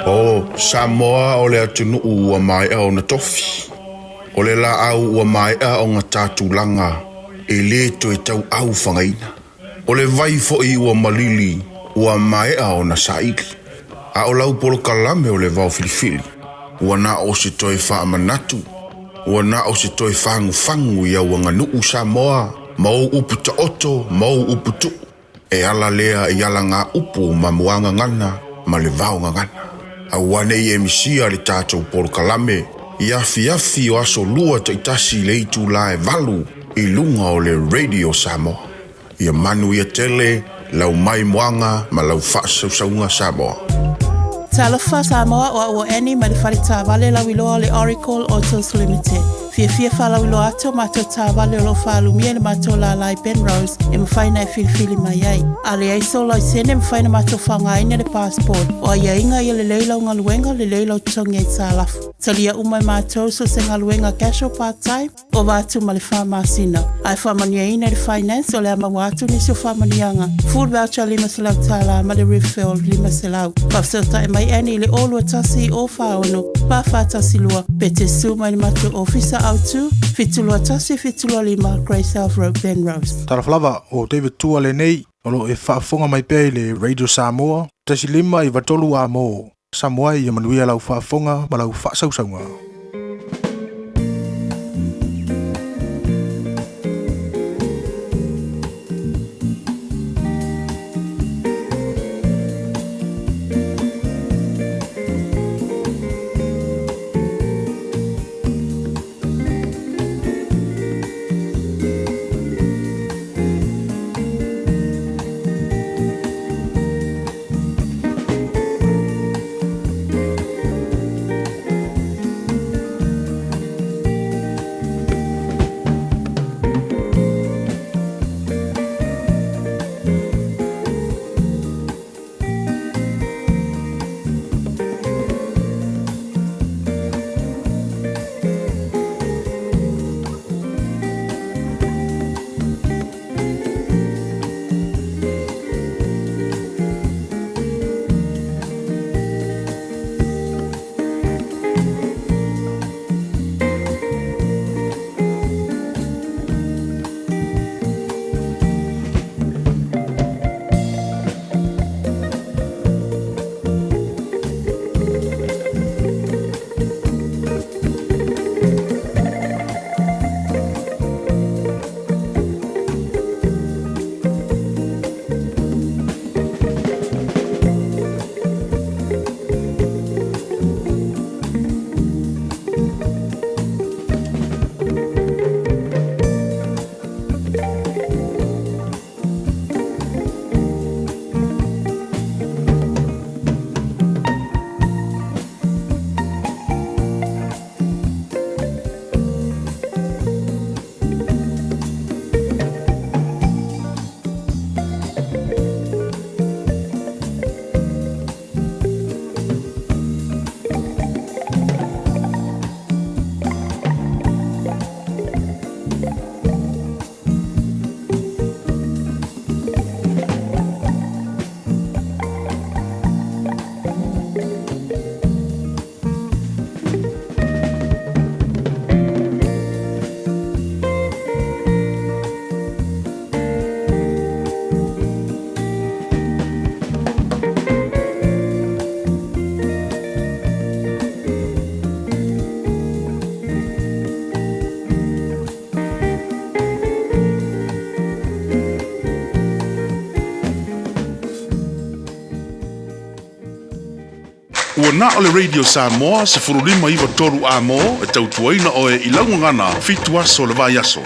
O Samoa o le atunu ua mai a o na tofi. O le la au ua mai a o ngā tātulanga e le to e tau au whangaina. O le vai fo i ua malili ua mai a o na saiki. A o lau polo kalame o le vau filifili. Ua na o se toi wha manatu. Ua na o se toi whangu ia ua nganu Samoa. Mau upu ta oto, mau upu tu. E ala lea i ala ngā upu ma muanga ngana, ma le vau ngana. A wane i emisia le tātou polo kalame. Iafi o aso lua ta itasi le itu la e valu i lunga o le Radio Samoa. Ia manu ia tele, lau mai muanga ma lau whaasaunga Samoa. Talofa Samoa o eni ma le wharita vale lau iloa le Oracle Autos Limited. Fia whalau ilo ato mato tā wale lo whalumia le mato la lai Ben Rose e mwhaina e filifili mai ai. Ale aiso lau sene mwhaina mato whangaina le passport o a inga i le leilau ngā luenga le leilau tongi e tā lafu. Talia umai mato so se ngā luenga cash or part-time o watu ma le whamasina. Ai whamania ina le finance o le ama watu nisi o whamanianga. Full voucher 5 selau tāla ma le refill 5 selau. Pafsota e mai eni le olu atasi o whaono. Pawhatasi lua pete suma ni mato officer autu, fitulua tasi, fitulua 5, Grace Health Road, Ben Rose. Taraflava o David Tua le nei, olo e whaafonga mai pei le Radio Samoa, tasi 5 i watolu a mo. Samoa i amanuia lau whaafonga, ma lau whaasausaunga. na o le Radio Samoa se furulima iwa toru a mo e tautuaina o e ilangu ngana fitu aso le vai aso.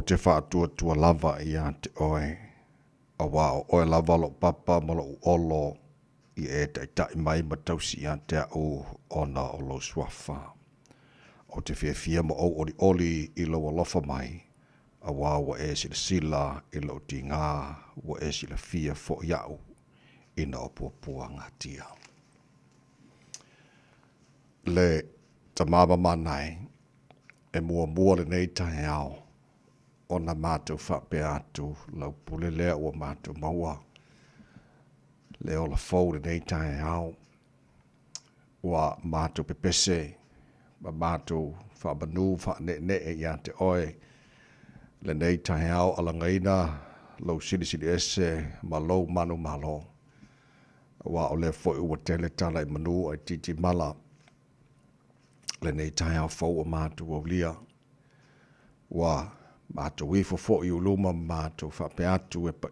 Te whaatua lava i a te oe. A wā o oe lava lo papa ma lo olo i e tai mai ma tausi i a te au ona o lo swafa. O te whiawhia ma o ori oli i lo alofa mai. A wā wa e sila sila i lo ti ngā wa e sila fia fo iau i na o puapua ngā tia. Le tamama manai e mua le nei tahe au. Ona mātou whape atu, lau pule lea ua mātou maua. Le ola fōre nei tae au. Ua mātou pepese, ma mātou whaabanu, whaane e ia te oe. Le nei tae au alangaina, lau sili ese, ma lau manu malo. Ua o le fōi ua tele tala i manu ai titi mala. Le nei tae au fōua mātou au lia. Ua mātou wifo fo i uluma mātou whape atu e pa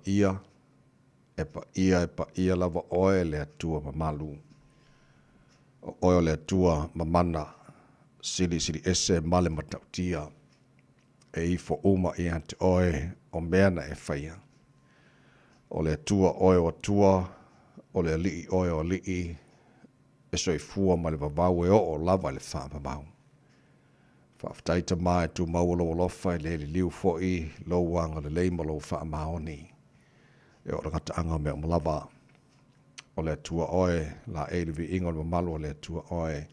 ia lava oe le atua mamalu. O oe le atua mamana sili ese male matautia e ifo uma i ante oe o meana e whaia. O le atua oe o atua, o le alii oe o alii e soi fua ma le vavau e o lava le whaamamau. Whaaftaita mai tu maualo lofa i le liu foi lo wanga le leima lo wha maoni. E o rangata anga mea malava. O le tua oe, la eilevi ingon ma malu o le tua oe.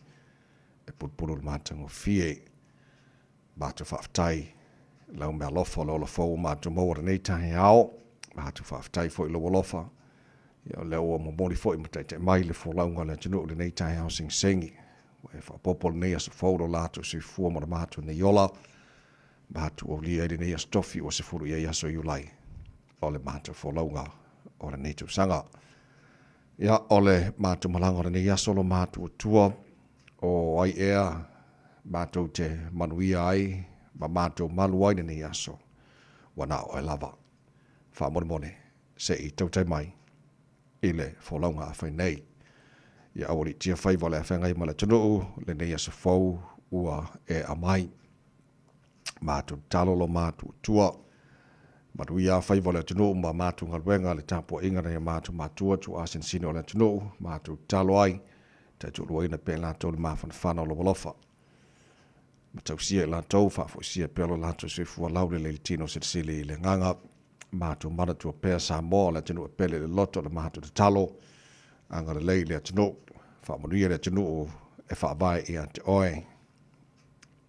E putpuru le mātango fie. Mātu whaaftai. Lau mea lofa lo fau mātu maura nei tahi ao. Mātu whaaftai foi lo lofa. Ia leo o momori foi matai te mai le fo launga le tunu le nei tahi ao sing sengi. E whapopol nei as whauro lato se fua mara mātu nei ola. Mātu o lia ere nei as tofi o se furu i aso iulai. O le mātu wholaunga o le nei tu sanga. Ia o le mātu malanga o le nei aso lo mātu o tua. O ai ea mātu te manuia ai. Ma mātu malu ai nei aso. Wana o e lava. Whamone se i tautai mai. I le wholaunga a whai nei. Ia awari tia whaiva le whengai ma le tunuu, le nei asa whau ua e amai. Mātu talolo mātu tua. Matu ia whaiva le tunuu ma mātu ngalwenga le tāpua ingana ia mātu mātua tu asin sini o le tunuu. Mātu talo ai, tai tu luaina pe lātou le mawhana whana o lo walofa. Matau sia i lātou, whafo sia pelo lātou sui fua laule le tino sili le nganga. Mātu mana tua pēr sa mō le tunuu pele le loto le mātu te talo. Anga le lei le atunu, whamanuia le atunu e whaavai ia te oe.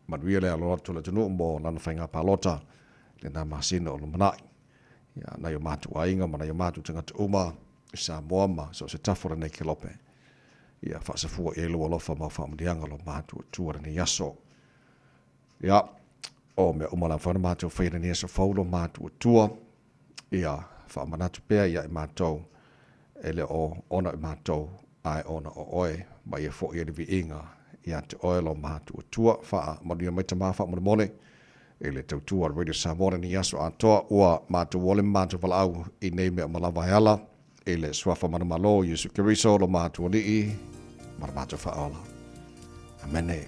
Manuia lea loa tula tunu mo nana whainga palota le nā masina o lo manai. Ia na yo mātu ainga ma na yo mātu tangata uma i Samoa ma so se tafora nei ke lope. Ia whaasafua e lua lofa ma whaamdianga lo mātu tuara ni yaso. Ia o mea umala whana mātu whaira ni asa whaulo mātu tua. Ia whaamanatu pēr ia i mātou ele o ona i mātou ai ona o oe ma ia fo ia rivi inga ia te oe lo mātu tua wha manuia mai tamā wha mone ele tautua Radio Samoa ni aso atoa ua mātou wole mātou wala au i nei mea malawa heala ele swafa mana malo Yesu Kiriso lo mātou ni i mara mātou wha aola. Amene.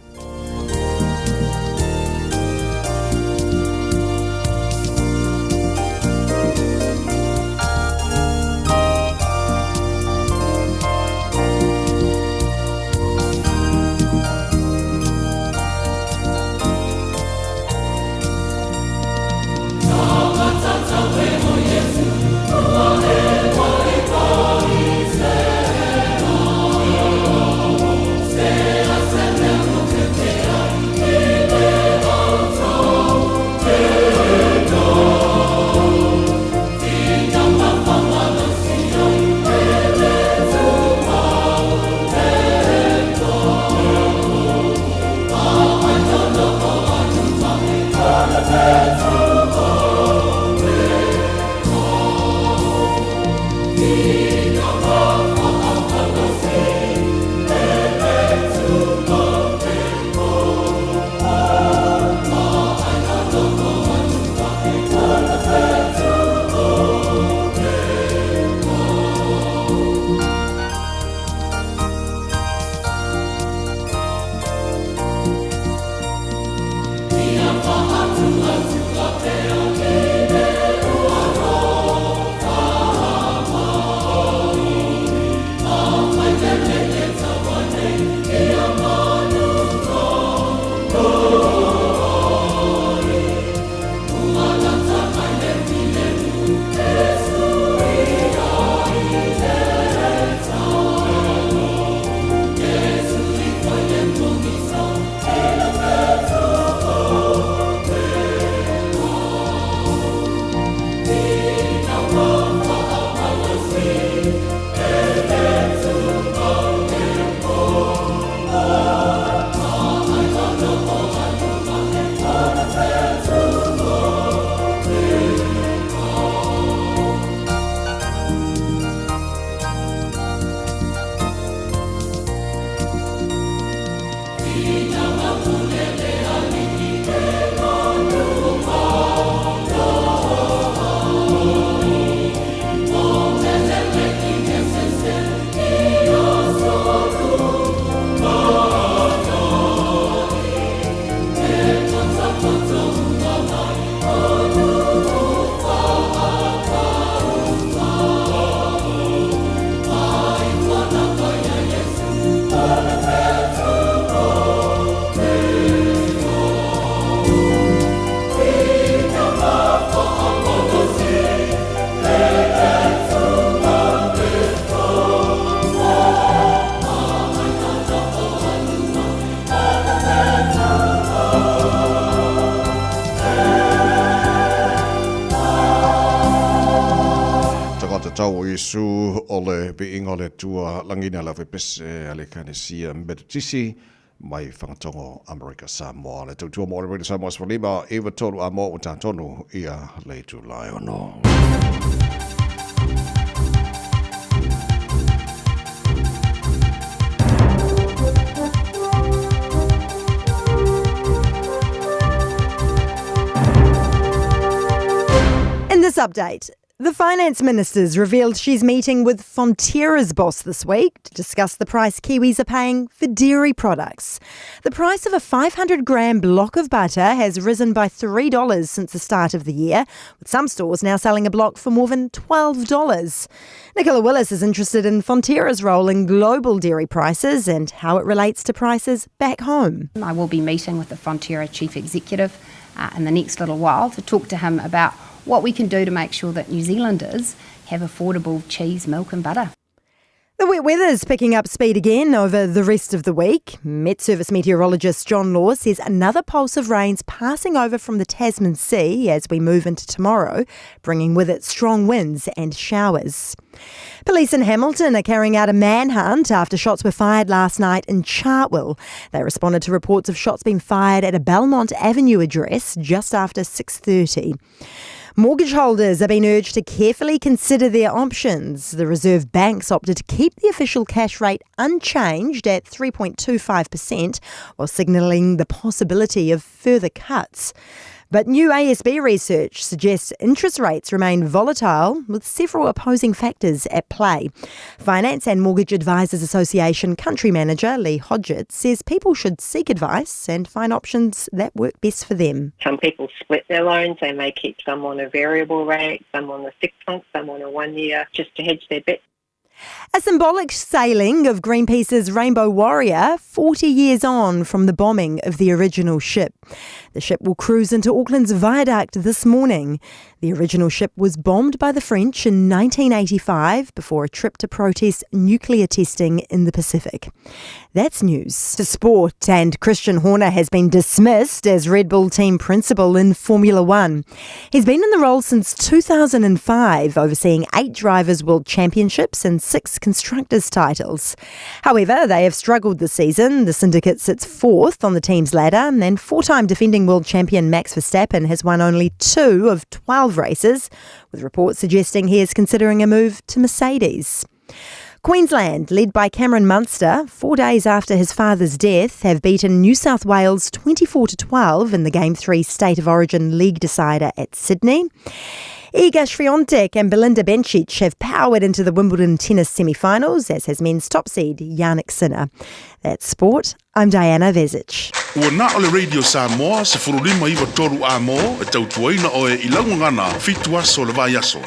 tau Yesu ole be ingole tua langina la pese ale kanesia mbetisi mai whangatongo America Samoa. Le tautua mo America Samoa Svalima ewa tolu a mo utatonu ia le tu lai ono. In this update, the Finance Minister's revealed she's meeting with Fonterra's boss this week to discuss the price Kiwis are paying for dairy products. The price of a 500-gram block of butter has risen by $3 since the start of the year, with some stores now selling a block for more than $12. Nicola Willis is interested in Fonterra's role in global dairy prices and how it relates to prices back home. I will be meeting with the Fonterra Chief Executive in the next little while to talk to him about what we can do to make sure that New Zealanders have affordable cheese, milk and butter. The wet weather's picking up speed again over the rest of the week. Met Service meteorologist John Law says another pulse of rain's passing over from the Tasman Sea as we move into tomorrow, bringing with it strong winds and showers. Police in Hamilton are carrying out a manhunt after shots were fired last night in Chartwell. They responded to reports of shots being fired at a Belmont Avenue address just after 6:30. Mortgage holders are being urged to carefully consider their options. The Reserve Bank's opted to keep the official cash rate unchanged at 3.25%, while signalling the possibility of further cuts. But new ASB research suggests interest rates remain volatile, with several opposing factors at play. Finance and Mortgage Advisors Association Country Manager Lee Hodgett says people should seek advice and find options that work best for them. Some people split their loans. They may keep some on a variable rate, some on a 6 month, some on a 1 year, just to hedge their bets. A symbolic sailing of Greenpeace's Rainbow Warrior 40 years on from the bombing of the original ship. The ship will cruise into Auckland's Viaduct this morning. The original ship was bombed by the French in 1985 before a trip to protest nuclear testing in the Pacific. That's news. To sport, and Christian Horner has been dismissed as Red Bull team principal in Formula One. He's been in the role since 2005, overseeing 8 Drivers' World Championships and 6 Constructors' titles. However, they have struggled this season. The syndicate sits 4th on the team's ladder, and 4-time defending world champion Max Verstappen has won only 2 of 12 races, with reports suggesting he is considering a move to Mercedes. Queensland, led by Cameron Munster, 4 days after his father's death, have beaten New South Wales 24-12 in the Game 3 State of Origin League decider at Sydney. Iga Swiatek and Belinda Bencic have powered into the Wimbledon tennis semi-finals, as has men's top seed Jannik Sinner. That's sport. I'm Diana Vezic. Ua na o le Radio Samoa, se furulima iwa toru a mo, e tautuaina o e ilaungangana, fitu aso le vai aso.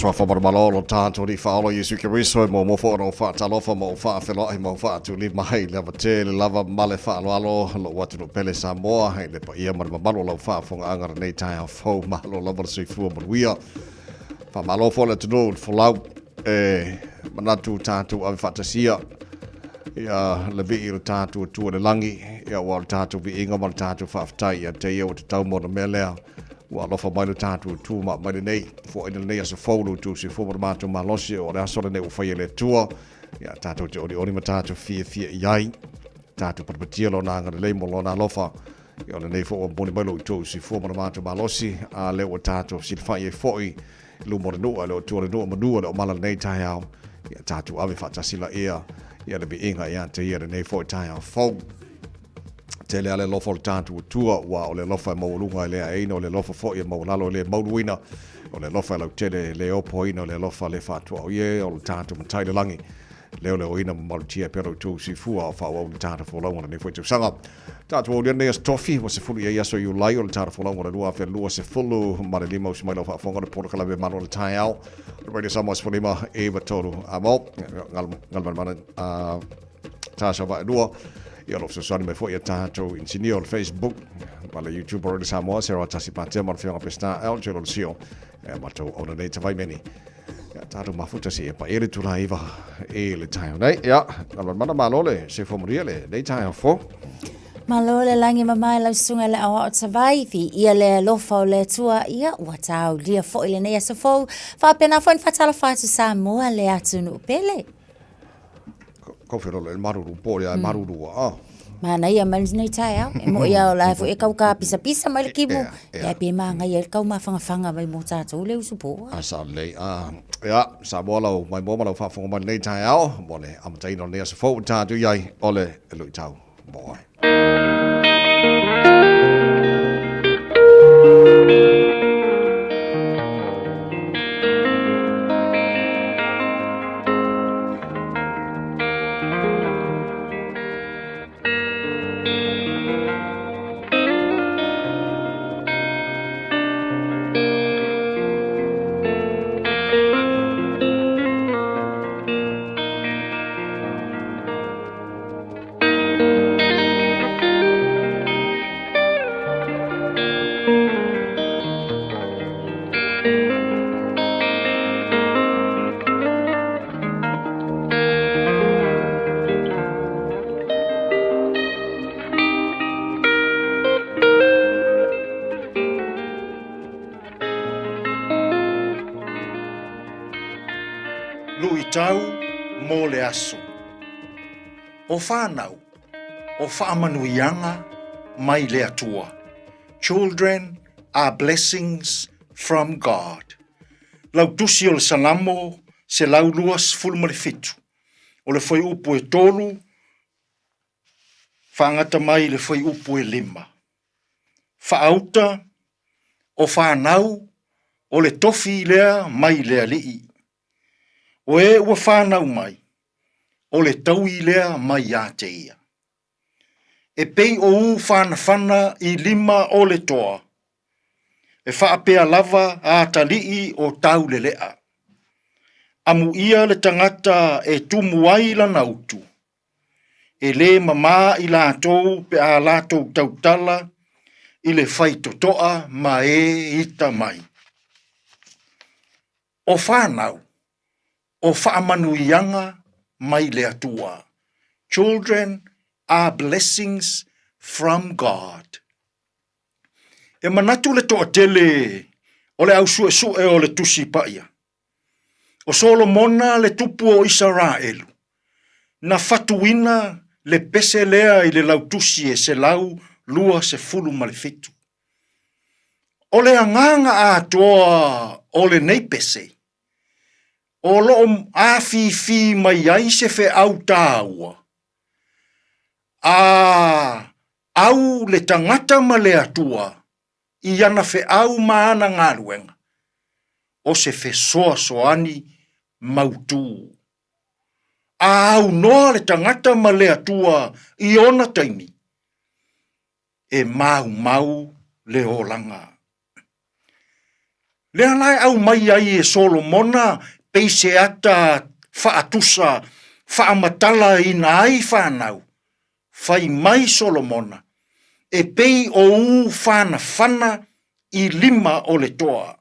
swa fa malolo tātou ni whaolo Yesu Kiriso mo whoro whaatalofa mo whaawhelai mo whaatu li mai lava te le lava male whaaloalo lo watu no pele Samoa hei le pa ia marmamalo lau whaafonga angara nei tai a whau mahalo lava sui fua manuia wha malo whole tunu wholau manatu tātou awe whaatasia ia le vi i tātou tua le langi ia wala tātou vi inga mana tātou whaaftai ia te ia o te tau mona melea wa lofa mai le tātou tū ma mai nei fo ina nei asa fōlu tū si fōmara mātou malosi o le asore nei uwhai le tua ia tātou te ori ma tātou fia iai tātou patapatia lo nā ngara leimo lo nā lofa ia le nei fo o moni mai lo i tū si fōmara mātou malosi a leo o tātou si le whai e fōi lu mo le nua leo tua le nua manua leo mala nei tai au ia tātou awe whaatasila ia le bi inga ia te ia le nei fōi tai au fōu te le ale lofa o le tātou tua wa o le lofa e maurunga le aina o le lofa fo i mauralo le mauruina o le lofa lau tele le opo ina o le lofa le whatua o ie o le tātou matai le langi leo le oina malutia pero tu si fua o whaua o le tātou wholaunga ne fwoi sanga tātou o le neas tofi wa se fulu ia iaso i ulai o le tātou wholaunga le lua lua se fulu mare lima o si mai lau whaafonga le porokala me mano le tai au le radio Samoa se fulima e watoru a mo ngalman mana tāsa wa lua ia lo so sani me foi tātou insinio o Facebook ma le YouTube o le Samoa se ro tasi patea ma fianga pesta el jelo sio ma to ona nei tawai meni ia tātou mafuta si e pa ere tula iwa e le tai nei ia na mana malole se fo moriele nei tai fo malole langi mamai lau sunga le awa o tawai fi ia le lofa o le tua ia ua tau lia fo ile nei asa fo fa pena fo in fatala fatu Samoa le atu no pele kofero le maruru pole ai maruru mana ia manis nei tai au e mo ia o la fo e kau ka pisa mai le kibu ia pe manga ia kau ma fanga mai mo tātou le usupo asa le ia sa bola mai mo mala fa fonga mai nei tai au mo le amatai no nei sa fo tātou iai ole e lui tau mo tau mo le aso. O whanau, o whaamanuianga mai le atua. Children are blessings from God. Lau tusi o le salamo se lau luas fulmare fitu. O le foi upu e tolu, whangata mai le foi upu e lima. Whaauta o whanau o le tofi lea mai lea lii. O e ua whanau mai, o le taui lea mai a te ia. E pei o u whanawhana i lima o le toa. E whaapea lava a talii o tau le lea. Amu ia le tangata e tumu ai lana utu. E le mama i lātou pe a lātou tautala i le whai totoa ma e ita mai. O whanau, o whaamanuianga mai le atua. Children are blessings from God. E manatu le toa tele o le au sue o le tusi paia. O Solomona le tupu o Israelu. Na fatuina le pese lea i le lautusi e se lau lua se fulu ma le fitu. O le anganga a toa o le nei pese. O loo awhiwhi mai ai se fe au tāua. Au le tangata ma le atua i ana fe au maana ngaruenga. O se fe soa soani mautu. Au noa le tangata ma le atua i ona taimi. E mau le olanga. Lea lai au mai ai e Solomona, peise ata whaatusa, whaamatala ina ai whanau. Whai mai Solomona, e pei o u whana i 5 o le toa.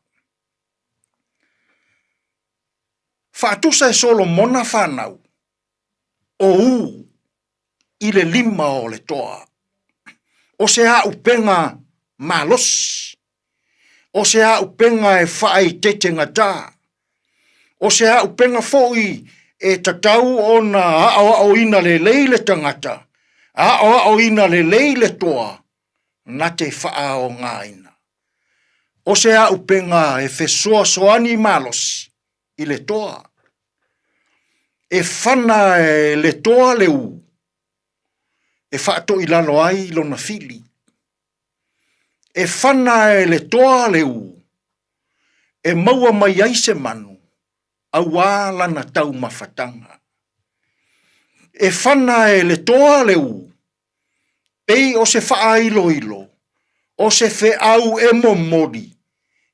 Whaatusa e Solomona whanau, o u i le 5 o le toa. O se a upenga malos. O se a upenga e whaai tete ngata. O se a upenga foi e tatau o na ao ina le leile tangata. Ao ina le leile toa. Na te wha o ngā ina. O se a upenga e whesoa soani malos i le toa. E whana e le toa leu. E whaato i lalo ai lona fili. E whana e le toa leu. E maua mai ai se manu. Aua lana tau mawhatanga. E whana e le toa leu. Pei o se wha ilo. O se whe au e momori.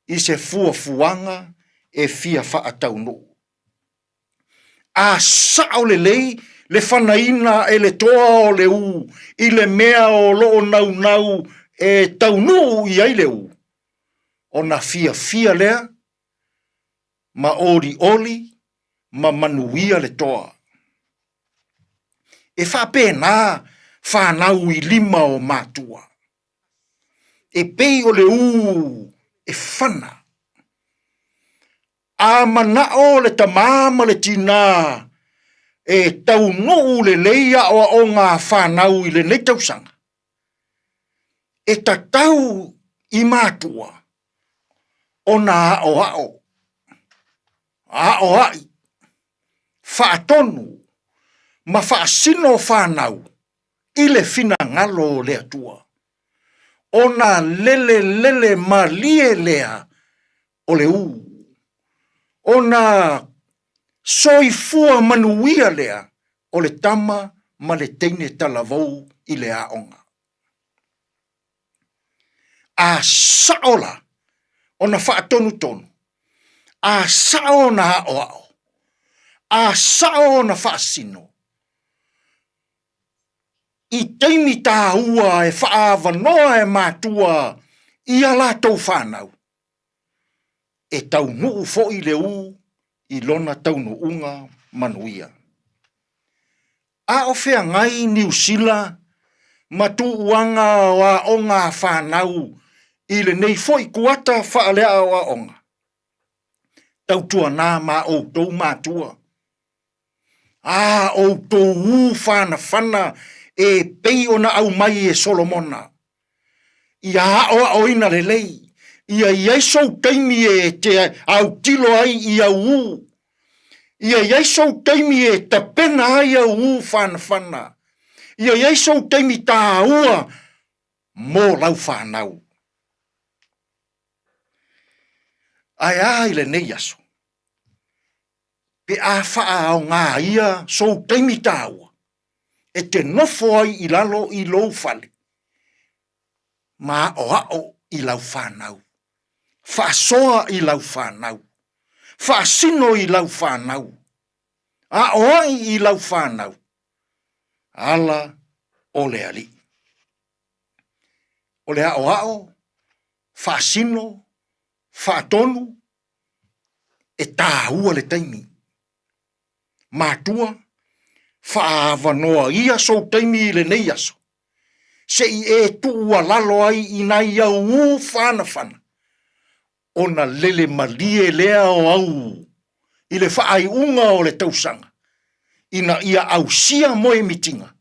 I se fuanga e fia wha tau no. A sao le lei. Le whanaina e le toa o le u, i le mea o loo nau e taunu i ai le u. O na fia lea, ma oli, ma manuia le toa. E whapena whanau i 5 o mātua. E pei o le u e whana. A manao le tamama le tina, e tau no le leia o ngā whanau i le nei tausanga. E tatau i mātua o nā ao. Ao ai. Whaatonu ma whaasino whanau i le whina ngalo le atua. O nā lele ma lie lea o le u. O nā soifua manuia lea o le tama ma le teine talavou i le aonga. A saola o na whaatonu tonu. A sao na ao. A sao na whaasino. I teimi tā ua e whaavanoa e mātua i ala tau whanau. E tau nuu fo i le u i lona taunu unga manuia. A o whea ngai New Zealand matu uanga wa onga whanau i le nei foi kuata whaalea wa onga. Tautua nā ma o tau mātua. A o tau u whana e pei o na au mai e Solomona. I a o ina le lei. Ia iesou teimi e te au tilo ai i au u. Ia iesou teimi e ta pena ai au u whana. Ia iesou teimi tā ua mō lau whanau. Ai le nei aso. Pe a wha au ngā ia sou teimi tā ua. E te nofo ai i lalo i lou whale. Ma o i lau whanau. Whaasoa i lau whanau. Whaasino i lau whanau. A oai i lau whanau. Ala o le ali. O le ao, whaasino, whaatonu, e tā ua le taimi. Mātua, whaavanoa ia sou taimi i le nei aso. Se i e tua lalo ai i nai au whana. Ona lele malie lea o au. I le whaai unga o le tausanga. Ina ia au sia moe mitinga.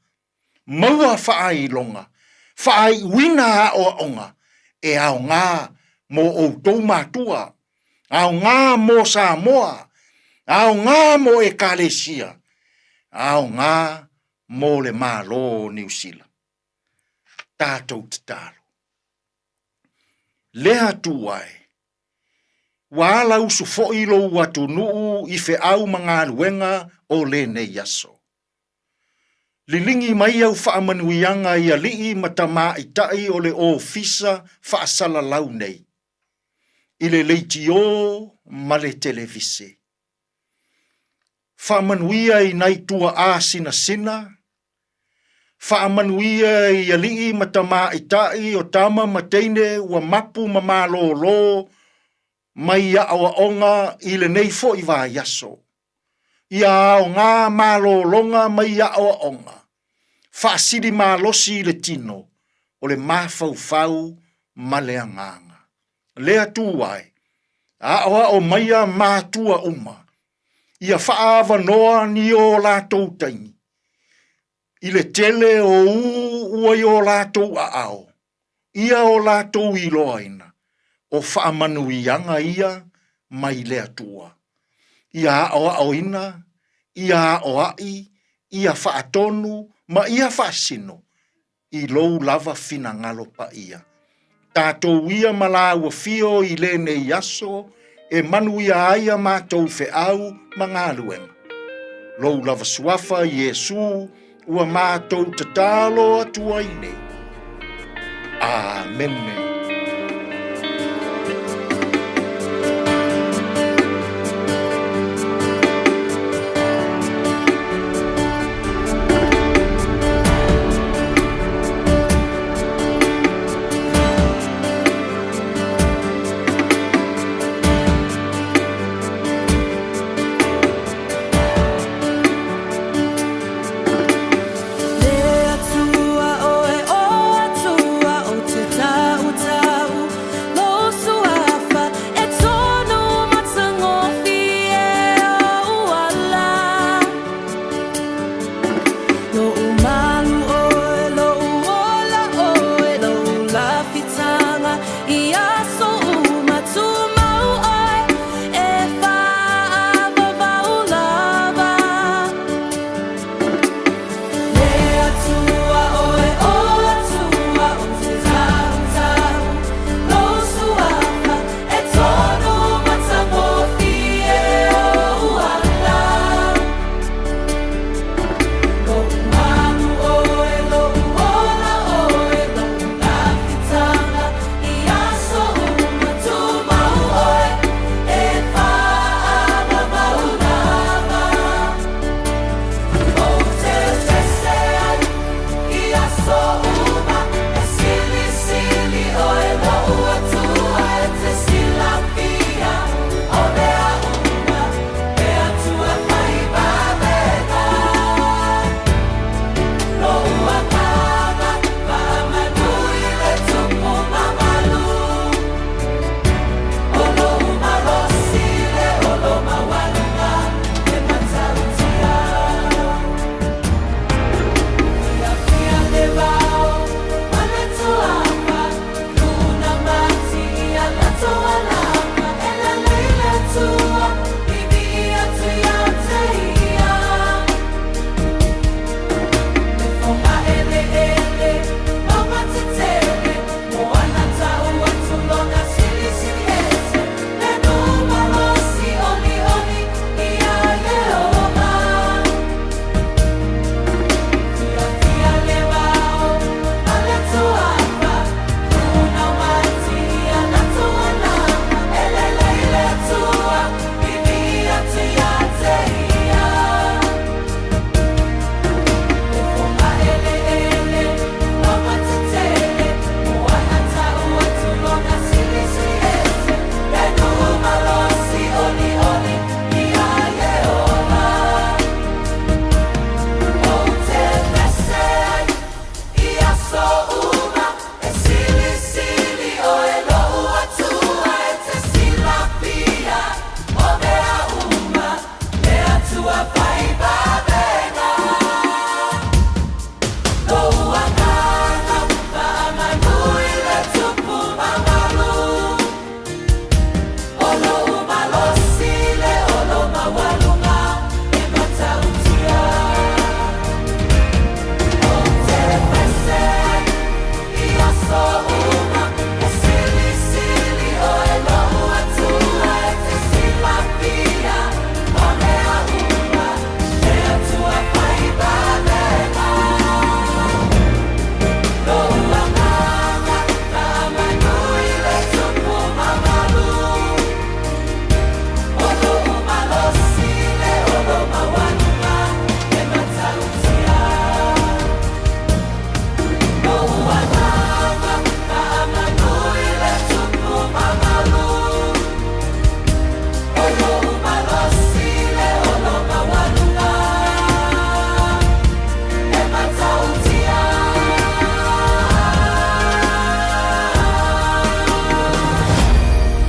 Maua whaai longa. Whaai wina o onga. E au ngā mo o tau mātua. Au ngā mo Samoa. Au ngā mo e Kalesia. Au ngā mo le malo New Zealand. Tātou te tālo. Lea tuai. Wala usu foilo watu nuu i fe au mga luenga o le ne yaso. Lilingi mai au whaamanuianga i alii matama i tai o le ofisa whaasala lau nei. i le leitio ma le televise. Whaamanuia i nai tua a sina sina, whaamanuia i alii ma tama i tai o tama ma teine ua mapu ma malo lo, mai a awa onga i le neifo i wa yaso. Ia o ngā malo longa mai a awa onga, whaasiri malosi le tino, o le mawhau ma le anganga. Lea tuai, a awa o maia mātua uma, ia whaava noa ni o lātou taini. I le tele o ua i o lātou a ao. Ia o lātou i loaina. O whaamanuianga ia mai lea tua. Ia o aoina, ia o ai, ia whaatonu, ma ia whaasino. I lou lava fina ngalo pa ia. Tātou ia mala ua fio i le nei aso, e manu ia aia mātou fe au mga luenga. Lou lava suafa Yesu ua mātou tatalo atua ine. Amen. Le atua o e o atua o te tauta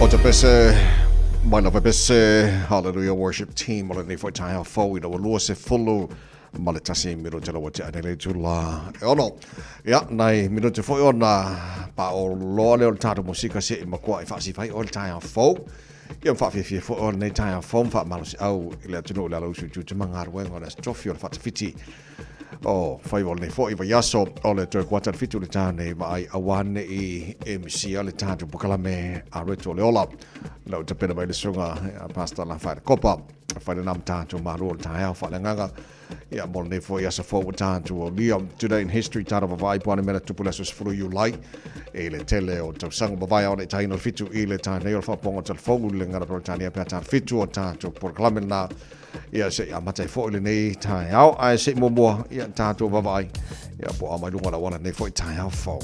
te pese, mai lava pese, hallelujah worship team, ole ni foi tai a fo, ina walua se fulu, male tasi miro te lawa te anele tula. Ono, ia, nai miro te foi ona, pa o loa leo tātou musika se i makua i whaasi whai o le tai a fo. Ia whawhiawhia fo o nei tai a fo, wha malusi au, i lea tunu lea lausu tu te mangaru wenga na strofi o le whatawhiti. O whai o nei fo i wa yaso, o le tue kuatan fitu le tāne, ma ai awane i MC le tātou pukalame a reto le ola. Lau te pena mai le sunga, pasta la whaere kopa, whaere nam tātou maru o le tai au whaere nganga. Ia mo nei fo i asa fo o tātou o lia. Today in history, tātou wawai puane mena tupuleso se furu you like. E le tele o tau sanga wawai au le taino fitu i le tāne o le whaponga telefongu le ngara pro tāne a pia tātou fitu o tātou pukalame na. Ia se a matai fo le nei tai au ai se mo mo ia tātou wawai. Ia po a mai lunga la wana nei fo i tai au fo.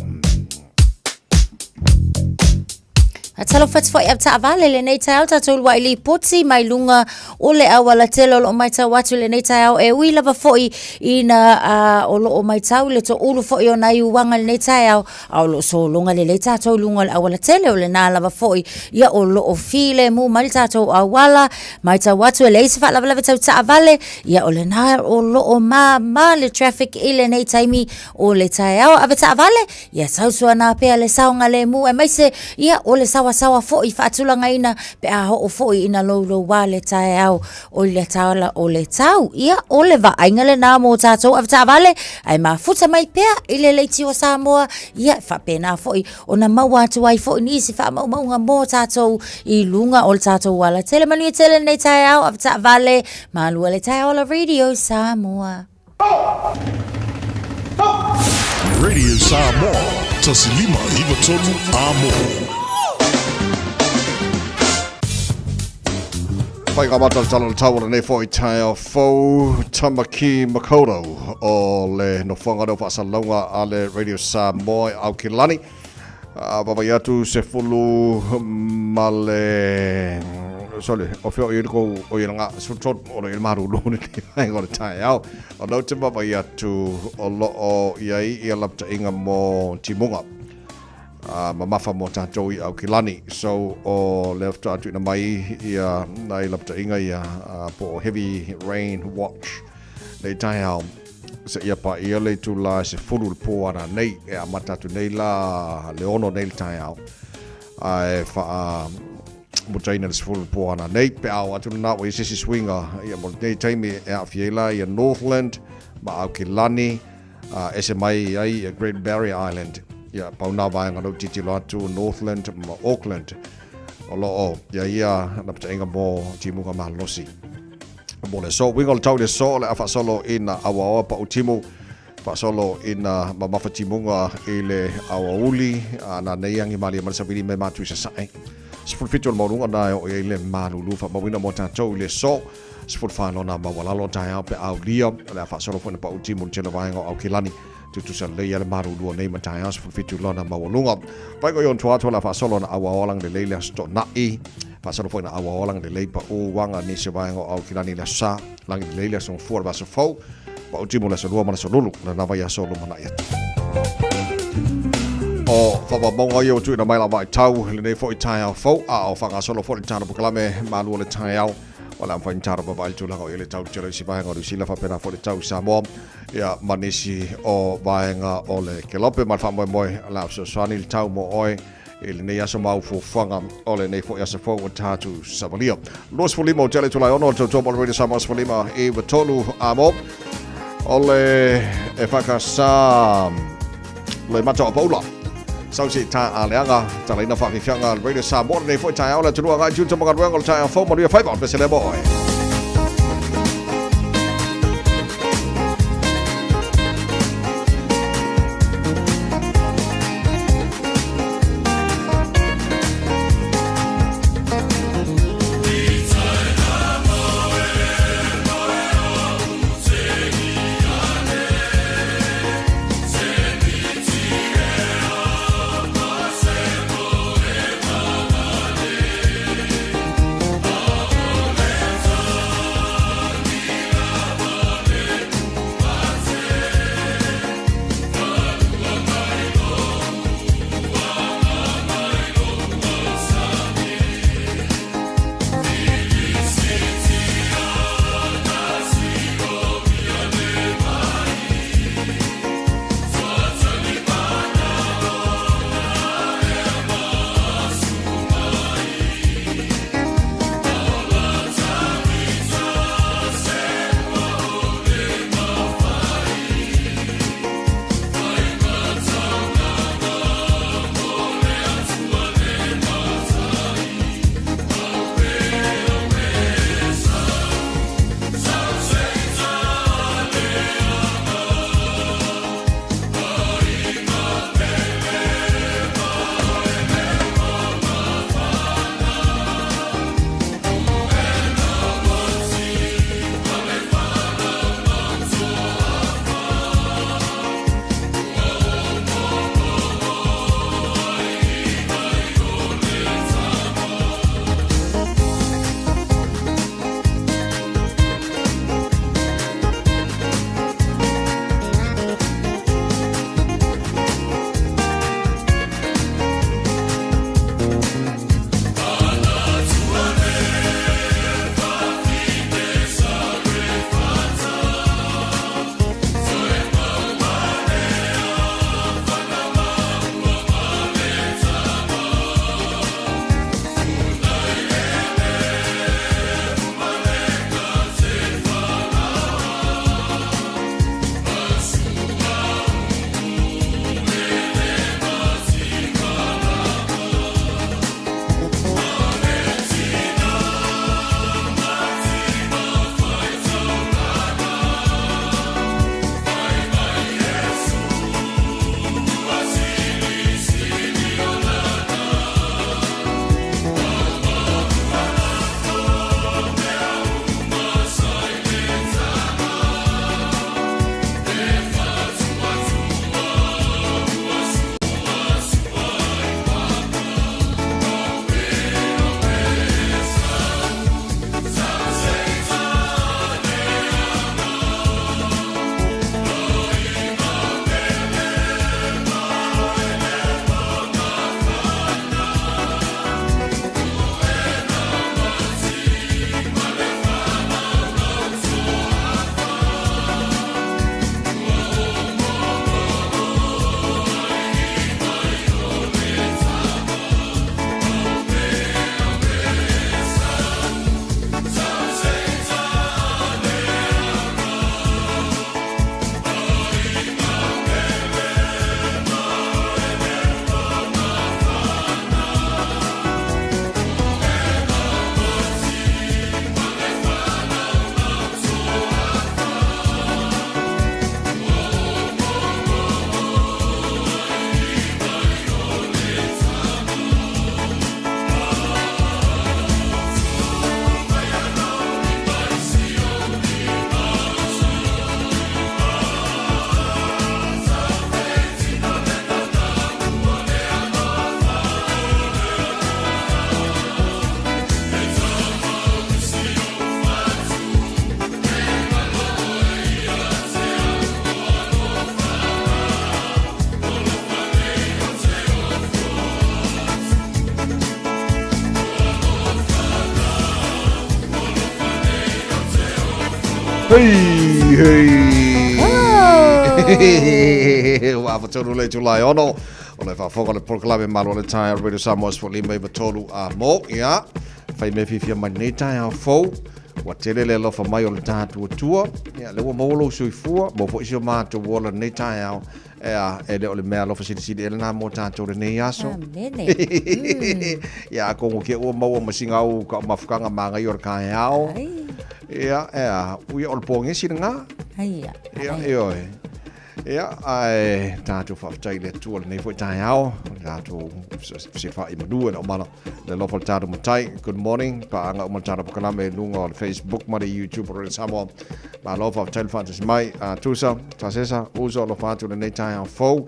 Atalo fats foi apta avale le nei tau tatou wa ili poti mai lunga o le awala telo lo mai tau watu le nei tau e ui lava foi ina o lo mai tau le to ulu foi o nai uwanga le nei tau au lo so lunga le tatou lunga le awala telo le na lava foi ia o lo o file mu mai tatou awala mai tau watu le isi fa lava tau ta avale ia o le na o lo o ma le traffic ile nei taimi o le tau ave ta avale ia tau suana pe le saunga le mu e mai se ia o le sawa fo i fatulanga ina pe a ho fo ina lo wale tai au o le taula o le tau ia o le va ainga na mo tatou avta vale ai ma futa mai pe ile le tio Samoa ia fa pena fo i ona maua tu ai fo ni si fa mau mo tatou i lunga o le tatou wala tele manu tele nei tai au avta vale ma lu le tai o la radio Samoa Radio Samoa tasilima iwa tolu amo. Whai ka mata tala le tawara nei fo i tai a fo Tamaki Makoto o le no whangaro whaasalonga a le Radio Samoa au ki lani. Baba iatu se fulu ma le... Sorry, o whio i riko o i ranga sutot o le maru luni ni whai ngore tai au. O nau te baba iatu o lo o iai i alapta inga mo timunga. Ma mafa mo tātou i au ki lani. So o left atu ina mai ia nai lapta inga ia po heavy rain watch nei tai au. Se ia pa ia le tu la se furu le po ana nei e a matatu nei la le ono nei le tai au. Ai fa mutaina le se furu le po ana nei pe au atu na o i sisi swinga ia mo nei taimi e a fiela ia Northland ma au ki lani ese mai ai Great Barrier Island. Ia pauna vai ngalo titi lo atu Northland ma Auckland o lo o ia na pata inga mo timunga mahalosi mo le so wingo le tau le so le afa solo ina awa pa utimu fa solo ina mamafa timunga ile awa uli na neiangi mali ma sabili me matu sa sai sful fitu mo lunga na o ile malulu fa mawina mo tatou le so sful fa no na mawala lo tai pe au lia le afa solo fo pa utimu le vai ngo au kilani tu sa le ia maru lu nei matai as fitu lona mawalunga pai ko yon tua la fa solo na awaolang le leila sto na i fa solo foi na awaolang le leipa o wanga ni se vai ngo au kilani la sa lang le leila son for ba so fo pa o timo la so lu ma so lulu na vai solo mana ia o fa ba bonga yo tu na mai la vai tau le nei foi tai au fo a o fa solo foi tana buklame malu le tai au wala mfa ntara ba vai tu la ko ile tau tele si vai ngo si la fa pena foi tau Samoa ia manisi o vaenga o le kelope ma fa mo la so swani le tau mo oi ele nei aso mau fu fanga o le nei fo ia se fo o tatu Samalia los folimo tele tu la ono to to already Samos folima e tolu amo o le e faka sa le mato apola sau si ta aleanga ta le na fa fianga radio sa mo nei fo ta ola tu nga ju to mo ga ngol ta fo mo ria 5 on pese le boy Wa fatolu le July ono. O le whaafonga le proklame malo le tai Radio Samoa for lima iwa tolu a mo. Ia. Whai me fifia mai nei tai au fou. Wa tere le lofa mai o le tātua tua. Ia, le ua maolo suifua. Mo fo isi o mātua wola nei tai au. E le o le mea lofa sidi ele nā mō tātou re nei aso. Ia, kongo ke ua maua masinga au ka o mafukanga manga i o re kai au. Ia, uia o le pōngi sida ngā. Ia, oi. Ia, ai tātou whaftai le tua le nei fo i tai au. Tātou sifa i manua na o mana. Le lofa le tātou matai. Good morning. Paanga o mana tātou pakalame lunga o le Facebook, mara YouTube o le Samoa. Ma lofa whaftai le whantas mai. Tusa, tasesa, uso lo whātu le nei tai au fau.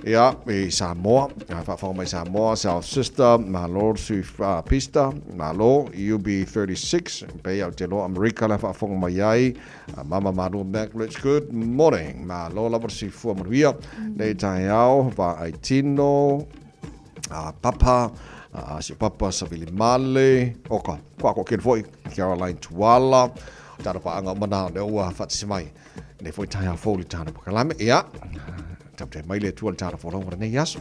Ia, i Samoa. Whawhanga mai Samoa. South Sister, ma Lord Suf Pista, ma lo, UB36. Pei au te lo Amerika le whawhanga mai ai. Mama Maru Maglitz, good morning. Ma lo labar si fua maruia. Nei tai au, va ai tino, papa, si papa Savili Male, oka, kwa kien foi, Caroline Tuala, tāra paanga o mana le ua whatisi mai. Nei foi tai au fōli tāra pakalame, ia. Tapte mai le tua le tāra whorongora nei aso.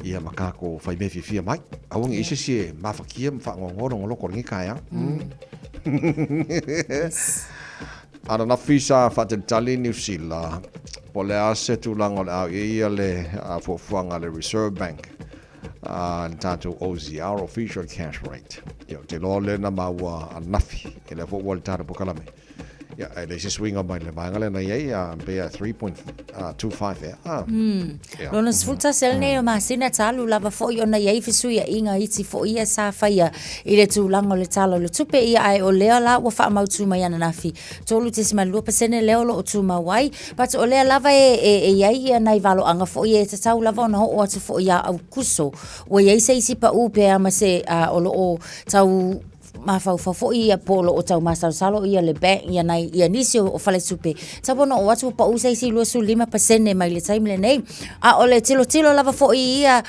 Ia makako whai me fifia mai. Awangi isi si e mawhakia mwhangongoro ngoloko ringi kaya. Ana na fisa whatentali New Zealand. Po le ase tūlanga le au ia le fuafuanga le Reserve Bank. Le tātou OZR, Official Cash Rate. Ia te lo le na maua anafi. E le fuafuanga le tāra pokalame. Ja, le se swinga mai le vanga le na ia be 3.25 e. Lona sfuta sel nei o masina talu lava fo i ona ia fisu ia inga iti fo ia sa faia i le tūlanga le talo le tupe ia ai o lea la wa fa mau tu mai ana nafi. Tolu te sima lua pasene leo lo o tu mawai, but o lea lava e ia ia nai valo anga fo ia te tau lava ona ho o atu fo ia au kuso. O ia se isi pa upe ama se o lo o tau ma fo ia polo o tau masalo salo ia le bank ia nai ia nisi o fale supe sabono o atu pa usa isi lo su 5% mai le time le nei o le tilo lava fo ia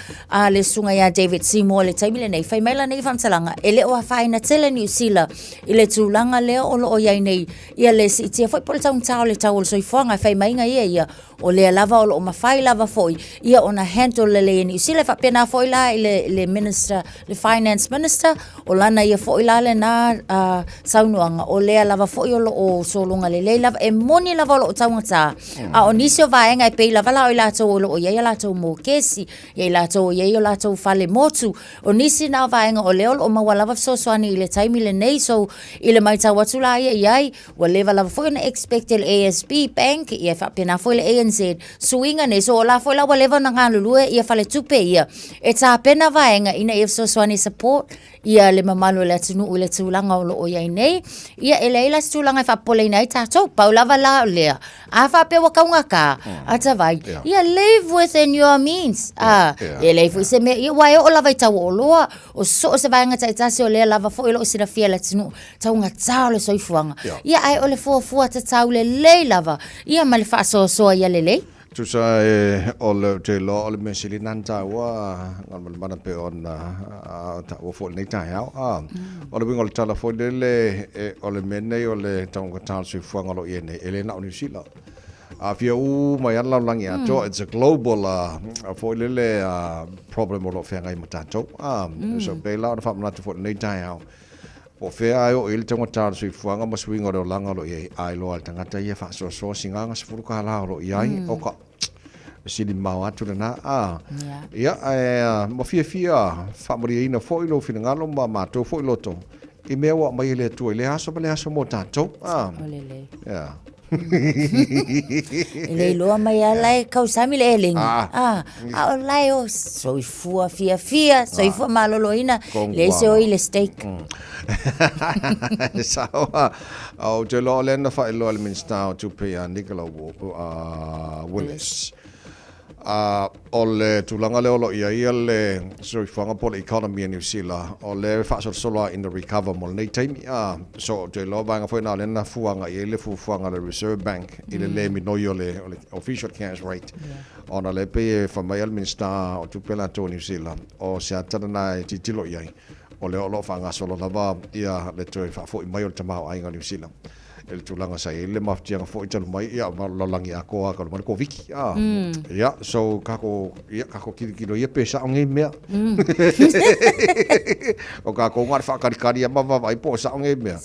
le sunga ia David Seymour le time le nei fai mai la nei fansalanga ele o faina tele New Zealand ile tulanga le o lo ia nei ia le si tia foi pol tau le tau so ifonga fai mai nga ia o le lava o mafai lava fo ia ona handle le New Zealand fa pena fo la le minister le finance minister o lana ia fo la le na saunuanga o lea lava fo i o solunga le lava e moni lava o taungata o nisio vaenga e pei lava la o i lato o ia lato mo kesi ia lato ia lato fale motu o nisi na vaenga o leo o maua lava sosoani i le taimi le nei so i le mai tau atu la ia o leva lava fo i na expect le ASB bank ia fa pena fo le ANZ suinga ne so la fo la wa leva na ngalulue ia fale tupe ia e ta pena vaenga ina if sosoani support ia le mamalo le tunu le tulanga o lo ia nei ia ele la tulanga fa pole nei tato paulava la lea a fa pe wakaunga ka ata vai ia live within your means ele fu se me ia wai o lava tau o loa o so se vai ngata tasi o le lava fo ilo sina fia le tunu taunga tau le soifuanga ia ai o le fo ta tau le lava ia male fa so ia le Tu sa o le te lo o le mesili nanta wa ngal mana pe on ta o fo nei tai au o le wingo le tala fo le o le mene o le tonga tal su fu ngalo ene ele na unisila a fia u mai ala langi ato it's a global fo le problem o lo fe ngai matato so pe la fa mana fo nei tai au o fe ai o il tonga tal su fu ngama swingo o langa lo ye ai lo al tangata ye fa so singa nga sfuru ka la lo yai o ka sili mau atu na ia mo fia fa mori ina fo ilo fina ngalo ma to fo ilo to i me wa mai le tu le aso mo tato ele lo mai ala ka usami le eling o lai o so fua fia so fua malolo ina le se o ile steak sa o te lo le na fa ilo al minsta tu pe Nicola Willis o le tulanga le olo ia le so fanga po le economy in New Zealand o le fa so in the recover mo nei time so te lo banga foi na le na fuanga ia le fuanga le Reserve Bank ile le mi no yo le official cash rate ona le pe fa mai al minsta o tu pela to New Zealand o se atana na titilo ia o le olo fanga solo lava ia le toi fa foi mai o tamau ai New Zealand ele tulanga sai le maftianga fo italu mai ia lo langi a ko ka ko viki ia so kako kilo ia pesa ngi mea o kako ngar fa kari ma vai po sa ngi mea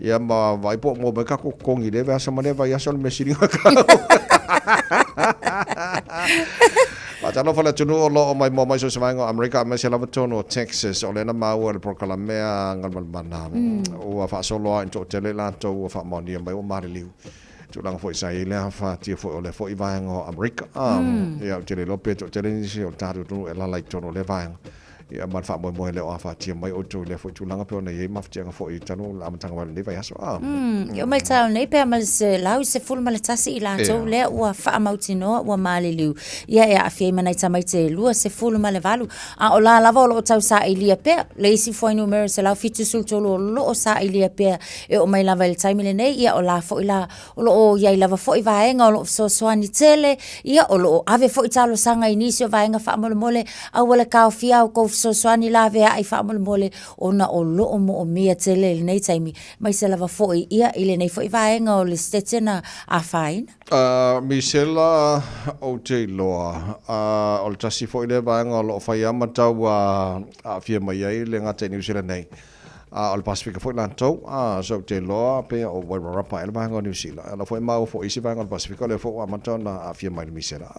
ia ma vai po mo be kako kongi le va sa mane vai ya sol mesiri ka Matalo fala tunu o lo mai mo mai so svango America mai se lava tono Texas o le na mau le proclamea ngal mana o fa solo in to tele la to o fa moni mai o mari liu tu lang foi sai le fa ti foi o le foi vango America ya tele lo pe to tele ni se o taru tu e la like tono le vango ia man fa mo le o fa ti mai o tu le foi tu lang pe o nei maf ti foi tanu la matanga le vai aso yo mai tau nei pe mal se lau se ful mal tasi ila to le o fa mautino o mali liu ia ia afia mana ta mai te lua se ful mal valu a o la lava o tau sa ilia pe le si foi no mer se lau fitu sul to lo sa ilia pe e o mai lava le taimile nei ia o la fo ila o lo ia lava fo i vaenga o lo so soani tele ia o lo ave fo i talo sanga inisio vaenga fa mole a wala ka fia o so soani la vea ai fa mole ona o lo mo mea tele nei taimi mai se lava foi ia ile nei foi vaenga o le stetena a fain Michela o te loa o le tasi foi le vaenga o lo fai amatau a fia mai ai le ngata New Zealand nei o le Pacifica foi la tau so te loa pe o Wairarapa ele vaenga o New Zealand ala foi mau foi isi vaenga o Pacifica le foi amatau na a fia mai Michela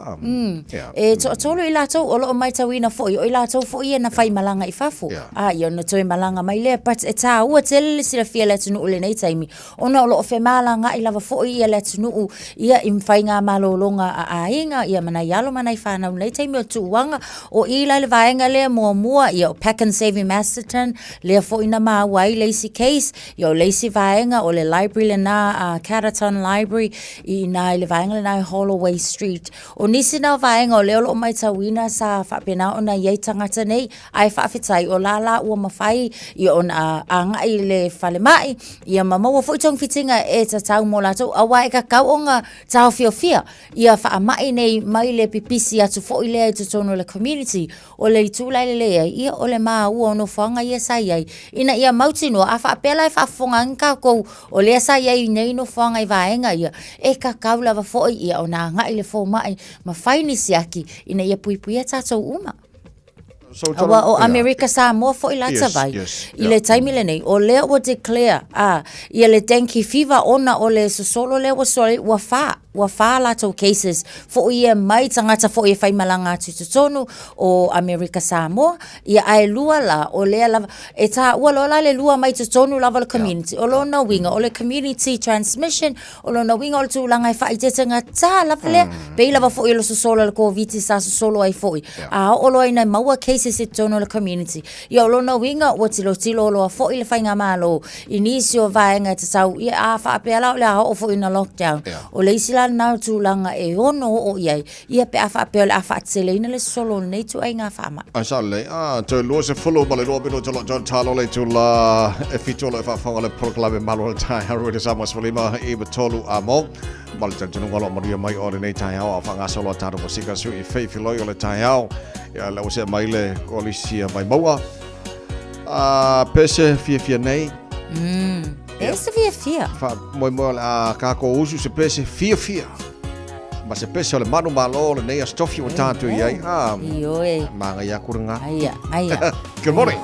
e tolo i la tau o lo mai tawina foi o i la tau foi na fai malanga i fafu yo na toi malanga mai le but e ta ua tele sila fia le tunu ule nei taimi ona o lo fe malanga i lava foi ia le tunu ia im fai nga malolonga a inga ia mana yalo mana i fana nei taimi o tuwanga o i la le vaenga le mua ia o Pack and Save Masterton le foi na ma wai Lacey Case yo Lacey vaenga o le library le na Caraton Library i na le vaenga le na Holloway Street o nisi na vaenga o le lo mai tawina sa fa pena ona ye tangata nei ai fa fitai o lala o mafai i ona anga i le fale mai ia mama wo foi tong fitinga e ta tau mo lato a wai ka kaonga tau fia ia fa mai nei mai le pipisi atu fo ile to tono le community o le tulai le ia o le ma o no fanga ia sai ai ina ia mautino a fa pela fa fonga nka ko o le sai ai nei no fanga i vaenga ia e ka kaula va fo ia ona nga ile fo mai ma faini siaki ina ia pui ta tau uma o America sa mo fo i lata vai i le taimile nei o le o declare ia le dengue fever ona o le solo le wa fa lato cases fo ia mai tangata fo ia fai malanga tutonu o America Samoa ia ai lua la o le lava e ta ua lola le lua mai tutonu lava le community o lo na winga o le community transmission o lo na winga o le tulanga i fai tetenga ta lava le pe lava fo ia lo solo le COVID sa solo ai fo o lo ina maua cases e tono le community ia o lo na winga o tilo lo fo ia le fai nga malo inisio vaenga te tau ia a fa pe ala le o fo ina lockdown o le isila na tulanga e ono o ia pe afa pe afa tselena le solo nei tu ai nga fama asale to lo se follow bale lo bino tolo John Talo le tula e fitolo fa fa le proclame malo tai haru de samos folima e betolu amo bal tantunu ngolo maria mai o nei tai ha fa nga solo taro musika su e fe filo le tai ha ya la se mai le kolisia mai boa pese fia nei Pese fia. Fa moi ka ko usu se pese fia. Ma se pese le manu malo le nei stofi o tanto iai. Ioe. Manga ya kuranga. Aia. Good morning.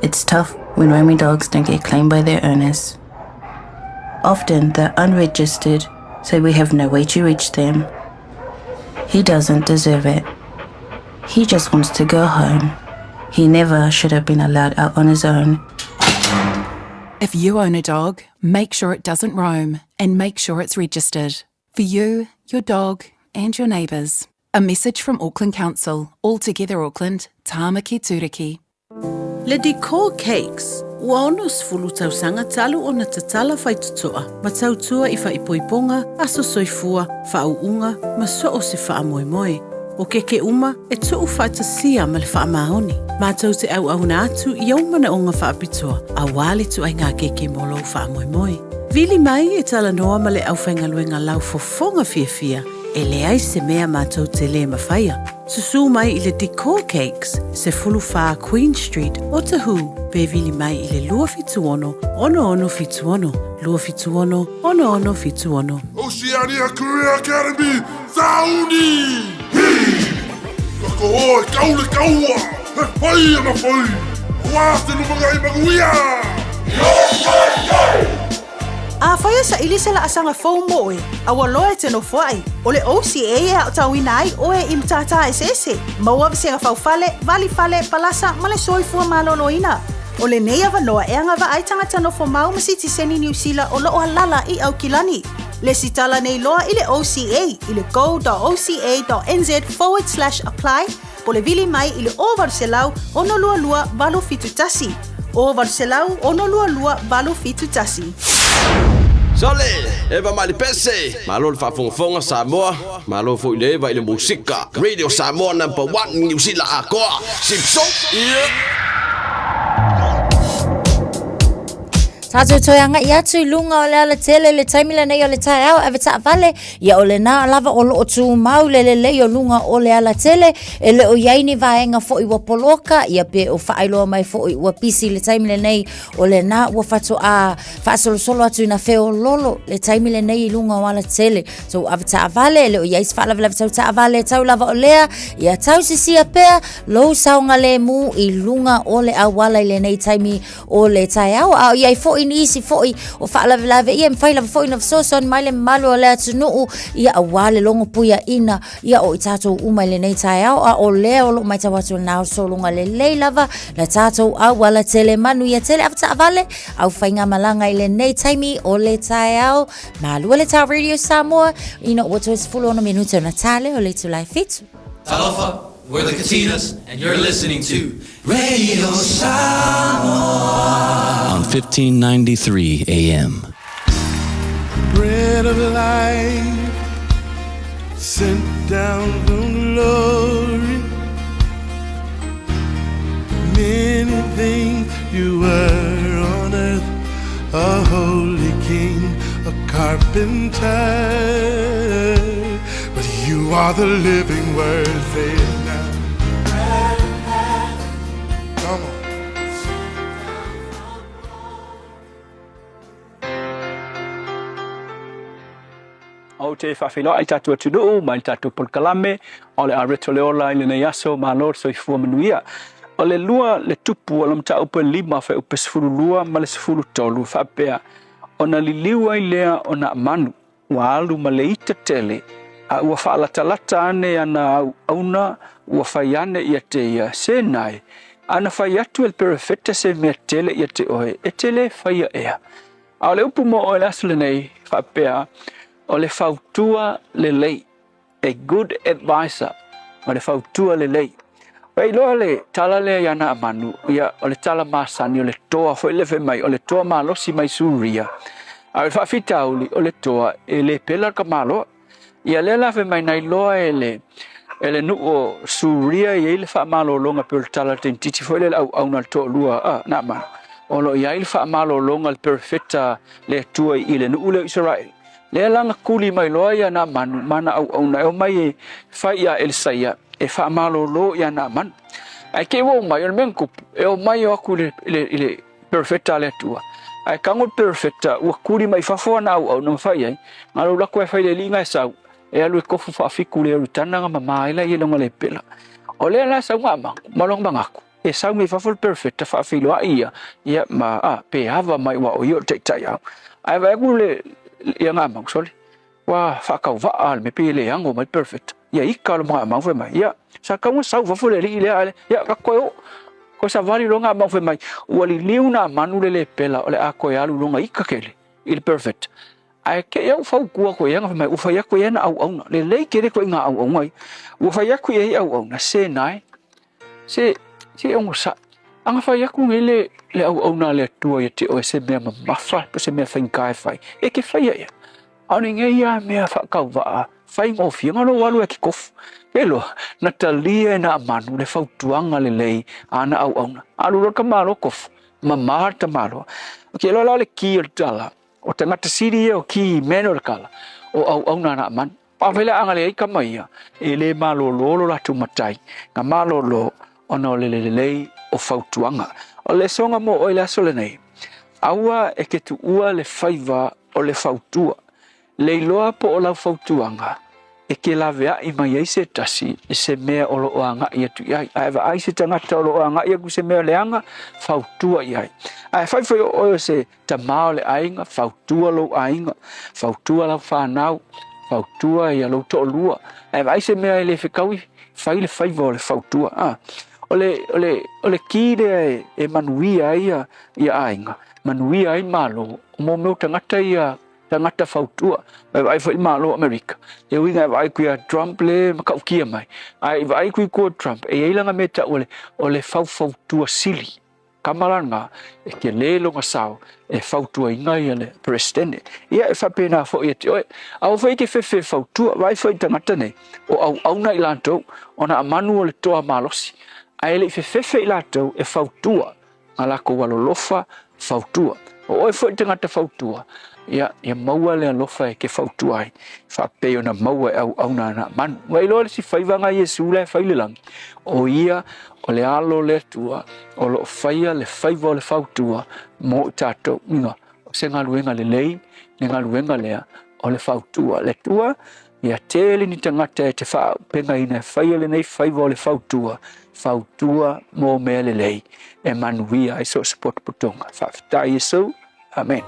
It's tough when roaming dogs don't get claimed by their owners. Often they're unregistered, so we have no way to reach them. He doesn't deserve it. He just wants to go home. He never should have been allowed out on his own. If you own a dog, make sure it doesn't roam and make sure it's registered. For you, your dog and your neighbours. A message from Auckland Council. All Together Auckland, Tāmaki Tūriki. Le Decor Cakes, ua ono sfulu tausanga talu o na tatala whaitutoa, ma tautua I whaipoiponga, aso soifua, whauunga, ma so o se whaamoemoe. O keke uma, e tuu whaitasia ma le whaamahoni. Mātou te au na atu I au mana o ngā whaapitoa, a wale tu ai ngā keke molo whaamoemoe. Vili mai e tala noa ma le au whaingaluenga lau fofonga fia, e le ai se mea mātou te le mawhaia. Susu mai I le Decor Cakes, se fulu wha Queen Street, o Tahu, pe vili mai I le lua fituono, ono fituono, lua fituono, ono fituono. Oceania Career Academy, Saudi! Kako o, kaule kaua! He whai ama whai! Wāse lumaga I maguia! A whaia sa ili se la asanga fau moe, a waloe te no whai. O le OCA e au tauina ai oe I mtata e sese. Maua visenga fau fale, vali fale, palasa, male soifua maloloina. O le nei avanoa e anga wa ai tangata no whamau masiti seni New Zealand o loo halala I au kilani. Le sitala nei loa I le OCA, I le go.oca.nz/apply, po le vili mai I le o varselau ono lua lua valo fitutasi. O varselau ono lua lua valo fitutasi. Sole, eva mali pese, malo le whafonga Samoa, malo fo ile eva ile musika, Radio Samoa #1 New Zealand akoa, Simpson, Tātou toianga I atu I lunga o le ala tele le taimila nei o le tai au ave ta vale ia o le nā lava o loo tū mau le o lunga o le ala tele e le o iaini vaenga fo I wapoloka ia pe o whaailoa mai fo I wapisi le taimila nei o le nā ua whatu a whaasolo atu na feo lolo le taimila nei I lunga o ala tele so ave ta vale le o iais whaalawa tau ta vale tau lava o lea ia tau sisia pea lou saunga le mu I lunga o le awala I le nei taimi o le tai au a iai fo isi foi o whaalawelawe ia mwhaila foi na vsoson mai le malu o lea tunuu ia awale longo puia ina ia o I tātou umai le nei tai au a o lea o lo mai tawatu nao solunga le lei lava la tātou au wala tele manu ia tele afta avale au whainga malanga I le nei taimi o le tai au malu o le tau Radio Samoa ino wato is full ono minuto na tale o le tulai fitu Talofa, we're the Katinas, and you're listening to Radio Samoa on 1593 AM. Bread of life sent down from glory. Many things you were on earth, a holy king, a carpenter, but you are the living word. Say it now. Come on. O te whawhino ai tātua tunuu, mai tātua polkalame, o le areto le ola I le nei aso, ma lor so I fua manuia. O le lua le tupu o lam ta upe lima whai upe sifuru lua, ma le sifuru tolu whapea. O na li liwa I lea o na manu, wa alu ma le ita tele, a ua whaalatalata ane ana auna, ua whai ane ia te ia senai. Ana whai atu el perifeta se mea tele ia te oe, e tele whai ea. A le upu mo o le asu le nei, whapea, o le fautua le lei, a good advisor, o le fautua le lei. Wei loa le tala le yana amanu, ia o le tala masani, o le toa fo ele mai, o le toa malosi mai suria. A le whawhitauli o le toa, e le pela ka malo, ia le lawe mai nai loa e le nu o suria, ia le wha malo longa pe o le tala ten titi fo ele au na toa lua, na manu. O lo ia le wha malo longa le perfetta le tua I le nu le Israel. Le langa kuli mai loa ia na manu mana au na o mai fai ia Elsaia e fa malo lo ia na man ai ke wo mai o menku e o mai o kuli le perfecta le tua ai kango perfecta o kuli mai fa fo na au na fai ai ngalo la ko fai le linga sau e alu ko fa fiku le tana nga mama ila ia longa le pela o le la sa ngama malong bangaku e sau me fafol perfect fa filo ia ia ma pe hava mai wa o yo te tai au ai vai ku le ia nga mang soli wa fa ka va al me pe le ango mai perfect ia ika lo ma mang fe mai ia sa ka mo sau fafol le ile ia ka ko sa vali lo nga mang fe mai o li liuna manu le pela o le a ko ya lu nga ika kele il perfect ai ke eu fau ku ko ia nga mai u fa ya ko ia na au na le ke ko nga au ngai u fa ya ku ia au na se nai se on sa anga fa ya ku le au na le tua te o se me ma fa se me fa kai fai e ke fa ia ani nge ia me fa ka va fai ngo fi ngalo walu e ki kof pelo Natalia na manu le fau tuanga le ana au na alu ka malo kof ma marta malo ke lo le ki tala o te ngata siri o ki menor kala o au na man pa vela anga le ka mai e le malo lo la tu matai nga malo lo ono le o fautuanga o le songa mo o le asole nei aua e ke tu ua le faiva o le fautua le loa po o la fautuanga e ke la vea i mai ai se tasi e se mea o lo anga ia tu iai aeva ai se tangata o lo anga ia ku se mea le anga fautua iai ai faifai o se tamao le ainga fautua lo ainga fautua la whanau fautua ia lo to lua aeva ai se mea le whikaui fai le faiva o le fautua ole kire e manuia ia ainga manuia ai malo mo meu tangata ia tangata fautua ai foi malo America e winga vai ku Trump le makau kia mai ai vai ku Trump e ai langa meta ole fautua sili kamalanga e ke lelo ngasau e fautua ingai le president ia e fa pena fo e oi au foi ke fe fautua vai foi tangata nei o au na ilanto ona amanu le toa malosi ai le fe lato e fautua ala ko walolofa fautua o foi tangata fautua ia maua le alofa e ke fautua ai fa pe ona maua au na man wai lo si faiva nga Yesu le faile lang o ia o le alo le tua o lo faia le faiva le fautua mo tato nga se ngaluenga le lei le ngaluenga le o le fautua le tua ia tele ni tangata e te fa penga ina faia le nei faiva le fautua mo mele lei e manuia ai so sport putonga fa ta Yesu amen.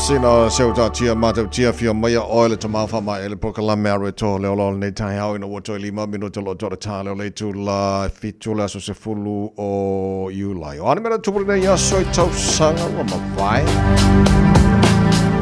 Sina seuta tia matau tia fia maya oile to mawha mai ele prokalame aru to leo lo nei tai hau ina wato 5 minuto lo tora tale le tu la fitula so se fulu o Julai. O animera tupuri nei aso I tau sanga wa mawai.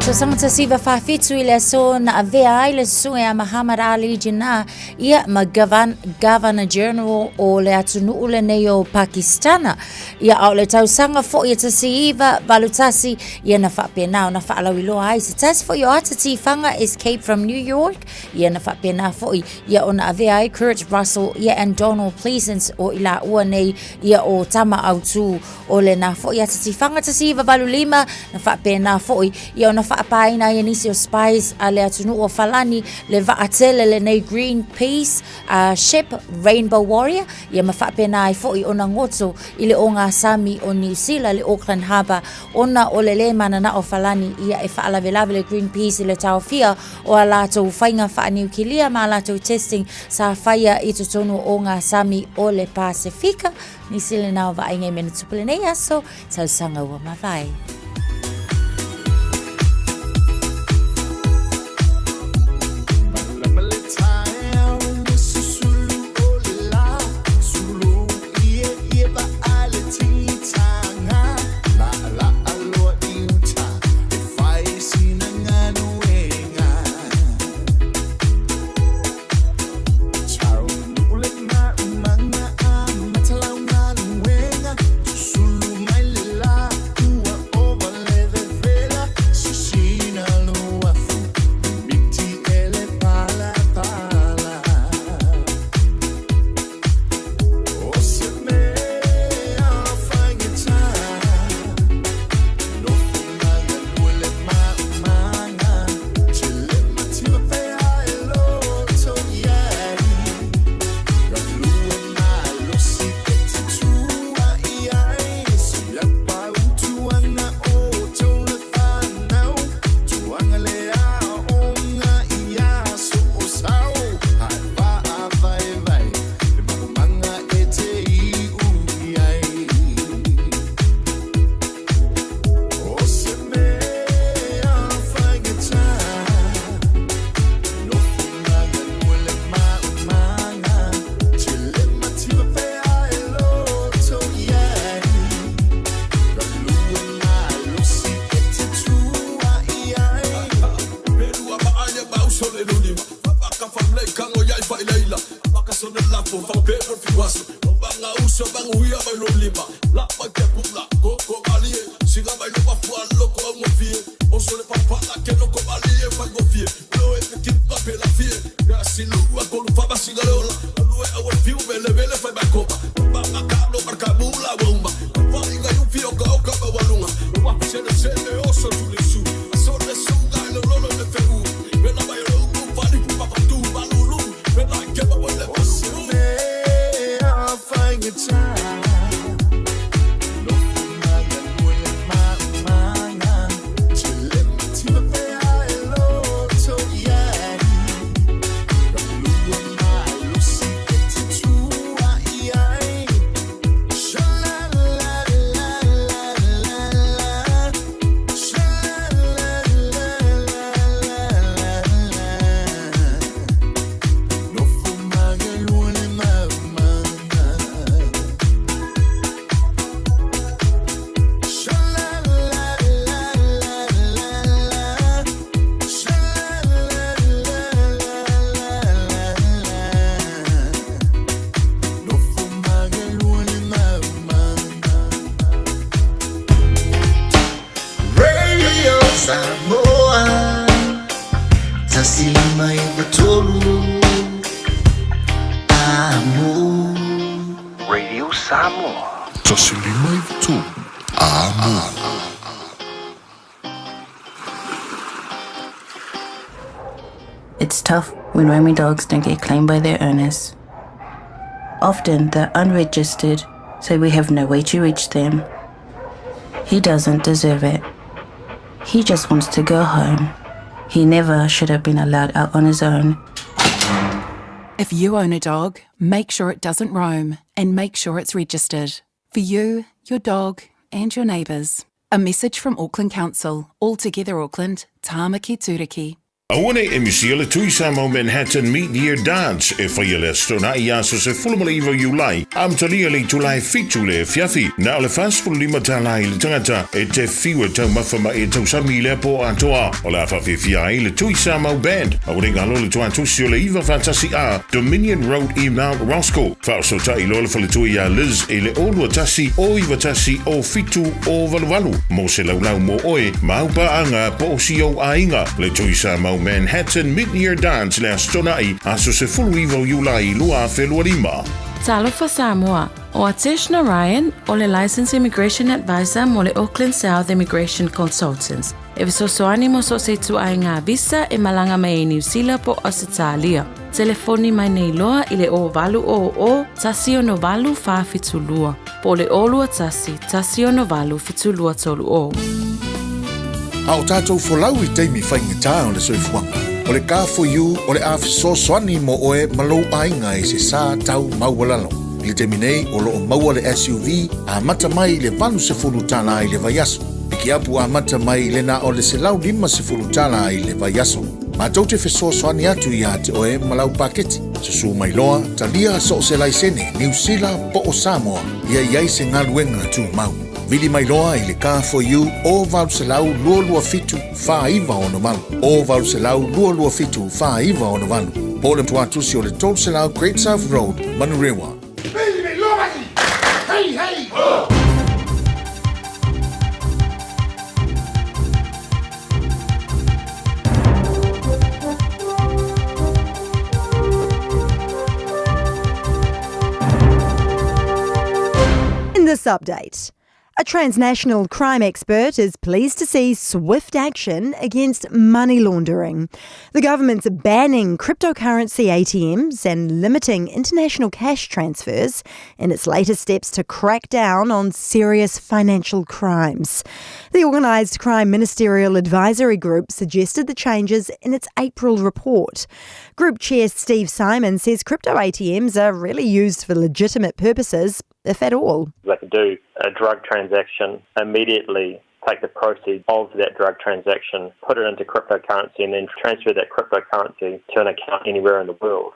So sanga ta siva whawhitu I le so na avea ai le sunga a Muhammad Ali Jinnah ia ma Governor General o le atunuu le nei o Pakistana. Ia au le tau sanga fo ia ta siva valutasi ia na whapena o na whaalawiloa ai. Se tasi fo ia ata tifanga Escape from New York ia na whapena fo ia o na avea ai Kurt Russell ia and Donald Pleasance o ila ua nei ia o tama au tu o le na fo ia ta tifanga ta siva valulima na whapena fo ia o na whaapaina ia nisi o spies a le atunu o falani le vaatele le nei Greenpeace ship Rainbow Warrior ia ma whaapena ai fo I ona ngoto I le o ngā Sami o New Zealand le Auckland Harbour ona o le mana na o falani ia e whaalawelawe le Greenpeace I le tauwhia o a lātou whainga whaaniukilia ma lātou testing sa whaia I tutonu o ngā Sami o le Pasifika ni sile nao wa aingai mena tupule nei aso tau sanga ua mawai. It's tough when roaming dogs don't get claimed by their owners. Often they're unregistered, so we have no way to reach them. He doesn't deserve it. He just wants to go home. He never should have been allowed out on his own. If you own a dog, make sure it doesn't roam and make sure it's registered. For you, your dog and your neighbours. A message from Auckland Council. All together Auckland, Tāmaki Turiki. Awane e misia le tui sa mau Manhattan Mid-Year Dance e whaia le astona I aso se fulumaliva Iulai. Amtalia le tulai fitu le fiafi. Na le fastful lima talai le tangata e te fiwa tau mawhama e tau sami le po atoa. O la whawhiwhia i le tui sa mau band. Awane ngalo le tua tusio le iwa fantasi a Dominion Road I Mount Roscoe. Whauso ta I lola whale tui a Liz e le olua tasi o iwa tasi o fitu o waluwalu. Mo se laulau mo oe maupa anga po o si o ainga. Le tui sa mau Manhattan Mid-Year Dance le astonai aso se fulu iwa Iulai lua whelua lima. Talofa Samoa. O Ateshna Ryan, o le Licensed Immigration Advisor mo le Auckland South Immigration Consultants. E visosoani mo so se tu ai ngā visa e malanga mai e New Zealand po Australia. Telefoni mai nei loa I le o valu o tasi o no valu wha fitulua. Po le olua tasi o no valu fitulua tolu o. A o tātou wholau I teimi whaingatā o le soifuanga. O le ka for you, o le awhiso soani mo oe malou ainga I se sā tau maualalo. I le teimi nei o loo maua le SUV, a mata mai le vanu se fulu tala I le vaiaso. Piki apu a mata mai le na o le se lau lima se fulu tala I le vaiaso. Ma tau te wheso soani atu I a te oe malau paketi. Susu mai loa, talia so se laisene, New Zealand po o Samoa, ia iai se ngaluenga tu mau. Vili mai loa I le ka for you o valu se lau lua fitu wha iwa o no malu. O valu se lau lua fitu wha iwa o no malu. Po le tuatusi o le tolu se lau Great South Road, Manurewa. Vili loa maki! Hei, hei! In this update, a transnational crime expert is pleased to see swift action against money laundering. The government's banning cryptocurrency ATMs and limiting international cash transfers in its latest steps to crack down on serious financial crimes. The Organised Crime Ministerial Advisory Group suggested the changes in its April report. Group Chair Steve Simon says crypto ATMs are really used for legitimate purposes, if at all. They can do a drug transaction, immediately take the proceeds of that drug transaction, put it into cryptocurrency and then transfer that cryptocurrency to an account anywhere in the world.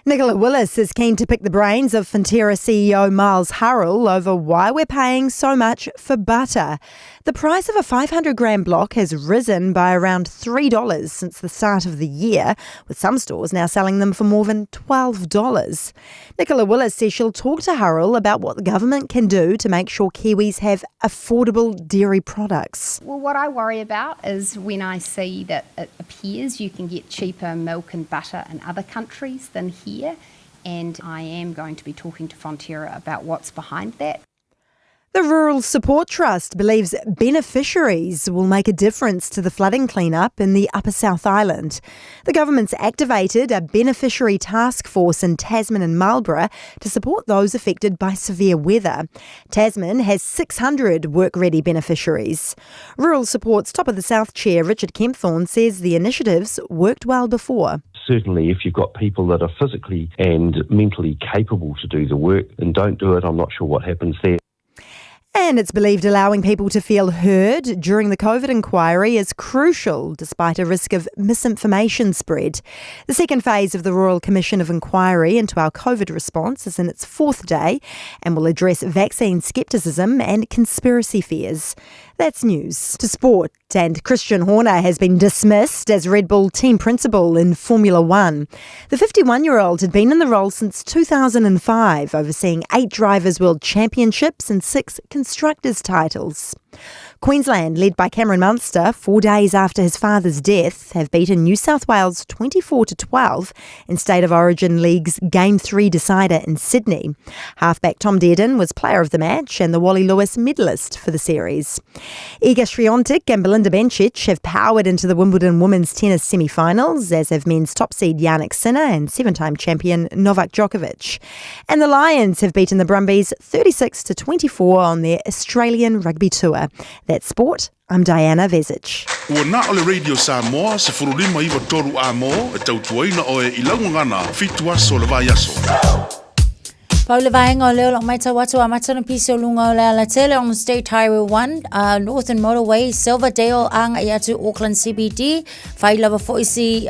Nicola Willis is keen to pick the brains of Fonterra CEO Miles Hurrell over why we're paying so much for butter. The price of a 500-gram block has risen by around $3 since the start of the year, with some stores now selling them for more than $12. Nicola Willis says she'll talk to Hurrell about what the government can do to make sure Kiwis have affordable dairy products. Well, what I worry about is when I see that it appears you can get cheaper milk and butter in other countries than here, and I am going to be talking to Fonterra about what's behind that. The Rural Support Trust believes beneficiaries will make a difference to the flooding cleanup in the Upper South Island. The government's activated a beneficiary task force in Tasman and Marlborough to support those affected by severe weather. Tasman has 600 work-ready beneficiaries. Rural Support's Top of the South Chair Richard Kempthorne says the initiatives worked well before. Certainly, if you've got people that are physically and mentally capable to do the work and don't do it, I'm not sure what happens there. And it's believed allowing people to feel heard during the COVID inquiry is crucial, despite a risk of misinformation spread. The second phase of the Royal Commission of Inquiry into our COVID response is in its fourth day and will address vaccine scepticism and conspiracy fears. That's news. To sport, and Christian Horner has been dismissed as Red Bull team principal in Formula One. The 51-year-old had been in the role since 2005, overseeing 8 Drivers' World Championships and 6 Constructors' titles. Queensland, led by Cameron Munster, 4 days after his father's death, have beaten New South Wales 24-12 in State of Origin League's Game 3 decider in Sydney. Halfback Tom Dearden was player of the match and the Wally Lewis medalist for the series. Iga Swiatek and Belinda Bencic have powered into the Wimbledon women's tennis semi-finals, as have men's top seed Jannik Sinner and 7-time champion Novak Djokovic. And the Lions have beaten the Brumbies 36-24 on their Australian rugby tour. That's sport. I'm Diana Vezic. Ua na ole Radio Samoa se furulima iwa toru a mo e tautuaina o e ilaungangana fitu aso le vai aso. Paula vaenga o leo lo mai tawatu a matana piso lunga o le ala tele on State Highway 1, Northern Motorway, Silverdale, anga i atu Auckland CBD. Whai lava foisi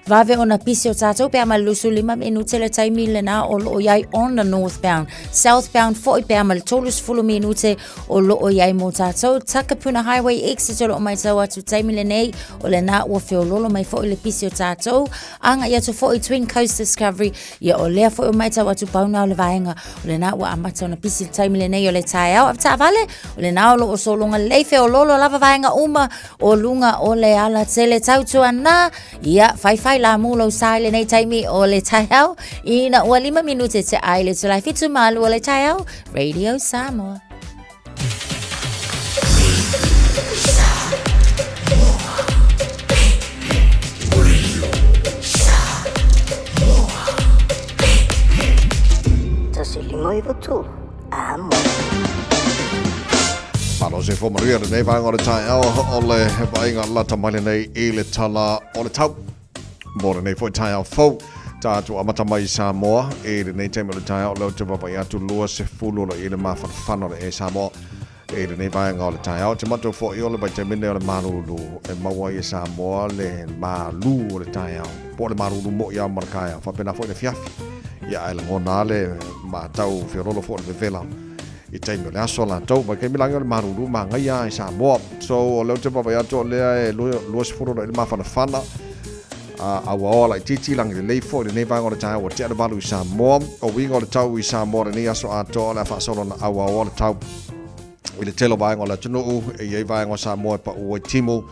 vave o na piso tato pe ama lusu 5 minute le taimi le na o lo iai on the northbound. Southbound foi pe ama le tolus fulu minute o lo iai mo tato. Takapuna Highway exit o lo mai tawatu taimi le nei o le na ua feo lolo mai foi le piso tato. Anga i atu foi Twin Coast Discovery ia o lea foi o mai tawatu pauna o le vaenga o le na ua amata ona pisi taimi le nei o le tae au avta vale o le na o lo o solonga leife o lolo lava vaenga uma o lunga o le ala tele tautu ana ia fai la mulo sai le nei taimi o le tae au ina ua 5 minute te ai le tulai fitu malu o le tae au Radio Samoa. Palo se fo maria nei vanga o le tae au o le vainga lata mai nei I le tala o le tau. Mora nei fo tae au fau. Tātu amata mai Samoa e le nei taime o le tae au lau te wapai atu lua se fulu lo I le mawhanawhana le Samoa. E le nei vanga o le tae au te matu fo I o le bai te mine o le marulu e maua I Samoa le malu o le tae au. Po le marulu mo I au marakaya. Whapena fo I le fiafi. Ia ai la ngona le matau whiorolo fo le vela I taimi o le aso la tau mai kei milangi o le maruru ma ngai ai Samoa so o leo te papai ato lea e lua sifuru na ili mawhanawhana awa ola I titi langi le leifo I le nei vanga o le tae o te anabalu I Samoa o winga o le tau I Samoa le nei aso ato o le awhasolo na awa ola tau I le telo vanga o le tunuu e iei vanga o Samoa pa ua timu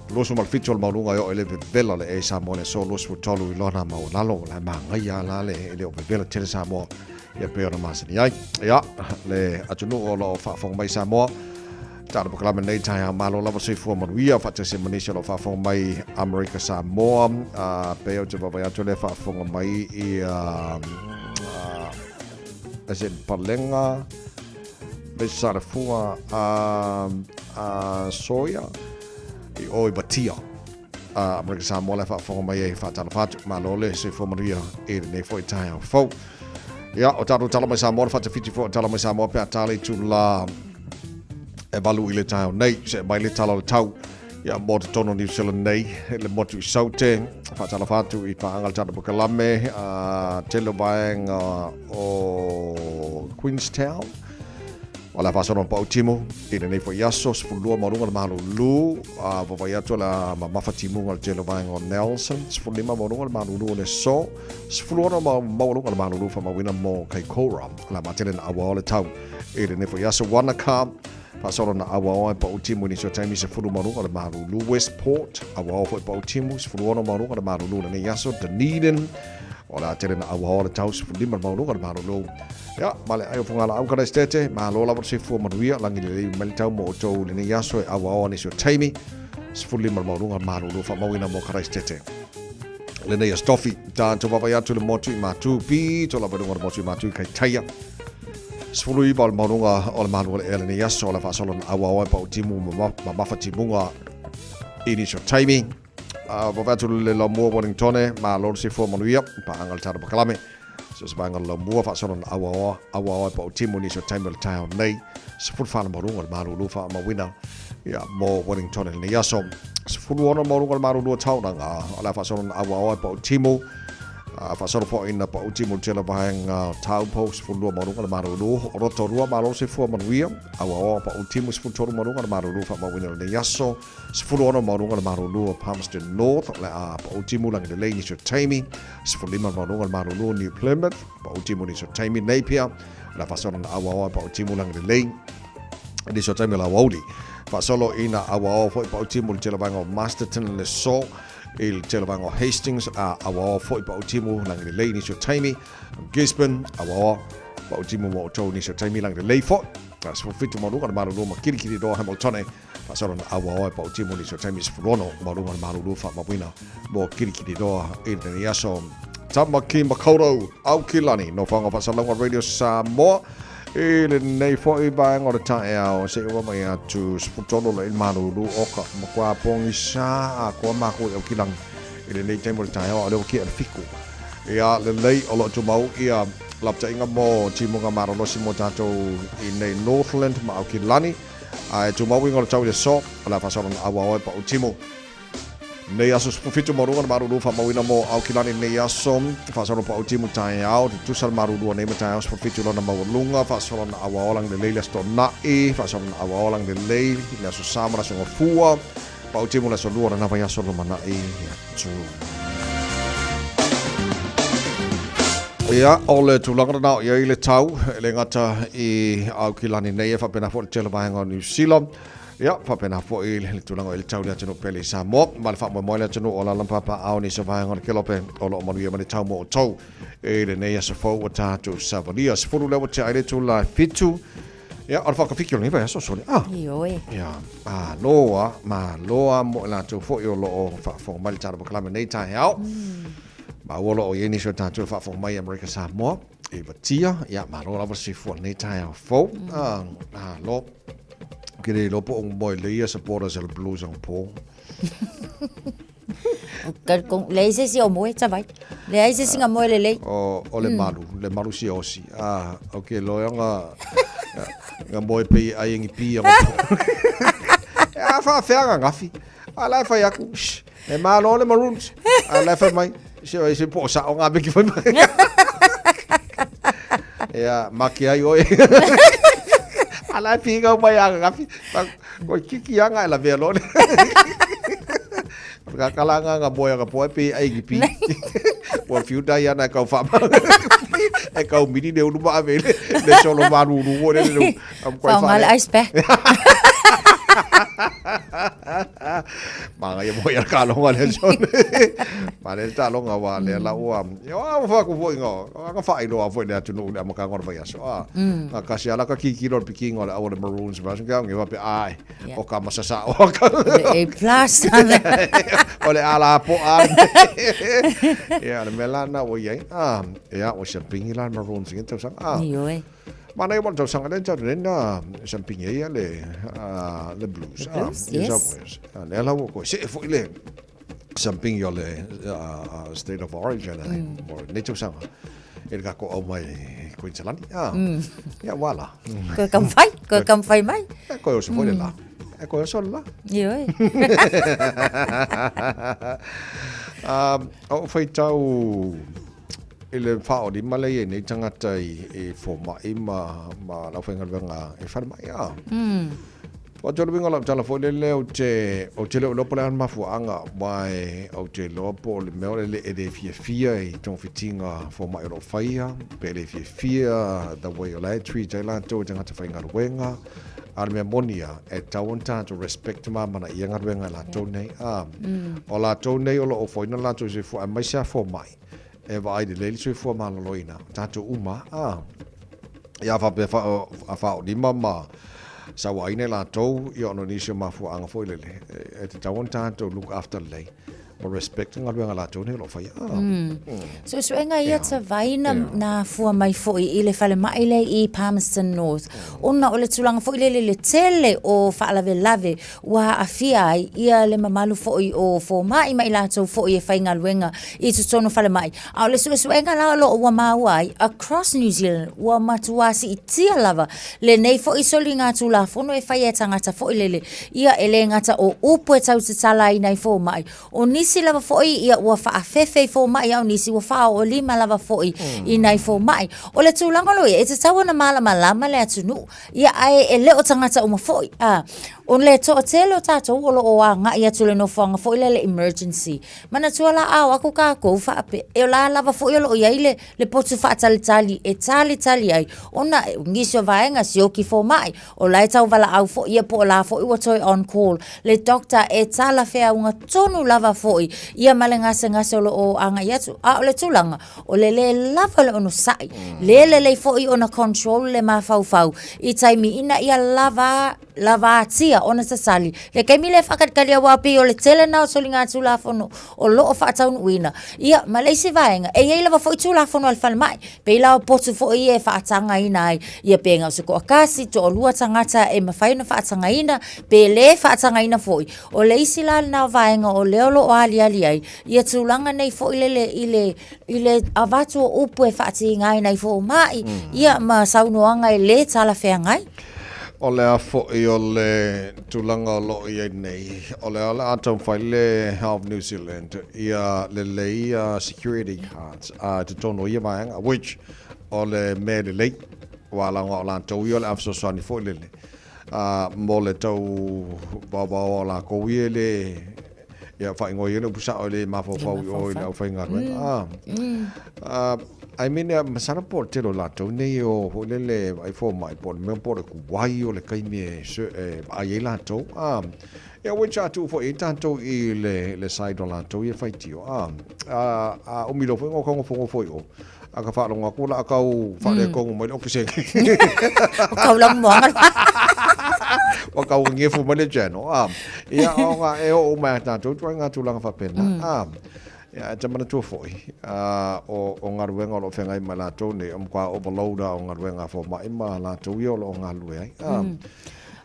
Losu malfitu o maurunga yo ele vela le e Samoa le so losu tolu I lona mau lalo la mangai ya la le ele o vela tele Samoa ia pe ona masani ai ia le atunu o lo fa mai Samoa tara proklame nei tai malo lava se fu manuia fa te se manisha lo fa mai America Samoa pe o te baba ya tole fa mai I ese palenga besara fua soya I oi batia America Samoa le fa mai e fa tala fatu malole se fu manuia e nei foi tai fo ia o taru tala mai Samoa fa te fiti fo tala mai Samoa pe atali tu la e valu I le tau nei se mai le tala le tau ia mo te tono New Zealand nei le motu I saute fa tala fatu I pa angal tala Pokalame telo vaenga o Queenstown wala fa sono pa utimo I nei fo yaso sfulua marunga le malulu va yato la mafatimu ngal telo vaenga o Nelson sfulima marunga le malulu le so sfulua marunga le malulu fa mawina mo kai Kora la matele na awa le tau nei fo yaso Wanaka Pasoro na awa pa utimu ni so taimi se fulu marunga le marulu Westport awa fo pa utimu se fulu marunga le marulu le yaso Dunedin ola tele na awa le tau se fulu marunga le marulu ya male ayo fungala au kada stete ma lo la se fu manuia langi le mel tau mo to le yaso awa ni so taimi se fulu marunga le marulu fa mawina mo kada stete le nei stofi tanto papa ya to le motu matu pi to la marunga motu matu kai taia Sfulu I bal marunga o le malu ele ni yaso la fasolo na awa pa utimu ma mafati munga ini so taimi va vatu le la mo Wellington ma lo se fo manuia pa angal tar Pokalame so se bangal la mo fasolo na awa pa utimu ni so taimi le town nei sfulu fa marunga le malu lu fa ma wina ya mo Wellington ni yaso sfulu ona marunga le malu lu tauna la fasolo na awa pa utimu Fasoro po ina pa utimu tela bahang tau post fulu marunga le marulu roto rua malo se fu manuia awa pa utimu se fu marunga le marulu fa mawina le yaso se fu ono marunga le marulu Palmerston North le pa utimu lang le ni so taimi se fu lima marunga le marulu New Plymouth pa utimu ni so taimi Napier la fasoro na awa pa utimu lang le ni so taimi la wodi fasolo ina awa pa utimu tela bahang Masterton le so Il Televang Hastings awa foi pa utimu lang le ni so taimi Gisborne awa pa utimu mo to ni so taimi lang le fo as for fit mo lunga malu ma kiri do Hamilton pa so na awa pa utimu ni so taimi sfrono mo lunga malu fa mawina mo kiri do e ni yaso tamaki makoro au kilani no fanga pa salonga Radio Samoa ele nei fo I bang o le tae au se o mai atu sputolo le marulu oka makwa pongi sa ko mako o kilang ele nei tempo le tae au le ki fiku ia le lei o lo tu mau ia lapta inga mo timo nga marolosi mo tātou i nei Northland ma au ki lani. Ai tu mau inga tau le so ala fasara na awa pa utimo. Nei aso spufitu marunga na maruru fa mawina mo au ki lani nei aso fasara pa utimo tai au tu sal maruru nei tai au spufitu na mawalunga fasara na awa lang le leila sto na e fasara na awa lang le leil na so samara so fua pa utimo la so luara na vai aso mana e tu. Ia, o le tūlanga nao ia i le tau, le ngata i au ki lani nei e whapena fo le tele vahenga o New Zealand. Ia, whapena fo i le tūlanga i le tau le atinu pele i Samoa. Ma le whapena moe le atinu o la lampapa au ni sa vahenga o le kelope o lo manu ia mani tau mo o tau. E le nei a sa fau o tātou Savalia. Se furu lewa te aile tū la fitu. Ia, o le whakawhiki o le niwa so soni. Ioe. Ia, ma loa mo la tū fo i o lo o whakawhonga mali tāra pakalame nei tae au. Ma wolo o yeni so tātou whafo mai Amerika Samoa e watia ia ma lo lava si fo nei tai au fo lo kire lo po un boy le ia supporters el blues on po Kung le se si o moe tavai le ai se singa moe le o le malu si osi okay lo nga boy pe ai ngi pi fa fa ngafi ala fa ya ku e ma lo le maroons ala fa mai se po sa o nga beki foi ya makiai oi ala pinga mai anga ko kiki anga la velo ka kalanga nga boya ka poe ai gipi o fiu dai ana ka fa e ka mini de ulu ba vele de solo maru ru de am ko fa mal ice pack mga mo ya ka lo ngale son pare ta lo ngawa le la wa yo fa ko foi ngo ka fa ilo foi de tunu de maka ngor vai so ka si ala ka ki lo piking ola awle maroons ba nga ngi wa pe ai o ka masasa o ka e plus ole ala po ya le melana o ye ya o se pingila maroons ngi tau sang ioe mana eu mau sang ada jadi na samping ya le blues yes le la ko se fo le samping yo le state of origin or native sang el ka ko o mai Queensland ya wala ko kam fai mai ko se fo le la ko so la yo o foi tau ele fao di malai nei tangata e forma ima ma la fenga venga e farma ya o jolo bingo la tala fo le o te lo pola ma fu anga mai o te lo po le me le e de fia e ton fitinga forma ero faia pe le fia the way o la tree te la to tangata fenga wenga ar me monia e tawonta to respect ma mana ianga wenga la to nei o la to nei o lo fo ina la to se fu mai sa fo mai e vai de leli sui fua maloloina tato uma ia fa pe fa di mama sa wa ine la to yo no ni se ma fu anga foi lele e te tawon tato look after lei mo respecting alwe la to ne lo fa so enga ia te vai na fua mai foi i le fale mai le i Palmerston North ona o le tulanga foi le tele o fa lave wa afia ia le mamalu foi o fo mai la to foi e fainga luenga i tu tono fale mai a le so enga la lo wa mawai across New Zealand wa matuasi i tia lava le nei foi solinga tu la fono e fai e tangata foi lele ia ele ngata o upu e tau te tala i nei fo mai o nisi lava foi ia ua whaafefe fo mai au nisi ua wha o lima lava foi i nei fo mai o le tūlanga lo e te tawana malama le atunu ia ai e leo tangata uma foi o le to telo tato o lo o nga ia tule no fanga foi le emergency mana tuala au aku ka ko fa pe e la lava foi lo ia ile le potu fa tali e tali ai ona ngiso vaenga sioki fo mai o la tau vala au fo ia po la fo i toi on call le doctor e tala fea unga tonu lava foi ia malenga se lo o anga ia tu le tulanga o le lava le ono sai le foi ona control le ma fau i taimi ina ia lava lava tia ona sasali le kaimi le whakatkalia wapi o le tele na o soli ngā tūlafono o loo whaataunu uina ia ma leisi vaenga e iei lava fo i tūlafono al whalemai pe ila o potu fo i e whaatanga ina ai ia pe ngau se ko akasi to o lua tangata e mawhaina whaatanga ina pe le whaatanga ina fo i o leisi la na vaenga o leolo o ali ai ia tūlanga nei fo i le avatu o upu e whaati ngai nei fo mai ia ma saunoanga e le tala whea ngai o le afo i o le tūlanga o loo i nei o le ala atau whai le Health New Zealand ia le leia security cards te tono ia maanga which o le me le lei wālanga o lantou i o le afsosani fo i le mo le tau baba o la kowie le ia whai ngoi ina pusa o le mawhawhau i o i lau whai ngā I mean, masana po te lo lato nei o le ai fo mai po me po ku wai o le kai me ai lato ya which atu fo tanto I le side lato ia fai tio o mi lo fo ngo fo o aka fa longa ku la ka u fa le ko mo o kise ka la mo o ka u nge fu mo le jeno ia o nga e o ma tanto tu nga tu langa fa pena ya jamana tu foi o ngaruenga o fenga I malato ne kwa overloader o ngaruenga fo mai malato yo lo ngalue ai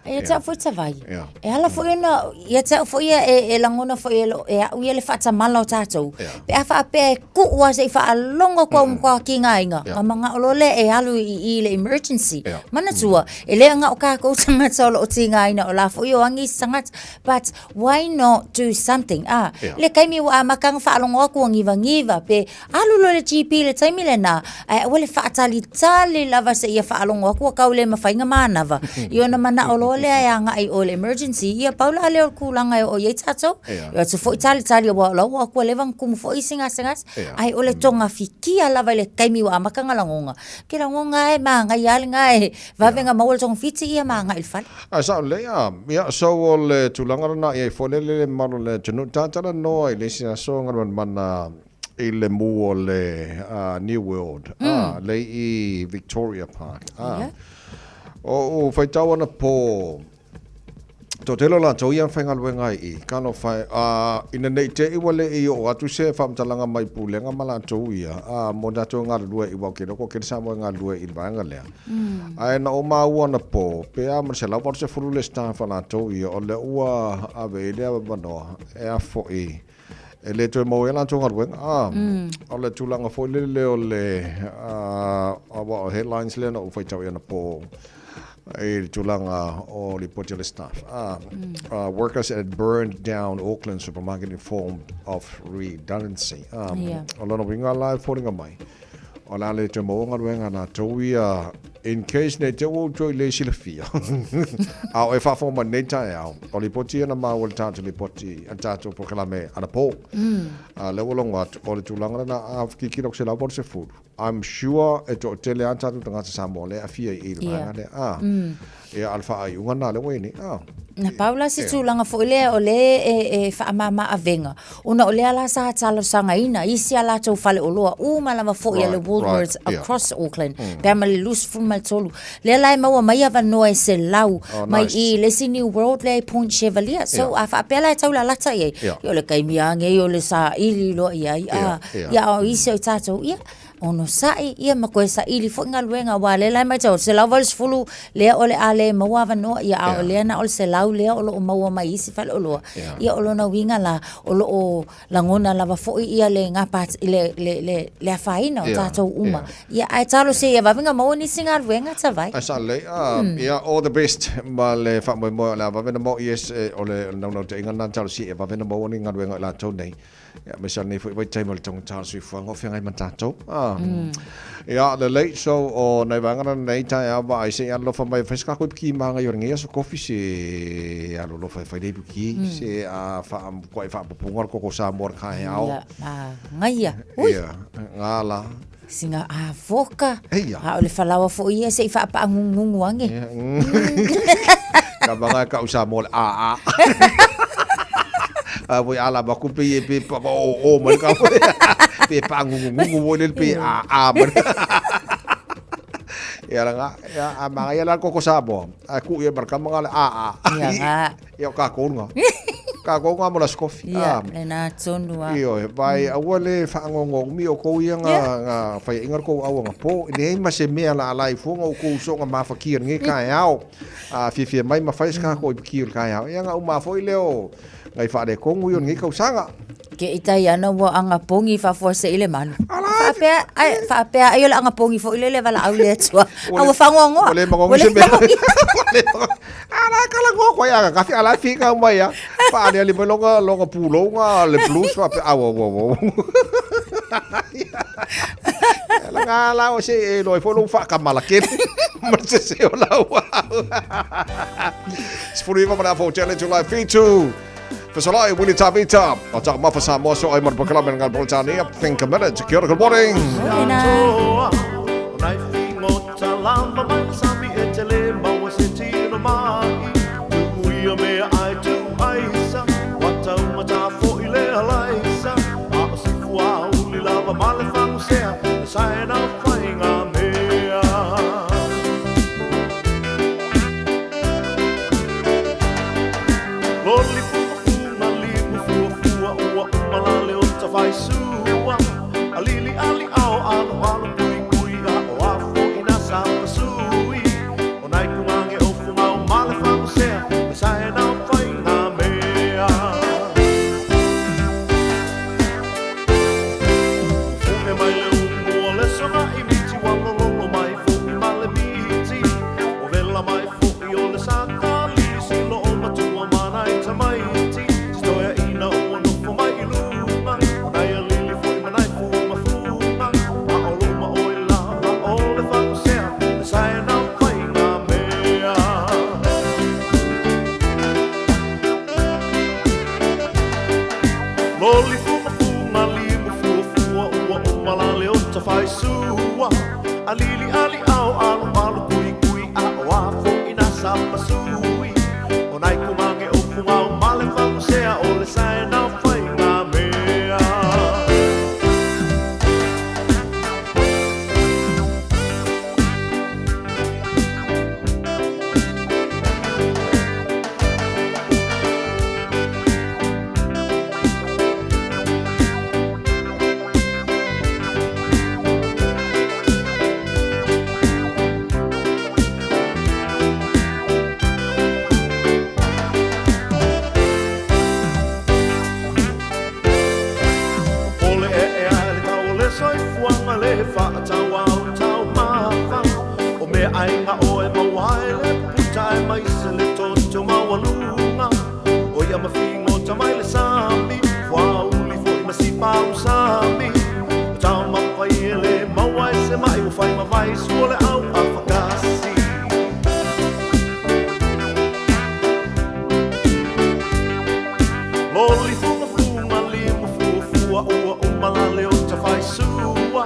e ta foi vai e ala foi na ia ta foi e langona foi e u ele fa mala o tatou pe afa pe ku wa se fa longo kwa kinga inga manga o le e alu I le emergency mana tua e le nga o ka ko sanga solo o tinga ina o la foi o angi sangat but why not do something le kaimi wa makang fa longo ko ngiva pe alu lo le GP le taimi le na e o le fa tali lava se ia fa longo ko ka le mafainga manava yo na mana o le ia nga ai o le emergency ia paula le kulanga o ye tato ia tu foi tali wa lo ko le van kum foi singa ai o le tonga fikia lava le kaimi wa makanga langonga ke langonga e manga ia nga e va venga maul tong fiti ia manga il fal sa le ia so o le tulanga na ia fo le mano le tunu tata no le sina so ngan mana I le mu o le New World le I Victoria Park o fai tawana po to telo la toia fai ngaluenga I kano fai ina nei te I wale I o atu se whamtalanga mai pulenga mala toia mo dato ngalue I wau kero ko kere sa mo ngalue I vanga lea ai na o maua na po pe a mar se lau se furu le staff na toia o le ua ave le banoa e a fo I e le to mo ela to ngalue o le tulanga fo le o le o headlines le no fai tau na po e tulanga o le potele staff workers had burned down Auckland supermarket informed of redundancy o lono winga live falling mai o la le te mo ngaruenga na toia in case ne te wo joy le silafia au e fa fo ma neta o le poti na ma o le tato le poti tato proclame ana po le wolonga o le tulanga na afki kilo se la por se food I'm sure e to tele anta tu tanga sa mo le afia I le e alfa ai una le weni na Paula si tulanga fo le o le e fa mama avenga una o le ala sa talo sanga ina isi ala to fale o loa mala fo le Woolworths across Auckland family loose from my tolu le lai maua mai ava noe se lau mai I le New World le Point Chevalier so afa pela tau la lata ye yo le kaimiange yo le sa ili lo ia ya o isi o tato ia ono sai ia makoe sa ili fo ngaluenga wa le lai mai tau se lau vals fulu le ole ale maua ava no ia o le na ole se lau le o maua mai isi fal o loa ia o na winga la o langona lava fo ia le ngapat le afaina o tato uma ia ai talo se ia vavinga mau ni singa luenga tavai asa le ia all the best ma le fa mo la vavena mo yes ole no te ngana talo si ia vavena mo ni ngaluenga la to nei ia me sa nei fo vai time tong talo si fo ngo fenga man tato ia le late so o nei vanga nei ta ia va se ia lo fa mai fresca ko ki manga yo ngia so coffee se ia lo fa fa dei ki se a fa ko fa pungar ko sa mor ka ia ngaia ngala singa a foka a ole falawa fo ia se fa pa ngungu ange ka banga ka usa mol voi ala ba ku pe pa o mo ka pe pa ngungu mo le pe Ia nga, ia mga ia lang ko sabo. Aku ia berkamang ala Ia nga. Ia kakonga. Kakonga mo las coffee. Ia, lena tsonua. Iyo, vai awale whaangongong mi o kou ia nga whai ingar kou awa nga po. Nei ma se mea la alai fonga o kou so nga mawhakir ngi kai au. Fifia mai ma whais ka ko i pikir kai au. Ia nga umafo i leo. Ngai whaare kongu yon ngi kau sanga. Ke itai ana wa anga pongi fa forse ile manu. Fa pea ayo la anga pongi fo ile wala au le tsua. Awa fangongo. Ole mangongo se mea. Ala kala ngo ko ya ka fi ala fi ka mai ya. Pa ale longa pulo nga le blues fa awa wo. La la o se lo fo lo fa ka malaket. Mas se o la wa. Spuri va para fo challenge live feature. Fasalai Willie Tabita. Otak mafasa moso ay marpagkalaman ng Boltania. Think a minute. Good morning. Vai sua, alili ali au alu alu kui kui a o afo ina sa sui. O nai kuange o fumau male famu sea, sai na fai na mea. Fume mai le umu le sona I miti wano lolo mai fume male miti. O vela mai fume o le saka lisi lo o matua mana I tamaiti. Stoia ina o no fumai ilu. Loli fuma fuma limu fua fua ua umala leota fai sua. Alili ali au alu alu kui kui a o afo ina sapa sui. O nai kumange o kumau male famu sea o le sae na fai ngā mea. Ainga o e mawaile, puta e maise le toto mawalunga. O ia mawhingo tamai le sami, fua uli fo I masipa usami. O tau mawai e le mawai se mai o fai mawai suole au a whakasi. Loli funga funga limu fua fua ua umala leo ta fai sua.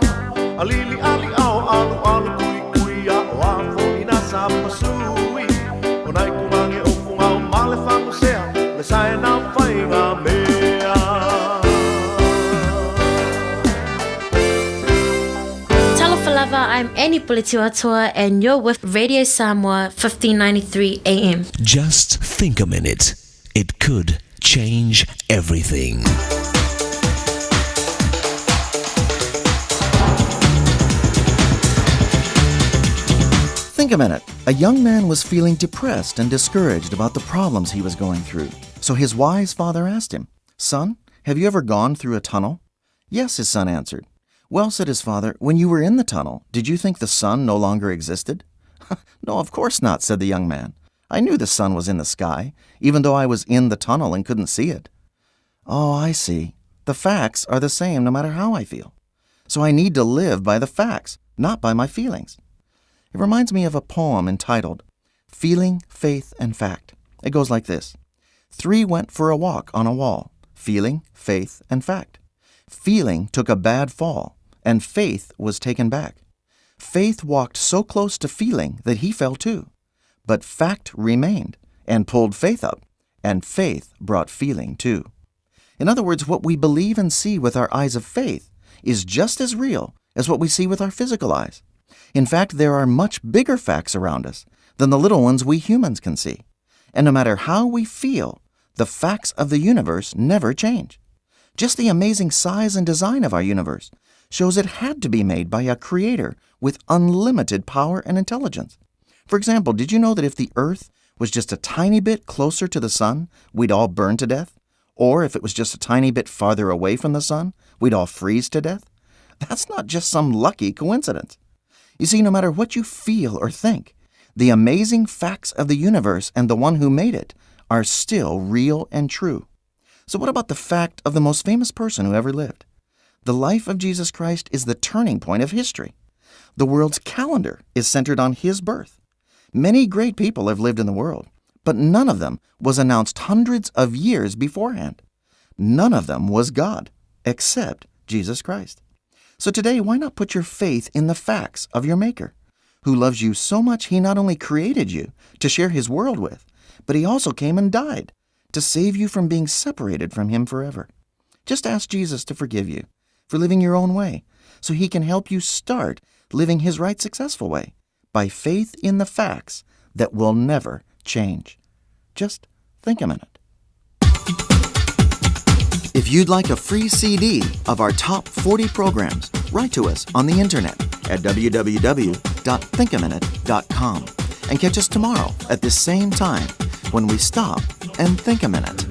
Alili ali au alu alu kui o afo ina sapa sui. O nai kumange o fungau male fangu sea, le sae na fai ngā mea. Talofalava, I'm Annie Pulitiwatua and you're with Radio Samoa 1593 AM. Just think a minute. It could change everything. Think a minute. A young man was feeling depressed and discouraged about the problems he was going through. So his wise father asked him, "Son, have you ever gone through a tunnel?" "Yes," his son answered. "Well," said his father, "when you were in the tunnel, did you think the sun no longer existed?" "No, of course not," said the young man. "I knew the sun was in the sky, even though I was in the tunnel and couldn't see it." "Oh, I see. The facts are the same no matter how I feel. So I need to live by the facts, not by my feelings." It reminds me of a poem entitled Feeling, Faith, and Fact. It goes like this. 3 went for a walk on a wall, feeling, faith, and fact. Feeling took a bad fall, and faith was taken back. Faith walked so close to feeling that he fell too. But fact remained and pulled faith up, and faith brought feeling too. In other words, what we believe and see with our eyes of faith is just as real as what we see with our physical eyes. In fact, there are much bigger facts around us than the little ones we humans can see. And no matter how we feel, the facts of the universe never change. Just the amazing size and design of our universe shows it had to be made by a creator with unlimited power and intelligence. For example, did you know that if the Earth was just a tiny bit closer to the sun, we'd all burn to death? Or if it was just a tiny bit farther away from the sun, we'd all freeze to death? That's not just some lucky coincidence. You see, no matter what you feel or think, the amazing facts of the universe and the one who made it are still real and true. So what about the fact of the most famous person who ever lived? The life of Jesus Christ is the turning point of history. The world's calendar is centered on his birth. Many great people have lived in the world, but none of them was announced hundreds of years beforehand. None of them was God, except Jesus Christ. So today, why not put your faith in the facts of your Maker, who loves you so much he not only created you to share his world with, but he also came and died to save you from being separated from him forever. Just ask Jesus to forgive you for living your own way, so he can help you start living his right successful way by faith in the facts that will never change. Just think a minute. If you'd like a free CD of our top 40 programs, write to us on the internet at www.thinkaminute.com and catch us tomorrow at this same time when we stop and think a minute.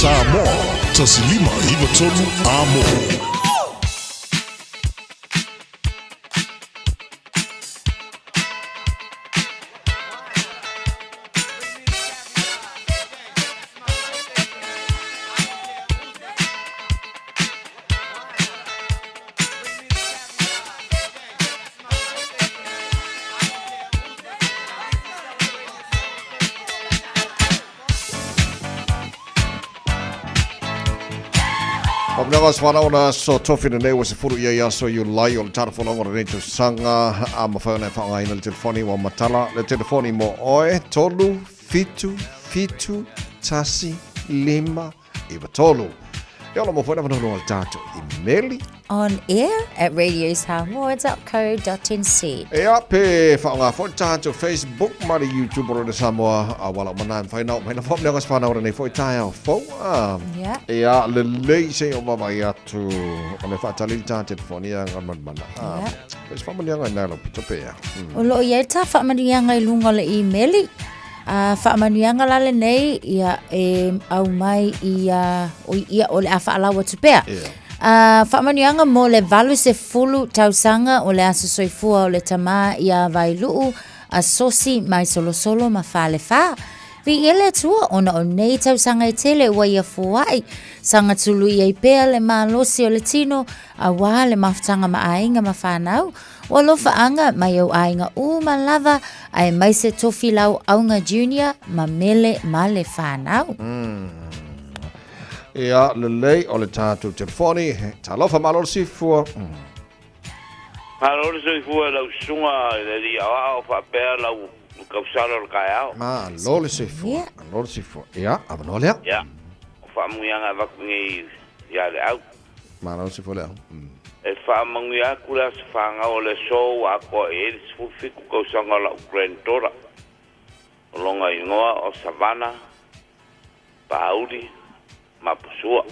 Samoa, tasilima iwa tolu amo. Omnanga swana ona so tofi nei was furu ia so you lie on telefone on the to sanga am phone fa ngai no telefoni wa matala le telefoni mo oe tolu fitu tasi lima iba tolu Yola mo fona no tato emaili on air at radiosamoa.co.nz. Ea pe whaonga whaitato Facebook mari YouTube o Samoa wala mana whaina o maina whaomne angas whanau rane whaitai au whau. Ea le lei se o mama i atu o me whaatali ta telefonia ngan mana. Pes whamani anga nalo pito pea. O loo iei ta whamani anga I lunga le emaili. Whamani anga lale nei ia au mai ia o le a whaalawa tupea. Whamanianga mo le valu se fulu tausanga o le aso soifua o le tama ia vailuu a sosi mai solo ma whale wha. Vi ele tua ona o nei tausanga I tele ua ia fuai. Sanga tulu I pea le malosi o le tino a wā le maftanga ma ainga ma whanau. O lofa anga mai au ainga ma lava ai mai se tofi lau aunga junior ma mele ma le whanau. Ea le lei o le tātou telefoni, talofa malolo sifua. Malolo sifua lau sunga le li au whapea lau kausara o kai au. Malolo sifua, malolo sifua. Ea, avanolea? Ea, whamungianga wakungi ia le au. Malolo sifua le au. E whamungia kula se whanga o le show a koa e le sifufiku kausanga lau Grantora. Longa ingoa o Savannah, Pauli, Mapusua.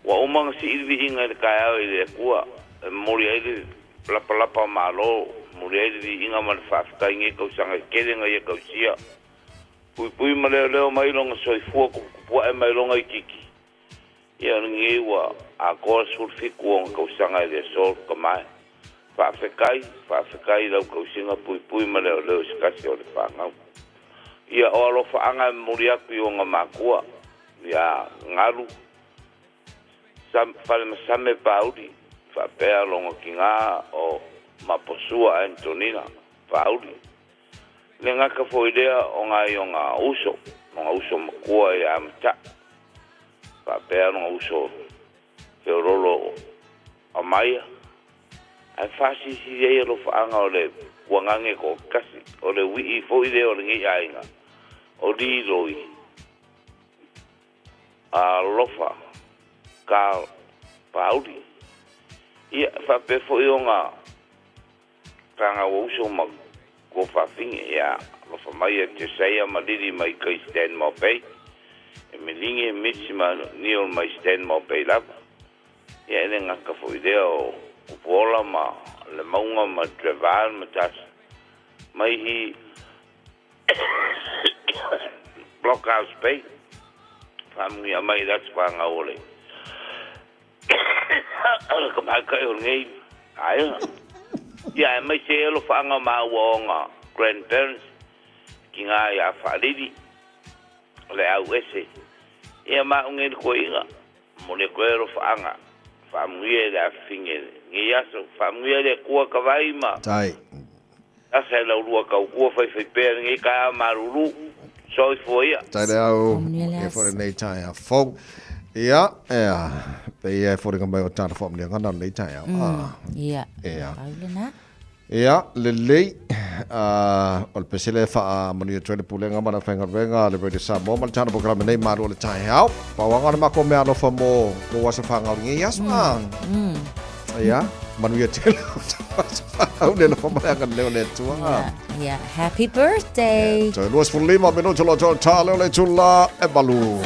Wa umang si ilvi inga le kai au le kua mori ai lapa malo mori ai inga mal fafta inga kausanga kelenga ia kausia. Pui maleo mai longa soifua kupua e mai longa ikiki. Ia ngi wa a ko sulfiku on kausanga le sol kamai. Fafekai lau kausinga pui maleo skasi o le whangau. Ia o alofa anga mori aku o nga makua. Ia ngalu fale masame pauli whapea longa ki ngā o Maposua Antonina pauli le ngaka foidea o ngā i o ngā uso makua I amta whapea longa uso Feorolo a maia ai whasi si rei lo whaanga o le wangange ko kasi o le wii foidea o le ngi ainga o li roi a lofa ka pauli ia fa pe fo nga kanga uso ma ko fa finge ia lofa mai te sei ma didi mai kai stand mo pay e me linge mitsima ni o mai stand mo pay la ia le nga ka fo ideo o pola ma le maunga ma travel ma tas mai hi blockhouse pay family mai that's wanga ole ka kai o ngai ai ya mai se lo fanga ma wonga grandparents kinga ya falidi le au ese ia ma ngai ko inga mo le ko ro fanga family da finge ngia so family le ko ka vai ma tai asa la ru ka ko fai pe ngai ka maruru so foi tai au e for nei tai a fo ia pe ia for ka mai o tana fo mni ngana nei tai a ia ia le lei ol pesele fa moni trade pulenga mana fenga venga le be sa mo mal tana program nei maru le tai au pa wanga ma ko me alo fa mo ko wasa fa ngau ngi yasma ia manu ia tele au le fa ma ka le le tua yeah happy birthday so luas for lima minuto lo ta le tula e balu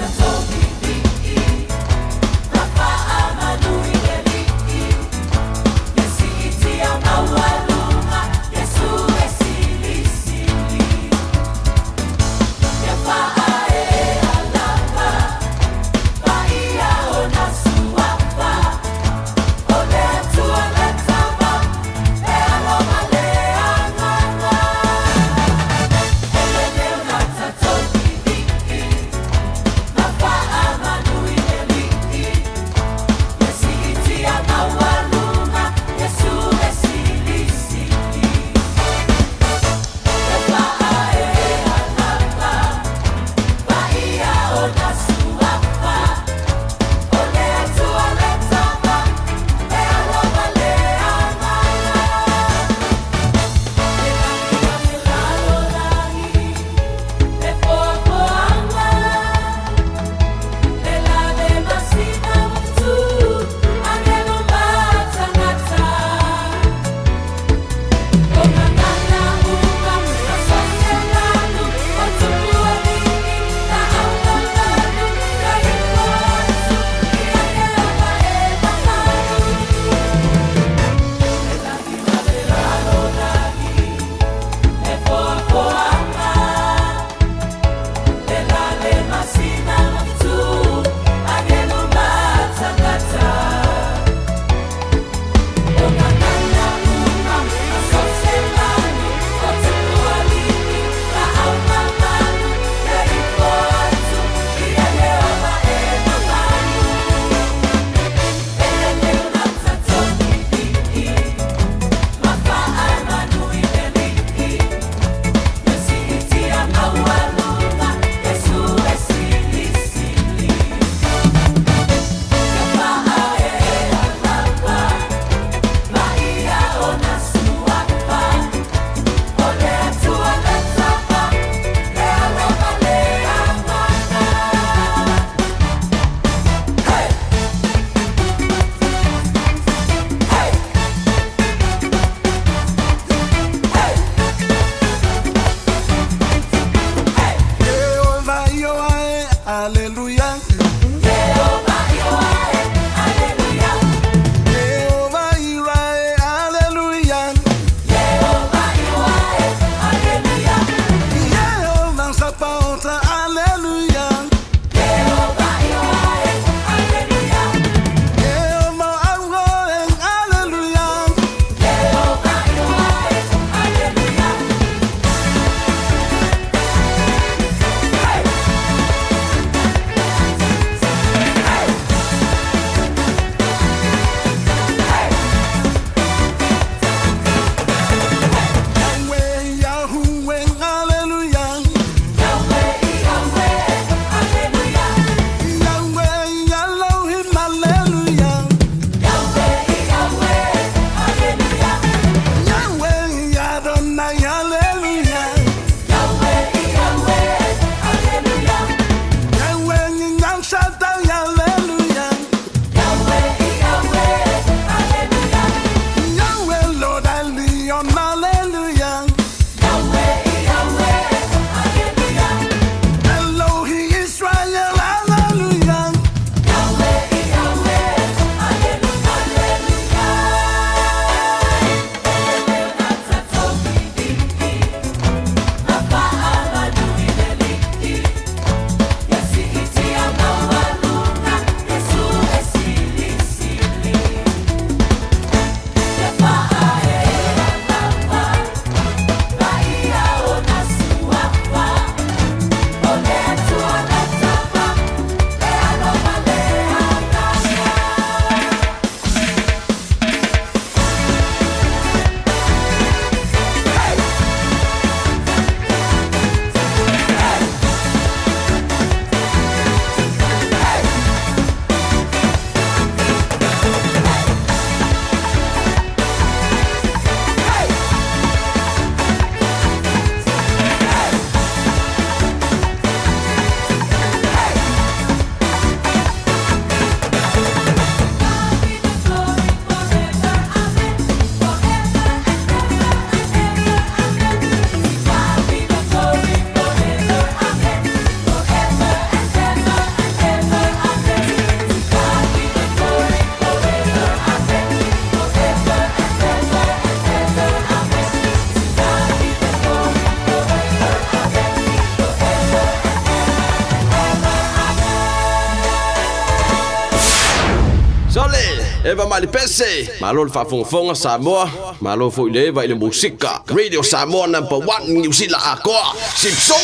Eva mali pese. Malo le whaafongafonga Samoa. Malo fo ile va ile musika. Radio Samoa #1 New Zealand akoa. Simpson.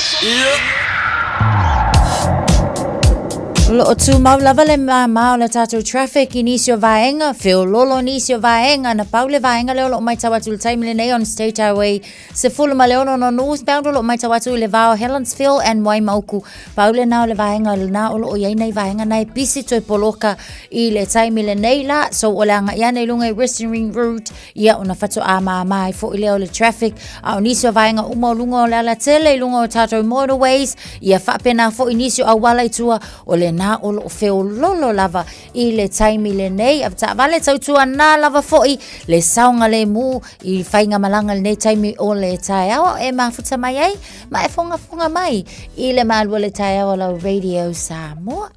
Lo o tu mau lava le mau le tatou traffic i nisio vaenga, whio lolo nisio vaenga, na pau le vaenga leo lo mai tawatu le taimi le nei on State Highway, se fulu ma leo no northbound lo mai tawatu le vao Helensville and Waimauku, pau le nao le vaenga le na o lo o iei nei vaenga nei pisi toi poloka i le taimi le nei la, so o le anga ia nei lunga i Western Ring Road, ia o na fatu a mai fo i leo le traffic, a o nisio vaenga uma o lunga o le ala tele, lunga o tatou motorways, ia whapena fo i nisio a wala i tua o le na o lo feo lolo lava i le taimi le nei avta vale tautua na lava foi le saunga le mu i whainga malanga le nei taimi o le taiawa e mafuta mai ai ma e fonga mai i le malua le taiawa lau Radio Samoa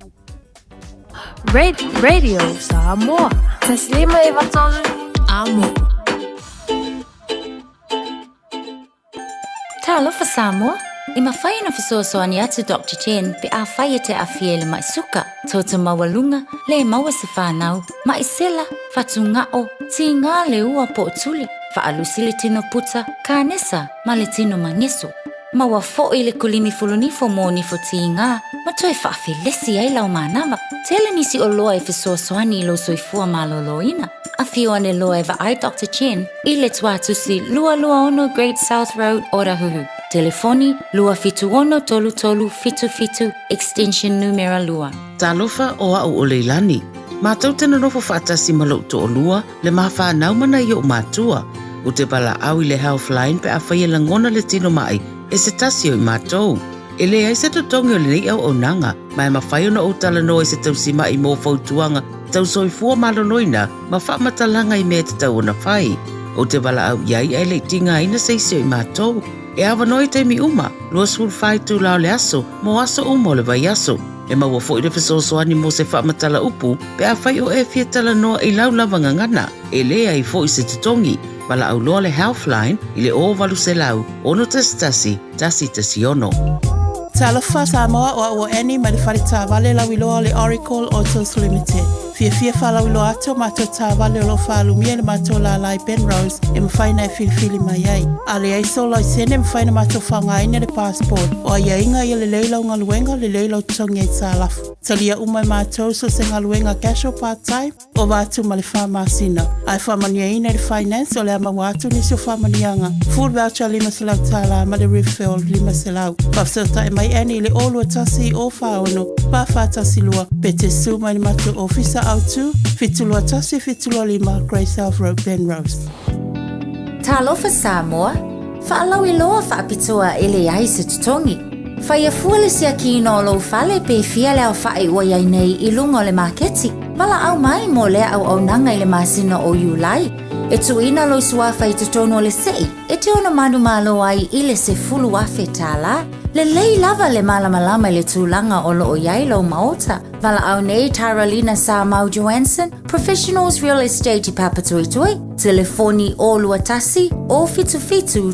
Radio Samoa Taslima e vatolu amo Talofa Samoa I mawhai na whasoasoani atu Dr. Chen pe a whai te a fie le mai suka. Tōta mawalunga le maua se whanau. Ma i sela, whatu ngao, ti ngā le ua po tuli. Whaalusi le tino puta, kānesa, ma le tino mangeso. Maua fo i le kulini fulunifo mō nifo ti ngā. Ma toi whaafi lesi ai lau mānawa. Tele nisi o loa e whasoasoani I lo soifua maloloina. A whio ane loa e wa ai Dr. Chen I le tuatusi lua ono Great South Road Orahuhu. Telefoni lua fitu ono tolu fitu extension numero lua. Talofa o au o leilani. Mātou tena nofo whaatasi malau to o lua le mawha naumana I o mātua. O te pala au I le Healthline pe a whaia langona le tino mai e se tasi o I mātou. E le ai se totongi o le nei au o nanga mai mawhai ona o tala no e se tausima I mō fautuanga tau soifua malonoina ma whaamatalanga I mea te tau ona whai. O te pala au iai ai le tinga ina seisio I mātou. E awa noi te mi uma, lua sul whai tu lao le aso, mo aso umo le vai aso. E maua fo I le whasosoani mo se whaamatala upu, pe a whai o e fia tala noa I lau lavanga ngana, e lea I fo I se tutongi. Pala au loa le Healthline, I le o walu se lau, ono tasi tasi ono. Talofa Samoa o Eni ma le whare tā wale lau I loa le Oracle Autos Limited. Fia whalau ilo ato mātou tā wale o lo whaalumia le mātou la lai Penrose e mwhaina e whilwhili mai ai. A le aiso lau sene mwhaina mātou whangaina le passport o a iainga I le leilau ngaluenga le leilau tongi e tā lafu. Talia umai mātou so se ngaluenga casual part-time o wātu ma le whamasina. Ai whamania ina le finance o le ama wātu nisi o whamanianga. Full voucher 5 selau tāla ma le refill 5 selau. Pafsota e mai eni le olua tasi o whaono. Pawhatasi lua pe te suma ni mātou officer Autu, fitulua tasi, fitulua 5, Great South Road, Penrose. Talofa Samoa, whaalau I loa whaapitoa ele ai se tutongi. Whai a fuale sia kino o lo whale pe fia leo whae ua iai nei I lunga o le maketi. Wala au mai mo lea au nanga I le masina o Iulai. E tuina lo sua whai tutono le sei, e te ona manu malo ai I le se fulu afe tāla. Le lei lava le malamalama le tūlanga o lo o iai lo maota. Vala au nei Taralina Samau Johansson, Professionals Real Estate I Papatuitui, telefoni o luatasi o fitu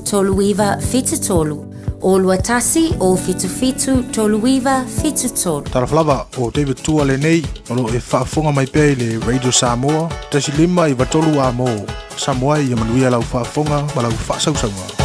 toluiva fitutolu. O luatasi o fitu toluiva fitutolu. Taraflava o David Tua le nei, o lo e whaafonga mai pei le Radio Samoa, tasi 5 I watolu a mo. Samoa I amanuia lau whaafonga, ma lau whaasausaunga.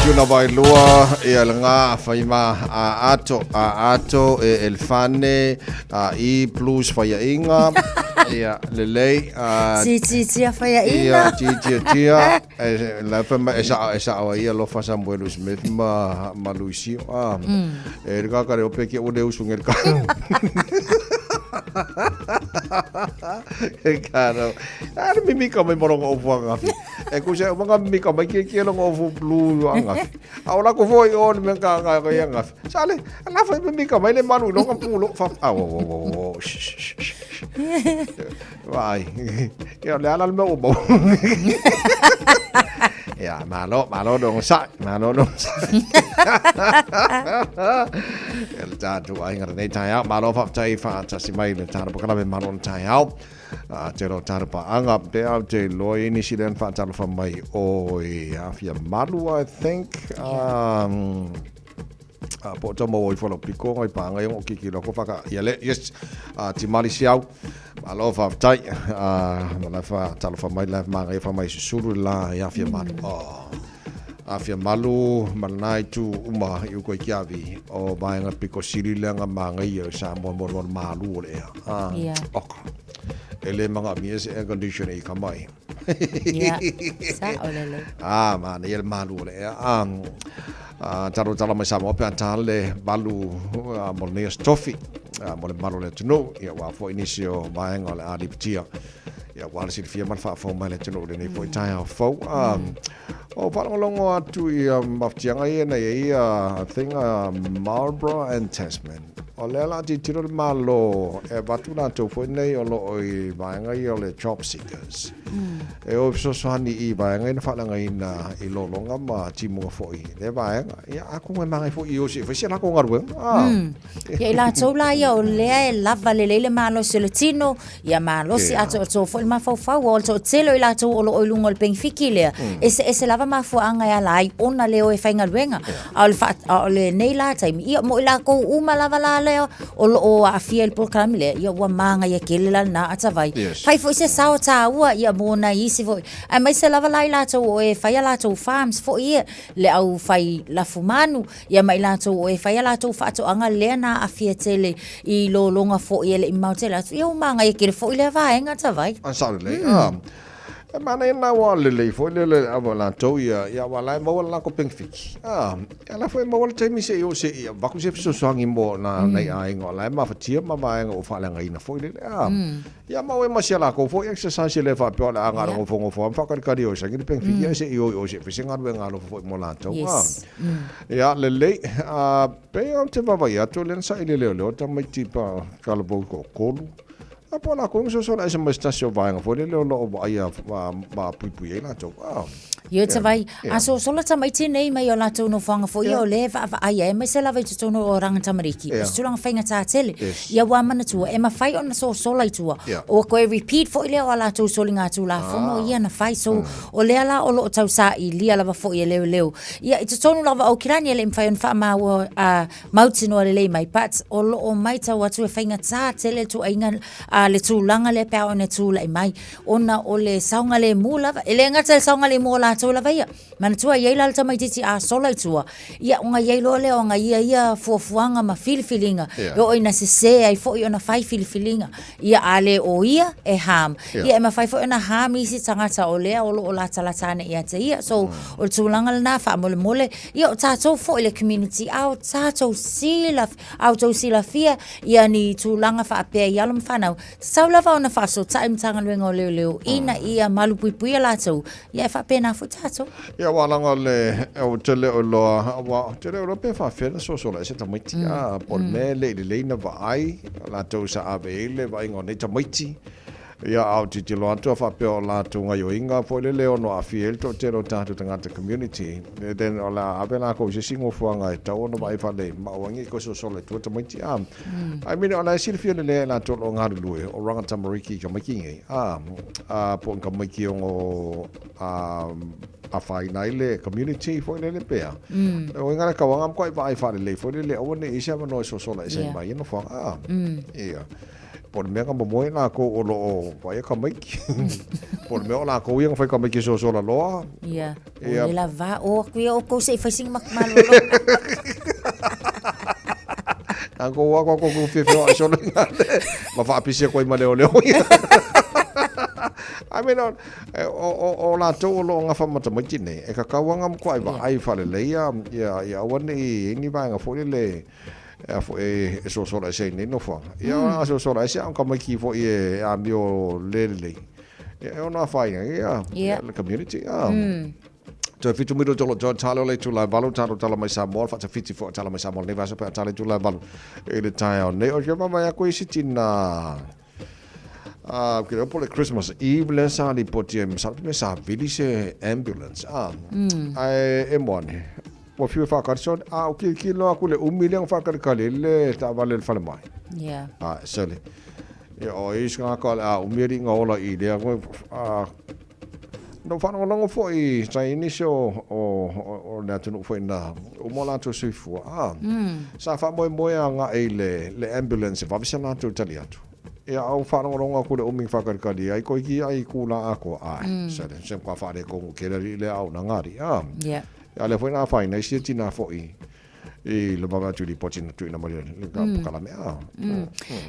Juna vai lua e alanga fai ma a ato e el fane I plus fai inga ia lelei Tia fai inga tia la fama esa ia lo fa Samuel Smith ma Luisi e riga ka re opeki o de usungel ka Caro, mi ka mai morongo o fuanga fi. E ku se mga mi ka mai ke lo ngo blue anga. Aula ko foi on men ka anga. Sale, la fa mi ka mai le manu lo ka pulo fa. Vai. Yo le ala me o bo. Ya, malo dong sa. El tatu ai ngara nei tai out malo fa tai fa ta si mai le tara pakala me malo tai out. Te ro tara pa anga pe au te loi ni si den fa tala fa mai o afia malu I think. Po to mo i follow piko ngai pa ngai o kiki lo ko fa ya le yes ti mali siau malo fa tai mana fa tala fa mai la ma ngai fa mai suru la ya afia malu. Afia malu manai tu uma i ko kiavi o bainga piko siri lenga manga i sa mo malu le ok ele manga mies air condition I kamai sa olele man ele malu le taro mai sa mo pe tale balu mo ne stofi mo le malu le tuno ia wa fo inisio bainga le adiptia ia wala si fia man fa fo mai le tuno le nei foi tai fo o palongo atu I maftianga I na I thing Marlborough and Tasman. O le la ti tiro malo e batuna to foi nei o lo I vaanga I o le job seekers. E o so hani I vaanga I fa langa ina I lo longa ma ti mo foi. Le vaanga ia aku me mangai foi o se foi se la ko ngaru. Ia la tola ia o le lava le malo se le tino ia malo si ato to foi ma fa o to telo I la to o lo lungo le pengfiki le. Ese lava ma fu anga ya lai ona leo e fainga luenga au le nei la time ia mo ila ko uma lava la leo o afia il program le ia wa manga ia kele la na atavai fai foi se sao ta ua ia mo na isi foi ai mai se lava lai la to o e fai la to farms fo ia le au fai la fumanu ia mai la to o e fai la to fa to anga le na afia tele I lo longa fo ia le mautela ia manga ia kele fo ile va enga atavai le mana ina wa le foi le avola to ia wala mo la ko pengfiki ela foi mo le temi se yo se ia ba ku se so sangi mo na nei ai ngola ma fatia ma ba ngo fa la ngai na foi le ia ma we ma se la ko foi exercise le fa pe la anga ngo fo fa ka dio se ngi pengfiki se yo se fi singa we ngalo foi mo la to ia le pe on te va ia to len sa ile le ta mai tipa kala bo ko Apo la kung so la esa mastasio vaanga fo le lo ia ma pui la to. Yo te vai aso sola ta mai nei mai o la to no fanga fo yo le va ai mai se la vai to no orang tamariki. Sto lang fainga ta tele. Ia wa mana tu e ma fai on so sola tu. O ko repeat fo le o la to solinga tu la fo no ia na fai so o le ala o lo tau sa I lia lava fo ia leo. Ia I to no lava o kirani le mfai on fa ma o mautino le mai pat o lo o mai ta watu e fainga ta tele tu ainga le tūlanga le pēo ne tūla I mai. Ona o le saunga le mūla. Ele ngata le saunga le mūla tūla vaia. Mana tua iei la tamai titi a sola I tua. Ia unga iei lo le onga ia fuafuanga ma filifilinga. Yo oina se ai fo I ona fai filifilinga. Ia ale o ia e ham. Ia e ma fai fo ona ham isi tangata o lea o lo o la talatane ia te ia. So o le tūlanga le na wha mole mole. Ia o tātou fo I le community. Au tātou sila fia. Ia ni tūlanga wha apea I alum whanau. Tau lava ona whaso, taim tanga luenga o leo ina ia malu pui pui ala tau, ia e whapena fu tato. Ia walanga le, o te leo loa, te leo loa pe whawhena so la se tamaiti, por me le leina wa ai, la tau sa awe ele, wa ingo nei tamaiti, ia au te loa tua whapea o la tau ngai o inga, po le leo no a fiel to te ro tātu tangata community, then o la awe la ko se singo fuanga e tau ono mai whale, mawangi ko so le tua tamaiti, I mean, o la siri fia le la tau o ngāru lue, o ranga tamariki ka maiki ngai, po ka maiki o a whai nai le community foi le pea. O ingana ka wanga ko ai whai le foi le o ne isa no so la isa mai no fa. Ia. Por me ka mo na ko o lo vai ka mai. Por me o la ko yang foi ka mai so la lo. Ia. Ia la va o ko se fa sing mak malo. Ang ko fi so la. Ma fa pisi ko mai le. I mean, o la tau lo nga whamata maiti nei, e ka kawanga mko ai whale leia, ia wane i ni vai nga fōi le, e so sora e sei nei no whanga. Ia so sora e sei ang ka maiki fōi e a mio lelei. E ona whai ia, le community. So fitu miro tolo talo le tula balu talo tala mai Samoa, fa fiti fo tala mai Samoa ne vasa pe tala tula balu. E le tai nei o ke mama ya ko isitina. Kira po le Christmas Eve le sa li poti sa me sa vili se ambulance ai e mone o fiu fa karson o ki lo aku le 1 million fa kar kale le ta vale le fale mai sele e o is nga ko a umiri nga ola i le no fa no longo foi sa inicio o na tunu foi na o mola to suifu sa fa moi nga le ambulance fa visa na to taliatu. E au whanonga ko le uming whakarikari ai ko iki ai kula ako ai sem kwa whare ko kera le au na ngari ia le whaina whaina isi tina fōi e le mama tūri potina tūina mari le kala mea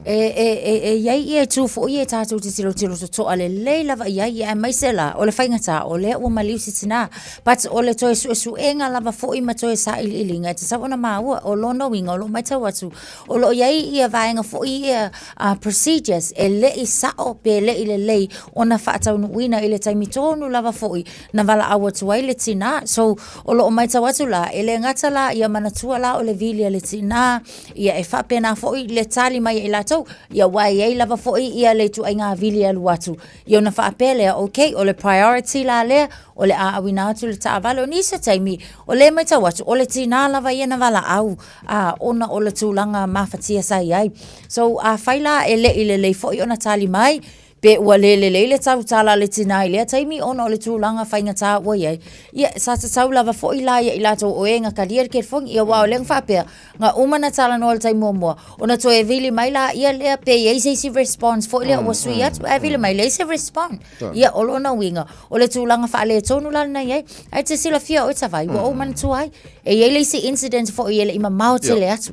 iai ia tū fōi e tātou te tiro so toa le lava iai ia maisela o le whaingata o le ua maliu si tina but o le toe su enga lava fōi ma toe sa ilinga te sa ona maua o lono winga o lo mai tau atu o lo iai ia vaenga fōi ia procedures e le i sao pe le i le lei ona whaatau nuina i le taimi tonu lava fōi na wala awa tuai le tina so o lo mai tau atu la e le ngata la ia manatua o le vili le tina ia e whapena foi le tali mai i latou ia wai ei lava foi ia le tu ai ngā vili alu atu ia na whapele okay o le priority la le o le awina atu le taavale o nisa taimi o le mai tau atu o le tina lava ia na wala au ona o le tūlanga mawhatia sai ai so whaila e le foi ona tali mai pe ua le tau tala le tina i lea taimi ona o le tūlanga whainga tā ua iai. Ia, sa te tau lava fo i la ia i lato o e ngā karia ke whongi ia wao leng whapea ngā umana tala no le taimi mua. Ona to e vili mai la ia lea pe ia isi response fo i lea ua sui atu e vili mai le isi respond. Ia o lona winga o le tūlanga wha le tonu lana iai. Ai te sila fia o e tawai ua umana tuai. E iai le isi incident fo i ele ima mau te le atu.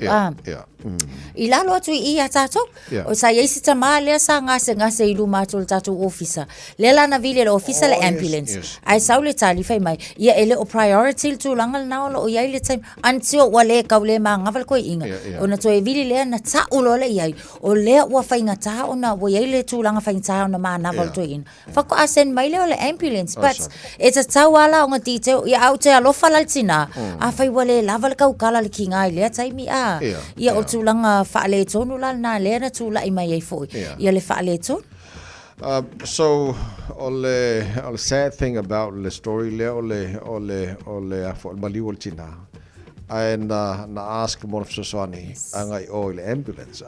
I lalo atu i a tātou. O sa iai si tamā lea sa ngase i luma atu le tātou officer. Lea lana vile le officer le ambulance. Ai sau le tali whai mai. Ia ele o priority le tūlanga le naola o iai le time. Antio ua le kau le maa ngawal koe inga. O na toi vili lea na ta ulo le iai. O lea ua whainga taha o na ua iai le tūlanga whainga taha o na maa nawal toi ina. Whako asen mai leo le ambulance. But e ta tau ala o ngā titeo. Ia au te alofa la tina. A whai ua le lava le kau kala le ki ngai lea taimi a. Ia o tūlanga whaale tonu la na lea na tūla i mai ei fōi. Ia le whaale tonu. So all the sad thing about the story le maliu tina and na ask more of Sosani angai oil ambulance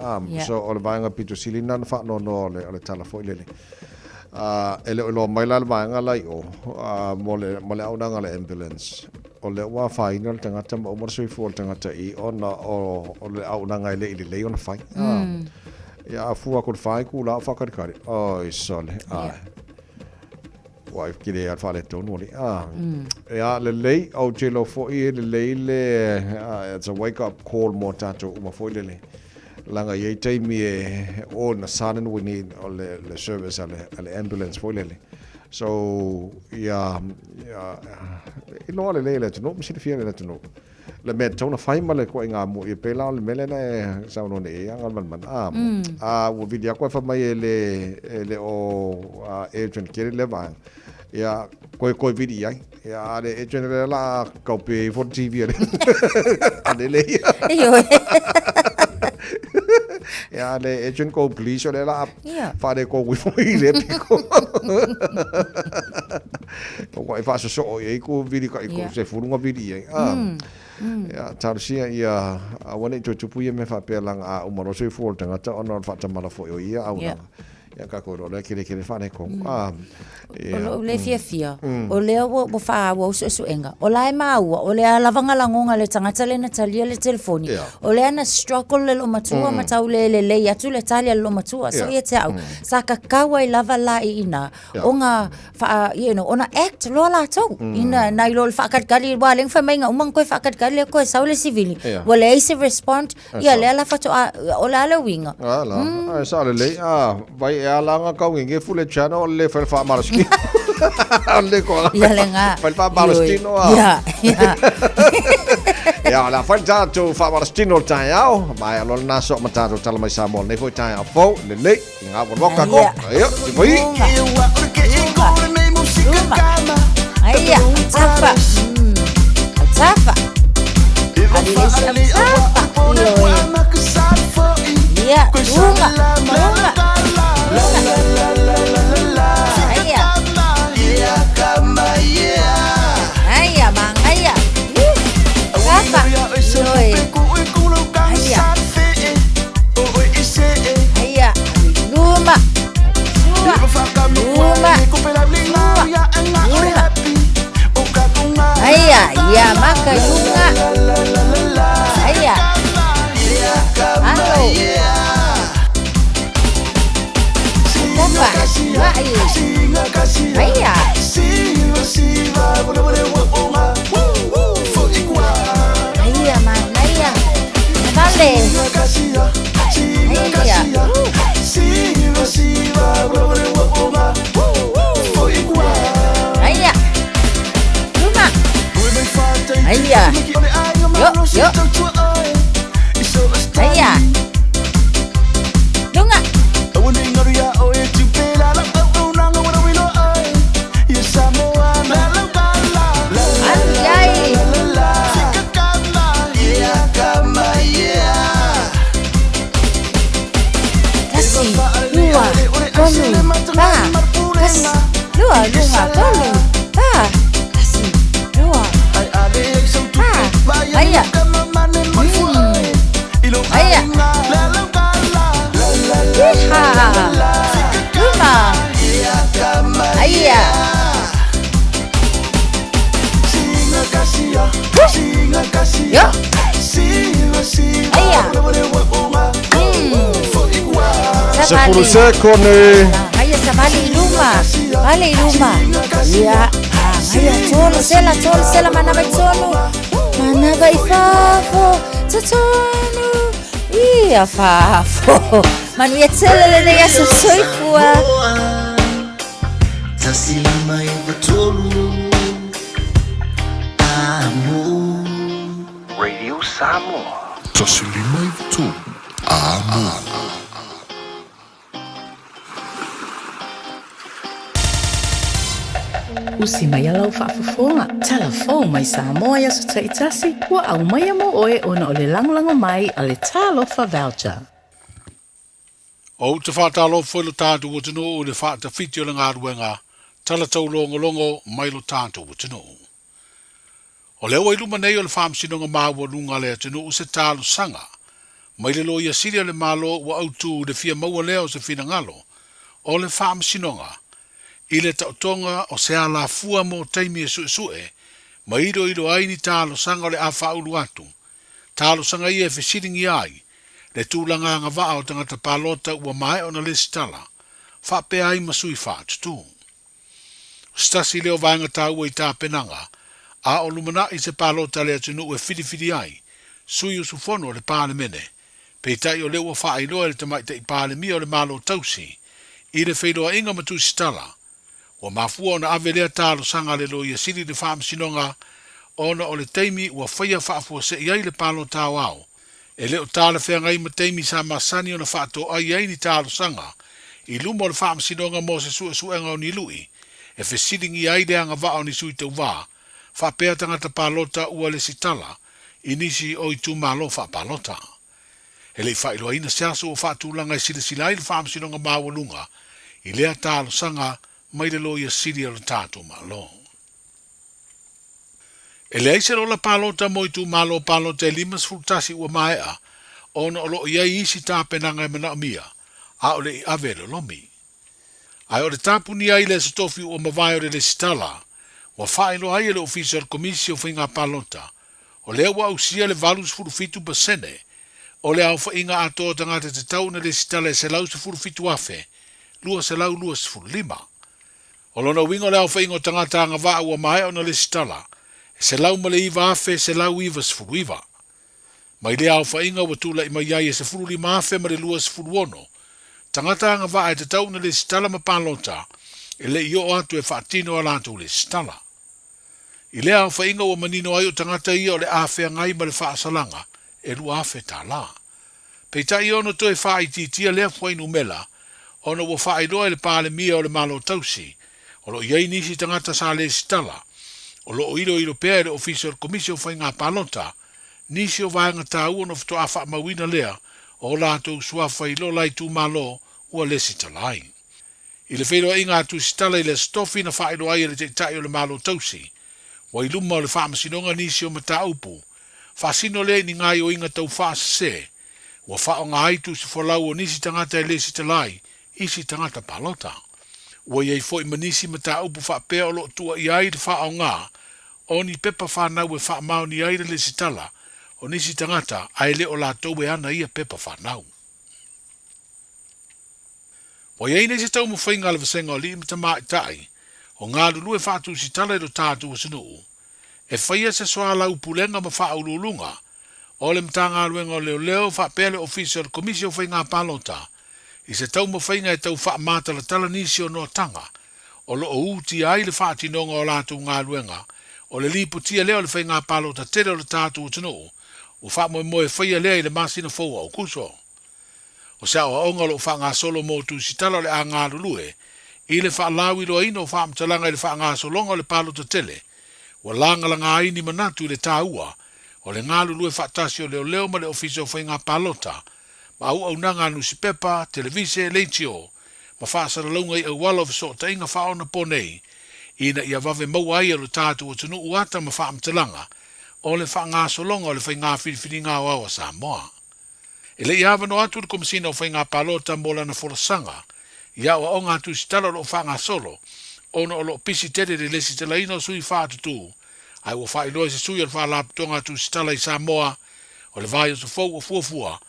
so all vanga pitu silina na fa no le telefone le ele lo mai la vanga lai o mole au na le ambulance o le wa final tanga tam o morso fo tanga tai ona o le au na ngai le ona fai ia fua ko fai ku la fa kari ai sole wife kile al fale tonu li ia le lei au gelo fo i le it's a wake up call mo tato uma fo le langa ye taimi o na sanen we need all the service al ambulance fo le so I loa le tunu, misi fia le tunu. Le me tona fai ma le ko inga mo I pela le mele na sa no ne anga man wo video ko fa mai le o agent kere le va. Ya ko video ai. Ya le agent la ko pe for TV le. Ade le. Ya le agent ko police le la fa de ko wi foi le pico. Ko fa so e ko video ko se furunga video ai. Ya tarsia ia awane tupu ia me fa pelang a umaro so for tanga ta ono fa tamala fo ia au ya ka ko le kire fa ne ko o le fia o le wo fa wo so enga o lai mau o le lavanga langonga le tangata le na talia le telefoni o le ana struggle le lo matua matau le atu le talia lo matua so ia te au sa ka kawa I lava la ina onga fa ona act lo la tau ina na lo fa kat gali wa leng fa menga umang ko fa kat gali ko sa le civili wa le se respond ia le la fa to o la le winga ala sa le vai e alanga kau nge fule channel le fa maraski le ko ya lenga fa marastino ya la fa to fa marastino tayao mai lo na so mata to tala mai Samoa ne foi tayao fo le nga bo ka ko yo foi Aya, tafa. Tafa. Ya, bunga. Aya, mang aya. Tafa. Aya. Aya, luma. Aya, ya maka yunga. Aya. Ano. Tafa. Aya. Aya, man, aya. Vale. Aya. Aya. Luma. Aya. Yo. Aya. Lunga. Anjay. Kasih dua tolu ba. Kasih dua lunga tolu ba. Kasih dua. Aya. Aya. Iha. Luma. Aya. Yo. Aya. Sepuluh sekone. Aya sabali luma. Bali luma. Ya. Aya tolo sela mana bai tolo. Mana bai fafo. Tatonu. Ia fafo. Manu ia tele le ia so soifua. Tasilima ibatolu. Radio Samoa. Tasilima ibatolu. Usi mai alau whaafafonga. Telefon mai Samoa ia so taitasi. Wa au mai amo oe ona o le langlango mai a le talofa voucher. O te whaatalo foi lo tātu o tino o le whaata whiti o le ngā ruenga, tala tau longo mai lo tātu o tino. O leo ai luma nei o le whaamsinonga māua lunga lea tino o se tālu sanga, mai le lo ia siria le malo wa autu le fia maua lea o se fina ngalo, o le whaamsinonga, i le tautonga o se ala fua mo teimi e sue, mai iro aini tālu sanga o le a whaulu atu, tālu sanga ia e whisiringi ai, le tūlanga ngā waa o tangata pālota ua mai o na le stala, whape ai masui whaatutu. Stasi leo vaenga tāua I tā penanga, a o lumana I se pālota le atunu ue whiri ai, sui usu fono le pāle mene, pe tai o leo wha ai loa le tamai te I pāle mia o le malo tausi, I le whairoa inga matu stala, Ua mafua ona ave lea tālo sanga le lo ia siri le whaamsinonga, ona o le teimi ua whaia whaafua se iai le palo tāu au. E leo tāla whea ngai ma teimi sa masani ona whaato ai ai ni tālo sanga, i lumo le whaamsinonga mo se suenga o ni lui, e whesiringi ai le anga wao ni sui tau wā, whapea tangata palota ua le sitala, inisi o i tu malo whaapalota. E lei whailua ina seaso o whaatulanga i sila i le whaamsinonga mawalunga, i lea tālo sanga mai le loia siri o le tātou malo. E lea se lo la palota mo i tu malo palota e limas fultasi ua maea, ona o lo iai isi tāpenanga e mana mia, a o le i ave le lomi. Ai o le tāpuni ai le stofi ua mawai o le sitala, wa whaelo ai le official komisio whainga palota, o lea wa usia le valus furufitu basene, o le au whainga ato tangata te tau na le sitala e se lau se furufitu afe, lua se lau lua se furu lima. O lona wingo le au whainga tangata anga waa ua mai o na le sitala, e se lau male iwa afe se lau iwa se furu iwa. Mai le au whainga wa tula ima iai e se furu lima afe ma le lua se furu ono, tangata anga waa e te tau na le sitala ma palota, e le io atu e whaatino ala atu le sitala. I le au whainga wa manino ai o tangata ia o le afe ngai ma le whaasalanga, e lua afe tā la. Peita i ono to e whaititia lea whainu mela, ono wa whaidoa le pāle mia o le malo tausi, o lo iei nisi tangata sa le sitala, o lo ilo pēr official commission whainga palota, nisi o vaenga tā uono fito a wha mawina lea, o lātou sua whailo lai tū malo ua le sitalai. I le whairo inga tu sitala i le stofi na whailo ai le te tai o le malo tausi, wa iluma o le whaamasinonga nisi o mata upu, whaasino le ni ngai o inga tau whaase, wa whao ngā haitu si whalau o nisi tangata e le sitalai, isi tangata palota. Wa iei fo i manisi mata upu whapea o lo tua i ai le whao ngā, o ni pepa whanau e whaamau ni ai le sitala, o nisi tangata ai le o la tau e ana ia pepa whanau. Wa iei nei se tau mo whainga le vasenga o li imata maa i tai, o ngā lulu e whaatu sitala e do tātu o sinuu, e whaia se soa lau pulenga ma wha ululunga, o le mtanga aluenga o leo whapele official komisio whainga palota, i se tau ma whainga e tau wha mata la tala nisi o no tanga, o lo o uti ai le whaatinonga o lātu ngā aluenga, o le liputia leo le whainga palota tere o le tātu o tino, o wha moe whaia lea i le masina fōua o kuso. O sea o aonga lo wha ngā solo mō tu sitala le a ngā lulue, i le wha lawi loa ino wha mtalanga i le wha ngā solonga o le palota tele, wa langa la ngā ini manatu i le tāua, o le ngā lulue whaatasi o leo ma le ofisio whainga palota, ma au au nanga nusi pepa, televise, leitio, ma whaasara launga i au wala viso ta inga whaona ponei, ina ia vave mau ai alo tātu o tunu uata ma wha mtalanga, o le wha ngā solonga o le whainga whiwhiri ngā wawa Samoa. E le iava no atu le komisina o whainga palota mola na folasanga, ia o ngā tu sitala lo wha ngā solo, ono o lo pisi tere le lesi tala ino sui whaatutu, ai o whailoi se sui al whaalaputonga tu sitala i Samoa, o le vai o se fau o fuafua,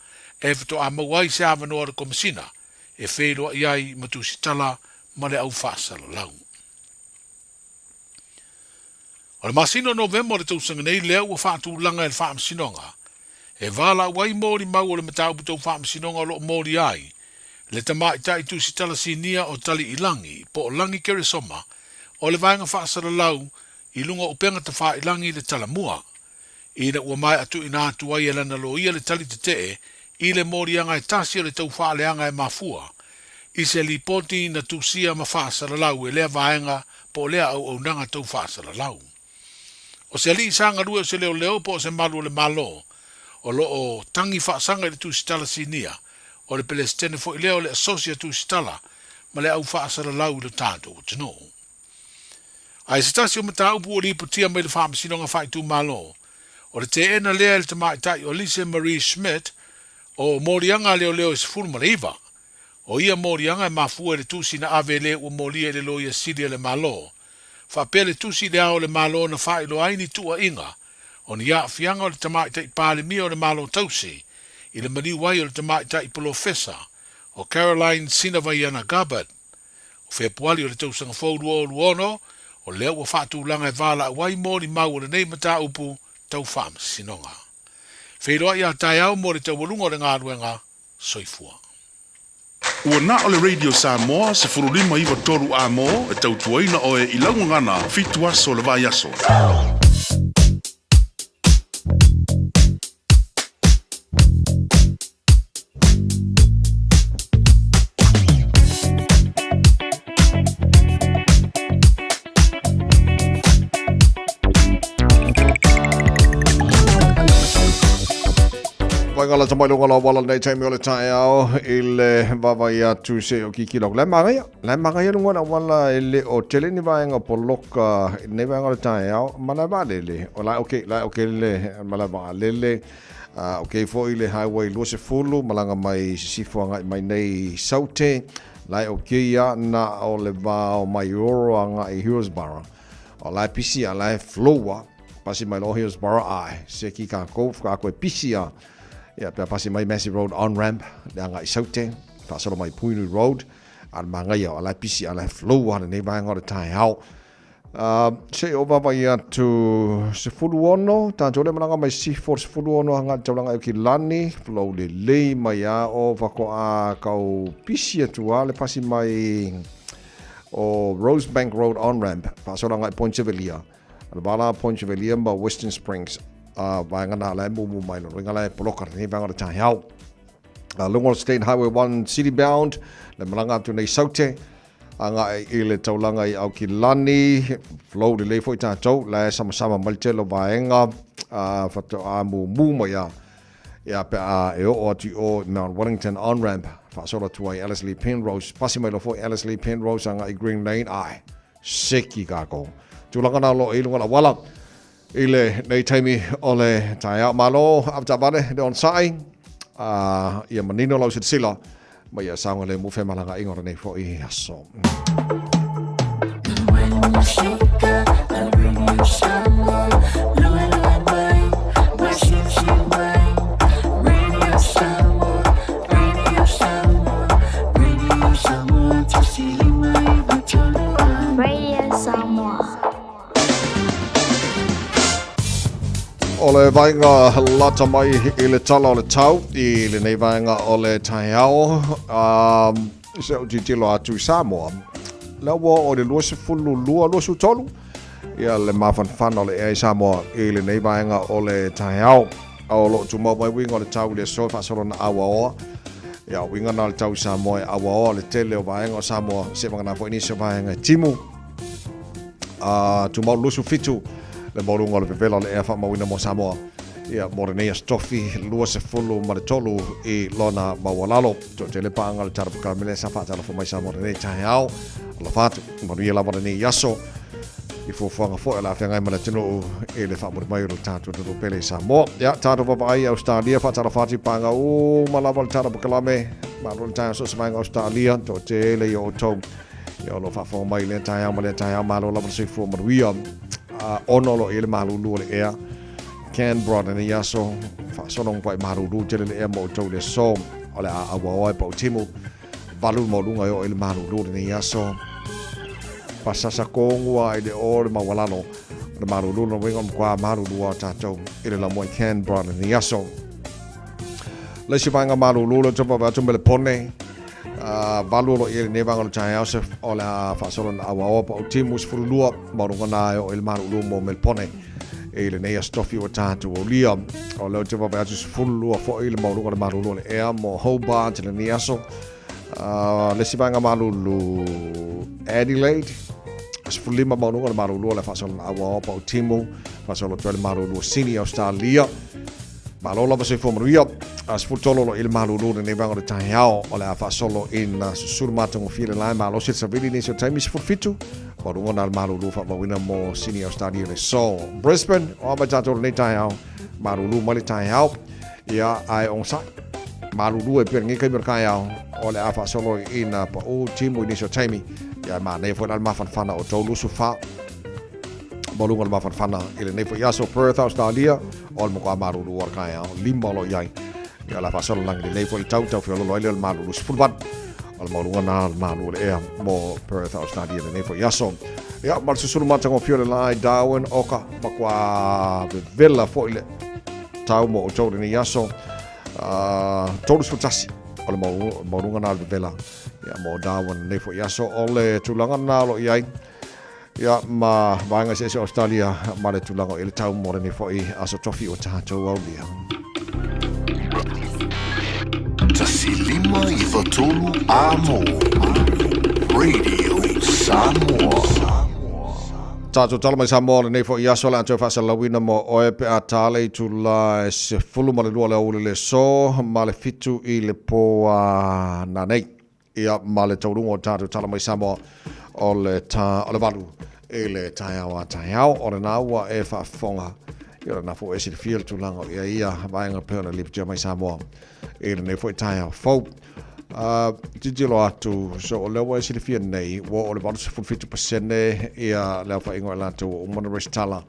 e fito a mawai se ava noa le komisina, e wheiroa iai ma tu sitala ma le au whaasala lau. O le masino November le tausanga nei leo o whaatu langa e le whaamsinonga, e wala wai mōri mau o le matau putou whaamsinonga o lo mōri ai, le tamai tai tu sitala sinia o tali i langi, po o langi kere soma, o le vaenga whaasala lau, i lunga upenga ta wha i langi le talamua, ina ua mai atu ina atu ai e lana lo ia le tali te tee, i le morianga e tasi o le tau wha leanga e mafua, i se li poti na tu sia ma whaasala lau e lea vaenga po lea au nanga tau whaasala lau. O se li sanga rua se leo po se malu le malo, o lo o tangi whaasanga le tu sitala sinia, o le pelestene fo i leo le asosia tu sitala, ma le au whaasala lau le tātou o tino. Ai se tasi o mata upu o li putia mai le whaamasinonga whaitu malo, o le te ena lea le tamai tai o Lise Marie Schmidt, o morianga leo e se fulma le iwa, o ia morianga e mafua e le tusi na ave le ua molia le loia siria le malo, whapele tusi le ao le malo na whailo aini tua inga, o ni a fianga o le tamai tai pāle mia o le malo tausi, i le mani wai o le tamai tai profesa, o Caroline Sinavaiana Gabbard, o whepuali o le tausanga fōru o luono, o leo wa whaatu langa e wala wai mōri mau o le nei mata upu tau whaama sinonga. Wheroa ia tai au mōri tau walunga o le ngā ruenga, soifua. Ua na o le Radio Samoa se furulima iwa toru a mo e tautuaina o e ilaungangana fitu aso le vai aso. Ngala tamai lunga la wala nei taimi ole tae ao ile vavai atu se o kikilok. Le mangaya lunga na wala ile o tele ni vaenga poloka ne vaenga ole tae ao mana vale le. O la okay le mana vale le. Okay fo ile highway luose fulu malanga mai sifuanga mai nei saute. Lai okay ya na o le vao mai oro anga i Hillsborough. O lai pisi a lai flowa pasi mai lo Hillsborough ai. Se ki ka kof ka koe pisi a. Ya, pe pasi mai Massey Road on-ramp, leanga i saute, pasoro mai Puinu Road, al mangaya o la pisi ala flow ana nei vai ngora tai hau. Se o vai atu se fulu ono, tanto le malanga mai si for se fulu ono hanga taulanga ki lani, flow le mai a o vako a kau pisi atu le pasi mai o Rosebank Road on-ramp, pasoro ngai Point Chevelia. Al bala Point Chevelia ma Western Springs. Vai ngana lai mumu mai lo ringa lai poloka ni vai ngora tai hau. Longwall State Highway 1 city bound le malanga tu nei saute anga i le taulanga i au ki lani flow le foi tatou la sama maltelo vaenga fato a mumu mai ya pe a e o ati o Mount Wellington on ramp fa solo tu ai Ellerslie Penrose pasi mai lo foi Ellerslie Penrose anga i Green Lane ai seki ka ko tu langa na lo i lunga wala ile nei taimi ole tai out malo abtabane de on sai ia manino lau sila mai ia saunga le mufe malanga ingora nei fo i aso Ole vainga lata mai i le tala o le tau, i le nei vainga o le taiao, se o titilo atu Samoa. Laua o le luase fulu lua luasu tolu, ia le mawhanwhana o le ea Samoa i le nei vainga o le taiao. Au lo tu mau mai winga o le tau le sofa solo na awa oa. Ia winga na le tau Samoa e awa oa le tele o vainga o Samoa, se wangana po inisi o vainga timu. Tu mau luasu fitu. Le morunga le vevela le ea whamawina mo Samoa. Ia morenea stofi lua se fulu ma le tolu i lona mawalalo. To te le paanga le tarapuka mele sa whaatala fo mai sa morenea tahe au. Ala whatu, manuia la morenea yaso. I fuafuanga fo e la whengai mana tino e le whamuri mai uro tātua tino pele Samoa. Ia, tātua papai Australia, whaatala whati paanga o malawa le tarapuka lame. Maro le tahe so se maenga Australia. To te le i o tau. Ia lo whaafanga mai le tahe au ma le tahe au malo la se fua manuia. Onolo i le malulu le ea Canberra ni yaso fa sonong pai malulu tele le ea mo tau le so ole a awa pa utimu valu mo lunga yo le malulu ni yaso pasasa kongua i le o le mawalano le malulu no wenga kwa malulu ta tau i le la mo Canberra ni yaso le sivanga malulu le topa va tumele pone valuolo i ne vanga tai house o la fasolon awa pa utimu sfulua marunga na o il malulu mo melpone e le nei stofi o tatu o lia o le te va va sfulua fo il marunga malulu e mo Hobart le niaso le sivanga malulu Adelaide sfulima marunga malulu la fasolon awa pa utimu fasolon tele malulu sini Australia Malola se fomria as futolo il malulu ne vango de tahiao o la fa solo in surmato mo file la malo se savili ne so time is for fitu por un al malulu fa wina mo senior stadium le so Brisbane o ba tato ne tahiao malulu mo le tahiao ia ai on sa malulu e per ngi kai merkaiao o la fa solo in pa o timo ni so time ia ma ne fo al ma fan o tolu su fa Bolunga ma farfana ile nei fo yaso Perth Australia ol mo ka maru luar kaya lima lo yai ya la fasol lang de nei fo tau tau fo lo ile maru spulbat al bolunga na maru le mo Perth Australia nei fo yaso ya mar susul ma tango fio le lai Darwin oka makwa villa fo ile tau mo tau ni yaso tolu sputasi o le maurunga nā le vela. Ia mo Darwin nei fo ia so o le tūlanga nā lo iai. Ia ma vaenga se Australia ma le tūlanga i le tau mo nei fo i aso tofi o tātou au lia. Tasilima I Fatolu Amo Radio Samoa. Tātou tala mai Samoa nei fo i aso le antou whasalawina mo oe pe a tāle I tula se fulu ma le lua le aule le so ma le fitu I le poa na nei. Ia ma le taurunga o tātou tala mai Samoa o le walu e le tai au o le naua e whaafonga. Ia na fo e si le fiel tūlanga ia vaenga pēna liptia mai Samoa. E le nei fo I tai au fau. Titilo atu so o lewa e si le fia nei wo o le valu se fulfitu pasene ia leo fa ingo e lato o umana restala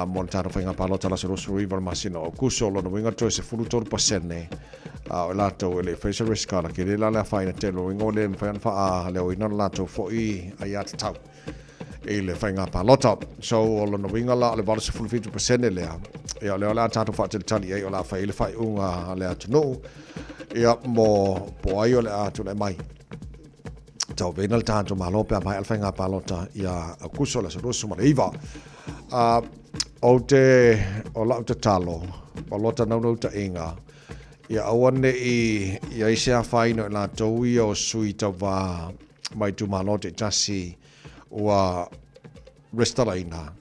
mon taro fa inga palota la se rosu river masina o kuso lo no winga to se fulu toru pasene o lato ele facial risk kala ke le la fa ina telo ingo le fa a leo ina lato fo I ayat tau e le fa inga palota so o lo no winga la le valu se fulfitu pasene lea ia leo la tato fa tali e o la fa ile fa unga le atu no ia mo po ai o le atu le mai tau venal tanto malo pe mai alfa nga palota ia akuso la so ma iva o te o la te talo palota no ta inga ia awane ia isia faino la toui o sui tava mai tu malo te tasi ua restalaina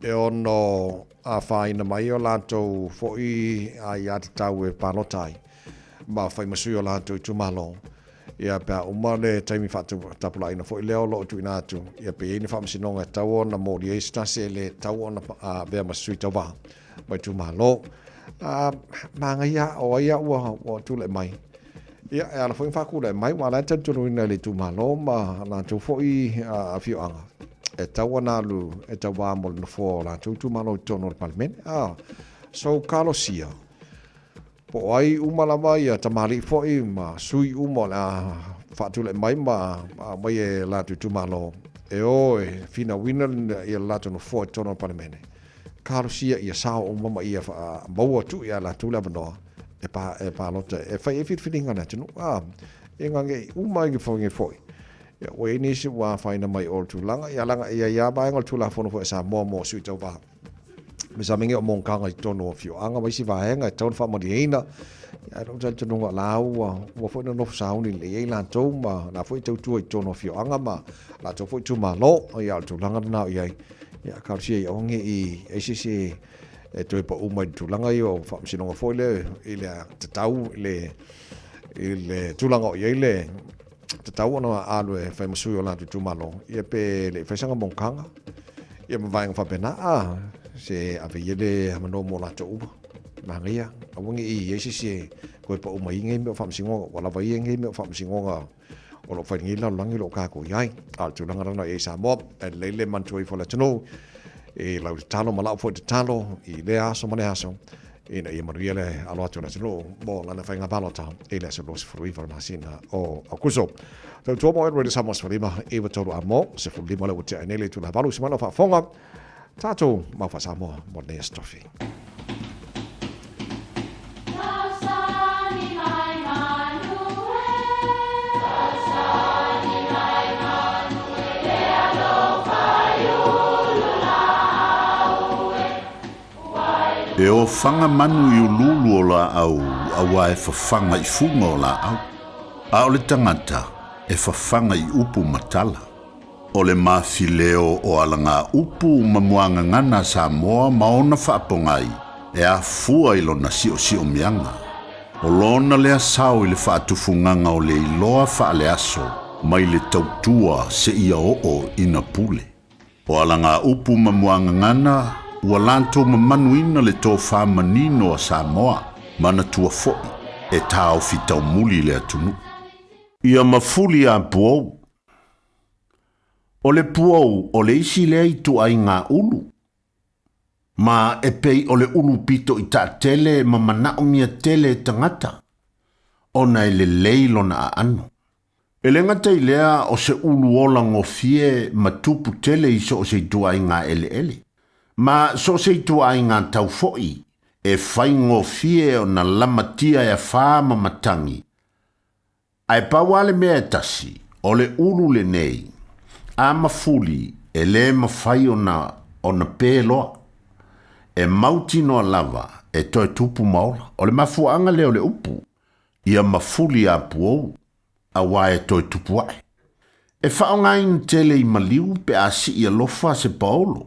e ono a faina mai o la to foi a ia tau e palotai ma fai masui o la to tu malo ia pa umale taimi fatu tapula ina foi leo lo tu ina tu ia pe ini fam sinonga tau na modi e stase le tau na a be masui tava mai tu malo manga ia o ia o tu le mai ia ala foi fa ku le mai wala tantu ina le tu malo ma na tu foi a fiu anga e tau na lu e tau wa mo no fo la tu malo tono palmen so Carlosia po ai umala mai ta mali fo I ma sui umola fa tu le mai ma mai e la tu malo e o fina winner ia la tu no fo tono palmen Carlosia ia sa o mama ia fa mo tu ia la tu la no e pa lota e fa e fit filinga na tu e ngange umai ge fo ia o ni si wa faina mai all tu langa ia ba ngol tu la fo no fo sa mo sui tau ba me sa mingi o mon kanga I tono fio anga mai si va henga ton fa mo diina ia ro tal tono la wa fo no sa uni le la to ma na fo tu I tono fio anga ma la to fo tu ma lo ia tu langa na ia ka si o ngi I si e to pa o mai tu langa yo fa si no fo le ile tau le tu langa ia le te tau ana alu e fai masui o la tu malo ia pe le fai sanga monkanga ia ma vai fa pena se ave ile amano mo la tu mangia awangi I si ko pa o mai ngai me fa singo wala vai ngai me fa singo o lo fai ngila langi lo ka ko yai al tu langa na e sa mo e lele man tu fo la tino e la talo mala fo te talo I le aso mane aso ina ia maria le alo atu na tino mo lana whainga balota e le se los frui farmasina o akuso. Tau tua mo edward sa mos farima ewa toru a mo se fu lima le uti a nele tu la balu si mana whaafonga tātou mau wha Samoa mo nea stofi. E o whanga manu I ululu o la au, awa e whawhanga I funga o la au. A o le tangata, e whawhanga I upu matala. O le mawhileo o alanga upu mamuanga ngana Samoa maona whaapongai, e a fua I lona si o mianga. O lona lea sao I le whaatufunganga o le iloa whaale aso, mai le tautua se ia o ina pule. O alanga upu mamuanga ngana, ua lanto mamanuina le tō whamanino a Samoa, mana tua foi, e tāo fitau muli le atunu. Ia mafuli a puou. O le puou, o le isi lea I tu ai ngā ulu. Ma e pei o le ulu pito I ta tele ma manao mia tele tangata. Ona e le leilo na a ano. E le ngata I lea o se ulu ola ngofie ma tupu tele iso o se tu ai ngā ele. Ma so se tu ai ngā tau foi, e whai ngofie o na lamatia e whāma matangi. Ai pawale mea tasi, o le ulu le nei, a mafuli e le mawhai o na pēloa, e mauti noa lava e toi tupu maola, o le mafuanga leo le upu, ia mafuli a puou, a wae toi tupu ai. E whaongain tele I maliu pe a si ia lofa se paolo.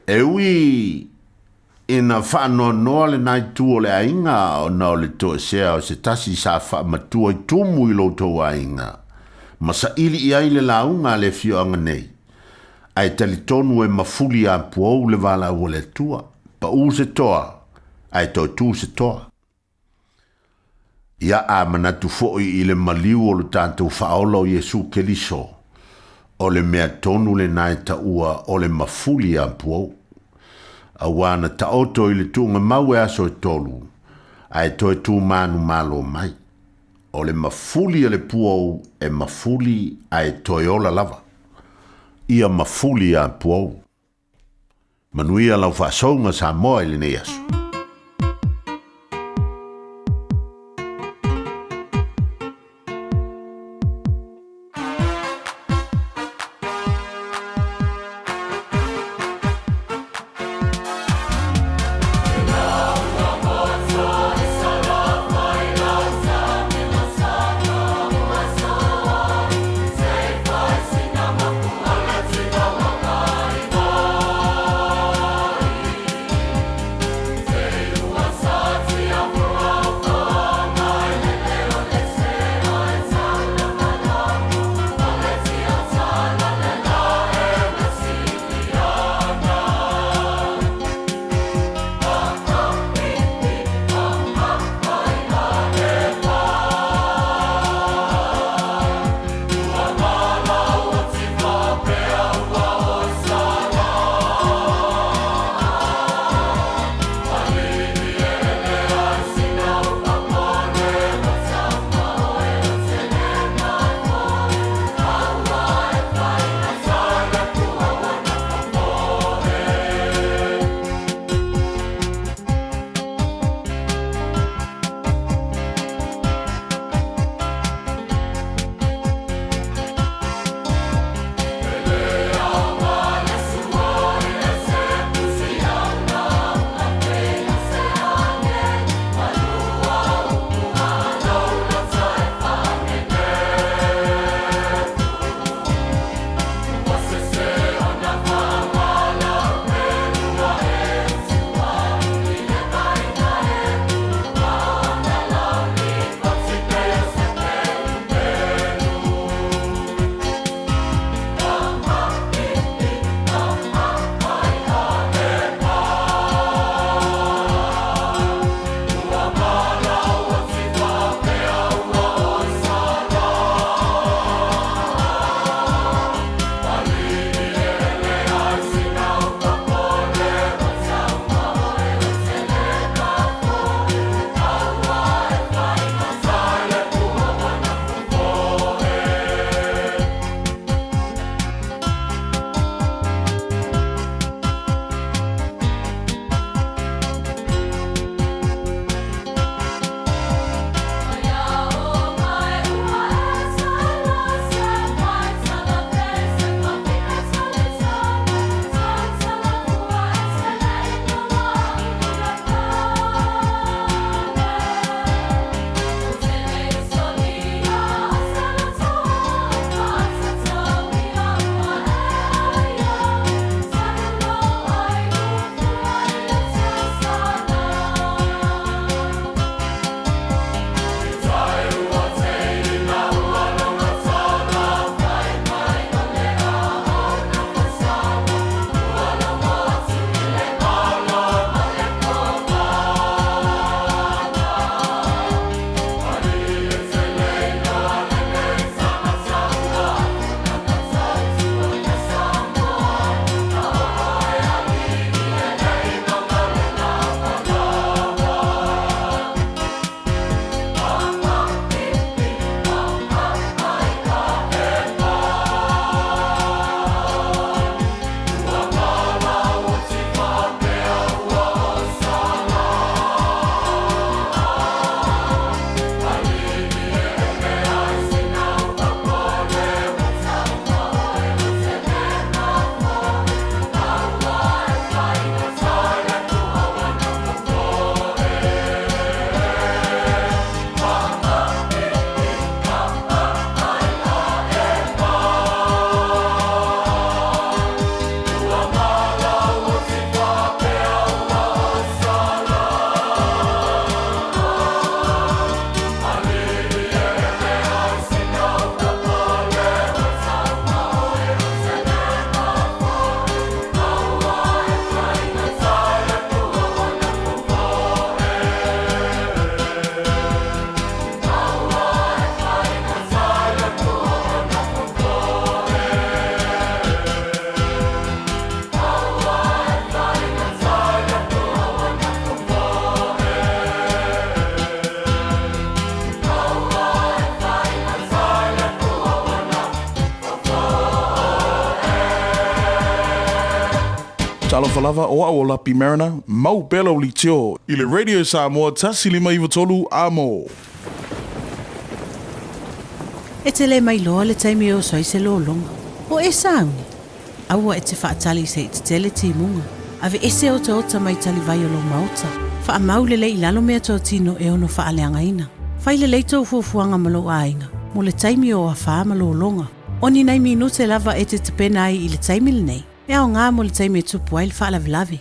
E ui ina whaanoa noa le nai tuo le ainga o nao le toa sea o se tasi sa wha matua I tumu I lo toa ainga. Masa ili I aile launga le fio anga nei. Ai talitonu e mafuli a puou le wala ua le tua. Pa u se toa, ai toi tu se toa. Ia a manatu fo'i I le maliu o le tātou whaola o Jesu Keliso. O le mea tonu le nai ta ua o le mafuli a puou. A wana ta oto I le tunga maue aso e tolu. Ai toi tu manu malo mai. O le mafuli a le puou e mafuli ai toi ola lava. Ia mafuli a puou. Manuia lau whaasonga sa moa I le nei aso. falava o a o Lapi Mariner, mau pelo li tio, i le Radio Samoa tasi lima iwa tolu amo. E te le mai loa le taimi o soi se lo longa. O e sauni. Aua e te whaatali se i te tele ti munga. Ave ese o te ota mai tali vai o lo mauta. Wha mau le lei lalo mea tō tino e ono wha aleanga ina. Whai le leito fuafuanga malo ainga. Mo le taimi o a wha malo longa. Oni nei minute lava e te pena ai i le taimi le nei. E au ngā mo le taimi e tupu ai le wha lavi.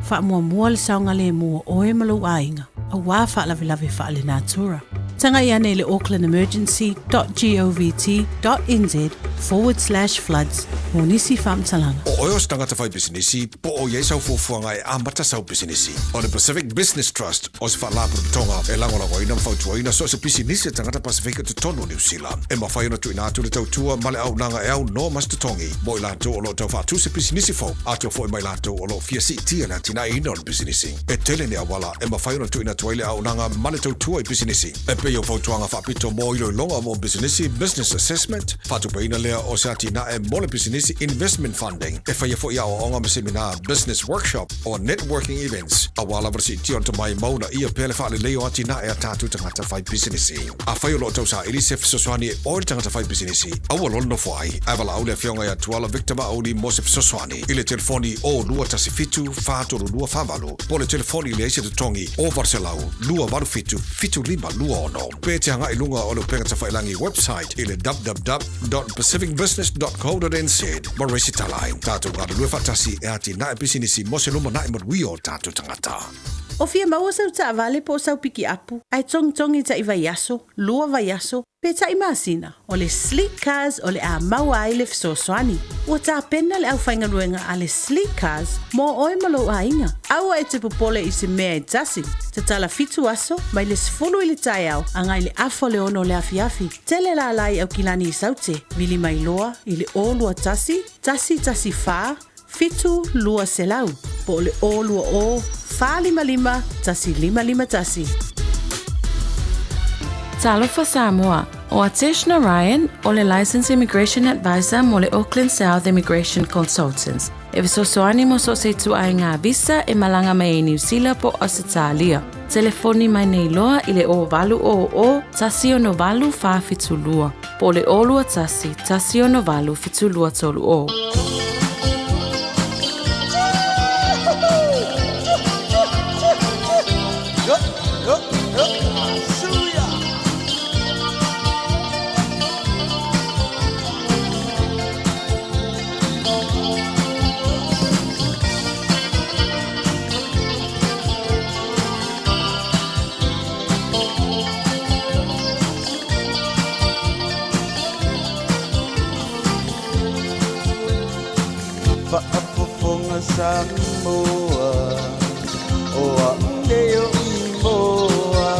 Wha mua le saunga le mua o e malo ainga. A wā wha lavi wha le nātura. Tanga i ane le aucklandemergency.gov.nz/floods. Mo nisi whaamtalanga. O oios tangata whai bisinisi, po o iesau fuafuanga e amata sau bisinisi. O the Pacific Business Trust, o se whaalapuru tonga e langona goina mwhautuaina so se bisinisi tangata Pasifika te tonu New Zealand. E mawhaiona tu inatu le tautua male au nanga e au no mastatongi. Mo i lanto o lo tau whaatu se bisinisi fau. Ato fo i mai lanto o lo fiasi tia na tina ina o le bisinisi. E tele ne awala e mawhaiona tu inatu aile au nanga male tautua i bisinisi. E pe o fautuanga whaapito mo ilo longa mo bisinisi business assessment. Whaatu paina lea o se atina e mole bisinisi investment funding. E whaia fo ia o onga me seminar business workshop or networking events. Awala varsi tion to mai mauna ia pele whaale leo atina e atatu tangata whai bisinisi. A whaio lo tau sa irisef soswani e ori tangata whai bisinisi. Awa lono fwai. Avala aule fionga ia tuala Victor Audi Mosef soswani. Ile telefoni o lua tasifitu whaatoro lua whamalu. Pole telefoni le eise te tongi o varselau lua warufitu fitu lima lua ono. Pe te hanga ilunga o lo pengata whailangi website ile www.pacificbusiness.co.nz. Marisi talai. Tātou ngāru lua whatasi e ati na e bisinisi mose luma na e maruio tātou tangata. O fia maua sau ta avale po sau piki apu. Ai tongi ta iwa yaso, lua va yaso, pe ta imasina. O le sleek cars o le a maua ai le fisoswani. O ta pena le au whainga ruenga a le sleek cars mo oe malo a inga. Aua e te popole i se mea e tasi. Te tala fitu aso, mai le sifulu i le tai au, angai le afo le ono le afiafi. Tele la lai au kilani i saute, vili mai loa i le o lua tasi faa, fitu lua selau. Po le o lua o, faa lima tasi. Talofa Samoa, o Ateshna Ryan, o le Licensed Immigration Advisor mo le Auckland South Immigration Consultants. E visosoani mo so se tu ai ngā visa e malanga mai New Zealand po Australia. Telefoni mai nei loa i le o valu o tasi o no valu faa fitulua. Po le o lua tasi o no valu fitulua tolu o. Samoa, o Andeo Imoa,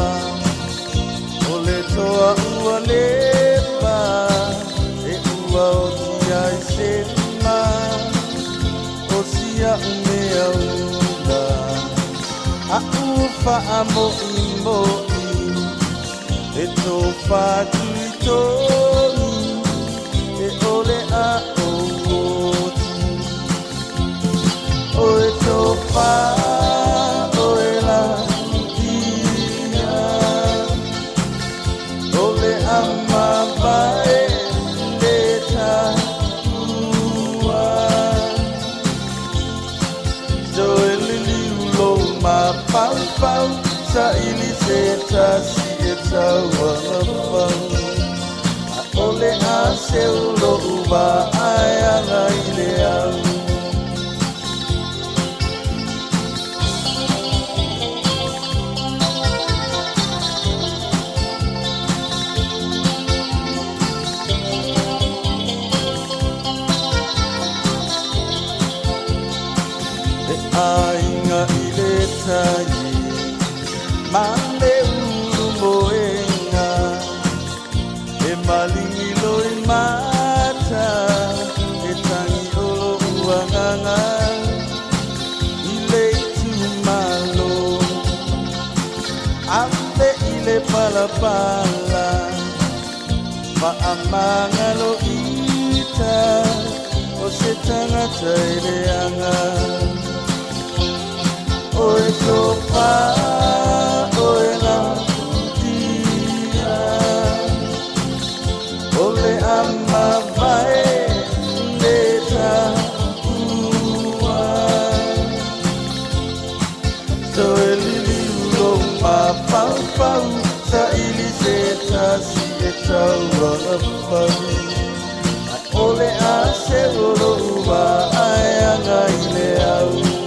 o le toa ua lepa, e ua o tia I sema, o sia umea ula, a ufa amo imoi, e tofa tuitoni, e ole a Oe tofa, oe la dia, ole ama bae le taua. Zoe lili ulo ma pau pau, sa ili se tasi e taua na pau. Ole a se ulo uba ai anga ile au. Ainga ile tai male uru moenga e malingi loi mata e tangi olo uanganga ile tu malo ande ile palapala ma amanga lo ita o se tangata ile anga sofa oe la putia ole ama vai leta ua so elili ulo ma pau pau sa ili se tasi e tau a pau ole a se uro ua ai anga ile au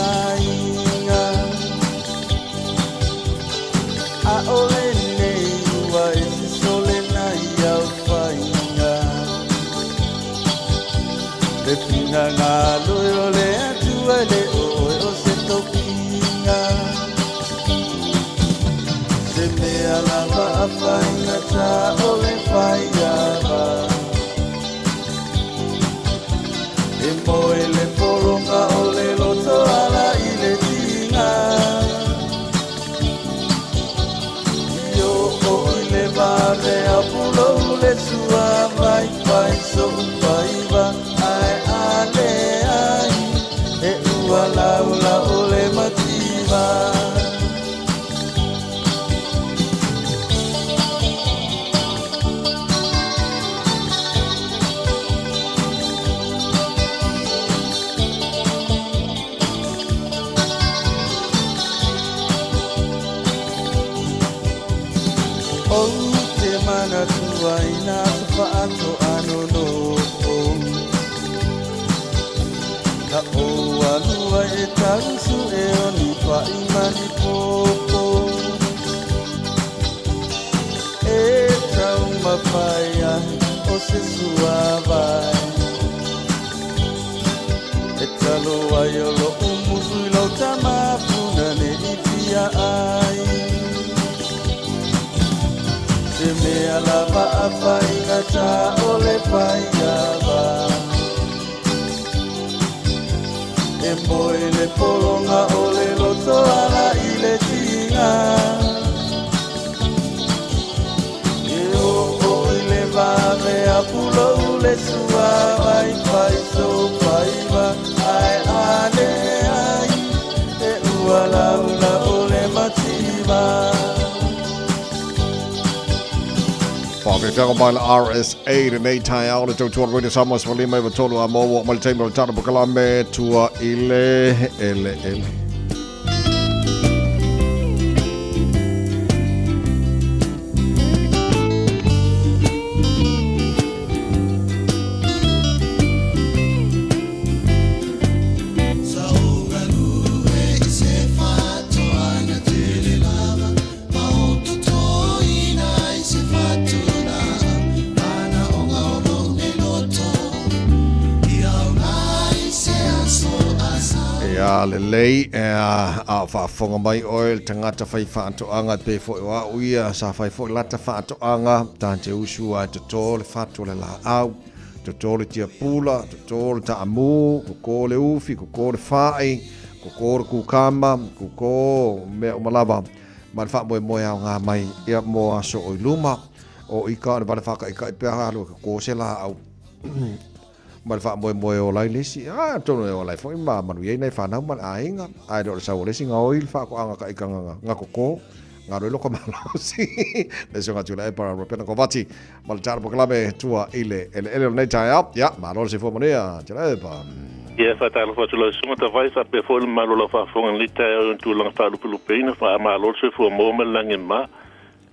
ainga a ole nei ua esi sole na ia whainga le pina ngā loe ole atua le oe o se tokinga se mea lava a whainga ta ole whaiava e moe le poronga ole loto ala i le tinga io o i le vare a pulo le sua vai vai so vaiva ai ale ai e ua laula ole mativa Waina sefaato anono ka o alua e tarusu e oni whaimani popo e tau mawhaia o se suavai e talo ai o lo umusu i lau tamapuna ne i fia ai se mea lava a whainga ta ole whaiava e moe le poronga ole loto ala i le tinga e o i le vave a pulo le sua vai whai so whaiva ai ane ai e ua laula ole mativa Whakatanga mai le RSA le nei tai au le tautua Radio Samoa se whalima iwa tolu a maua mai le teima le tana pukalame tua ile ele. Le lei a whaafonga mai oil tangata whai whaatoanga pe fo i wa uia sa whai fo i lata whaatoanga tante usu a te tōle whaato le la au te tōle tia pula, te tōle ta amu, ko kōle ufi, ko kōle whaai, ko kōle kukama, ko kō mea umalava ma le wha moe moe au ngā mai ia moa so o i luma o i ka ne vale whaka i ka i pēha alu ka kōse la au ma le wha moe moe o lai lesi tono e o lai fwoi ma manu iei nei whanau ma le ainga ai do le sau lesi ngā oi le wha ko anga ka i ka ngā koko ngā roi loko malosi le so ngā tula e para ropena ko vati ma le tara pokalame tua ile ele nei tai up ya ma lo se fo monea tira e pa ia fa talo fa tula sunga ta vai fa pe fo le malo la fa fonga lita e tu langa fa lupu lupeina fa ma lo se fo mo me lange ma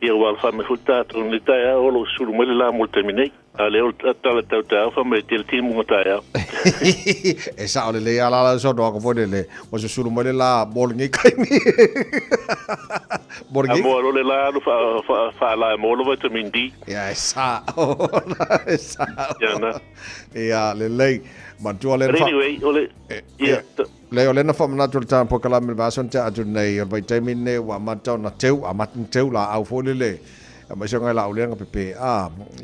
ia wal fa me futa tu lita e o lo sulu me la multimine ale o tala tau fa me tel timu ta ya e sa o le ala so do ko le o se sulu me la bol ngi kai mi bol ngi mo lo le la fa la mo lo vitamin D ya sa ya na ya le Matua le anyway, ole le ole na fam na tu ta po kala me vason ta atu nei vai vitamin ne wa matau na teu a mat teu la au fo le ma so ngai la ole nga pepe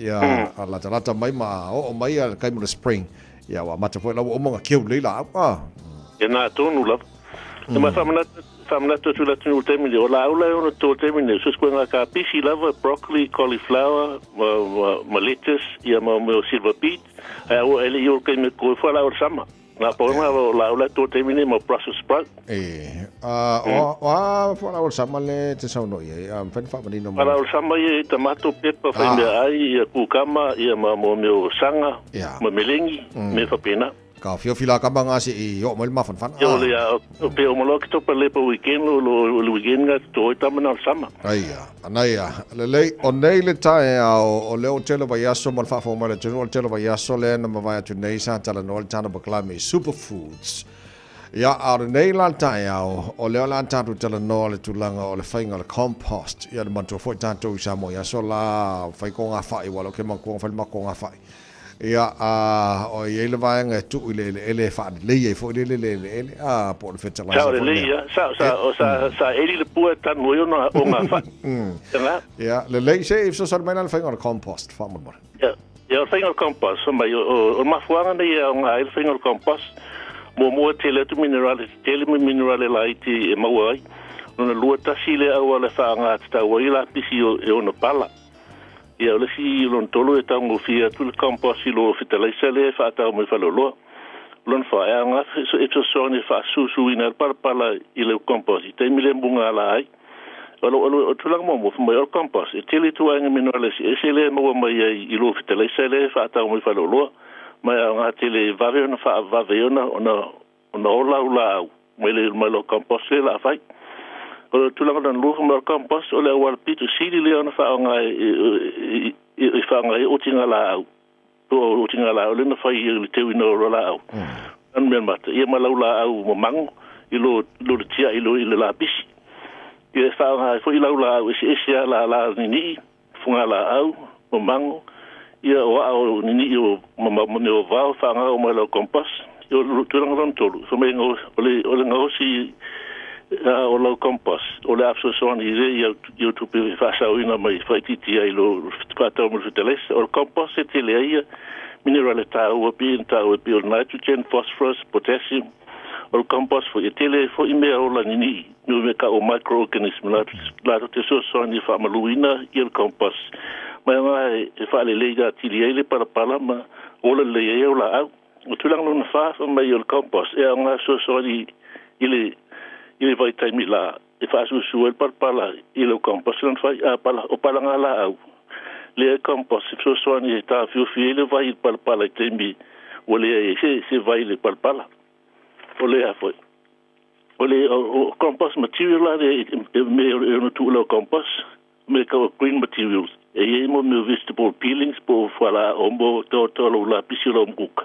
ya la ta mai ma o mai al kai mo spring ya wa mata fo la o mo nga kiu le la ya na tonu la ma famna tu la tu temi o la ona tu temi ne so ko nga ka pisi lava broccoli cauliflower ma lettuce ya ma silver beet o ele yo ke me ko fa la o sama na po nga la tu temi ne ma processed sprout fa la o sama le te sa no ye fen fa ma no ma la o sama ye tomato pepper fa me ai kukama ya ma mo sanga ma melengi me fa pena ka fila ka banga si yo mal ma fan yo le ya pe o mo to pa le po weekend lo weekend nga to ta mana sama anaya le on nei le tai o le o tele ba yaso mal fa fo mal le tele o tele ba yaso le na ma va tu nei sa tala no le tana ba klami superfoods ya ar nei la tai o le la tatu tele no le tulanga o le fainga le compost ya le manto fo tanto sa mo yaso la fai ko nga fa i walo ke ma ko fa ma ko nga fa ia o ye le vai nga tu le fa le ye fo le po le feta la sa eli le pu tan mo yo na o nga fa ia le se if so sar mai na fa ngor compost fa mo ia fa ngor compost so mai o ma fuanga ne ia nga il fa ngor compost mo tele tu mineral la iti e mawai no lu ta sile o le fa nga ta o ila pisi o no pala ia le si lon tolo e tango fia tu le compost lo fitala sele fa ta mo fa lo lon fa nga so e so ni fa su ina pala ile compost te mi le bunga la ai o tu lang mo mo o compost e tele tu nga minerales e sele mo mai i lo fitala sele fa ta mo fa lo mai nga tele va ve na fa va ve ona ola mo le lo compost la fa o tu lang dan lu mo compost o le wal pitu sili le ona fa nga e fa nga o tinga la o tinga la o le na fa i le te wino la an men mata e ma la mo mang i lo tia i lo la pisi e fa nga fo i la e la ni funga la mo mang ia o ni o mo va fa nga o mo lo compost yo tu lang dan tolu so me o le nga si o lo compost o le afso so ni yo tu pe fa sa una mai fa ti ai lo fa ta mo teles o compost e le ia mineral ta o pi nitrogen phosphorus potassium o compost fo tele fo ime o la ni no me ka o microorganism la te so ni fa maluina i el compost mai mai e fa le lega ti le para ma o le o la o tu lang no fa mai o compost e nga so ni ile vai tai mi la e fa su el parpala ile compost non fai pala o pala nga la le compost so ni ta fi ile vai parpala tai mi o le se vai le parpala o le afoi o le o compost material la me no tu lo compost me ka green materials e mo vegetable peelings po fala ombo to la pisilo mbuka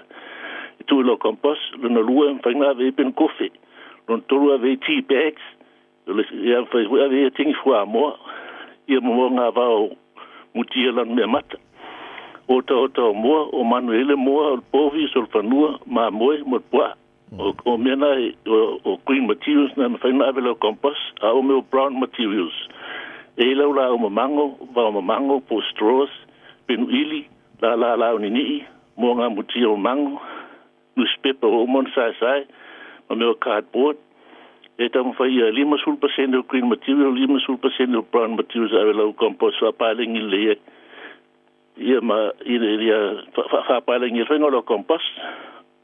tu lo compost no lua fa nga ve pen coffee non tolu ave tea bags ia fai ave tingi fua mo ia mo nga va mutia lan me mata o mo o manuele mo o povi sol fanua ma mo poa o mena o green materials na fai na ave lo compost o meu brown materials e la o mango po straws pen ili la ni mo nga mutia o mango newspaper o mon sai o meu cardboard e tam fai 5% o green material 5% o brown materials ave lo compost fa paling ile ia ma ia fa paling ile no compost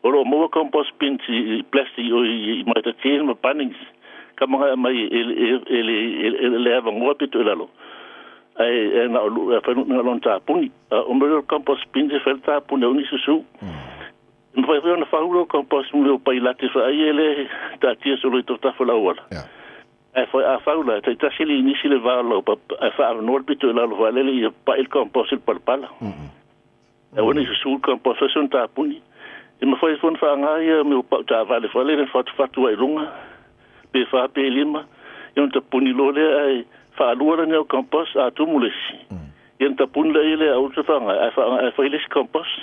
o lo mo compost pinti plastic o i mata tin ma panings kama mai ele ava ngopito lalo ai na fa no lon ta puni o mo compost pinti fa ta puni oni su vai ver na faula compost mo pai lá te fa ele ta tia solo to ta fala wala e foi a faula ta sili ni sile va lo pa fa no pito la lo vale le pa il compost il palpala e oni su compost son ta puni e me foi fon fa nga ia me pa ta vale vale le fa tu ai lunga pe fa pe lima e on ta puni lo le ai fa luara ne compost a tu mulesi e on ta puni le au te fa nga fa ile compost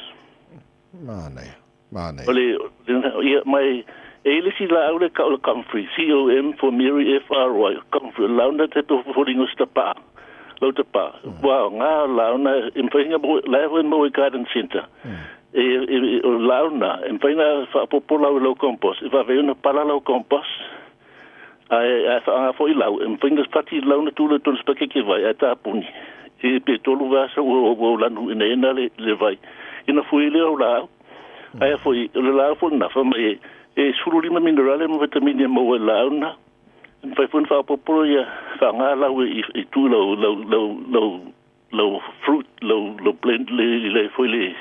Mane. Ole mai elisi la ole ka ole Comfrey COM for Mary FRY Comfrey launa te to foringo stapa. Lotapa. Wa nga launa impinga level mo garden center. Launa impinga fa popola lo compost. Va ve una pala lo compost. Ai fa foi lau impinga pati launa tu le ton speke ke vai ata puni. E pe tolu va so o lanu ina le vai. Ina foi le o la. Ai foi le la foi na fa me sululima minerale mo vitamina mo launa. Fai fun fa popolo ya fa nga la we I tu lo fruit lo blend le foi le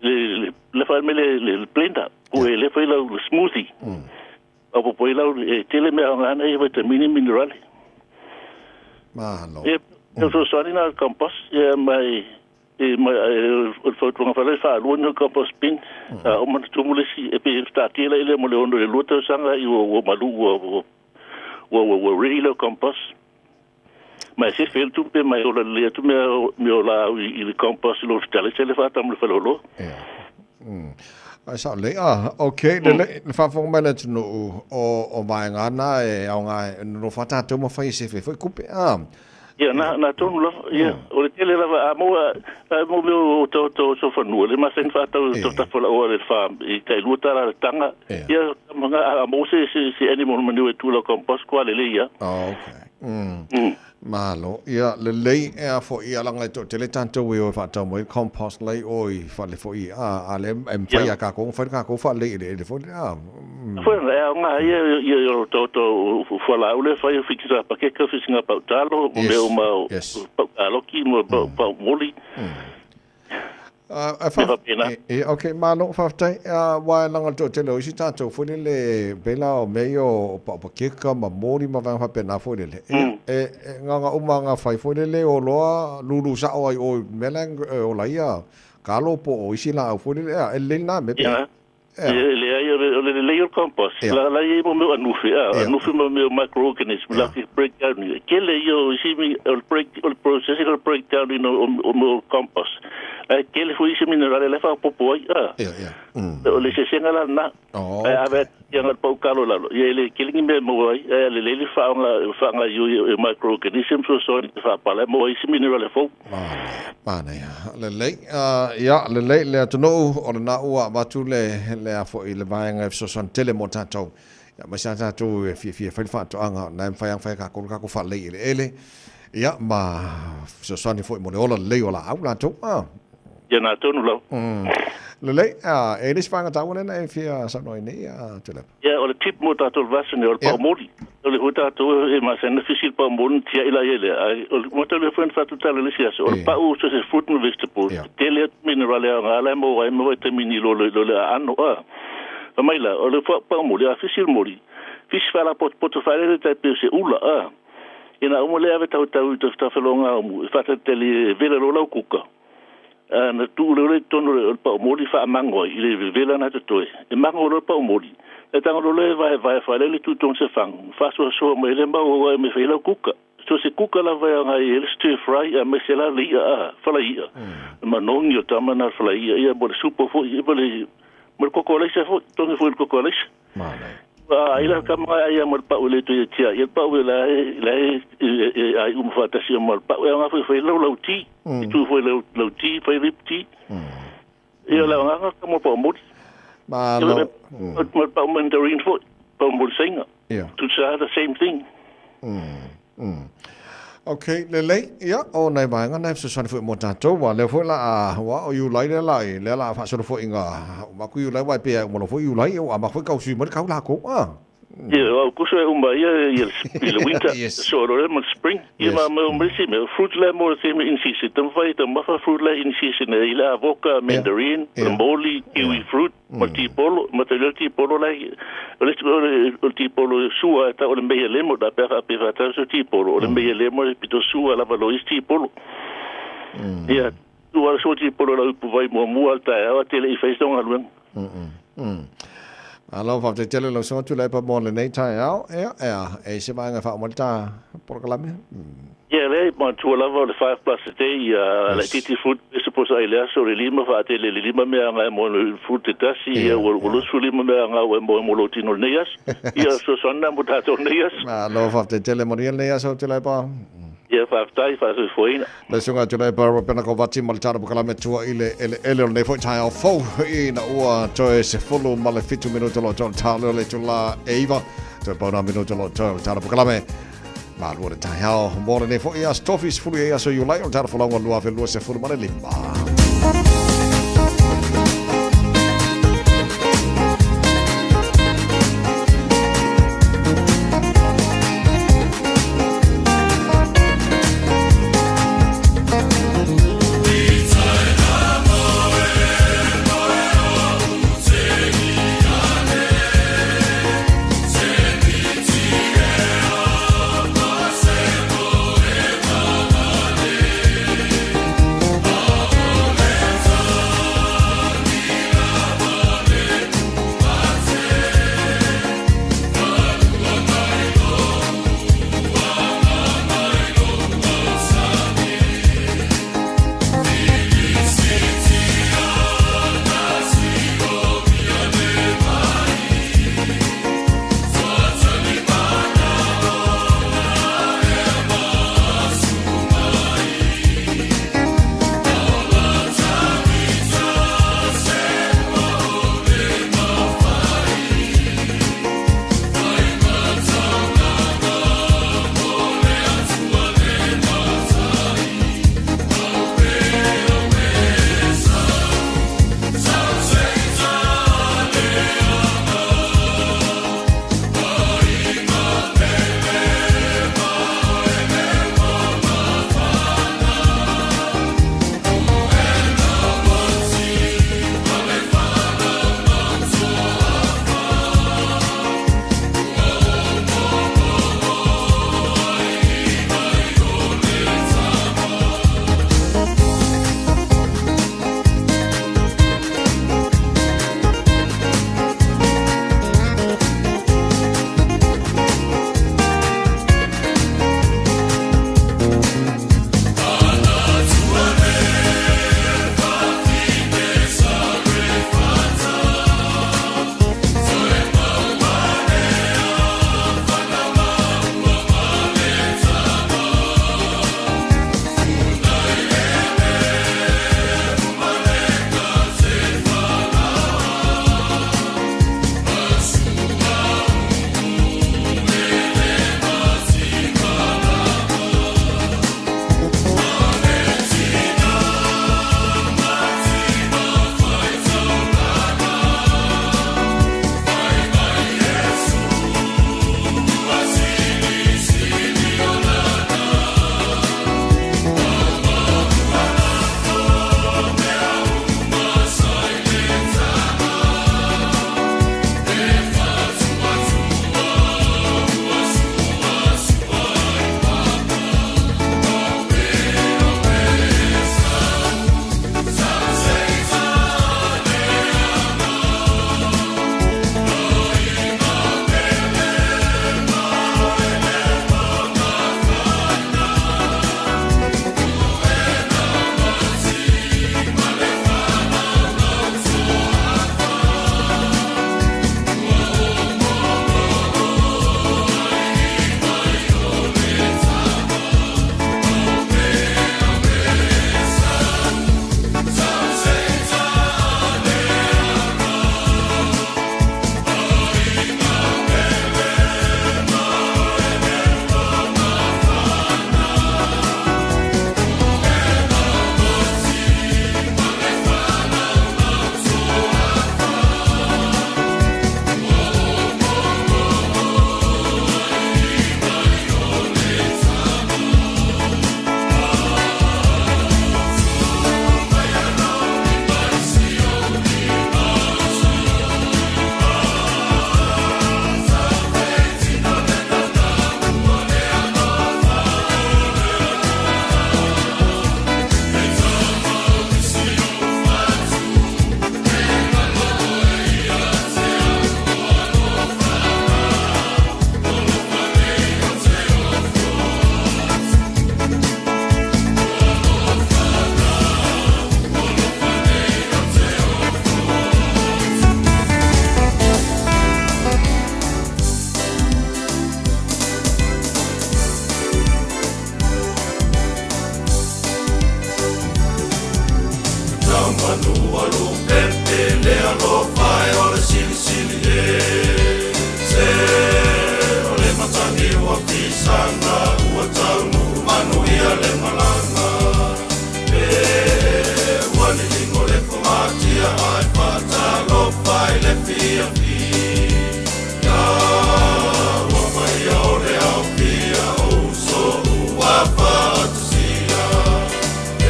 le fa me le blender o le foi lo smoothie o po la tele me nga na vitamina mineral no so sorry na compost ya mai o foi tu fa le fa lo no compost bin o man tu mo le si e pe sta tele le mo le ondo le luto sanga I o malu o regular compost. Mas se fez tu pe mai o le tu me la I compost lo stale se le fa tam le fa lo. Ai sa le okay le fa fo mele no o mai ngana e au nga no fa ta to mo fa se fe foi kupe Ya na to lo ya o le tele la mo mo to so fa no le ma sen fa to ta fa o le fa I kai luta la tanga ya mo se animal manure tu lo compost kwa le ya okay malo ia le lei e fo ia langa to tele tanto we o fa to mo compost lei oi fa le fo ia ale em fa ia ka ko fa le fo foi nga ia to fo la ule fa ia fixa pa que fixa pa talo meu mau alo ki mo pa moli okay malo fa tai wa langa to tele o si tanto fo le bela o meio pa que ma moli ma va pena fo le nga umanga fai fo le o loa lulu sa o melang o la ia kalo po o isi la fo le na me le compost la ia mo anufi mo microorganism la breakdown que le yo isi mi el processing breakdown no compost que le foi isi mineral le fa popo le se senga la na ave yang po kalo la le killing me mo le fa nga yo microorganism so fa pala mo isi mineral fo Mana le le to no o na ua batu le afo I le vaenga so son tele mo tatou ya ma sa tatou fi fa to anga na fa ka ko fa le ele ya ma so son fo mo le ola le ola au la to ya na to no lo le eles fanga tawo na fi sa no ni tele ya o le tip mo tatou vasen o pa moli o le hota to e ma sen fisil pa mon tia ila ele o mo tele fo fa to tele le sia o pa o so se fruit and vegetables tele mineral ngala mo vitamini lo ano mai la o le pa moli a fisil moli fis fala pot fa le te se ula ina o le ave tau to fa longa o fa tele vela lo kuka na tu le tono le pa moli fa mango I le vela na to e mango le pa moli e tanga le vai fa le tu ton se fang fa so me le o me fa le kuka so se kuka la vai nga ele stir fry a me se la li fa la ia ma non yo tama na fa la ia bo supo fo I bo le mo kokole se fo ton fo kokole ila kama ia mo pa le tu tia ia pa la ai fa ta si mo pa nga fa lo ti tu fo lo ti fa rip ti ia la nga kama pa mo mo pa mandarin fo pa mo singa to say the same thing Okay le ya o nei mai nga nei so san fu mo ta to wa le fu la wa o yu lai le la fa so fu inga ma ku yu lai wa pe mo fu yu lai o ma fu ka su mo ka la ko o ku so umba ia le winter so lo le spring ia ma mo si me fruit le mo si me in season tam vai tam ma fruit le in season ila avoka mandarin moli kiwi fruit ma ti polo le ti polo sua ta o le me le mo da per ta so ti polo le me le mo pito sua la valo ti polo ia tu ala so ti polo la pu vai mo alta a tele I face don alwen Alo fa te tele lo so tu le pa mo le nei tai ao e se va nga fa mo ta por la me le mo tu la vo le 5 plus a day la titi food posa ai lea so le lima fa te le lima me nga mo le fute tasi ia wo su lima me nga mo lo tino neas ia so sonna mo ta to neas ma lo fa te tele mo neas o te lai pa ia fa tai fa so foina le sunga te lai pa pena ko vati mal tara kala me tua ile ele le fo tai au fo ina ua toe se fulu male fitu minuto lo ton talo le tula eva toe pa na minuto lo tara kala me ma luore tai hao mora ne fo ia stofis fulu ia so you like on tara fo lua fe lua se fulu male limba sana ua taunu manu ia le malanga e wani lingo le fumatia ai patalo pai le fia ya wa mai ore au pia o so ua patsia e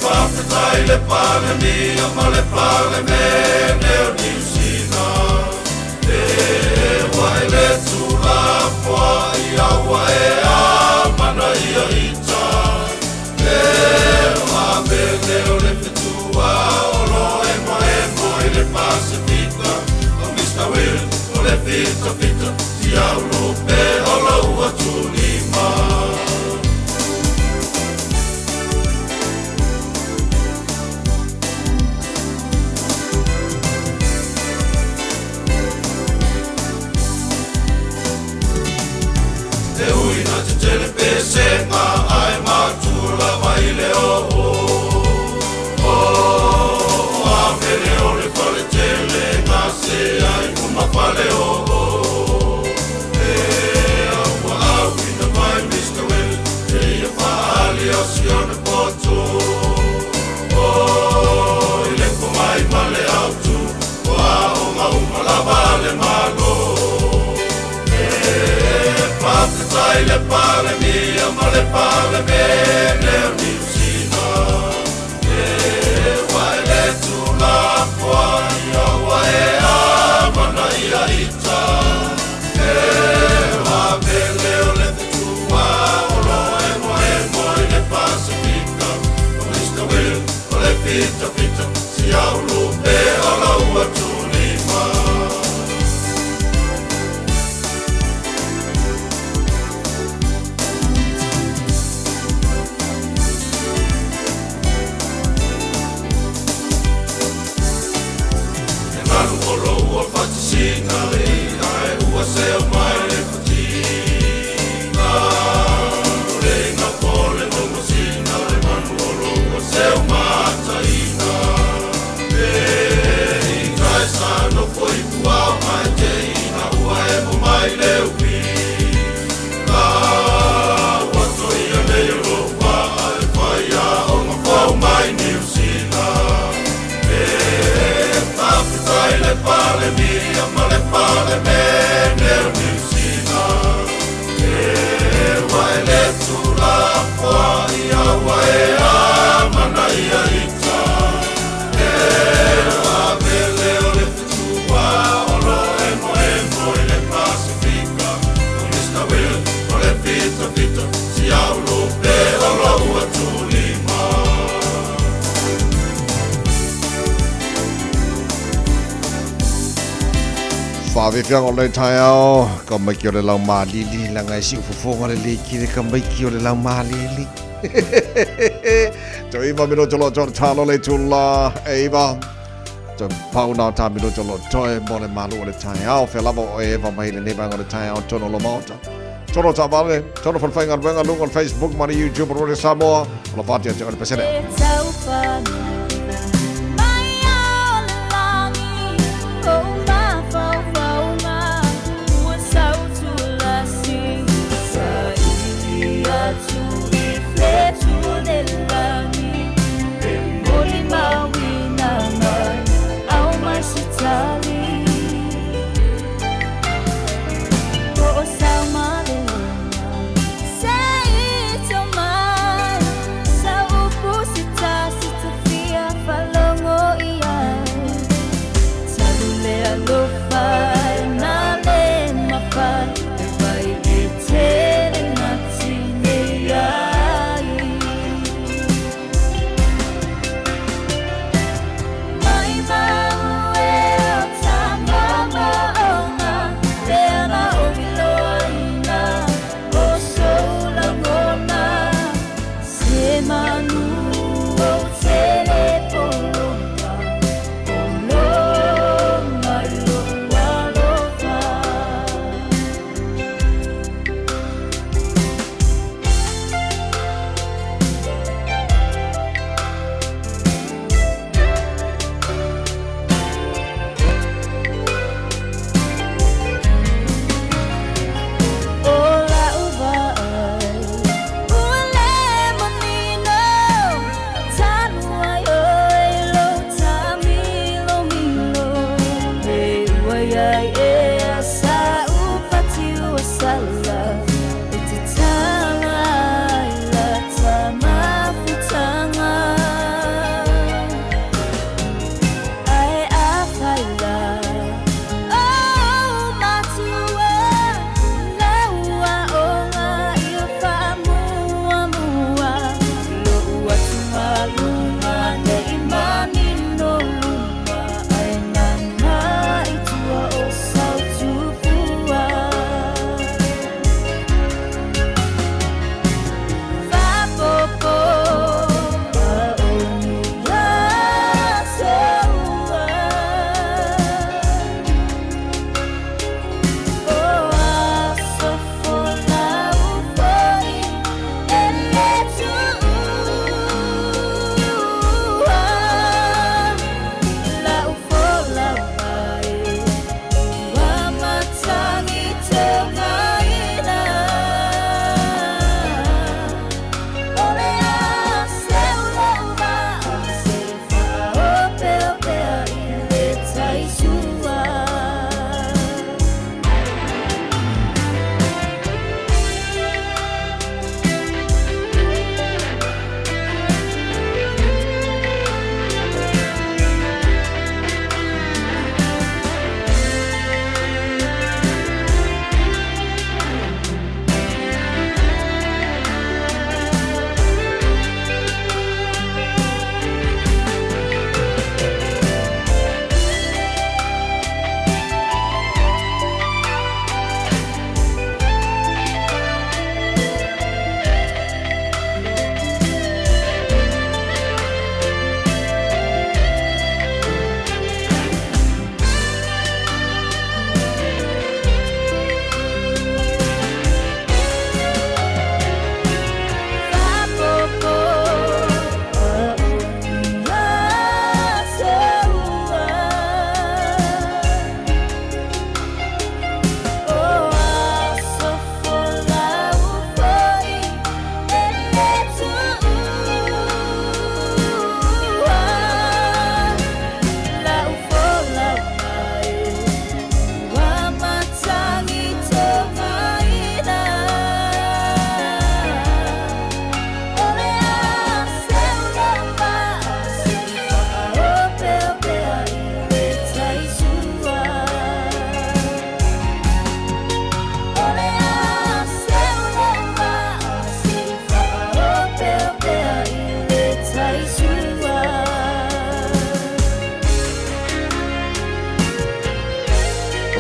papatai le pale mia ma le pale me neo niusina e wai le tula poa ia wae a mana ia ita e ma leo le fetua o lo e mo le Pacifica o Mr. Will o le fita ti au lo pe o la ua tulima te uina te tele pesenga ai matula mai le o amele o le pale tele nga se ai kuma pale o e awa awina mai Mr. Will e ia paali o sione poto ile kumai pale autu o a uma la vale malo Papatai le pale mia ma le pale me neo niusina e wai le tula poa ia wae a mana ia ita e wabele o le fetua o lo emo i le Pacifica o Mr. Will o le fita si au lupe o la ua tulima Sina le ai ua seo mai le fatina le na pole no sina le manuolo ua seo mataina e trai sano foi tua mai te ina ua e mo mai le upi ua toia le Europa ai whaia o ma fau mai New Zealand Papatai le pale mia ma le pale me neo niusina e wai le tula poa ia wae a mana ia ita e wabele o le fetua o lo emo i le Pacifica o Mr. Will o le fita si au lupe o lo ua tulima Whawewhianga o nei tai au, ka mai ki o le lau mālili, la ngai si ufufonga le li ki ka mai ki o le lau mālili. Tau iwa mino tolo tolo talo le tula, e iwa. Tau pau nao tā mino tolo toi mo le malu o le tai au, whea lava o e ewa mai le nebanga o le tai au tono lo maota. Tono tā vale, tono whanwhainga ruenga lunga on Facebook, mani YouTube, o le Samoa, o la whātia te o le pesene. Sa upo sita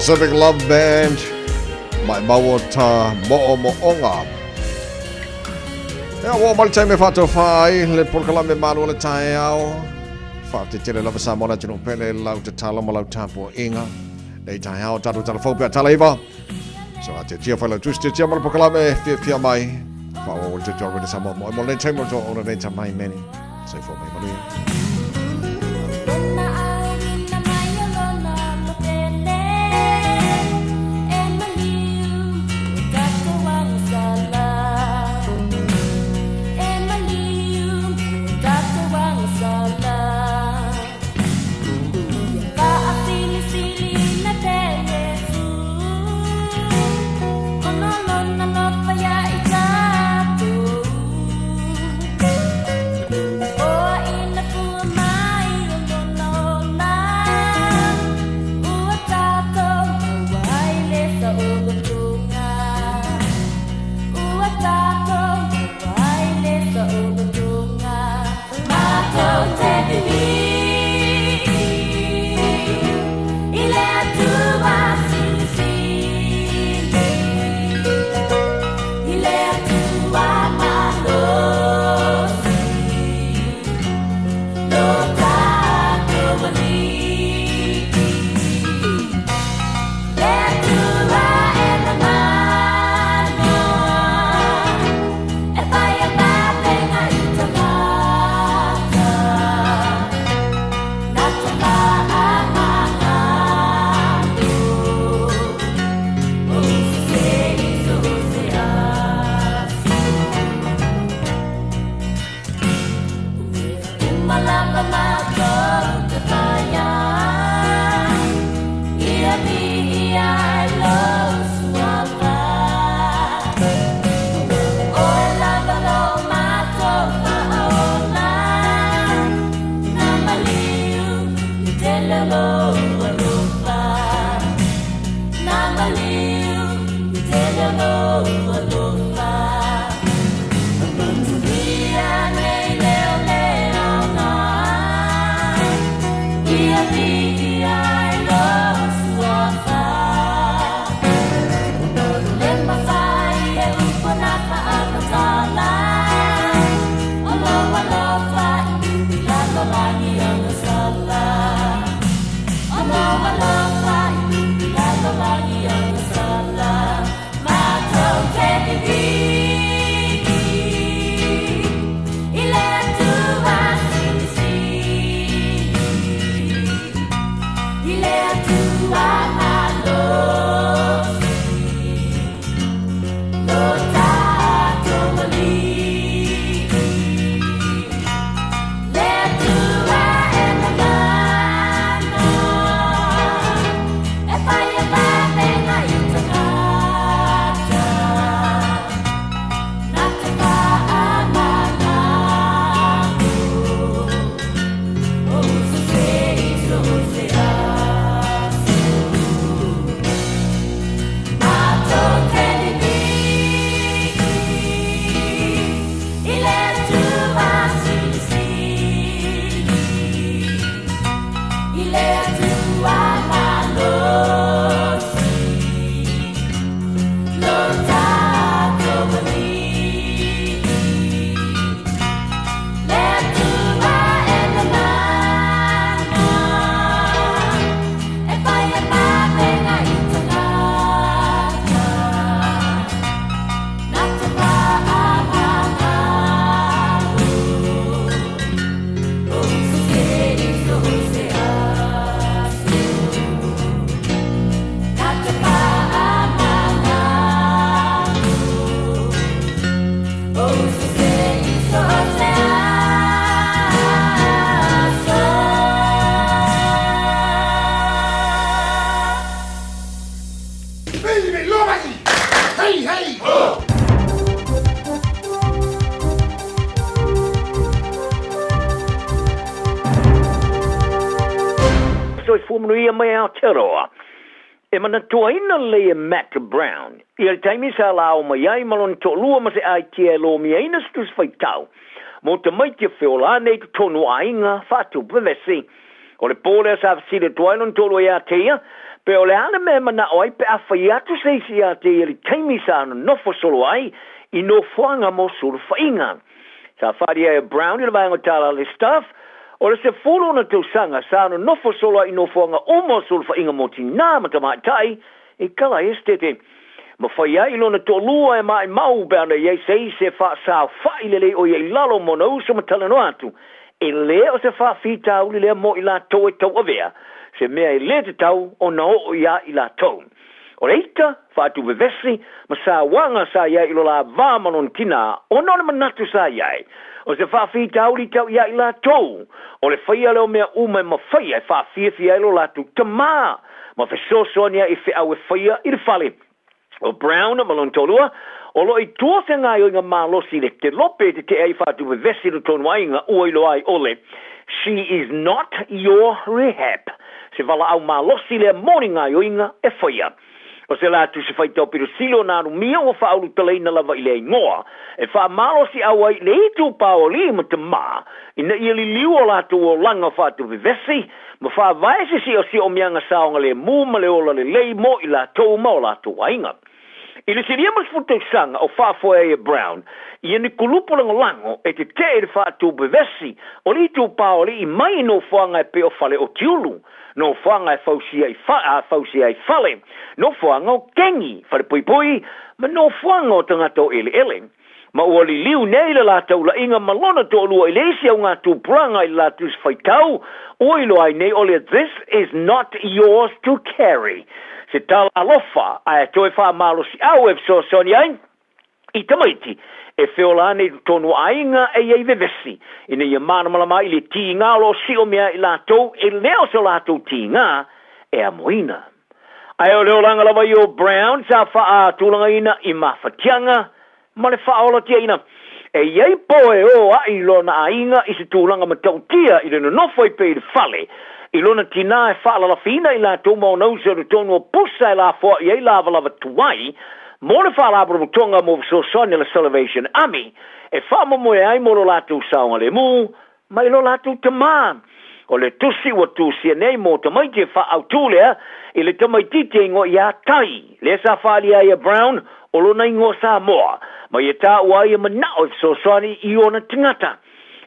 Pacific Love Band mai maua ta mo'onga. Ea wo mal taime whato whai le porkala me manu le tae au. Whate tere lava sa mona tino pele lau te tala mo lau tapo inga. Nei tae au tatu telefopia tala iwa. So a te tia whaila tusti tia mara porkala me fia mai. Whawa o te tia wini sa mo mo le taime o ona nei ta mai meni. Sei fo mai mani. Ia mai Aotearoa. E mana tuaina le Matt Brown. Ia taimi sa lao mai ai malon to lua ma se ai tia lo mi aina stus faitau. Mo te mai te whiola nei tu tonu ainga whatu bevesi. O le pōlea sa fsire tuaina tolo ia tia, pe o le ana me mana oi pe afai atu sei si a te ili taimi sa no fo solo ai I no fuanga mo sulu fainga sa faria Brown ile vai ngotala le stuff o le se fulu na tu sanga sa no fo solo I no fuanga o mo sulu fainga mo tina ma tama tai I kala estete ma fai ai lona to lua e mai mau bana ye sei se fa sa fa ile o ye lalo mo no so matala no atu e le o se fa fita uli le mo ila to e to avea se mea I le te tau o na o ia ila to o reita fa tu bevesi ma sa wanga sa ia ilo la vamanon tina o no manatu sa ia o se fa fita uli tau ia ila to o le fai ale o mea uma ma fai ai fa fia ilo la tu tama ma fe so sonia I fe au e fai I le fale o Brown malon tolua o lo I tuote ngā o inga mālosi le te lope te ai whātu vesi no tonu ainga uailo ai ole she is not your rehab se wala au mālosi le moni ngā o inga e whaia o se la tu se whai tau piru silo nāru mia o whaulu talaina lava I le ingoa e wha mālosi au ai le itu pāo li ma te mā ina I li liu o lātu o langa whātu vesi ma wha vaese si o mianga saonga le mū ma le ola le lei mo I la tau ma o lātu ainga I le siria mas futu sanga o whaafoe e Brown, I ni kulupo lango e te te whaatu bevesi, o li tu pao li I mai no whanga e peo fale o tiulu, no whanga e fausia I fale, no whanga o kengi, fale pui pui, ma no whanga o tangato ele ele. Ma ua li liu nei le lātau la inga malona to olua I leisi au ngā tūpranga I lātus whaitau, o ilo ai nei ole this is not yours to carry. Se tala alofa a toe wha malo si au e so soni ai I tamaiti e whiolane tonu ainga e ei vevesi ina ia mana malama I le ti ngā lo si o mea I lātou e leo so lātou ti ngā e a moina ai o leo langa lava I o Brown sa wha a tūlanga ina I mawhatianga ma le wha ola tia ina e iei poe o a I lona ainga I se tūlanga matautia I le nofo I pe I le fale I lona tina e whaala la fina I la tōma o nausa o tonu o pusa I la fua I ei lava lava tuai, mo le whaala abra mutonga mo so Sonia le Salvation Army, e whaama mo e ai mo lo latu saonga le mu, mai lo latu tamā. O le tusi wa tusi e nei mo tamaiti e wha au tūlea, I le tamaiti te ingo I a tai, le sa whaali ai a Brown, o lo na ingo sa moa, mai e tā uai e manao e so Sonia I ona tingata.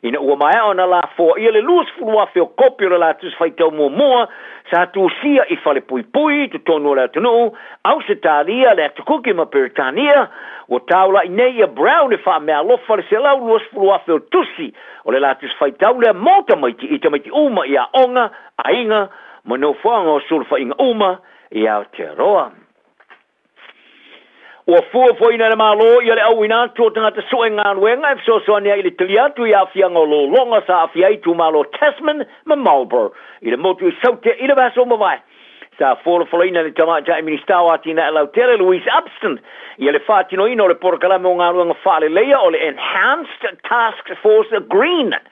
Ina ua mai ona la fo I le lus fulua feo kopi o la tus faitau mua sa tu sia I fale pui pui tu tonu la tunu au se talia le tukuki ma peritania o taula I nei a Brown e wha mea lofa le se lau lus fulua feo tusi o le la tus faitau le mota maiti I tamaiti uma I a onga a inga ma no whanga o sulfa inga uma I a te roa. O fua foina le malo I le au ina tō tangata soe ngā nuenga e so soania I le tiliatu I a fianga o lo longa sa a fiai tu malo Tasman ma Marlborough I le motu I saute I le baso mawai sa fola foina le tamata I ministawa tina e lautere Louise Upston I le whātino ino le porkalame o ngā nuenga whale leia o le Enhanced Task Force Agreement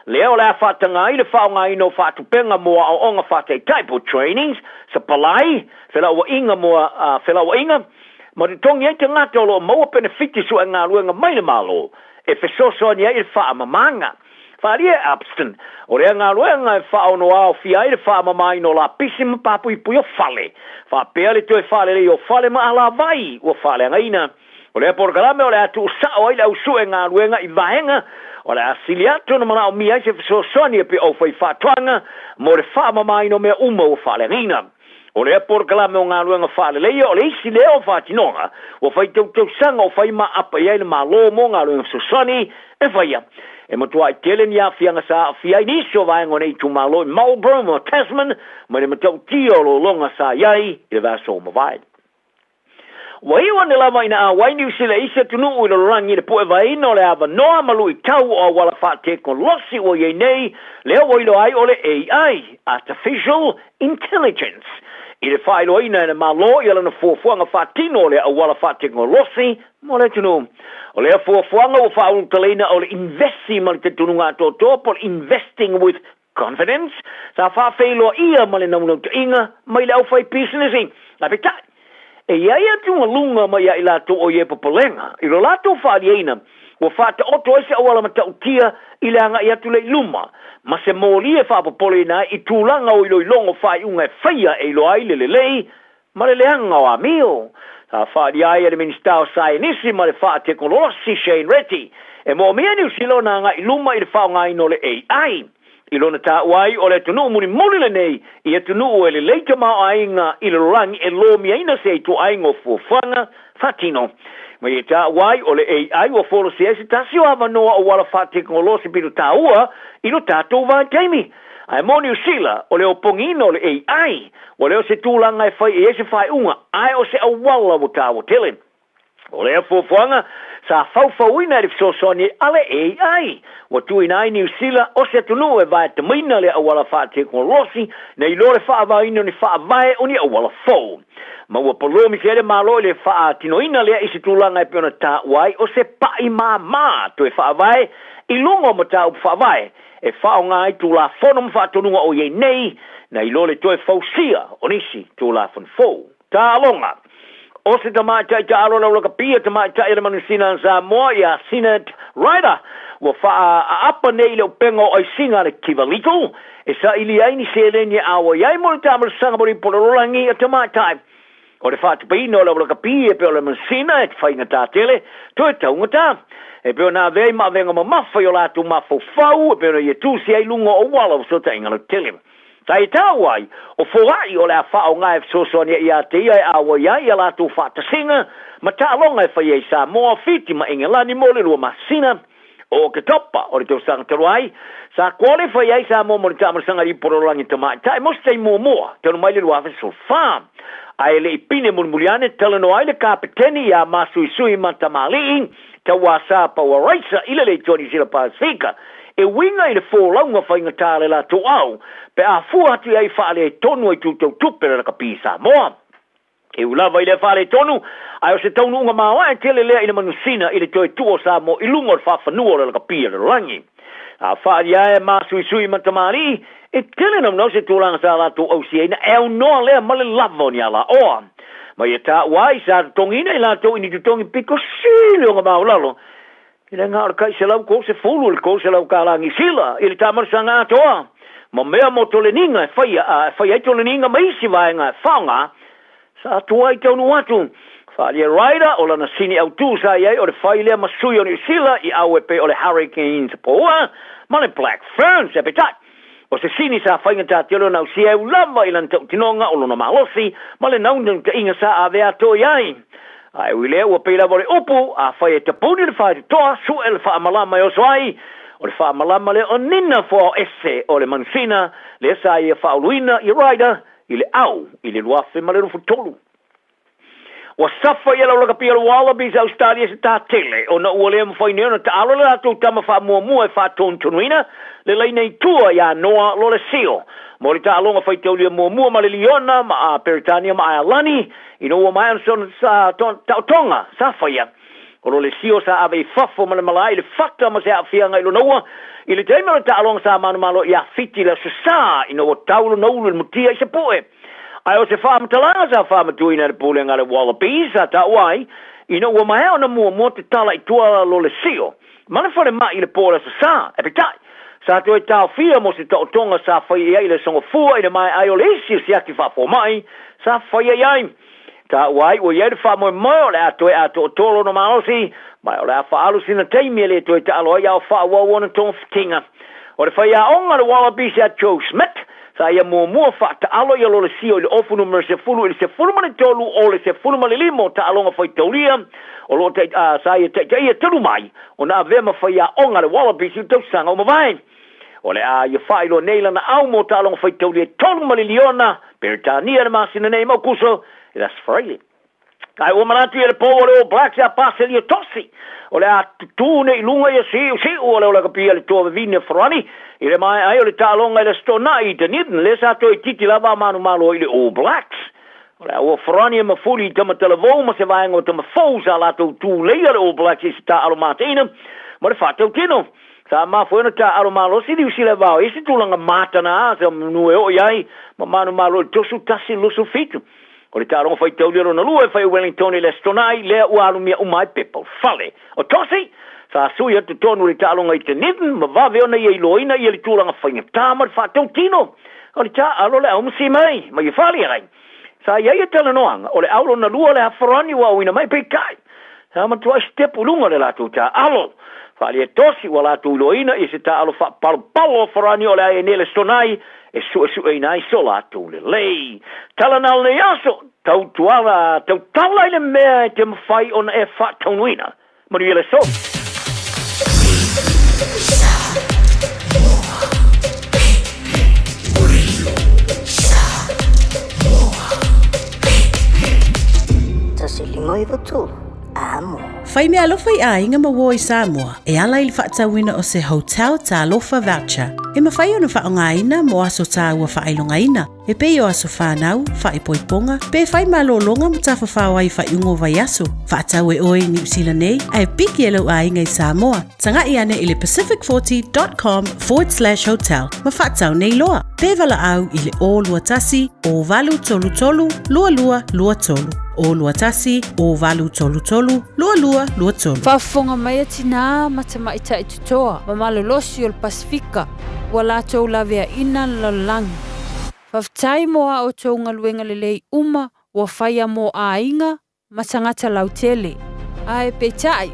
leo le whātanga I le whaonga ino whātupenga moa o onga whātei type of trainings sa palai whela ua inga moa whela ua inga ma te tongi ai te ngata o lo maua benefiti su e ngā luenga mai le malo, e whesoso ni ai le wha mamanga. Wharia Upston, o rea ngā luenga e wha ono au fia ai le wha mamai no la pisi ma papu I pui o fale. Wha pea le toi fale le o fale ma ala vai o fale ngaina. O rea porkalame o le atu sao ai le au su e ngā luenga I vahenga, o le asiliato na mana o mi ai se whesoso ni e pe au whai whatuanga, mo le wha mamai no mea uma o fale ngaina. O le porkalame o ngā luenga whaale leia, o le isi leo whātinonga, o whai tau sanga o whai ma apa iai le mālo mo ngā luenga sosani, e whaia. E matua I tele ni a whianga sa a whiai niso vaengo nei tu mālo I Marlborough o Tasman, ma le matau tio lo longa sa iai, I le vaso o mawai. Wa iwa ne lava ina a waini usile isa tunu ui lo rangi le poe vaina o le ava noa malu I tau o wala wha teknolosi o iei nei, leo wailo ai o le AI, Artificial Intelligence. I le whaelo ina e malo I ala na fuafuanga whatino le a wala whateknolosi mo le tunu. O le fuafuanga o whaunu talena o le investi ma le te tunu ngā tōtō po investing with confidence sa whawhelo ia ma le naunau te inga mai le au whai businessi. La pe tai, e ia tunga lunga ma ia ila to o ye popolenga I lo lato whaariena wa whata oto ese awala mata utia ila anga ia tule luma ma se mōli e whapopole na I tūlanga o ilo ilongo whai unga e whaia e ilo ai lelelei ma le leanga o amio ta whaari ai e Minister o Sainisi ma le wha teknolosi Shane Reti e mo mea New Zealand na nga iluma I le whao ngai no le AI ilona ta wai o le tunu muri muli le nei I e tunu o le leita mao ainga I le rangi e lo mia ina se tu aingo fuafanga fatino ma I ta wai o le AI o folo se ese tasi o avanoa o wala wha teknolosi piru ta ua ilo tatou vai taimi ai mo New Zealand o le opongino le AI o le o se tūlanga e whai e ese whai unga ai o se awala o ta o tele o le fuafanga sa fauina le fisosoni ale AI wa tuina I New Zealand o se tunu e vai te mina le awala wha teknolosi na I lore wha avaina ni wha avae o ni awala fau ma ua palomi se ele malo le wha tinoina lea I se tūlanga e peona ta wai o se pai mā to e wha avae I lungo ma ta upa wha avae e wha o ngai tūla whonom wha tonunga o ye nei na I lore to e fausia o nisi tūla whan fau ta alonga o se tamaita I ta alo lau laka pia tamaita I le manusina Samoa ia Senate Rider wa wha apa nei leo pengo o I singa le kivalito e sa ili aini se leni awa iai mo le tamal sangabori polorangi a tamaita o le wha tupino lau laka pia pe o le manusina e whainga tā tele to e taunga tā e peo nā vei ma venga ma mafa I o lātu mafo fau e peo na ia tūsi ai lungo o wala o sota inga le tele tai tawai o foai o le fa o ngai so so ni ia te ia awa ia ia la tu fa singa ma ta longa fa ia sa mo fiti ma ingela ni mo le lo masina o ke topa o le to sang tawai sa kwale fa ia sa mo mo ta mo sanga ri porolangi te ma tai mo stay mo te no mai le wa so fa ai le pine mo muliane tele no ai le kapiteni ya masu sui matamali te wa sa pa wa raisa ile le toni sila pasifika e winga I le fōlaunga whainga tāle la tō au, pe a fuatu ai whaale tonu ai tūtou tupe la ka pisa moa. E ulawa I le whaale tonu, ai o se taunu unga mawa e tele lea I le manusina I le toi tuo sa mo I lungo le whafanua la ka pia le rangi. A whaari ae masu I sui matamari, e tele nam no se tūlanga sa la tō au siena, e au noa lea male lava ni ala oa. Ma ia tā wai sa tongina I la tō ini tutongi piko sili unga maulalo, I le ngā kai se lau ko se fulu le ko se lau kālangi sila I le tamar sa ngā toa ma mea mo tole ninga e whai tole ninga maisi vai ngā whaunga sa tua I taunu atu whalia raida o lana sini au tū sa iei o le whai lea masui o ni sila I au e pe o le hurricanes poa ma le black ferns e petai o se sini sa whainga tā telo nau si au lava I lan tau tinonga o lona malosi ma le naunang ta inga sa a vea to iai ai wile ua peila vore upu a whai e tapuni le whai toa su e le wha malama o soai o le wha malama le o nina fo ese o le mansina le sa I e wha uluina I raida I le au I le luafe ma le rufu tolu wa safa I lau laka pia le wallabies Australia se tā tele o na ua lea mwhai neona ta alo le ato tama wha mua mua e wha tontonuina le leina I tua ia noa lo le sio mo le ta alonga whai taulia mua mua ma le Liona ma a Peritania ma a Alani I no mai an sa tonga sa faia o le sio sa ave fafo ma le malai le fakta ma se a fianga I lo noa I le teima ta alonga sa manu malo ia fiti le sa I no taulo no le mutia I se poe ai o se fam talaza fam tuina le pule ngale wallabies ta wai I no mai ona mua te tala I tua lo le sio ma le fore mai le pola sa e petai sa to e tau fia mo se tonga sa faia I le songo fua I le mai ai o le isi si aki fafo mai sa faia ai ta wai o ye fa mo mo le ato tolo no maosi mai o le fa alu sina taimi le to ta alo ya fa wa wona ton tinga o le fa ya onga le wallaby ya Joe Smith sa ya mo fa ta alo ya lo le si o le ofu no se fulu ma tolu o le se fulu ma le limo ta alo fa tolia o lo te sa ya te ya tulu mai o na ve ma fa ya onga le wallaby si to sanga o vai o le a ya fa ilo neila na au mo ta alo fa tolia tolu ma le Liona Peritania le masina nei mo kuso that's freely. Ai o manatu ele po o Blacks a passe li tossi. O le tune lunga ia si o le ka pia le to vine frani. Ile mai ai o le talonga le stona I te nid le sa to titi lava manu malo ile o Blacks. O le o frani ma fuli te matelevo ma se vai ngo te fosa la to tu le o Blacks is ta alo matina. Ma le fato tino. Sa ma foi no ta alo malo si di le va. Isi tu langa mata na se nu o iai ma manu malo to su tasi lu su fitu. O le tāronga whai tau lero na lua e whai Wellington i le stonai lea ua alumia umai pepa fale. O tosi, sa sui atu tonu le tāronga i te niven, ma vave ona i loina i le tūranga whainga tāma le whātau tino. O le tā alo le aumsi mai, ma i whali arai. Sa iai e tala noanga, o le aulo na lua le hafarani wa uina mai pe kai. Sa matua step ulunga le latu tā alo. Whali e tosi wa latu loina i se tā alo wha palo farani o le ae nele stonai, e su e nai so latu le lei. Tala nal ne yaso, tau tuala, tau tala ile mea e te mawhai ona e wha taunuina. Manu ele so. Tasilimo i votu. Amo. Fai mea alofa I a inga mawo I Samoa, e ala ili whaatawina o se hotel ta alofa voucher. E mawhai ona whaongaina mo aso ta ua whailongaina. E pei o aso whanau, whaipoiponga, pe fai malolonga mo ta whawhawa I whaiungo vai aso. Whaatau e oi New Zealand nei, ai piki e lau a inga I Samoa. Tanga I ane ili pacific40.com/hotel. Ma whaatau nei loa. Pe vala au ili o lua tasi, o valu tolu tolu, lua lua lua tolu. O lua tasi, o valu tolu tolu, lua lua lua tolu. Whafonga mai atina matama ita I tutoa, ma malolosi o Pasifika, wala tau lavea ina lalang. Whaftai moa o tau ngaluenga lelei uma, wa whaia mo a inga, matangata lautele. Ae pe tai,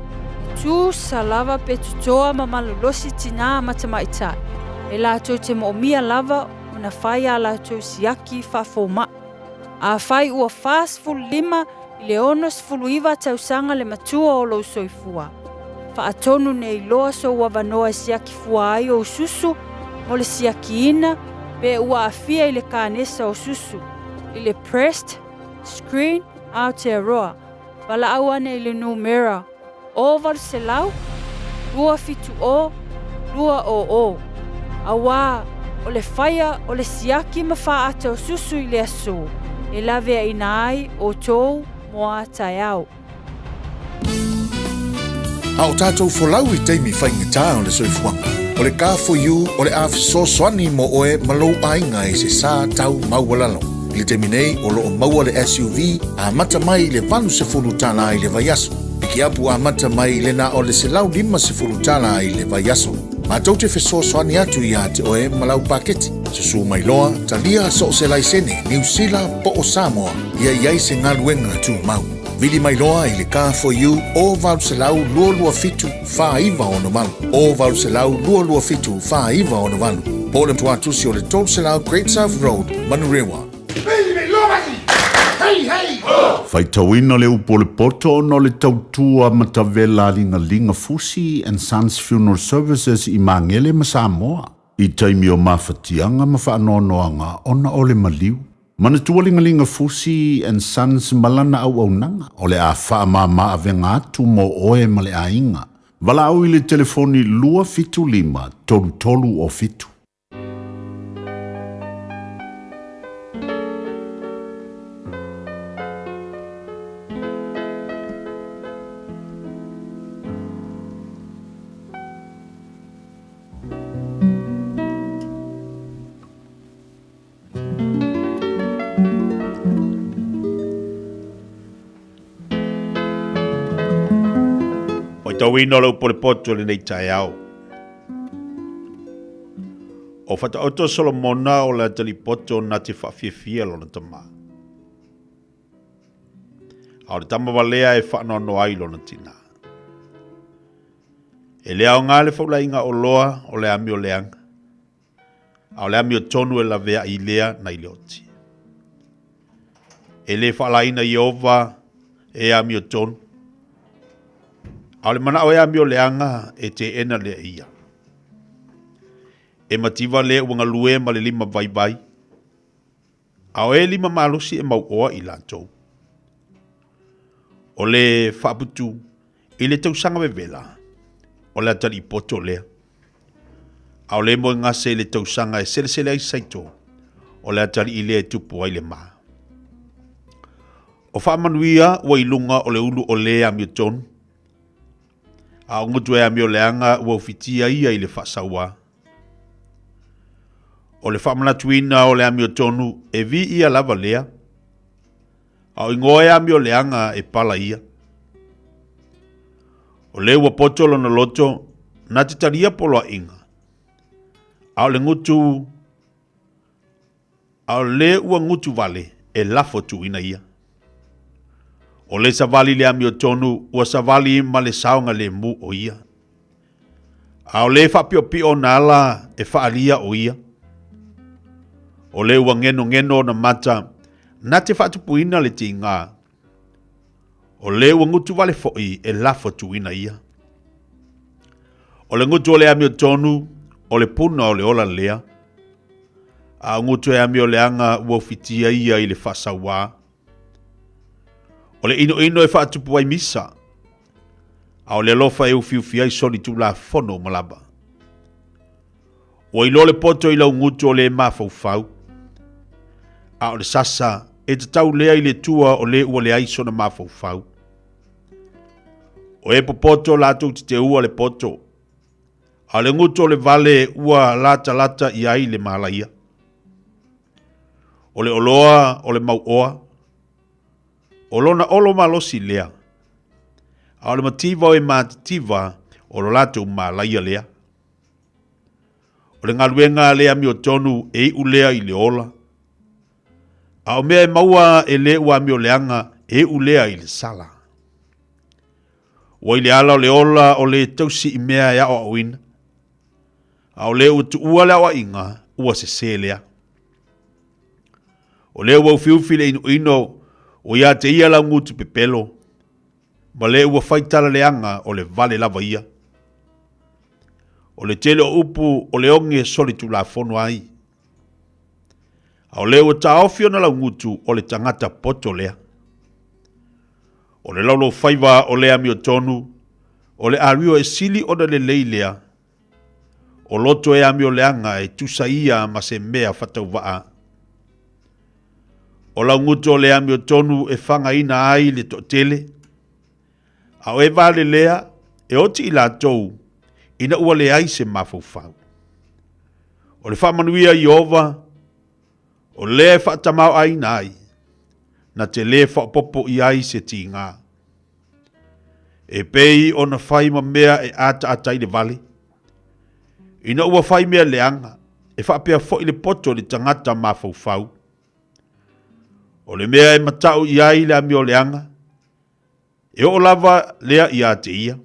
tu salava pe tutoa ma malolosi tina matama ita. E la tau te mo mia lava, una whaia la tau siaki whafoma. A whai ua whaasful lima I le onos fuluiva tausanga le matua o lo soifua. Whaatonu nei loa so wavanoa siaki fua ai o susu, mo le siaki ina, pe ua afia I le kānesa o susu. I le pressed, screen, Aotearoa. Wala awane I le numera. Oval se lau, lua fitu o, lua o. Awa, o le whaia o le siaki mawha ata o susu I le aso. E lawe ina ai o tou moa tai au. A o tātou wholau I teimi whaingatā o le soifuanga. O le ka for you, o le awhiso swani mo oe malou ainga I se sā tau maualalo. I le teimi nei o lo o maua le SUV a mata mai le vanu se fulu tala I le vaiaso. Piki apu a mata mai le na o le se lau lima se fulu tala I le vaiaso. Ma tau te wheso swani atu I a te oe malau paketi. Susu mai loa, talia so se laisene, New Zealand po o Samoa, ia iai se ngaluenga tu mau. Vili mai loa I le car for you, o valu se lau lua fitu, wha iwa ono malu. O valu se lau lua fitu, wha iwa ono malu. Po le tuatusi o le tol se lau Great South Road, Manurewa. Fai tauina le upo le poto no le tautua matavela linga Fusi and Sons Funeral Services I Mangele ma Samoa. I taimi o mawhatianga ma whaanoanoanga ona o le maliu. Mana tualingalinga Fusi and Sons malana au nanga o le a whaamama avenga atu mo oe ma le ainga. Wala au I le telefoni lua fitu lima, tolu o fitu. Tauina lau po le poto le nei tai au. O fata auto Solomona o la tali poto na te whawhiawhia lo na tama. Au le tama walea e whaanono ai lo na tina. E lea o ngā le whaulainga o loa o le ami o leanga. Au le ami o tonu e la vea I lea na I leoti. E le whaalaina Iova e ami o tonu. Au le mana o ea mio leanga e te ena lea ia. E mativa lea wanga lue ma le lima vai. Au e lima malusi e mau oa I lantou. O le whaaputu I le tausanga vevela. O le atari poto lea. Au le mo ngase le tausanga e sele ai saito. O le atari I lea tupu ai le maa. O whaamanuia ua ilunga o le ulu o lea mio tonu. A ngotu e amio leanga ua ufitia ia I le whasaua. O le whamana tuina o le amio tonu e vi ia lava lea. Au ingoe ami o leanga e pala ia. O le ua potolo na loto, na te taria polo inga. Au le ngutu, au le ua ngutu vale, e lafo tu ina ia. O le savali le ami o tonu, ua savali ma le saunga le mu o ia. Au le whapio pio na ala e whaalia o ia. O le ua ngeno na mata, na te whatupuina le ti ngā. O le ua ngutu vale foi e lafo tu ina ia. O le ngutu o le ami o tonu, o le puna o le ola lea. A ngutu e ami o le anga ua fitia ia i le whasawa. O le ino e whatupu ai misa. A o le lofa e ufiufi ai soli tu la fono malaba. O ilo le poto i lau ngutu o le mafaufau. A o le sasa e te tau lea i le tua o le ua le aiso na mafaufau. O e popoto lato te ua le poto. A le ngutu o le vale ua lata i ai le malaia. O le oloa o le mauoa. O lona olo malosi lea. A o le mativa o e matitiva o lo lato malaia lea. O le ngaluenga lea mi o tonu e ulea i le ola. A o mea e maua e le ua mi o leanga e ulea i le sala. O i le ala o le ola o le tausi i mea ea o awina. A o le utu ua le awa inga ua se se lea. O le ua ufiufi le ino o ia te ia la ngutu pepelo. Ma le ua faitala leanga o le vale lava ia. O le tele o upu o le onge soli tu la fono ai. A o le ua taofio na la ngutu o le tangata poto lea. O le laulo faiva o le ami o tonu, o le ario e sili o le leilea. O loto e ami o leanga e tusa ia ma se mea fatau waa. O la ngutu o le ami o tonu e fanga ina ai le to tele. A o e vale lea e oti i la tou ina ua le ai se mafaufau. O le whamanuia i ova, o le whaatamau ai na ai, na te le whaapopo i ai se ti ngā. E pei o na whai ma mea e ata atai le vale. Ina ua whai mea leanga, e whaapea fo i le poto le tangata mafaufau. O le mea e matau i ai le ami o leanga, e o lava lea i a te ia.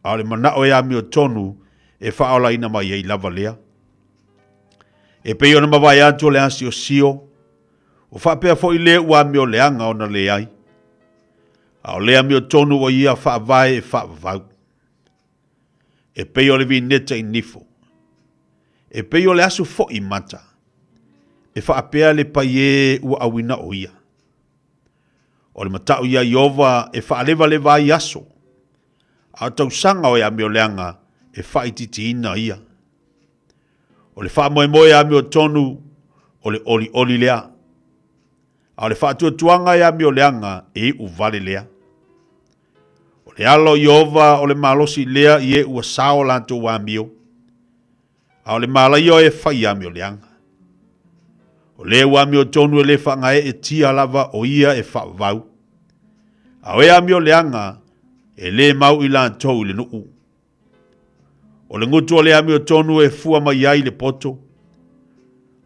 A le manao e ami o tonu e whaola ina mai ei lava lea. E pei o na mawai atu o le asi o sio, o whapea fo i le ua ami o leanga o na le ai. A o le ami o tonu o ia whaavae e whaavau. E pei o le vineta i nifo. E pei o le asu fo i mata. E whaapea le paie ua awina o ia. O le matau ia iova e whaaleva le vai aso. A tau sanga o e ami o leanga e whaititi ina ia. O le whaamoemoe ami o tonu o le oli lea. A o le whaatua tuanga e ami o leanga e uvale lea. O le alo iova o le malosi lea i e ua sao lanto wa amio. A o le malaio e whai ami o leanga. O le ua ami o tonu e le whangae e tia lava o ia e whaavau. A o e ami o leanga e le mau i lantou i le nuu. O le ngutu o le ami o tonu e fua mai ai le poto.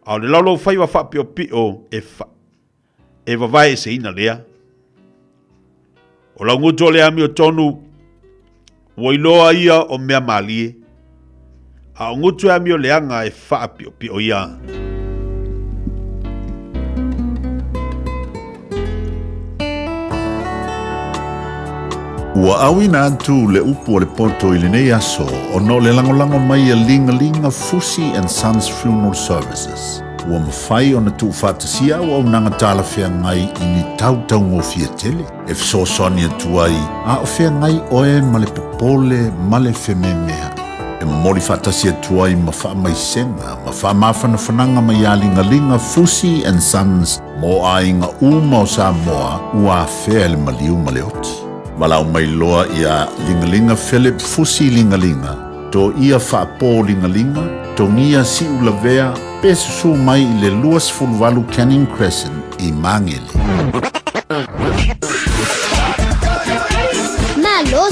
A o le laulo whaiwa whapio pio e vavai e se ina lea. O la ngutu o le ami o tonu wailoa ia o mea malie. A o ngutu e ami o leanga e whapio pio ia. Ua awina atu le upu o le poto i le nei aso o no le langolango mai a linga Fusi and Sons Funeral Services. Ua mawhai o na tu whatasia o au nanga tala whea ngai i ni tau ngofia tele. E fsosoni atu ai a o whea ngai oe ma le pepole ma le whememea. E mori whatasia atu ai ma wha mai senga, ma wha mawhana whananga mai a linga Fusi and Sons mo a inga uma o Samoa ua whea le maliu ma le oti. Malau mai loa ia lingalinga Philip Fusi lingalinga. To ia whaapo lingalinga, to ngia si ulavea, pesusu mai i le luas fulvalu Canning Crescent i Mangele.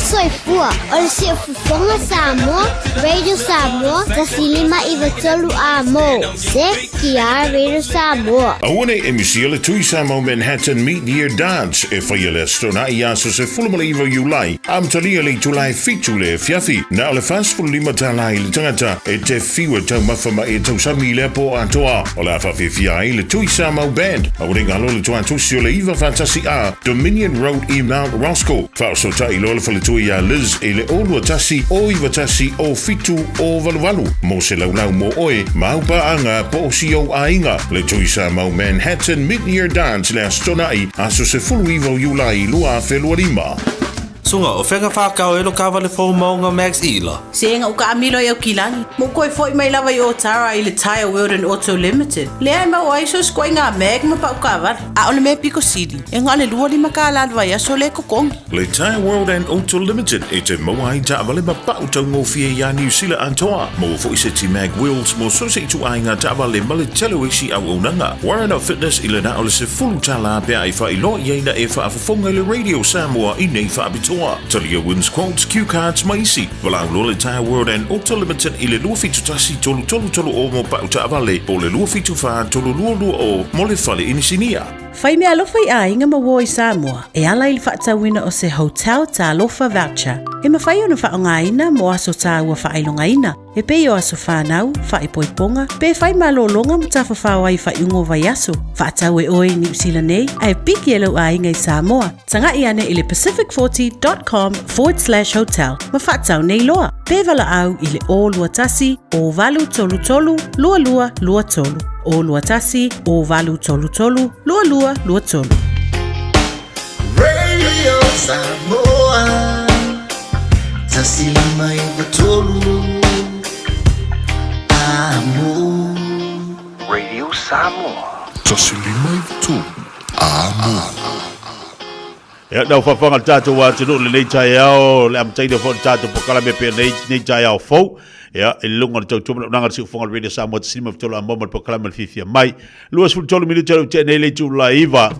soifua o le siʻafofoga Samoa, Radio Samoa, tasilima iwa tolu a mo. Se kia Radio Samoa. Awane e misia le tui Samoa Manhattan Mid-Year Dance e whaia le astona i aso se fulmala iwa Julai. Amtalia le tulai fitu le fiafi. Na le fastful lima tala i le tangata e te fiwa tau mawhama e tau sami le po atoa. O la whawhewhia i le tui Samoa Band. Awane ngalo le tua tusi o le iwa fantasi a Dominion Road i Mount Roscoe. Whaosota i lola whale tui a Liz e le olua tasi o iwa tasi o fitu o valuvalu. Mo se laulau mo oe maupa anga po o si o ainga. Le tui Samoa Manhattan Mid-Year Dance le astonai aso se fulu iwa Julai lua felua lima. Sunga o whenga whakao e lo kawa le fōu maunga Max Ila. Se inga uka amilo e o kilangi. Mo koe fōi mai lawa i o Tara i le Tire World and Auto Limited. Lea e mau aiso skoi ngā meg ma pa uka awari. A ole me Pico City. E ngā le lua lima ka aladwa i aso le kokongi. Le Tire World and Auto Limited e te maua i ta awale ma pa utau ngofie ya New Zealand antoa. Mo fōi se ti Mag Wheels mo so se tu ainga ta awale ma le telo isi au unanga. Warren of Fitness i le na ole se fulu tala pia i wha i loa i eina e wha afafonga le Radio Samoa i nei wha abitua. Talia wins quotes, cue cards, maisi. Walau lo le Tire World and Auto Limited i le lua fitu tasi tolu o mo pa uta avale. O le lua fitu wha tolu lua o mo le fale inisinia. Whai mea alofa i a inga maua i Samoa. E ala i le whaatawina o se hotel ta alofa voucher. E mawhai ona whaongaina mo aso ta ua whailongaina. E pei o aso whanau, whaipoiponga. Pe whai malolonga mo ta whawhawai whaiungo vai aso. Whaatau e oi New Zealand nei. Ai piki e lau a inga i Samoa. Tanga i ane i le pacific40.com/hotel. Ma whaatau nei loa. Pe wala au i le o lua tasi o valu tolu lua tolu. O lua tasi o valu tolu lua tolu. Radio Samoa, tasilima iwa tolu amo. Radio Samoa, tasilima iwa tolu amo. Ya nau whawhanga tātou wa tino le nei tai au, le amtaina whau tātou pokala me pia nei tai au fau. Ya, e lunga tau tuma nanga si fonga Radio Samoa sinima fitola a moma pokala me fifia mai. Luas fultolo minuto te nei le tu la iva.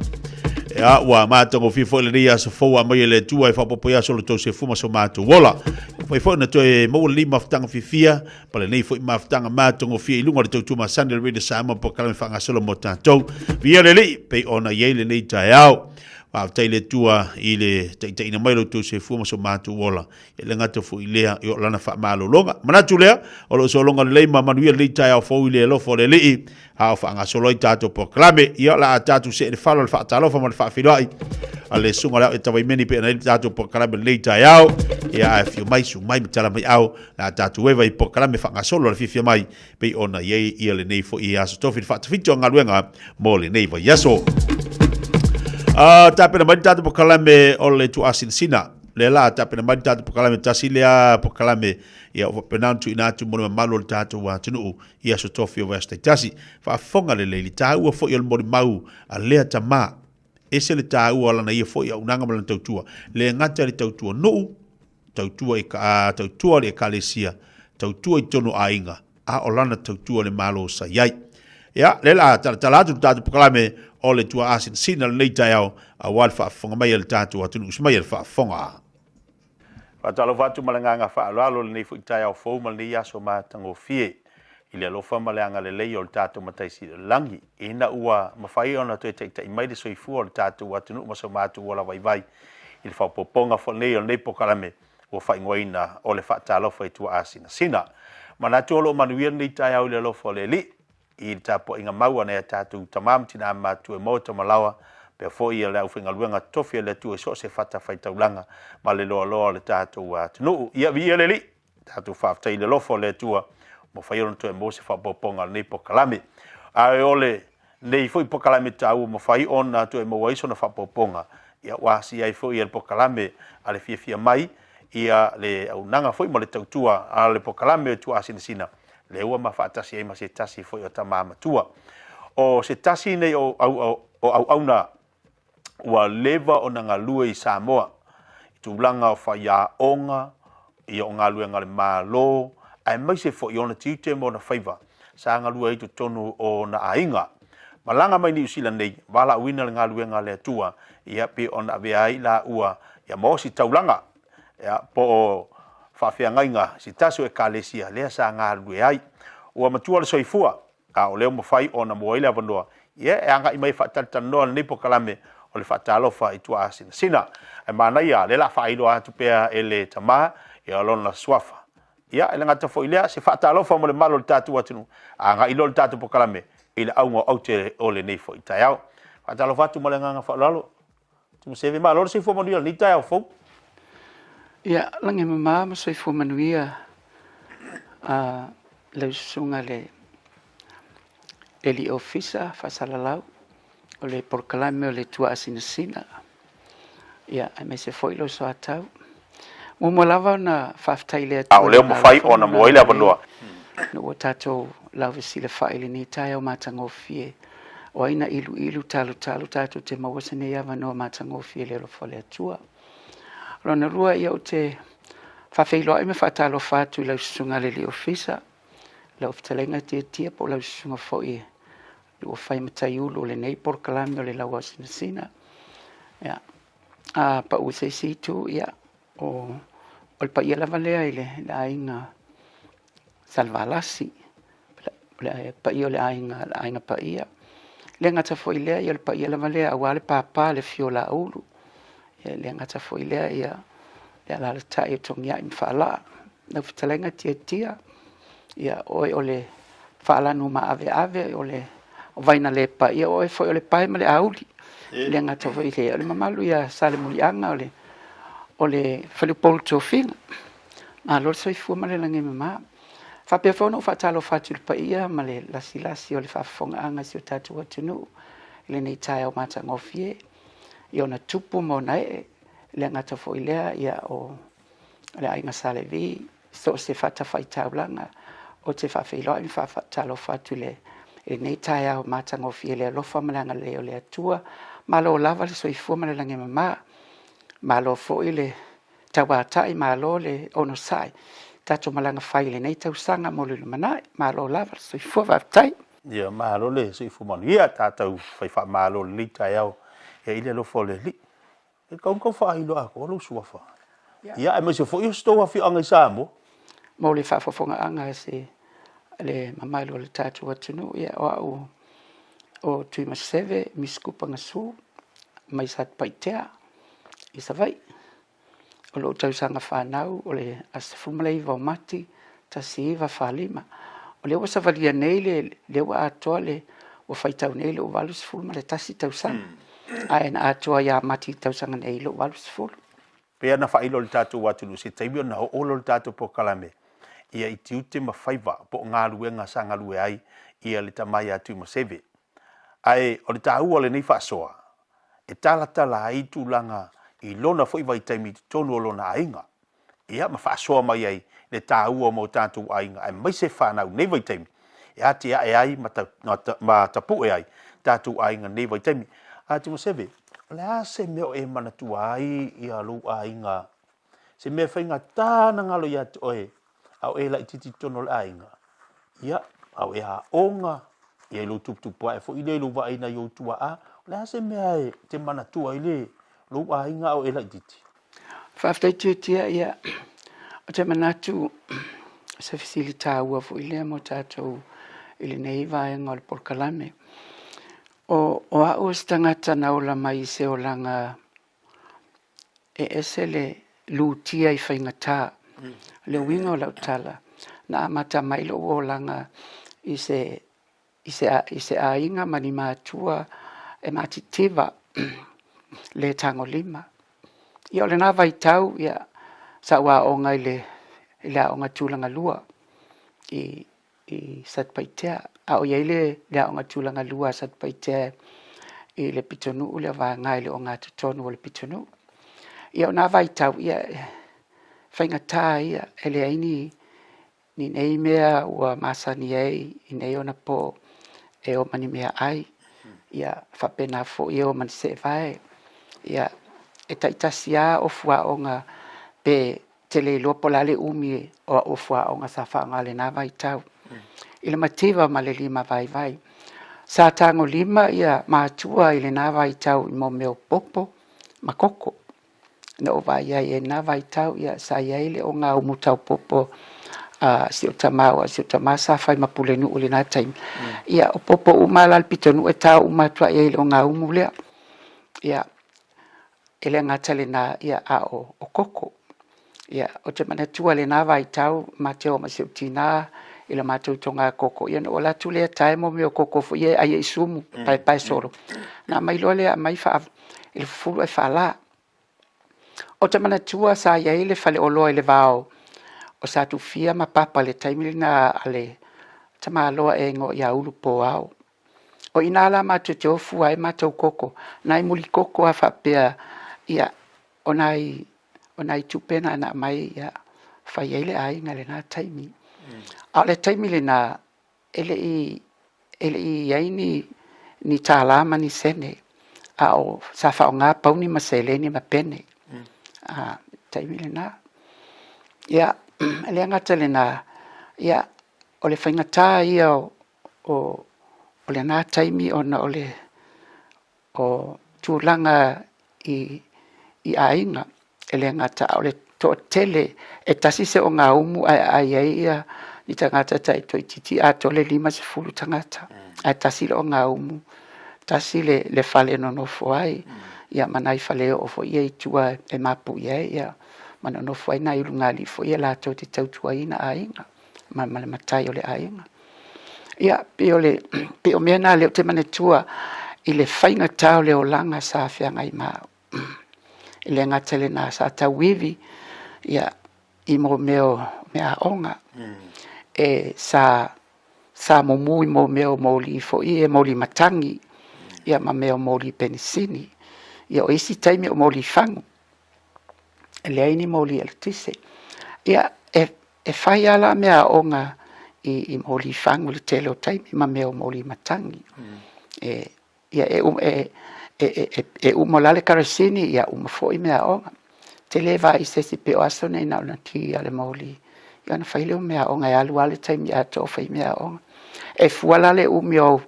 Ya, wa matango fifo le ria so fo mai le tu ai fa popo ya solo to se fuma so matu wola. Foi na to e mo li maftanga fifia, pale nei foi maftanga matango fi lunga tau tuma Sunday Radio Samoa pokala me fanga solo mo tātou. Via le li pe ona ye le nei tai au. Wa taile tua i le taina mai lo tu se fuma so matu wola e le ngata fu ilea i o lana fa malo longa manatu lea o lo so longa le ma manuia le tai au fo ile lo fo le li ha fa nga solo i tato proclame i o la tatu se le falo fa talo fa ma fa filai ale sunga la e tawai meni pe na tato proclame le tai au ia fi mai su mai tala mai au la tatu eva i proclame fa nga solo le fi mai pe ona ye i le nei fo i aso tofi fa fito nga luenga mo le nei va yaso. Tapena mai tatu pokalame o le tu asin sina. Le la tapena mai tatu pokalame tasilea pokalame ia o penantu inatu mo malo le tatu wa tunu ia so tofi o vesta tasi. Fa fonga le le tau o fo il mo mau a le tama. Ese le tau ala na ia fo ia unanga mo le tautua. Le ngata le tautua no tautua e ka tautua le kalesia. Tautua I tono ainga. A olana tautua le malo sa yai. Ya le la talatu tatu pokalame o le tua asin sina le nei tai au a wal whaafonga mai le tātua tunu usmai le whaafonga. Whatalo whatu malanganga whaalalo le nei fu tai au fau mal nei aso mātango fie. I le alofa malanga le lei o le tātua mataisi le langi. Ina ua mawhai ona tue teita I mai le soifua o le tātua tunu maso mātu wala vai. I le whapoponga fo nei o nei pokalame o whaingoina o le whaatalofa I tua asin sina. Manatu olo manuia nei tai au le alofa le li. I tapo inga maua nei tatu tamam tina matu e moto malawa pe fo ia le ufinga luenga tofi le tu so se fata fai taulanga ma le loa le tatu tunu ia vi le li tatu fa tai le lofo le tua mo fai on to e mo se fa poponga nei pokalame a ole nei foi pokalame tau mo fai on na to e mo waiso na fa poponga ia wasi ai foi el pokalame ale fia mai ia le unanga foi mo le tautua ale pokalame tu asina le ua mafaatasi ai ma se tasi foi o tamama tua. O se tasi nei o auna ua leva o na ngalua I Samoa. I tūlanga o whaia onga, I o ngalua ngale mālo, ai mai se foi o na tite mo na whaiva. Sa ngalua I tu tonu o na ainga. Malanga mai New Zealand nei, wala uina le ngalua ngale atua, I api o na aveai la ua, ia mo si taulanga. ya po whawhiangainga si tasu e kalesia lea sa ngā rue ai ua matua le soifua a o leo mawhai o na moile avanua ia e anga i mai whaatatanoa le nipo kalame o le whaatalofa i tua asina sina e mana ia le la whailo atu pea e le tama e alona swafa ia e le ngata fo ilea se whaatalofa mo le malo le tatu atunu a nga ilo le tatu po kalame i le aunga au te o le neifo i tai au whaatalofa atu mo le nganga whaalalo tu mseve ma lor se fo manuia ni tai au fo ia lange mama ma se fo manuia le sunga le Eli ofisa fasalalau o le porkalame o le tua asina ia me se foi lo so atau mo lava na faftai le a o leo mawhai o na moile avanua no tato lava sile faile ni tai o matangofie o ina ilu talu tato te mawasene ia no matangofie le lo fole atua lona rua ia o te fafeilo ai me fatalo fatu le sunga le ofisa la oftalenga tia po la sunga foi lo fai matai ulo le nei por kalame le lawa sina ya pa usesi tu ya o pa ia la valea ile la inga salvalasi pa ia le inga pa ia le ngata foi le ia pa ia la valea wale papa le fiola ulu ya le ngata foi le ia la tai tongia in fala la oftalenga tia ia ole fala no ma ave ole vaina le pa ia o foi ole pai male auli le ngata foi le mamalu ia sale mulianga ole Filipol Tofing ma lo soi fu male lange mama fa pe fono fa talo fa tu pa ia male la silasi ole fa fonga anga si tatu tunu le nei tai o mata ngofie ia na tupu mo nai le ngata foi le ia o le ainga sale vi so se fata fai taulanga o te whawhilo i talo whatu le e nei tai au matangofie le alofa malanga le o le atua malo lava le soifua malange mama malo fo i le tawatai malo le ono sai tato malanga whai le nei tausanga mo le manai malo lava le soifua vatai ia malo le soifua manu ia tātou whai wha malo le tai au e ile alofa le li e kaunka whailo ako alo suafa ia e mese fo i stoa fi anga Samoa mo le whafonga anga se le mamailo le tatu atunu ia o tui maseve miskupa ngasu mai sat paitea i savai o lo tausanga whanau o le asafumlei vau mati ta siiva whalima o le wasa valia nei le wa atoa le o whaitau nei le o walus fulma le tasi tausanga ai na atoa ia mati tausanga nei le o walus ful pea na whailo le tatu atunu se taimio na o lo le tatu po kalame ia i tiute ma whaiva po ngā ruenga sa ngā rue ai ia le tamai atu ma seve. Ai, o le tāua le nei whaasoa, e tala ai tūlanga i lona whaiva i taimi tonu o lona ainga. Ia ma whaasoa mai ai le tāua mo tātou ainga, ai mai se whanau nei vai taimi. E ati e ai ma tapu e ai tātou ainga nei vai taimi. Atu ma seve, le a se meo e manatua ai i alu ainga. Se mea whainga tāna ngalo i atu oe, au e lai titi tono le ainga. Ia, au e a onga, ia ilo tuputupu e fo i le ilo wa aina i o tua a, le ase mea e te mana tua i le, lo ainga au e lai titi. Whaftai tuitia ia, o te manatu, sa fisili tā ua fo i le mo tātou i le nei vaenga o le porkalame. O a o stangata na ola mai se o langa e ese le lutia i whaingatā. Le winga o lau tala na amata mai lo o langa i se ainga mani mātua e mati tiva le tango lima. Ia o le nā vai tau ia sa ua o ngai le o ngā tūlanga lua i Satpaitea. A o iei le o ngā tūlanga lua Satpaitea i le pitonu le wa ngai le o ngā tutonu o le pitonu. Ia o nā vai tau ia whainga tā ia ele aini ni nei mea ua masani ei i nei ona po e o mani mea ai ia whapena fo i o mani se vai ia e taitasia o fua o ngā pe te le lopo lale umi o fua o ngā sa whaanga le nā vai tau i le mativa ma le lima vai sa tango lima ia mātua i le nā vai tau i mo meo popo ma koko na o vai ai na vai tau ia sa ia ile o ngā umu tau popo si o tamaua si o tamasa fai mapule nu ule na taimi ia o popo umalal pitonu e tau umatua ia ile o ngā umu lea ia ele ngata le na ia a o koko ia o te manatua le na vai tau mateo ma si o tina ila mātou tonga koko ia no la tule tae mo me o koko fo ia ai sumu pai solo na mai lole mai fa il fulu e fa la o te manatua sa ia ile fale o loa ile vao o sa tu fia ma papa le taimili na ale tama loa e ngo ia ulu po au o inala mātou te ofu ai mātou koko nai muli koko a fa pea ia onai tupena na mai ia fa ia ile ai ngale na taimi a le taimili na ele i aini ni tālama ni sene a o sa fa o ngā pauni ma seleni ma pene taimili na ia ele ngata le na ia o le whaingata ia o le nā taimi ona o le o tūlanga i ainga ele ngata o le to tele e tasi se o ngā umu ai ia ni tangata tai toi titi a tole 50 tangata a tasi o ngā umu tasi le fale no fo ai ia manai fale o fo ia tua e mapu ia mana no fo ai na ilunga li fo ia la to te tautua ina ainga ma matai o le ainga ia pe o mena le te manetua i le whainga tau le o langa sa whianga i mau i le ngatele na sa tawivi ia i mo mea onga e sa momui mo meo moli fo i e moli matangi ia ma meo moli penisini ia o isi taimi o moli fangu e le aini moli eltise ia e whai ala mea onga i moli fangu le tele o taimi ma meo moli matangi ia e umolale karasini ia umafo i mea onga te lewa i sesi pe o aso nei na una ti ale moli ia na whaile o mea onga e alu ale taimi a to whai mea onga e fualale umio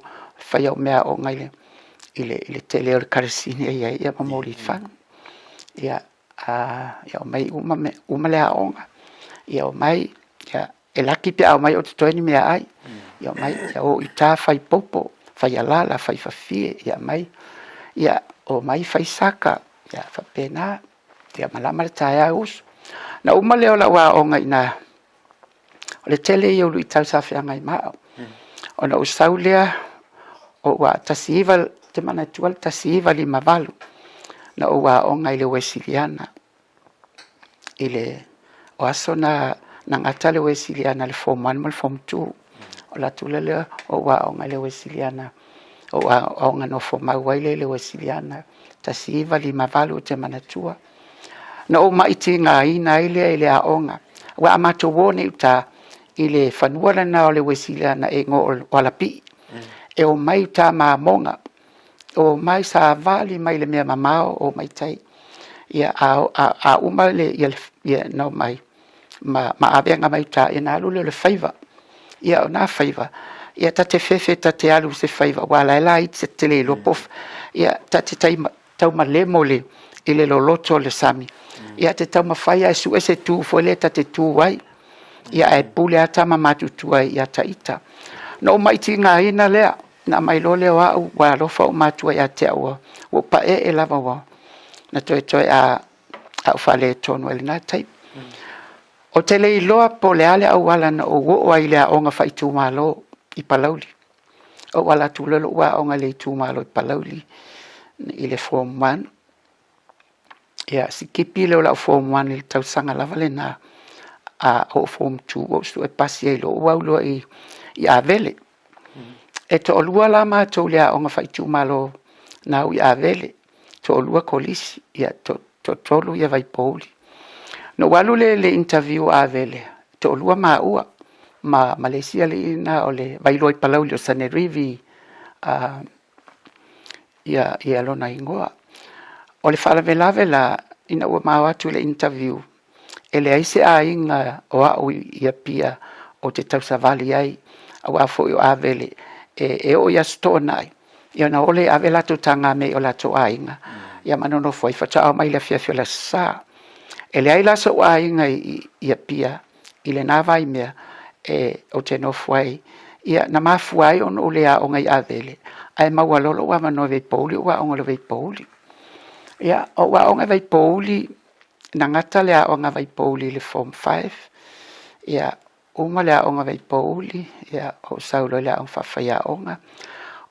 whai o mea onga i le tele o le karasini ia ma moli whang ia o mai umalea onga ia o mai e laki pe au mai o te toeni mea ai ia o mai ia o i tā whai popo whai alala whai whawhie ia mai ia o mai whai saka ia whapena ia malama le tae usu na umaleo la wa onga ina o le tele i ulu i tau sa whianga i mao o na usau lea o wa tasiiva te mana tual tasiiva 5 na o wa onga i le Wesiliana i le o aso na ngata le Wesiliana le form 1 mal form 2 o la tulele o wa onga le Wesiliana o wa onga no form mai le Wesiliana tasiiva 5 te mana tua na o maiti ngā ina ile a onga wa amato wone uta ile fanuala na o le Wesiliana e ngo o la pi e o mai ta ma monga o mai sa vali mai le mea mamao o mai tai ia a umale ia no mai ma abenga mai ta ina lule le faiva ia na faiva ia tate fefe tate alu se faiva wala la it se tele lo pof ia tate tai tau ma le mole ile lo loto le sami ia te tau ma faia su ese tu fole tate tu wai ia e pule ata ma matu tu ai ia taita no mai tinga ina lea na mai lole wa wa lo fa matu ia te o pa e lava wa na toi a fale tonu ele na tai o tele i loa po le ale au wala na o ai le onga fai tu malo i palauli o wala tu lo wa onga le tu malo i palauli i le form 1 ia sikipi le la form 1 il tau sanga lava le na o form 2 o stu e pasi e lo wa lo i avele e to lua la ma to le onga fai tu malo na i avele to lua kolisi ia to tolu ia vai poli no walu le interview avele to lua ma ua ma Malaysia le na ole vai loi palau le sanerivi ia lo na ingoa ole fala vela ina ua ma watu le interview ele aise a inga o au ia pia o te tau savali ai au a fo o avele e o ia stona ia na ole avela to tanga me o la to ainga ia manono foi fatao mai la fia la sa ele ai la so ai ngai ia pia ile na vai mea o te no foi ia na mafuai on o lea o ngai avele ai mawalolo wa mano ve poli wa on le ve poli ia o wa on ve poli na ngata lea o ngai poli le form 5 ia uma lea o ngai poli ia o saulo lea on fa fa ia onga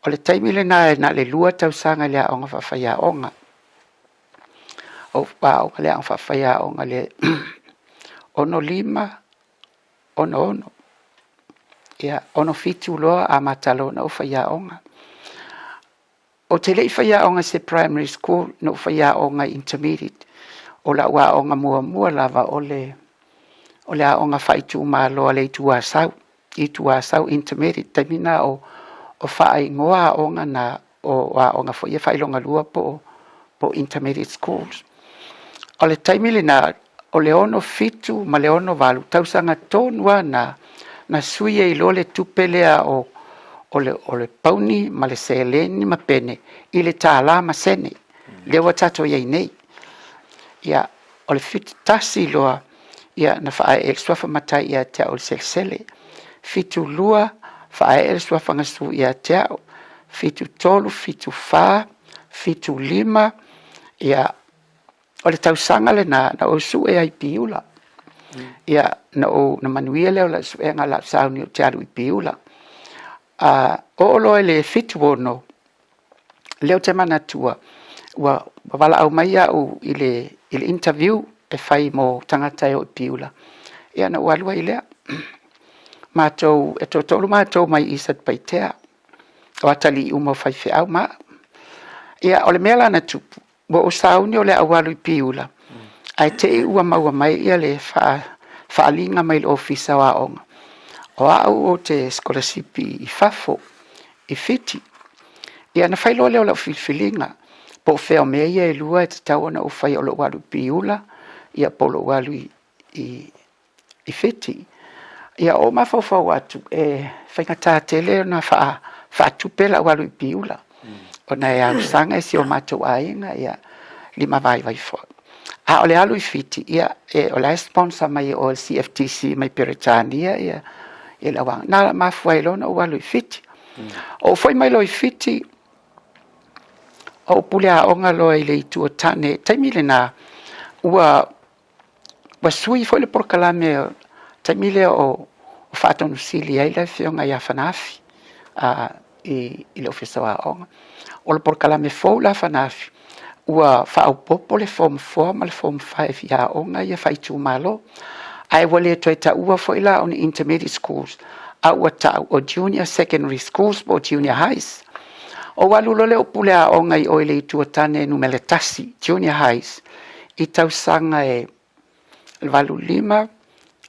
o le taimile na le lua tau sanga lea o ngai fa fa ia onga o wa o lea on fa fa ia onga le ono lima ono ia ono fitu loa a matalo na ufa ia onga o te lei fa ia onga se primary school no fa ia onga intermediate o la wa onga mua lava o le onga faitu malo le tua sau intermediate tamina o fa ai ngoa onga na o wa onga fo ia fa ilonga lua po intermediate schools o le taimile na o le ono fitu ma le ono valu tausanga tonua na suia i lole tupelea o le pauni ma le seleni ma pene i le tāla ma sene le watato iei nei ia o le fitu tasi loa ia na faa e swafa matai ia te o le selsele fitu lua faa e swafa ngasu ia te fitu tolu fitu fa fitu lima ia o le tausanga le na o su e ai piula ia na manuia leo la su e ngala sauni o te aru i piula o lo le fitu ono leo te manatua wa wala au mai au ile interview e fai mo tangata o piula ia na walua ile matou e totolu matou mai isat paitea o atali umo fai fe au ma ia o le mela na tupu wo o sauni o le awalu i piula ai te ua maua mai ia le fa linga mai ofisa wa onga o au o te scholarship i fafo i fiti ia na fai lo le o la filfilinga po feo me ia e lua e te tau na o fai o lo walu piula ia po lo walu i fiti ia o mafau atu e whaingata tele na fa tupela walu i piula o na e au sanga e si o matou ainga ia lima vai fo a ole alu i fiti ia o la sponsor mai o CFTC mai Peretania ia la wang na mafuai lona o alu i fiti o foi mai lo i fiti o pulea onga lo i le tu tane taimile na ua sui foi le porkalame taimile o fatonu sili ai la fionga ia fanafi i le ofisa wa onga o le porkalame fo la fanafi ua fa'au popo le form 4 ma le form 5 ia onga ia faitu malo ai wale toi ta ua fo ila on intermediate schools a ua ta o junior secondary schools o junior highs o walu lole o pulea onga i oile i tuatane numele tasi junior highs i tausanga e valu lima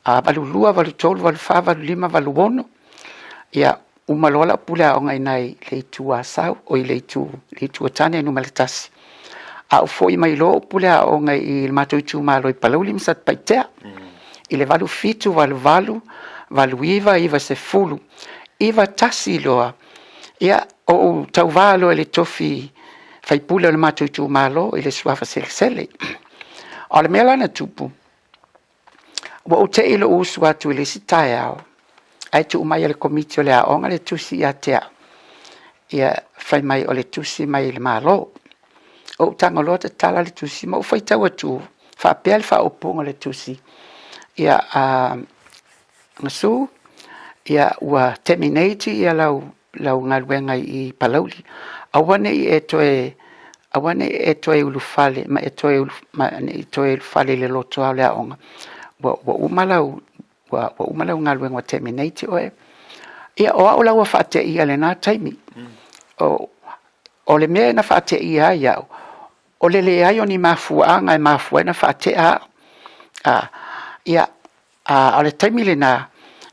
valu lua valu tolu valu fa valu lima valu ono ia umalola pulea onga i nai le tua sau o i le tuatane numele tasi a foi mai lo pulea o ngai il matutu malo i palaulim sat paitea i le valu fitu valu iva se fulu iva tasi loa ia o tau valo le tofi fai pula le matutu malo i le suafa sele o le mela na tupu wa o te ilo usu atu i le sitai au ai tu mai le komiti o le aonga le tusi ia tea ia fai mai o le tusi mai le malo o tangolo te tala le tusi ma o fai tau atu fa pel fa oponga le tusi ia ngasu ia ua terminate ia lau ngaluenga i palauli awane e toe ulufale ma e toe ulufale le loto au le aonga wa umalau ngaluenga wa terminate oe ia o lau fa te ia le na taimi o le mea na fa te ia iau o le ai oni mafuanga e mafuena fa te ia o le taimi le na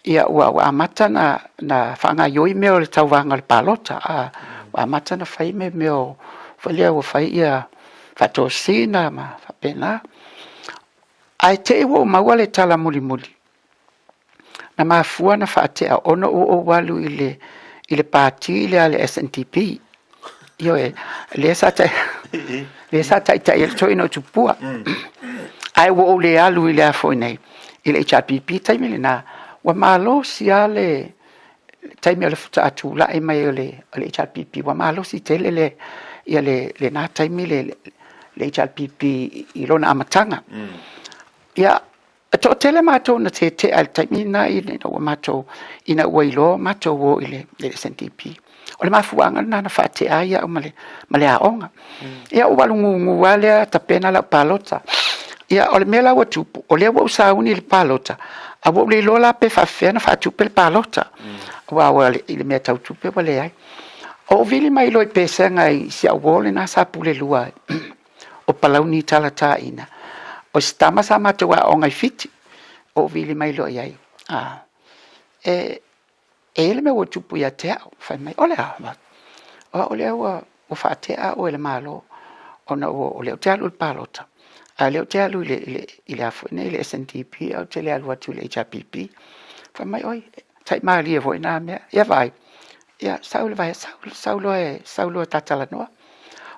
ia ua amata na whanga ioi meo le tauwanga le palota ua amata na whai meo whalia ua whai ia whatosina ma whapena ai te iwa o maua le tala muli na mafua na whaatea ono o walu i le pāti le SNTP io le sa te Le sa tai tai so ino tupua. Ai wo le alu ile afo nei. Ile HRPP tai mele na wa malo siale tai mele futa atula e mai le HRPP wa malo si tele le ia le na tai mele le HRPP i lona amatanga. Ia to tele mato na te al tai mina i le no mato ina wailo mato wo ile le SNDP. O le mafuanga na fate aia o male aonga. Ia o walungu wale tapena la palota. Ia o le mela wa tupu o le wa sauni le palota. A wo le lola pe fa fena fa tupu le palota. Wa ile me tau tupu wale ai. O vili mai loi pesa ngai si a wole na sa pule lua. O palauni talata ina. O stama sa matua o ngai fiti. O vili mai loi ai. Ele me wotu pu ya te fai mai ole a ole o fa te a o ele malo ona o le te alu palota a le te alu ile afone ile SNDP o te le alu atu le HRPP fai mai oi tai mali e voi na me ya vai ya saulo vai saulo tatala no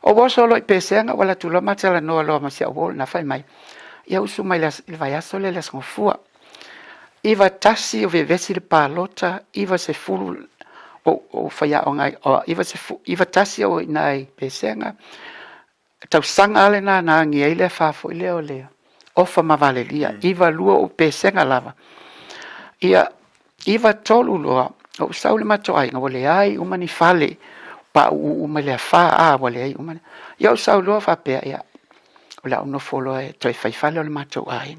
o wo solo i pesenga wala tu lo matala no lo ma sia wol na fai mai ya usu mai le vai asole le sngofua Iva tasi o vevesi le palota, iva se fulu o whaia o ngai, iva tasi o nai pesenga, tau sanga ale na ngi eile whafo i leo leo, ofa mawale lia, iva lua o pesenga lava. Iva tolu loa, o saule mato ai, nga wale ai umani fale, pa umale a wha a wale ai umani. Ia o saule loa whapea, ia, o la uno folo e toi whaifale o le mato ai.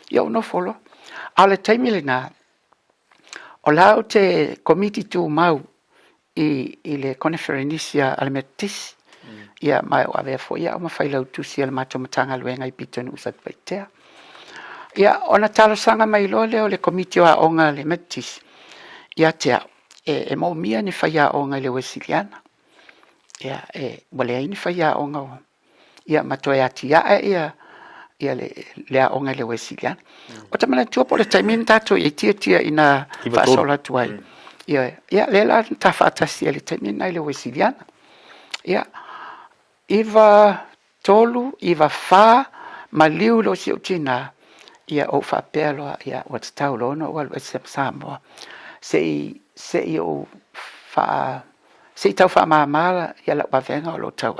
Ia uno folo. Ale taimile na o lao te komiti tu mau i le conferenisia alimetis ia mai o ave fo ia o mawhailau tusi al matomatanga luenga i pitonu usat paitea. Ia ona talo sanga mai lole o le komiti o a onga le metis ia tea e mo mia ni whaia onga le Wesiliana ia wale ai ni whaia onga o ia matoe ati ia le onga le Wesiliana. O tamana tua po le taimin tato i tia ina whaasola tuai. Ia le la ta whaatasi le taimin nai le Wesiliana. Ia iwa tolu, iwa wha, ma liu lo si utina. Ia o whapea loa, ia o te tau lono o alu esem Samoa. Se i o wha, se i tau wha maamala, ia la wavenga o lo tau.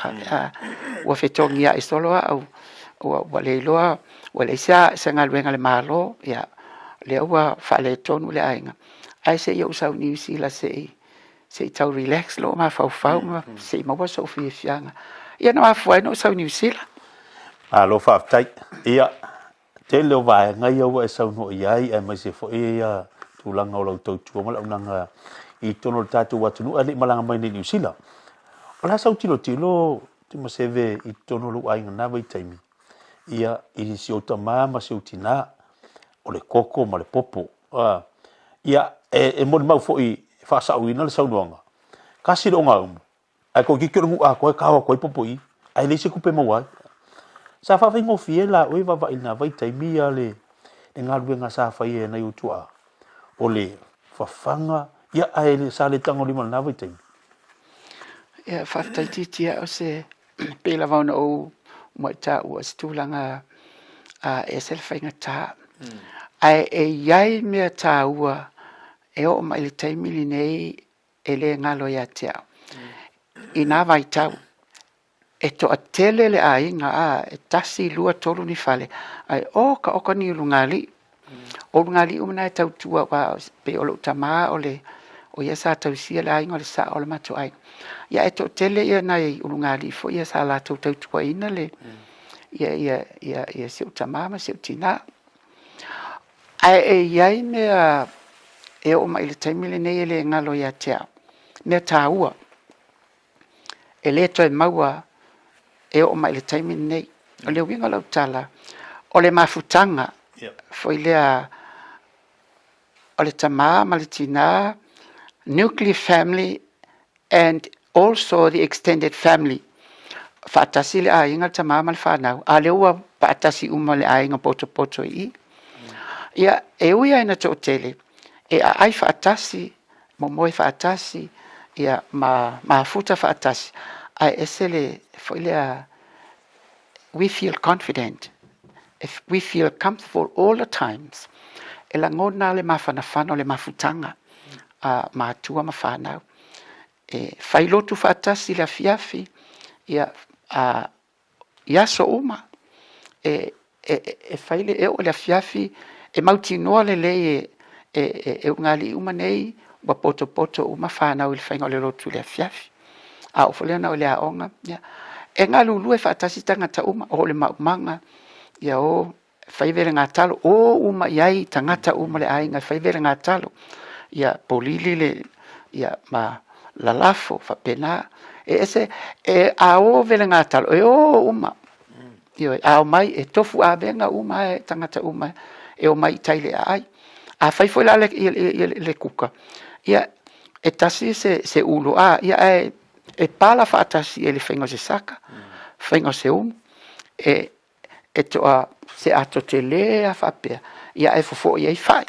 Ua whetongia i soloa au wale loa wale sa ngaluenga le malo ya le ua fale tonu le ainga ai se yo sa ni sila se tau relax lo ma fau ma se ma wa so fianga ia no afua no sa ni sila alo fa tai ia te le va ngai yo e sa no ia e ma se fo ia tu langa o lo to tu ma langa i tono tatu watu ali malanga mai ni sila ola sa tilo tu ma se ve i tono lu ainga na vai taimi ia i si o tama ma se utina o le koko ma le popo ia e mo mau fo i fa sa uina le saunoanga kasi do nga ai ko ki ngu a ko ka ko popo i ai le se kupe mo wa sa fa vingo fiela o va ina vai taimi ale e nga luenga sa fa i na utua o le fa fanga ia ai le sa le tango li na vai taimi ia fa taitia o se pela va o mo ta was tulanga e selfainga ta ai yai me ta ua e o mai le taimili nei e le ngalo ya tea ina vai tau e to atele le ainga e tasi lua tolu ni fale ai o ka ni lungali o lungali umana tau tua wa pe o lo tama o le o ia sa tau sia le ainga le sa o le mato ai ia e to tele ia nai ulungali fo ia sa la tau tua ina le ia se utamama se utina ai ai me e o mai le taimile nei le ngalo ia tea me taua e le toi maua e o mai le taimile nei o le winga lau tala o le mafutanga foi le o le tama ma le tina nuclear family and also the extended family fatasi le ainga tama ma le whanau a le ua patasi uma le ainga poto i ia e uia ina to tele e ai fatasi mo moi fatasi ia ma futa fatasi ai esele foi le we feel confident, if we feel comfortable all the times, e la ngona le mafanafano le mafutanga, mātua ma whanau. E whailotu whaatasi le fiafi, ia so uma, e whaile eo le fiafi, e mauti noa le lei e ungali uma nei, wa poto uma whanau il whainga le lotu le fiafi. A o whalena o le aonga, e ngā lulu e whaatasi tangata uma, o le maumanga, ia o whaivere ngā talo, o uma iai tangata uma le ainga, whaivere ngā talo, ia polili le, ia ma lalafo, whapena, e ese, e a o vele ngā talo, e o uma, ia a o mai, e tofu a venga uma, e tangata uma, e o mai taile a ai, a whaifo la le kuka, ia e tasi se ulo a, ia e pala whaatasi e le whaingo se saka, whaingo se e toa se ato te lea whapea, ia e fofo ia i whai,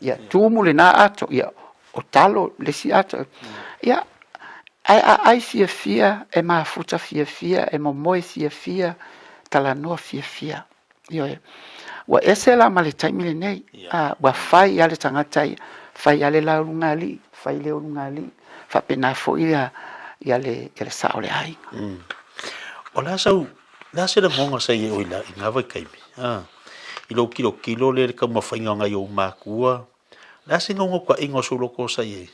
ia tūmule nā ato, ia o talo le si ato, ia ai fia, e mafuta fia, e momoe fia, tala noa fia, ia e, wa ese la ma le taimile nei, wa whai ia le tangatai, whai ia le laurungali, whai le urungali, whapena fo ia le sao le ai. O la sau, la se la ngonga sa i oila, i ngā vai kaimi. I lo kilo le ka mawhainga ngai o mākua. La se ngonga kwa ingo so loko sa i.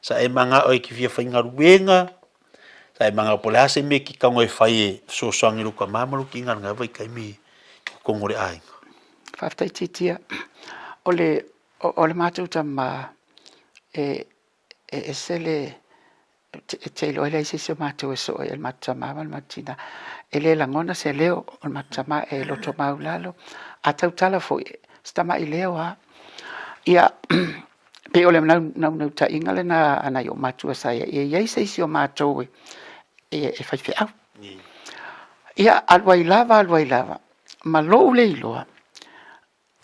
Sa e manga o ki fia whainga ruenga. Sa e manga po la se me ki kaunga e whai e so soangi luka māmaru ki ngā vai kaimi kongo le ai. Whaftai titia. O le mātou tama e se le te lo ele se mato eso el matama mal matina ele la ngona se leo el matama e lo toma ulalo ata utala fo stama ileo ha ia pe ole na ta ingale na ana yo matu sa ia se si o mato e fa fe au ia alwai lava ma lo le lo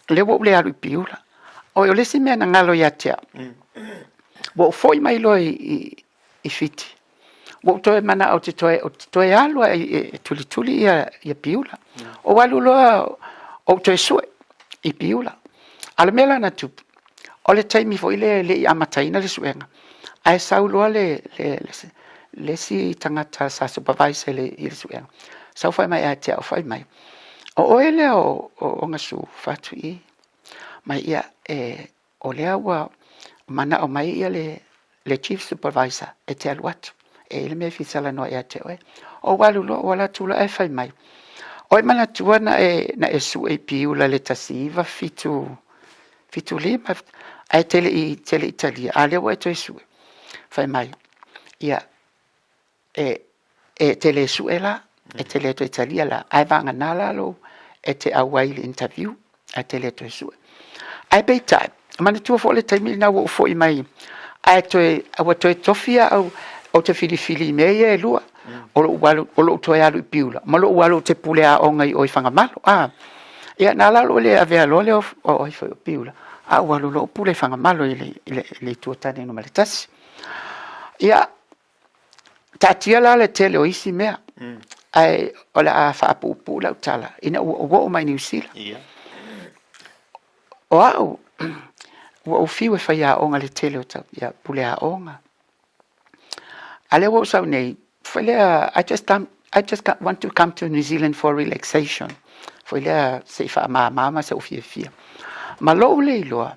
le wo le alu piula o yo le si me na ngalo ya tia wo foi mai lo i fiti. Wo toe mana o te toe alua tuli ia piula. O walu loa o toe sue i piula. Ale mela na tupu. O le taimi fo ile le i amataina le suenga. Ai sau loa le si tangata sa supervisor le suenga. Sau fai mai a tea o fai mai. O ele o ngasu fatu i. Mai ia o le awa mana o mai ia le chief supervisor e te aluatu. E ele me fisala no e te oe. O walu lo wala tula e fai mai. O e mana tua na e su e piula le tasiva fitu lima. Ai tele Italia. Ale o e to e su. Fai mai. Ia e tele su e la. E tele to Italia la. Ai vanga nala lo. E te awai le interview. Ai tele to e su. Ai pei tai. Mana tua fo le taimili na wo fo i mai. Ai toe tofia au te fili mei e lua. O lo toe alu i piula. Ma lo ualo te pule a onga i oi whangamalo. Ia nala lo le avea lo le o i whai o piula. A ualo lo pule whangamalo i le tuatane no maletasi. Ia tatia la le tele o isi mea. Ai o le a whaapupu lau tala. Ina o mai New Zealand. O au. O fiu e fai a onga le tele o tau, ia pule a onga. Ale wo sau nei, I just want to come to New Zealand for relaxation. Whailea se wha mama se o fia. Ma lo le loa,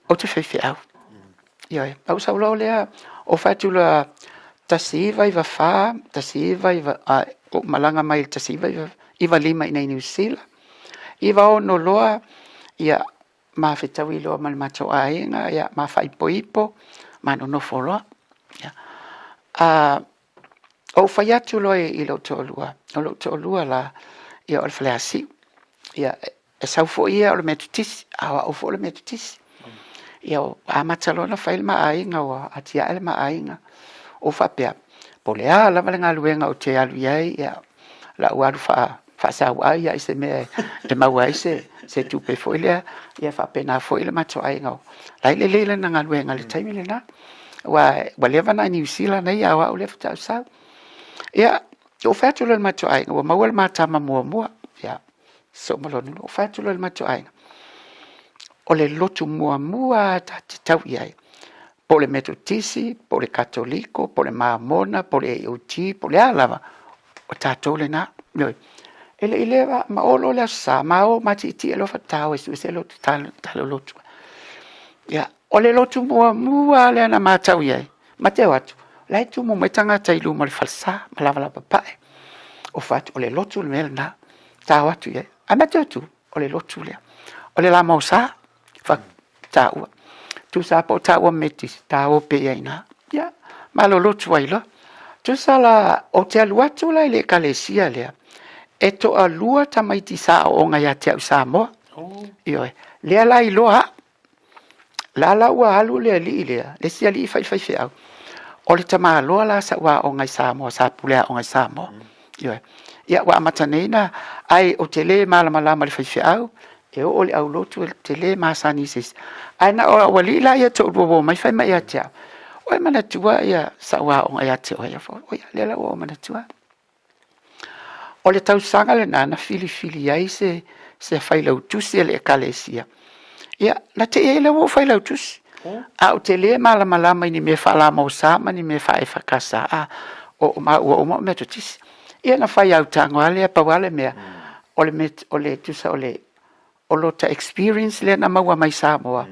o te whai au. Ia, au sau lo lea, o whaitula tasiva iwa wha, tasiva iwa, o malanga mai tasiva iwa lima ina i New Zealand. Iwa o no loa, ia, ma whetau loa ma le matou ainga, ia ma whaipoipo, ma no foloa. O whai atu loa i lo tōlua, o lo tōlua la, ia o le whaleasi, ia e sau fo ia o le metutisi, awa o fo le metutisi. Ia o amatalona whaile ma ainga, o atia ele ma ainga, o whapea, po lea lava le ngā luenga o te alu iai, ia la uaru whaasau ai, ia i se mea, te mau ai se tupe foilea, ia whapena foile mato ainga o. Laile leile na ngā luenga le taimile na, wa lewa na New Zealand nei awa o le whatau sau. Ia, o fatu le mato ai o mawal mata mua ya so malonu o fatu le mato ai o le lotu mua ta te tau iai po le metodisi po le katoliko po le mamona po le EOT po le alava o tatou le na noi ele ma olo le sa ma o mati ti lo fatau e se lo talo lotu ya o le lotu mua le na matau iai mateu atu lai tu mo metanga tai lu mal falsa malava papai o fatu o le lotu le mel na tau atu iai a mateu tu o le lotu le o le la mosa fa tau tu sa po tau metis tau pe iai na ya malo lotu ai lo tu sala o te aluatu lai le kalesia le e to alua tamaiti sa o nga ya te sa mo io le ala I loa la ua alu le li le sia li fai au o le tama loa la sa wa o nga sa mo sa pulea o nga sa mo io ia wa matanena ai o tele mala le fai au e o le au lotu tele masanisis ai na o wali la ia to bo mai fai mai atia o mana tua ia sa wa o nga ya te o ia fo o ia le la o mana tua o le tausanga le nana fili ai se fai lau tusi le kalesia. Ia, na te e le wo fai lau tusi. A o te le malama ni me fala mo sama ni me fai fakasa a o me tutisi. Ia na fai au tango ale pa wale mea o le tusa o lo ta experience le na maua mai Samoa.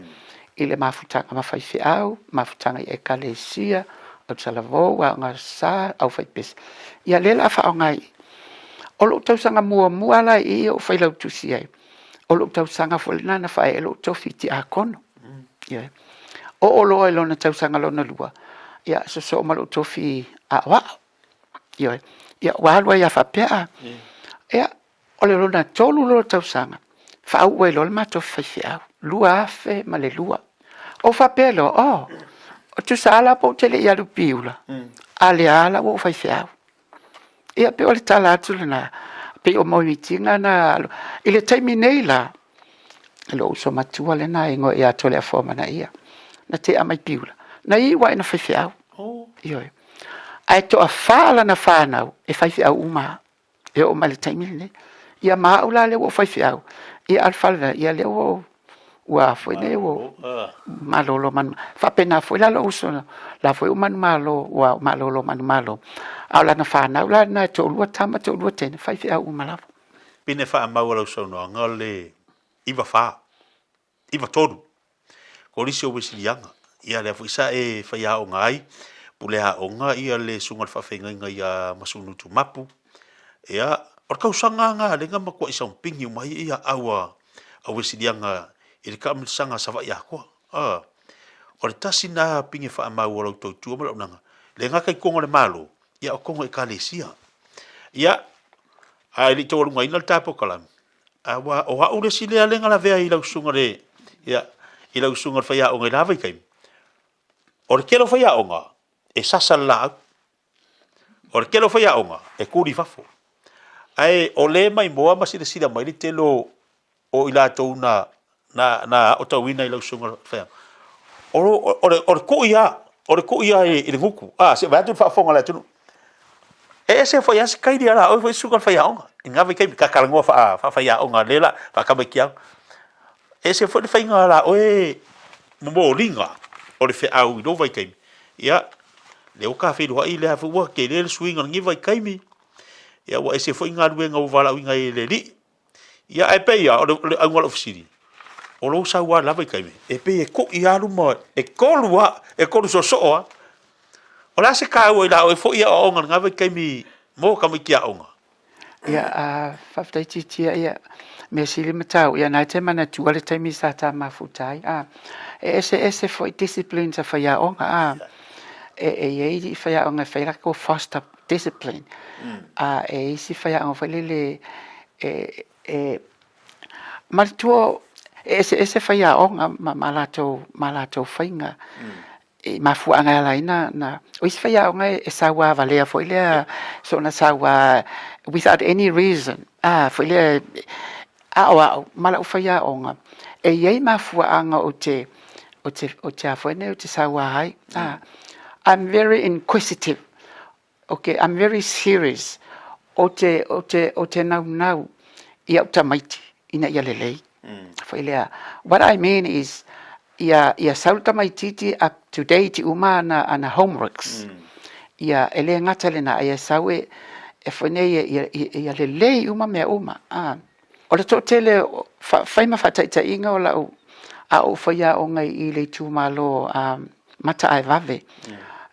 I le mafutanga mafai fiau, mafutanga I kalesia, o salavo wa nga sa au fai pes. Ia le la fa o ngai o lo tau sanga mua la I o fai lau tusi ai. O lo tau sanga folina na fai lo tofi ti a kono. Ia. O lo lo na tau sanga lo na lua. Ia so ma lo tofi a wa. Ia. Ia wa lo ia fa pea. Ia o le lo na tolu lo tau sanga. Fa au lo ma tofi fai lua fe ma le lua. O fa pea lo o tu sala po tele ia lu piula. Ale ala o fai fai. Ia pe o le tala atu na pe o moitinga na ile taimi nei la lo so matua le na ingo ia tole a forma na ia na te amai piula na I wa ina fifiau io ai to a fala na fanau e fifiau uma e o male taimi nei ia ma ula le o fifiau ia alfalva ia le o wa foi ne o malolo man fa pena foi la lo so la foi o man malo wa malolo man malo ala na fa na la na to lu tama to lu ten fa fi au mala pine fa ma wala so no ngole iva todo ko risio wisilianga ia le fu sa e fa ya o ngai pule ha o nga ia le sungal fa fenga ia masunu tu mapu ia or ka usanga nga le nga ko isa pingi mai ia awa a wisilianga il kam sanga sa ya ko or tasina pingi fa ma wala to tu ma nanga le nga kai kongo le malo ia o kongo e kalesia ia ai li tolu ngai na tapo kalam awa o ha ure sile ale ngala vea I lau sunga re ia I lau sunga fa ya o ngai lava kai or kelo fa ya o nga e sasa la or kelo fa ya o nga e kuri fafo ai o le mai moa ma sile sila mai li telo o ila to na o tawina I lau sunga fa or ko ia e nguku se va tu fa fonga la tu se foi as kai dia la o foi sugal fa ya onga nga vai kai ka kalango fa ya onga lela fa ka ba kia se foi fa nga la o mo linga o le fe au do vai kai ia le o ka fe do I le fa wa ke le swing ngi vai kai mi ia wa se foi nga duenga o vala winga le li ia ai pe ia o le angol of city o lo sa wa la vai kai mi e pe e ko ia lu mo e ko lua e ko so o la se ka o la o fo ia o nga vai kai mi mo ka mi kia onga ia fa tai ti ia me sili matau ia na te mana tu ale te mi sa ta mafutai ese foi discipline sa fa ia onga e fa ia onga fa ia ko foster discipline e si fa ia onga fa le ma tu ese fa ia onga malato fainga ma fu anga la na o is fa ia onga e sa wa valea foi le so na sa wa without any reason foi le mala fa ia onga e ye ma fu anga o te foi ne o te sa wa hai I'm very inquisitive okay I'm very serious o te nau ia o tamaiti ina ia lelei. Whailea. What I mean is ia saul tamaititi up to date uma ana homeworks. Ia ele ngata lena ia sau e whanei ia lelei uma mea uma. O le tō tele whaima whataita inga o lau a o whaia o ngai i le tūmalo mata ai vave.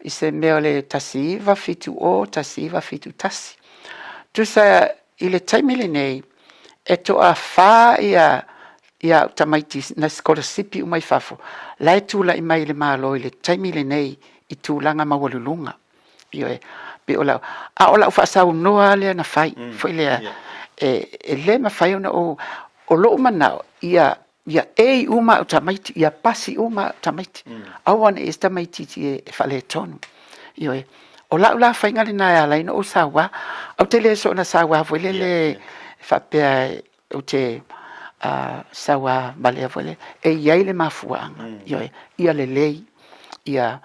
I se mea le tasi iwa fitu o, tasi iwa fitu tasi. Tusa i le taimile nei, e toa wha ia tamaiti na skola sipi umai fafo. Lai tūla i mai le malo i le taimile nei i tūlanga mawalulunga. Io e, be o lau. A o lau whaasau noa lea na whai. Fwai lea, e le ma whai ona o loo manao, ia e uma o tamaiti, ia pasi uma o tamaiti. Awan e tamaiti e whale tonu. Io e, o lau la whaingale na ala ina o sawa, au te le so na sawa, vole le whapea o te sawa balea vole, e iai le mafuanga. Io e, ia le lei, ia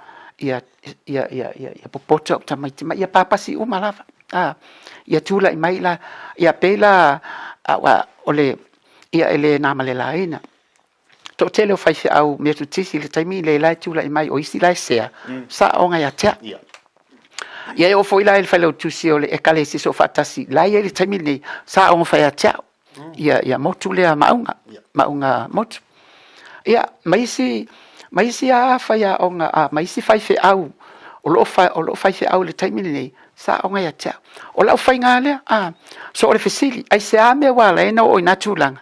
popota o tamaiti, ma ia papasi uma lava. Ia tula i mai la, ia pela ole ia ele na malela ina. To tele o fai au me tu tisi le taimi le lai tula i mai o isi lai sea. Sa onga ia tea. Ia o foi lai fai lo tusi o le e kale si so fatasi. Lai ele taimi nei sa onga fai a tea. Ia motu lea maunga motu. Ia maisi a fai a onga maisi fai fe au. O lo fai fe au le taimi nei. Sa onga ia tea. O lau fai ngā lea. So o le fesili. Ai se a mea wala e na o ina tūlanga.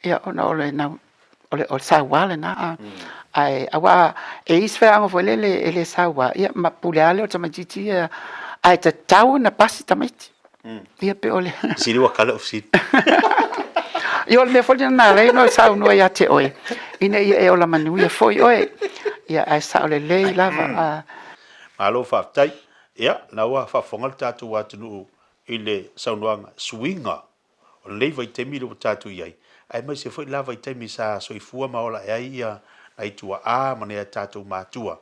Ia ona o le nau. O le sa wala na. Ai awa e isfe anga fwele le sa wala. Ia ma pule ale o tamatiti ia. Ai ta tau na pasi tamaiti. Ia pe ole. Siri wakala of sit. Ia ole me fwele na rei no sa unua ia te oe. Ina ia e ola manu ia foi oe. Ia ai sa ole lei lava. Malo whaftai. Ia, na ua whafongal tātou atunu i le saunuanga swinga. O lei vai temi lo tātou iai. Ai mai se foi la vai temi sa soifua maola e ai ia na itua manea tātou mātua.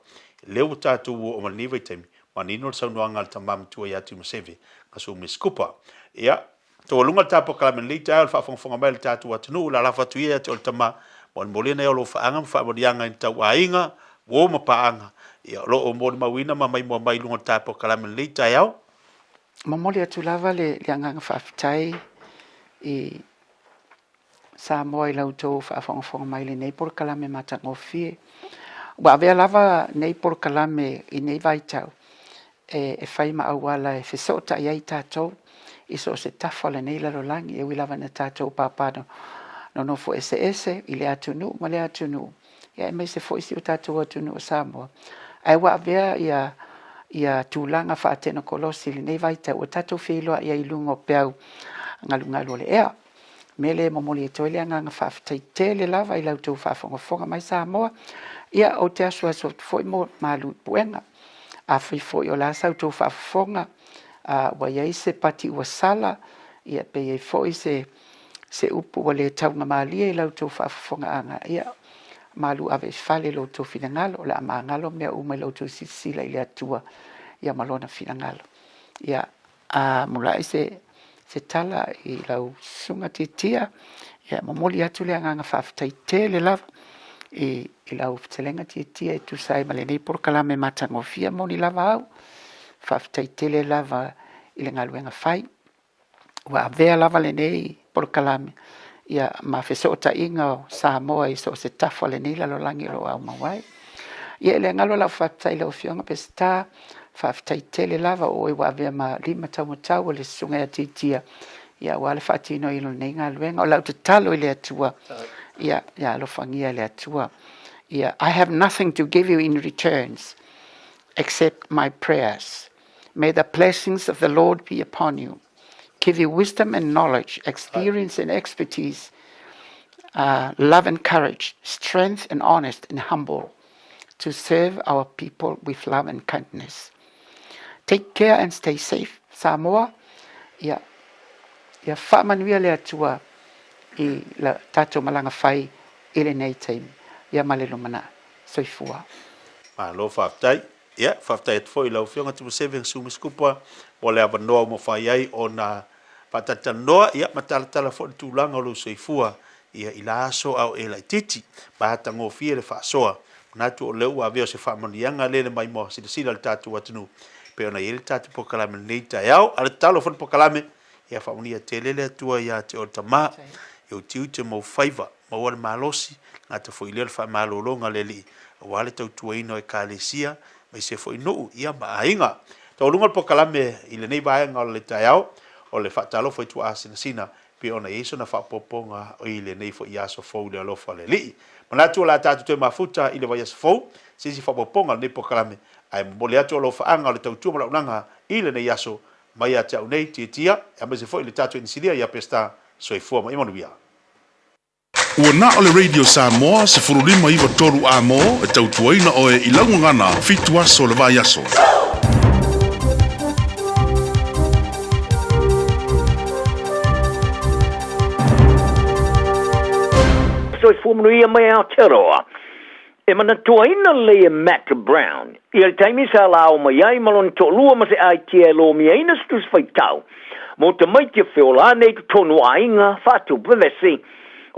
Leo tātou o mani vai temi. Manino le saunuanga le tamam tua i atu maseve. Kaso me skupa. Ia, tō lunga tāpo kalamen lei tāo le whafonga mai le tātou atunu. La lafa tu ia te o le tama. Mon molena e o lo whaangam whaamorianga i tau ainga. Wo mapaanga. Ia lo o mori mawina ma mai mo mai lunga tapo kalamen lei tai au. Mamoli atu lava le anganga whaafitai i sa moa i lautou whaafonga mai le nei por kalame matangofie. Wa avea lava nei por kalame i nei vaitau e whaima awala e whesota i ai tātou i so se tafa le nei larolangi e wilava na tātou papano no nofo ese i le atunu ma le atunu. Ia e mai se fo isi o tātou atunu o Samoa. Ai wa avea ia tūlanga whaatena kolosi li nei vaita o tatou whiloa ia ilunga o peau ngalungalu le ea. Mele momoli e toile anganga whaafitai tele lava i lautou whaafonga mai Samoa. Ia o te asua so foi mo malu puenga. A foi o la sau tau whaafonga. Wa iai se pati ua sala. Ia pe iai foi se upu wa le taunga maalia i lautou whaafonga anga. Ia malu ave fale lo to finangalo la mangalo me uma lo to sila ile atua ia malona finangalo ia mulai se tala i lau sunga titia ia momoli atu le anga whaafitai tele lava i lau telenga titia e tu sai male nei por kalame matangofia moni lava au whaafitai tele lava i le ngaluenga whai wa avea lava le nei por kalame ia ma fesota inga Samoa i so se tafa le nila lo langi lo au mawai. Ia le ngalo la whaatai le o fionga pe sta whaatai tele lava o e wawea ma lima tau le sunga titia. Ia wale whaatino ilo nei ngā luenga o lau te talo i le atua. Ia lo whangia le atua. Ia I have nothing to give you in returns except my prayers. May the blessings of the Lord be upon you. Give you wisdom and knowledge, experience and expertise, love and courage, strength and honest and humble, to serve our people with love and kindness. Take care and stay safe. Samoa, ia whaamanuia le atua i la tātou malanga whai i le nei teimi. Ia malelo mana, soifua. Malo whaafitai. ia whaftai at foi lau whionga tumu seve sumi skupa o le avanoa mo whai ai o na whatatanoa ia matalatala fo tūlanga o lo soifua ia ila aso au e lai titi ba tango fie le whaasoa natu o leu a veo se whamanianga le mai mo sila le tatu watunu pe ona ele tatu pokalame nei tai au ale talo fo pokalame ia whamania te lele atua ia te o tama eu tiu te mo faiva mo wale malosi ngata fo ile le whamalolonga le li wale tau tuaino e kalesia mai se fo ino ia maainga tau lunga pokalame ile nei vaenga o le tai au o le whaatalo fo itu asina sina pe ona iso na whapoponga o ile nei fo iaso fo le alofa le li manatu la tatu te mafuta ile vai fo sisi whapoponga nei pokalame ai mole atu o lo whaanga o le tautua mala unanga ile nei iaso mai a tau nei tia a me se fo ile tatu inisilia ia pesta soifua mai manuia. Ua na o le Radio Samoa se furulima iwa toru a mo e tautuaina o e ilaungangana fitua so le vai aso. Soifua manuia mai Aotearoa. E mana tuaina le Matt Brown. I al taimi sa lao mai ai malon to lua ma se ai tia lo mi aina stus faitau. Mo te mai te whiola nei tu tonu ainga fatu prevesi.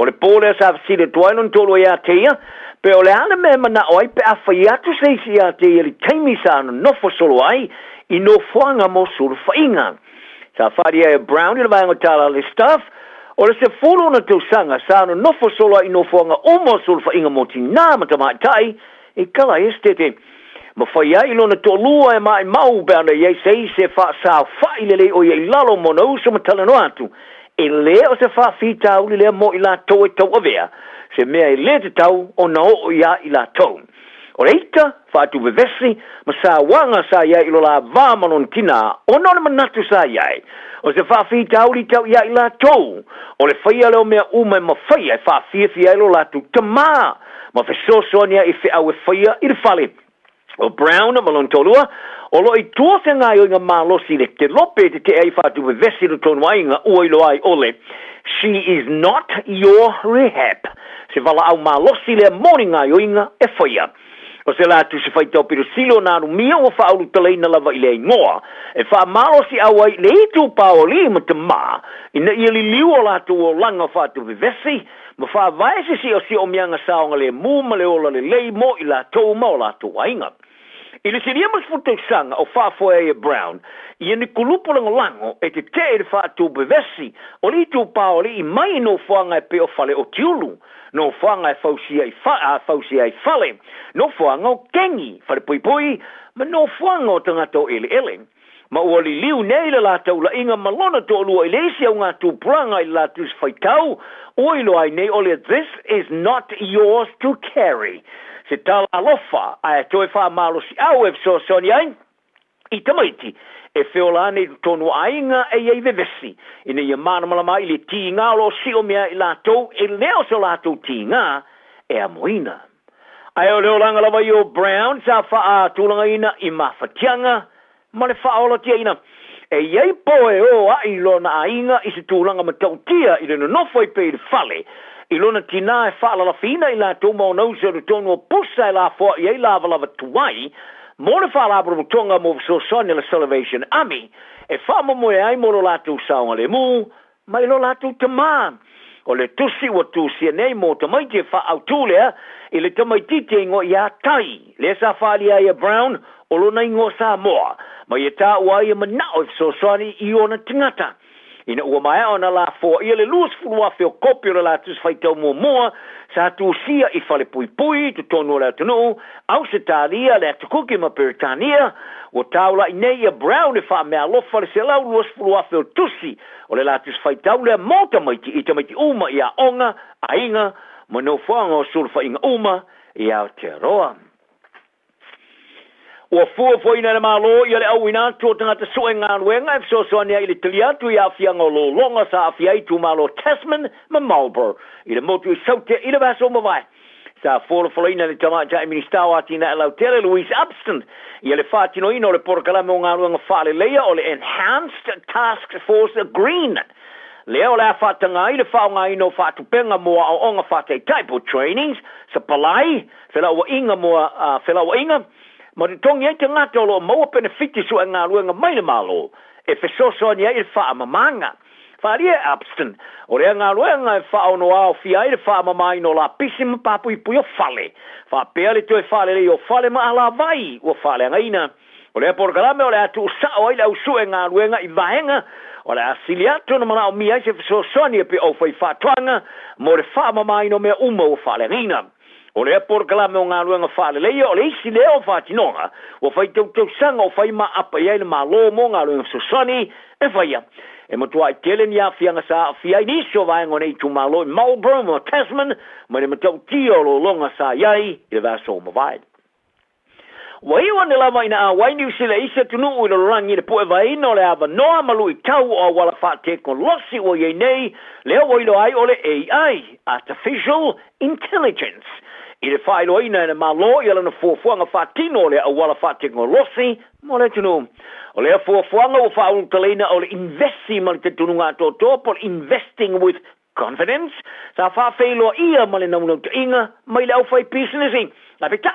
O le pole sa fsile tuainon tolu ia tia, pe o le ana me mana oi pe a whaiatu seisi ia tia li taimi sa no nofo solo ai i no fuanga mo suru whainga. Sa wharia e Brown i le vaengo tala le staff, o le se fulu na tau sanga sa no nofo solo ai no fuanga o mo suru whainga mo tina matamaitai, i kala estete. Ma whaia i lona tolua e mai mau beana iei sei se wha sa whai lele o iei lalo mo na uso matalano atu. E le o se wha fita uli lea mo i la tau e tau avea. Se mea i le te tau o na o ia i la tau. O reita, wha atu vevesi, ma sa wanga sa ia i lo la vāmanon tina, o nona manatu sa iai. O se wha fita uli tau ia i la tau. O le whaia leo mea uma e ma whaia e wha fia ilo la tu tamā. Ma whesosonia i whi au e whaia i le whale. O Brown a malon tolua, o lo i tuase ngā o inga mālosi le te lope te ei whātu we vesi no tonu ainga ua ilo ai ole. She is not your rehab. Se wala au mālosi le moni ngā o inga e whaia. O se lātu se whaitau piru silo nāru mia o whaulu talaina lava i le ingoa. E wha mālosi au ai le itu pāo li ma te mā. Ina ia li liu o lātu o langa whātu we vesi. Ma wha vaese si o mianga saonga le mūma le ola le lei mo i la tau ma o lātu ainga. I le siria mas futu sanga o whaafoa e Brown, i ane kulupo lango lango e te te e whaatu bevesi, o li tu paoli i mai no whaanga e pe o whale o tiulu, no whaanga e fausia i whale, no whaanga o kengi, whare pui pui, ma no whaanga o tangata o ele ele. Ma ua li liu nei le lātau la inga malona to lua i leisi au ngā tu pranga i lātu si whaitau, o ilo ai nei ole, this is not yours to carry. Se tala alofa, a toi wha malosi au e so soni ai, i tamaiti, e whiolane tonu ainga e ei vevesi, ina ia mana malama i le ti ngā lo si o mea i lātou, e leo se lātou ti ngā, e a moina. Ai o leo langa lawa i o Brown, sa wha a tūlanga ina i mawhatianga, ma le wha ola tia ina, e iei po e o a i lona ainga i se tūlanga matau tia, i le nofo i pe i le fale, I lona tina e whaala la fina I la tō mau nau se tonu o pusa I la fua I ei lava lava tuai, mo le whaala abra tonga mo so sonia la Salvation Army, e whaama mo e ai mo lo latu saunga le mu, mai lo latu tamā. O le tusi wa tusi nei mo tamaiti e wha au tūlea, I le tamaiti te ingo I a tai, le sa whaali ai a Brown, o lo na ingo sa moa, mai e tā uai e manao e so soani I ona tingata. Ina ua mai ona la fo ia le lus fulua feo kopio la tus faitau mua sa tu sia I fale pui pui tu tonu la tunu au se talia le tukuki ma peritania o taula I nei a Brown e fa mea lofa le se lau lus fulua feo tusi o le la tus faitau le mota maiti I tamaiti uma I a onga a inga ma no fuanga o sulfa inga uma I a Aotearoa. Ua fua foina na malo I le au ina tō tangata soe ngā nuenga e so soania I le taliatu I a fianga o lo longa sa a fiai tu malo Tasman ma Marlborough I le motu I saute I le vaso ma vai. Sa fōla folaina le tamata I ministau atina e lautere Louise Upston I le whātino ino le porokalame o ngā nuenga whaale leia o le Enhanced Task Force Agreement. Leo le whātanga I le whaonga ino whātupenga moa o onga whātei type of trainings sa palai, whela ua inga moa, whela ua inga, ma te tongi ai te ngata o lo maua benefiti su ngā ruenga mai le malo, e fesoso ni ai wha amamanga. Wharia Abston, o rea ngā ruenga e wha ono ao fia i le wha amamai no la pisi ma papu i pui o whale. Wha pea le toe whale le o whale ma ala vai o whale ngaina. O rea porkalame o le atu usao ai le au sue ngā ruenga i vahenga, o le asili atu na mana o mi ai se fesoso ni e pe au whai whatuanga, mo le wha amamai no mea uma o whale ngaina. O le por kalame o ngā ruenga whaale leia, o le isi leo o whātinonga, o whai tau sanga o whai ma apa iai le mā lo mo ngā ruenga susani, e whaia. E matua i tele ni a whianga sa a whiai niso vaenga nei tu mā lo i Marlborough o Tasman, ma le matau tio lo longa sa iai, i le vaso o mawai. Wa iwa ne lava ina a wai New Zealand isa tunu i lo rangi le poe vaina o le ava noa malu i tau o wala whaate kon losi o iei nei, leo o ilo ai o le AI, Artificial Intelligence. I le whaelo ina e malo i ala na fuafuanga whaatino le a wala whaateknolosi, mo le tunu. O le fuafuanga o whauntalina o le investi ma le te tununga toto, por investing with confidence, sa whaafeilo ia ma le naunau te inga, mai le au whai businessi. La petai,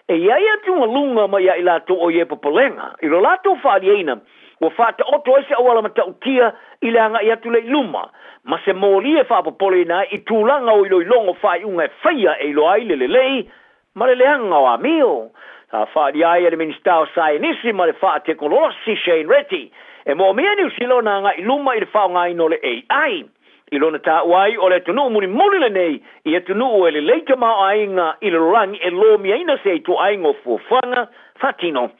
e iai atu lunga mai a i lato o ie papalenga, i lo lato whaaliena, o whaate oto ese a wala matautia i le anga i atu le luma, ma se mōli e whapapole na i tūlanga o ilo i longo whai unga e whaia e ilo ai le lei, ma le leanga o a mio. Sa whaari ai e le Minister o Sainisi ma le wha teknolosi Shane Reti, e mō mea ni usilo na nga i luma i le whao ngai no le AI. I lona tā uai o le tunu muni muli le nei, i e tunu o le leita mao ainga i le rangi e lo mia ina se tu aingo fuafanga fatino.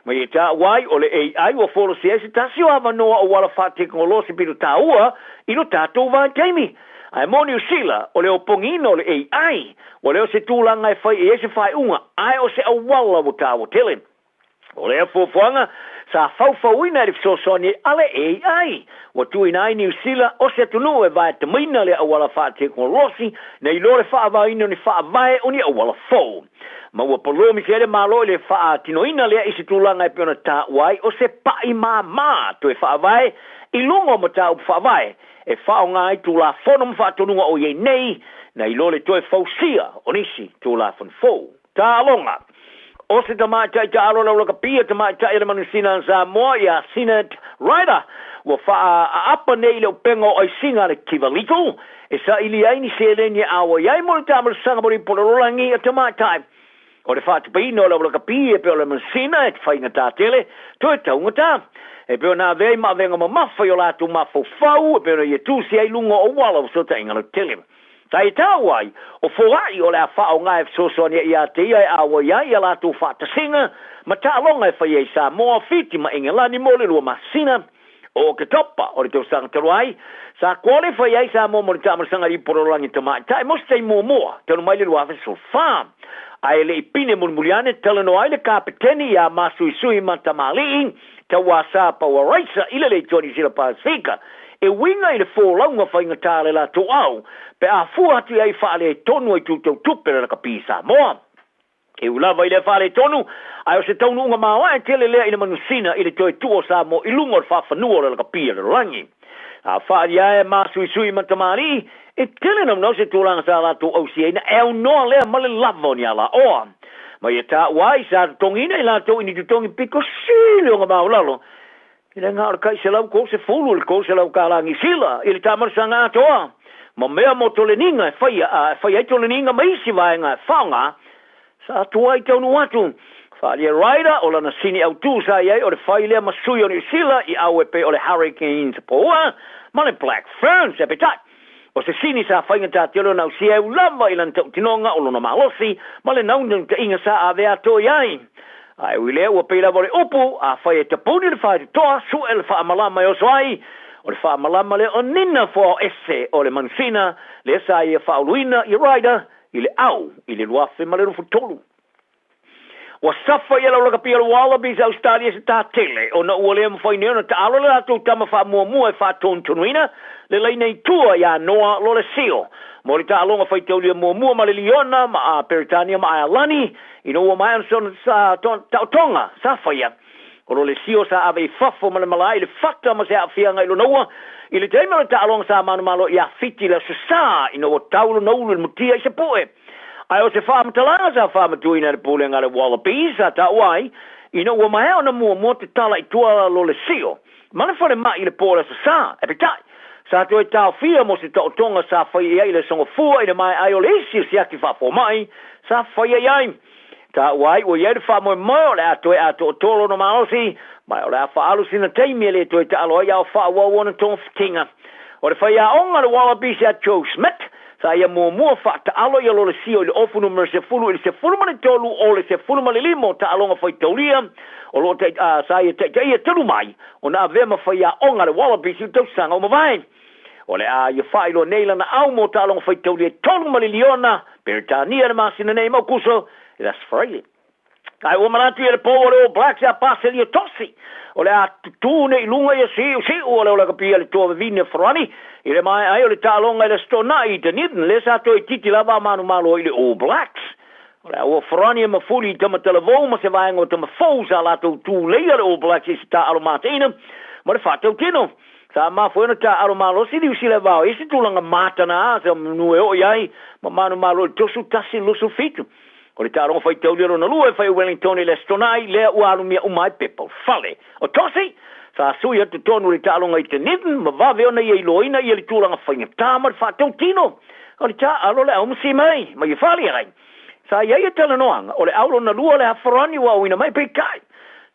Ma i tā uai o le AI o folo se ese tasi o hava noa o wala wha teknolosi piru tā ua, i lo tātou vai teimi. Ai mo New Zealand o le o pongino o le AI, o le o se tūlanga e whai e ese whai unga, ai o se awala o tā o tele. O le a fuafuanga, sa fauina le fisosoni ale AI. O tuina ai New Zealand, o se tunu e vai te maina le awala wha teknolosi, na i lore wha avaina ni wha avae o ni awala fau. Ma ua polomi se ele malo le wha tinoina lea isi tūlanga e piona tā uai, o se pai mā to e wha avae, i lungo ma tā upa wha avae, e wha o ngai tū la whanum wha tonunga o iei nei, na i lore to e fausia, o nisi tū la whan fau. Tā alonga. O se tamaitai ta alo lau laka pia tamaitai ele manusina sa moa ia Senate Rider wa fa apa nei le pengo o singa le kivalito e sa ili ai ni se le ni awa ia mo ta mo sanga mo po rolangi e tamaitai o le fa te pino lau laka pia pe le manusina e fainga ta tele to e taunga ta e pe na vei ma venga ma mafa yo la tu mafo fau e pe ye tu si ai lungo o wala so ta inga le tele. Tai tawai, o foai o le a whao ngai fsosonia i a te ia e awa ia i a latu whata singa, ma ta alonga e whai e sa moa fiti ma inga lani mo le rua masina, o ke topa o le tau sanga taruai, sa kuale whai e sa moa mo le tamarasanga i pororangi tamai, tai mostei moa, tanu mai le rua so wha, ai le ipine mulmuliane, talano ai le kapeteni i a masu i sui ma tamali, ta wasa pa waraisa ila le toni sila Pasifika, e winga i le fōlaunga whainga tāle la tō au, pe a fuatu ai whaale tonu ai tūtau tupere la ka pisa moa. E ulawa i le whaale tonu, ai o se taunu unga mawa e tele lea i le manusina i le toi tuo sa mo i lungo le whawhanua la ka pia le rangi. A whaari ai masu i sui matamari, e tele nam no se tūlanga sa la tō au si eina, e au noa lea male lava ni ala oa. Ma i ta wai sa tongina i la tō ini tutongi piko sili unga maulalo, i le ngā kai se lau ko se fulu le ko se lau kālangi sila i le tamarasanga atoa. Ma mea mo tole ninga e whai ai tole ninga maisi vaenga e whaunga sa atua i taunu atu. Whalia Rider o lana sini au tū sa iai o le whai lea masui o ni sila i au e pe o le Hurricanes poa ma le Black Ferns e petai. O se sini sa whainga tā te alo nau si au lava i lan tau tinonga o lona malosi ma le naunang te inga sa a vea to iai. Ai wile ua peila vole upu a whai e tapuni le whai toa su e le wha amalama e oso ai o le wha amalama le o nina fo ese o le manusina le sa i e wha auluina i Rider i le au i le luafe ma le rufu tolu. Wa safa i lau laka pia le Wallabies Australia se tā tele o na ua lea mwhai neona ta alo le atou tama wha mua mua e wha tontonuina le leina i tua ia noa lo le sio. Mo le ta alonga whai tau lia mua mua ma le Liona ma a Peritania ma a Alani ino ua mai anson sa tautonga sa whaia. O le sio sa ave i fafo ma le malai le fata ma se a whianga ilo naua i le teima le ta alonga sa manu malo i a fiti le susa ino o taulo naulu le mutia i se poe. Ai o se whaamtalanga sa whaamatuina le pule ngare Wallabies a ta wai, ina ua mai ona mua te tala I tua lo le sio. Mana whare mai le pōra sa, e pitai. Sa toi tau fia mo se tau tonga sa whai ai le songa fua ina mai ai o le isi si aki whafo mai, sa whai ai. Ta wai, ua iei le wha moe o le atoe ato o tolo no maosi, mai o le a wha alu sina teimi le toi ta alo ai au wha wawona tonga fitinga. O le whai a onga le Wallabies a Joe Smith, sa ia mua wha ta alo ia lo le sio i le ofu numero se fulu i le se fulu mani tolu o le se fulu mani limo ta alonga whai taulia, o lo te sa ia te ia telu mai, o na vema whai a onga le Wallabies i tau sanga o mawai. O le a ia whai lo neila na au mo ta alonga whai taulia tolu mani liona, Peritania na masina nei maukuso, that's free. Ai o manatu ia le po o le All Blacks a pase li tosi. O le a tutune I lunga ia si o le ola kapia le toa vine frani. I le mai ai o le talonga I le stona I Dunedin. Le sa to I titi lava manu malo I le All Blacks. O le a o frani e mafuli I tama televou ma se vaenga o tama fousa la to tu leia le All Blacks I si ta alo mateina. Ma le fatau tino. Sa mafuena ta alo malo si diu si le vau. I si tulanga matana sa nue o iai. Ma manu malo tosu tasi lusu fitu. O le tāronga whai taulero na lua e whai Wellington I le stonai lea ua alumia umai pepo fale. O tosi, sa sui atu tonu le tāronga I Dunedin, ma vave ona I loina I le tūranga whainga tāma le whātau tino. O le tā alo le au msi mai, ma I whali ai. Sa iai e tala noanga, o le aulo na lua le hafarani wa uina mai pe kai.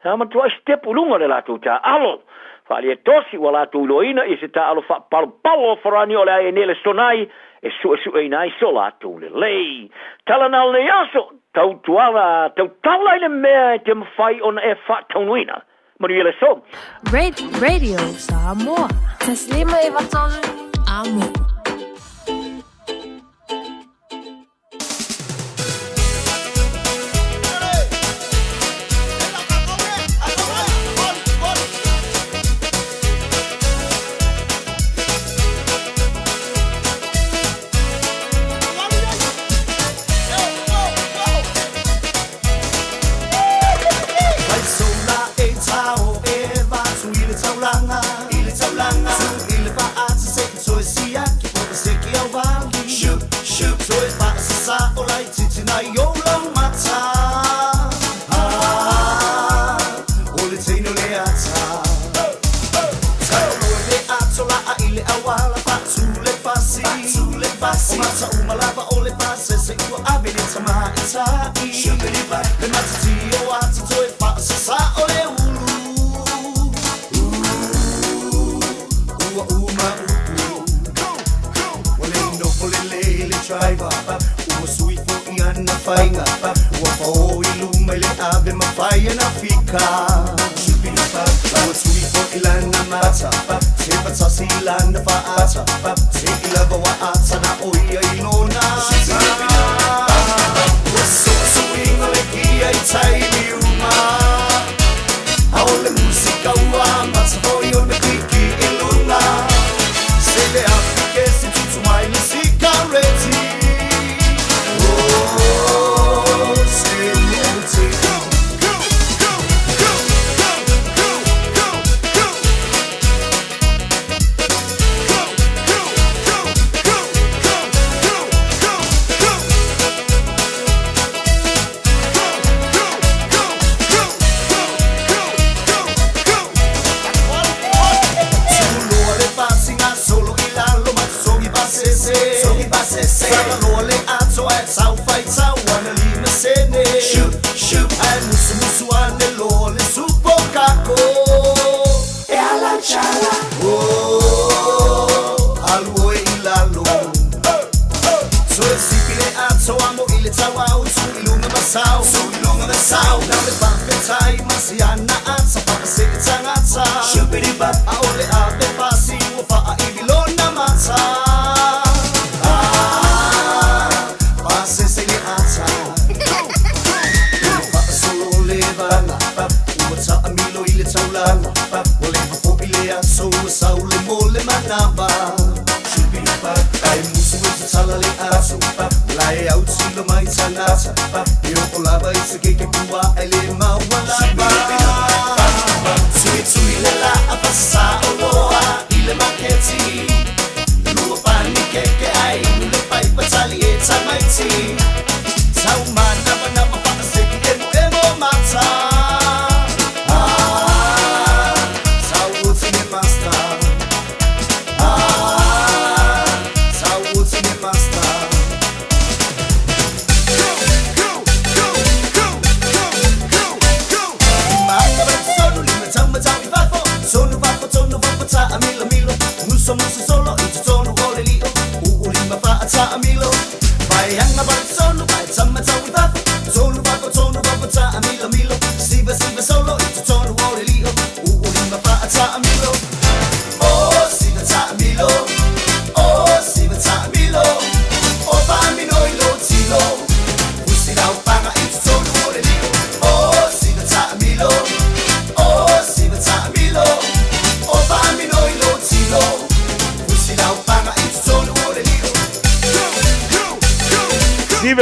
Sa matua step ulunga le lātou tā alo. Whali e tosi wa lātou loina I se tā alo palo farani o le ai e nele stonai, e su e nai so lātou le lei. Tala nal ne aso, tau tuala, tau tala I le mea te mawhai ona e whātaunuina. Manu ele so. Radio Samoa. Taslima I watonu amo.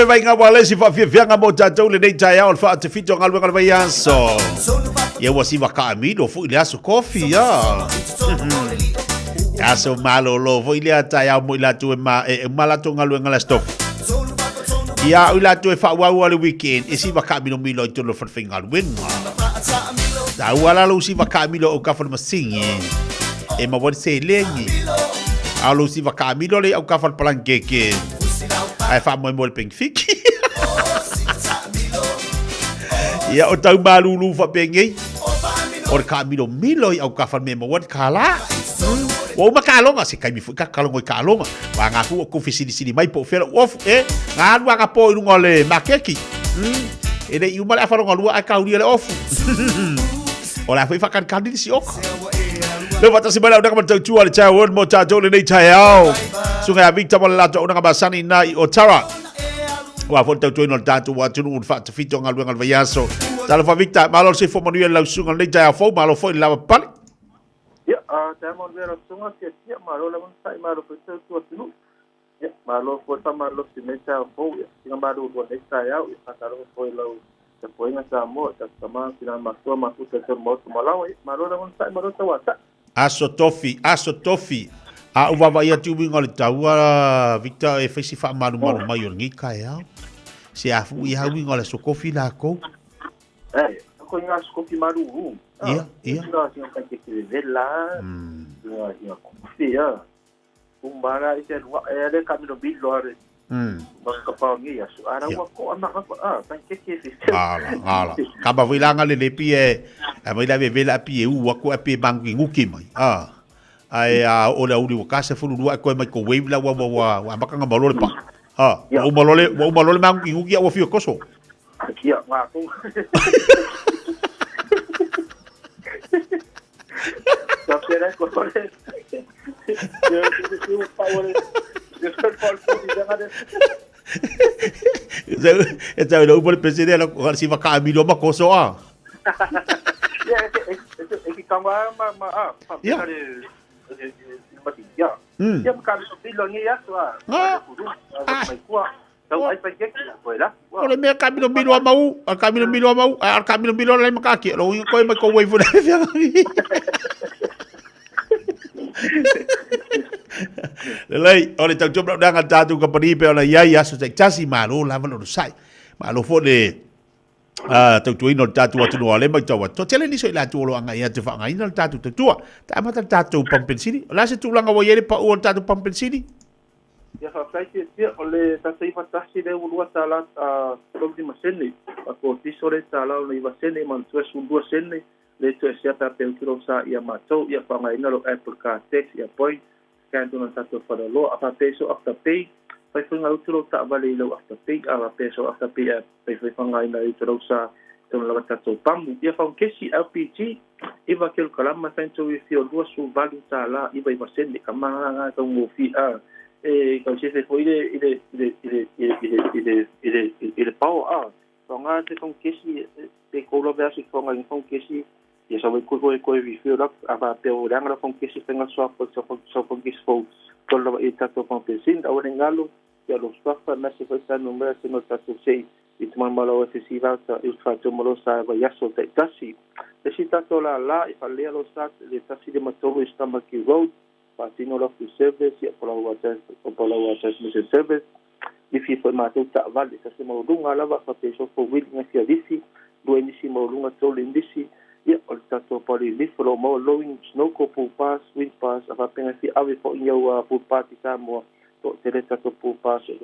vai ngā wale si whawhiawhianga mo tātou le nei tai au le wha te whito ngalwe ngalwe i aso. Ia wa si waka amino fu ili aso kofi ya. Aso malo lo fu ili a tai au mo ila tu e malato ngalwe ngala stofu. Ia ila tu e whawau ale weekend e si waka amino milo i tolo whawhi ngalwe Ta wala lo si waka amino o kawhana masingi. E ma wani se lengi. Alo si waka amino le au kawhana palangeke. Ai fa mo mo ping fiki. Ia o tau malulu fa pengi. O ka milo au ka fa me mo wat kala. O ma kalonga se kai mi fu ka kalonga kalonga. Wa nga fu ko fisini mai po fela of nga wa ka po irunga le makeki. E de yuma la fa ronga lua ka uri le of. O la fa kan kan di si ok. Le vata si bala unanga tau tua le tai word mo tatou le nei tai au. Sunga ya Victor mo lato unanga basani na i Otara. Wa fo tau tuino tatu wa tunu un fa te fito ngal ngal vayaso. Tala fa Victor malo se fo manuel la sunga nei tai au malo fo la pali. Ya, tai mo vera sunga ke tia malo la sai malo fo tau tunu. Ya, malo fo ta malo si nei tai au ya. Singa malo fo nei tai au ya talo fo la se fo ina sa mo ta sama sina maso ma ku te mo malo malo la sai malo ta wa Aso tofi. A uwa vai atu winga le taua Victor e fesi fa malu mai o ngi kai au. Se afu I ha winga le so kofi la ko. Ko nga so kofi malu. Ia. Nga singa ka ke vela. Nga kofi ya. Umbara ite wa ele kamino bilore. Baka pa ngi ya so ara wa ko ana ka tan ke Ala. Kaba vilanga le lepi e mai la vela pi e u ko api bangi nguki mai. Ai o le uri ka se fulu lua ko mai ko wave la wa maka nga malole pa. O malole mangi nguki o fio koso. Kia nga ko. Tapera ko le. Yo power. Esa no por presidente lo si va Camilo Macoso que kama ya ya kan bilo ni ya swa mai kwa tau ai pa ke la ole me Camilo Milo mau Camilo Milo le makaki lo ko mai ko wave Lelai, ole tau tau danga tatu ka pari pe ona yai aso te tasi malo la valo sai. Malo fo le tau tu ino tatu atu no ale mai tau. To tele ni so la tu lo anga ia te fa anga ina tatu te tua. Ta mata tatu pampensini. La se tu langa wo yele pa o tatu pampensini. Ya fa sai ke ole ta sai fatasi le ulua sala lo di masene. Ko ti sore sala no iba sene man tu su dua sene. Le tu sia ta pe kilo sa ia matou ia fa mai no lo Apple Car Tax ia point. Kan tu nanti pada lo apa peso after pay, pai funga utro tak balik lo after pay, apa peso after pay, pai funga ina utro sa tu lawan satu pam, dia fang kesi LPG, iba kel kalam macam tu fio dua su value sala, iba sen di kamang tu ngofi kalau saya foi ile power funga tu fang kesi, pe kalau biasa funga fang kesi ya sabe ko vifio la aba pe oranga la fonkesi tenga so fonkesi fo tolo e tato pompesin a orengalo ya los papa na se fa numero se no tato sei itman malo se si va il fatto malo sa va ya so te tasi se si tato la e fa le lo sa le tasi de matovo stamba ki road patino la fu service ya por la water service if you for mato ta vale se mo dunga la va fa peso fo will na sia disi do enissimo lunga tolo indisi ya o tato poli lifro mo lowing snow ko pu pass wind pass apa penga si ave fo inyo pu party samo to tele tato pu pass ya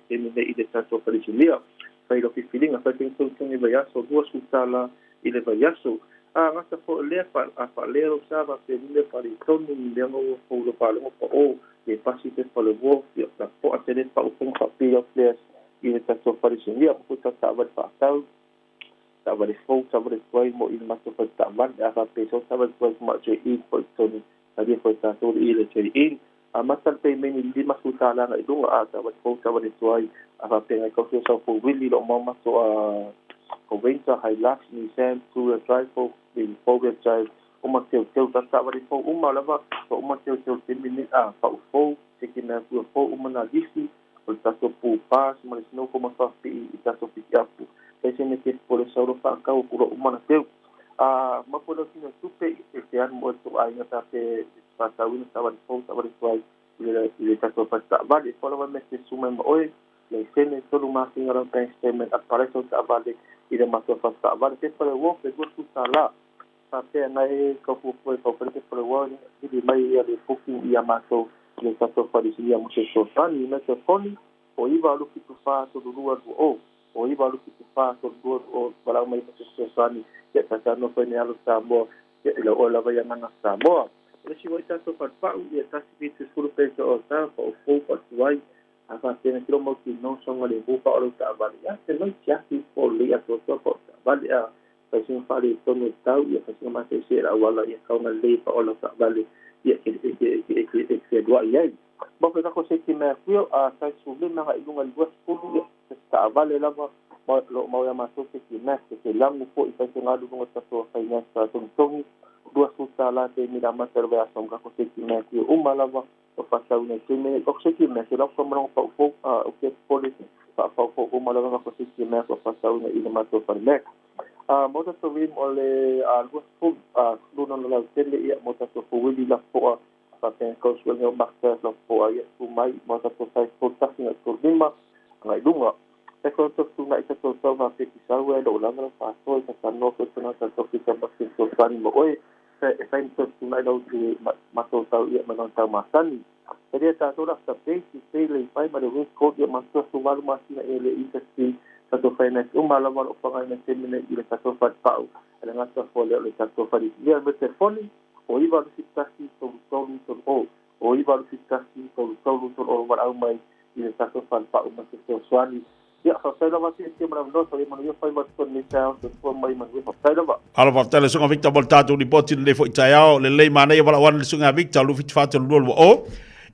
temine ide tato poli lia sai lo feeling apa ting tung ni ba so duas utala ile ba yaso ngasa fo le pa apa le ro sa ba pe le pa ri ton ni le ngo fo lo pa lo po o e pasi te fo le wo ya ta po atene pa o fo pa pi of players ile tato poli lia pu ta ba pa tau Sabar fo sabar kuai mo in maso fa taman apa peso sabar kuai mo je in for toni tadi fo ta to ile je in amatal pe meni lima sutala nga idung sabar fo sabar kuai apa pe nga ko so fo willi lo mo maso ko venta Hilux Nissan Tourer drive fo in four-wheel drive uma teu ta sabar fo uma lava fo uma teu 10 minutes fa fo taking na fo uma na disi o le tatou pupas ma le sino ko mafafi i tatou piapu pe se ne ke po le sauro fa ka o kuro umana teu ma po le sino tupe e te an mo to ai ngata pe pa tawina tawa le fo tawa le swai le tatou pa vale po le me se suma mo oi le sene tolu ma singa ran pen statement apare so vale i le mato fa vale te po le wo pe go tu sala pa pe na e ko fu po pe po le wo ni mai le fuki ia mato le tatou fa disi ia mo se so tani me te foni o iwa luki tu fa to lua o iwa luki tu fa to lua o wala mai se so tani ke ta no foi ne alu Samoa ke le ola vai ana Samoa le si voi tatou fa pa u e tasi bitu skulu pe o ta o fo pa tuai a fa tene kilo mo ki no songa le bupa o ta vale ya se no tia ki po le a to po vale a pa sin fa le to no tau ya pa sin ma se ra wala ya ka na le pa o ta vale ya ke dua ia mo pe ko se ki me fio a sa su le na i lunga dua skulu ya ta vale la mo ya ma so ki me se la mo po i pa sin adu ngo ta so fa ina sa tongi dua suta la te mi la ma serve a songa ko se ki me fio o malava o fa sa una se me ko se ki me se la ko mo pa fo o ke police pa fo o malava ko se ki me ko fa sa una i ma to fa me mo ta so vim ole a dua fu lu no la tele ia mo ta so fu wi la fo pa te ko so no master la fo ia fu mai mo ta so sai fo ta singa to vima ngai lunga e ko to tu ngai ta to va pe ki sa we lo la no pa so ta no ko to na ta to ki ta pa ki so sani mo oi e fai to tu ngai lo ki ma to ta ia ma no ta ma sani e ta to la ta pe ki pe le fai ma le ko ia ma to su ma ma sina e le ita si ta to fai na o ma la o pa ngai na se mine i le ta to fa pa o le nga ta fo le ta to fa di ia me te foni o iwa lu fitasi to o iwa lu fitasi to o wa au mai i le ta to fa pa o ma se swani ia fa sai lava se mara no so mo fai ma to ni sa so mai ma fa sai lava ala fa tele songa Victor Boltato ni poti le fo itaiao le mana ia wala wan le songa Victor lu fit fa to lu o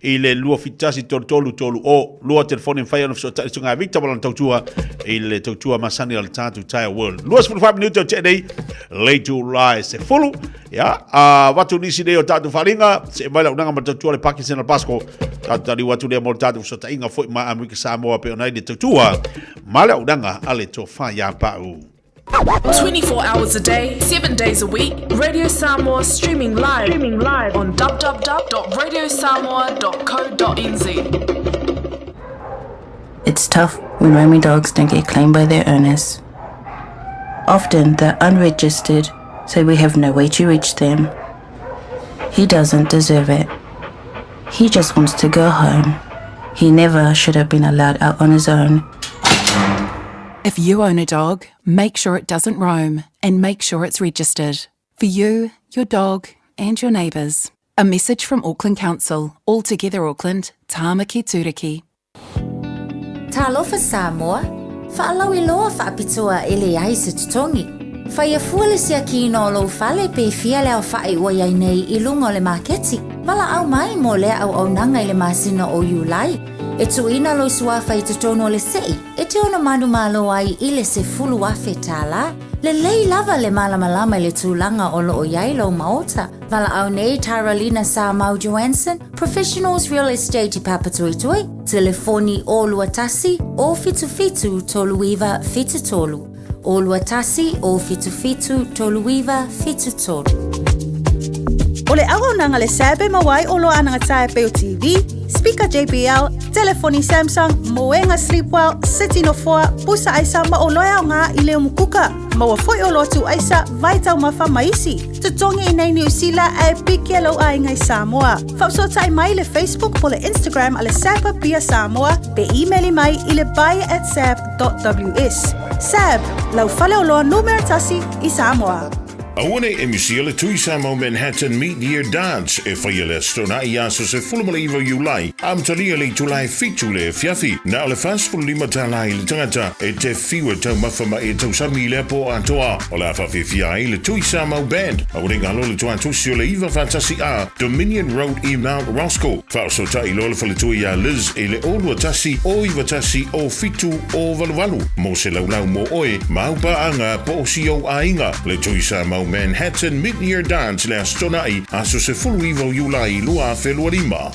i le lua fitasi tolu o lua telefoni fai ona so songa Victor wala tautua i le tautua masani al tatu tai world lua 45 minuto te dei le July se fulu ya watu nisi dei o tatu falinga se mai la unanga matautua le Pakistan al Pasco tatu watu le mo tatu so tainga foi ma Amerika Samoa pe ona le tautua mala unanga ale to fa ya pa u 24 hours a day, 7 days a week. Radio Samoa streaming live on www.radiosamoa.co.nz. It's tough when roaming dogs don't get claimed by their owners. Often they're unregistered, so we have no way to reach them. He doesn't deserve it. He just wants to go home. He never should have been allowed out on his own. If you own a dog, make sure it doesn't roam and make sure it's registered. For you, your dog and your neighbours. A message from Auckland Council. All Together Auckland, Tāmaki Turiki. Talofa Samoa, whaalau I loa whaapitua ele ai se tutongi. Whai a fuale sia ki no lo whale pe fia leo whai ua iai nei I lunga o le maketi. Wala au mai mo lea au nanga I le masina o Iulai. E tuina lo sua whai tutono le sei. E te ona manu malo ai I le se fulu afe tala. Le lei lava le malamalama I le tūlanga o lo o iai lo maota. Wala au nei Taralina Samau Johansson, Professionals Real Estate I Papatuitui. Telefoni o luatasi o fitu toluiva fitu tolu. O luatasi o fitu toluiva fitu tolu. O le aho nanga le sabe mawai o lo ananga tae peo TV, speaker JBL, telefoni Samsung, moenga Sleepwell, City no 4, pusa aisa ma o loya ngā I leo mukuka. Maua foi o lotu aisa, vai tau mawha maisi. Tutongi I nei New Zealand e piki alo ai ngai Samoa. Whapsota I mai le Facebook po le Instagram a le Sapa Pia Samoa, pe emaili mai I le buy@sap.ws. Sap, lau fale o loa numero tasi I Samoa. Awane e misiele tui Samoa Manhattan mid-year dance e whaiale stona I aso se fulumala iwa Iulai. Amtalia le tulai fitu le fiafi. Na le fastful lima tala I le tangata e te fiwa tau mawhama e tau sami le po atoa. O la whawhewhia I le tui Samoa Band. Awane ngalo le tua tusio le iwa fantasi a Dominion Road I Mount Roscoe. Whaosota I lola fale tui a Liz e le olua tasi o iwa tasi o fitu o valuvalu. Mo se laulau mo oe maupa anga po o si o ainga. Le tui Samoa Manhattan mid-year dance le astonai aso se fulu iwa Iulai lua felua lima.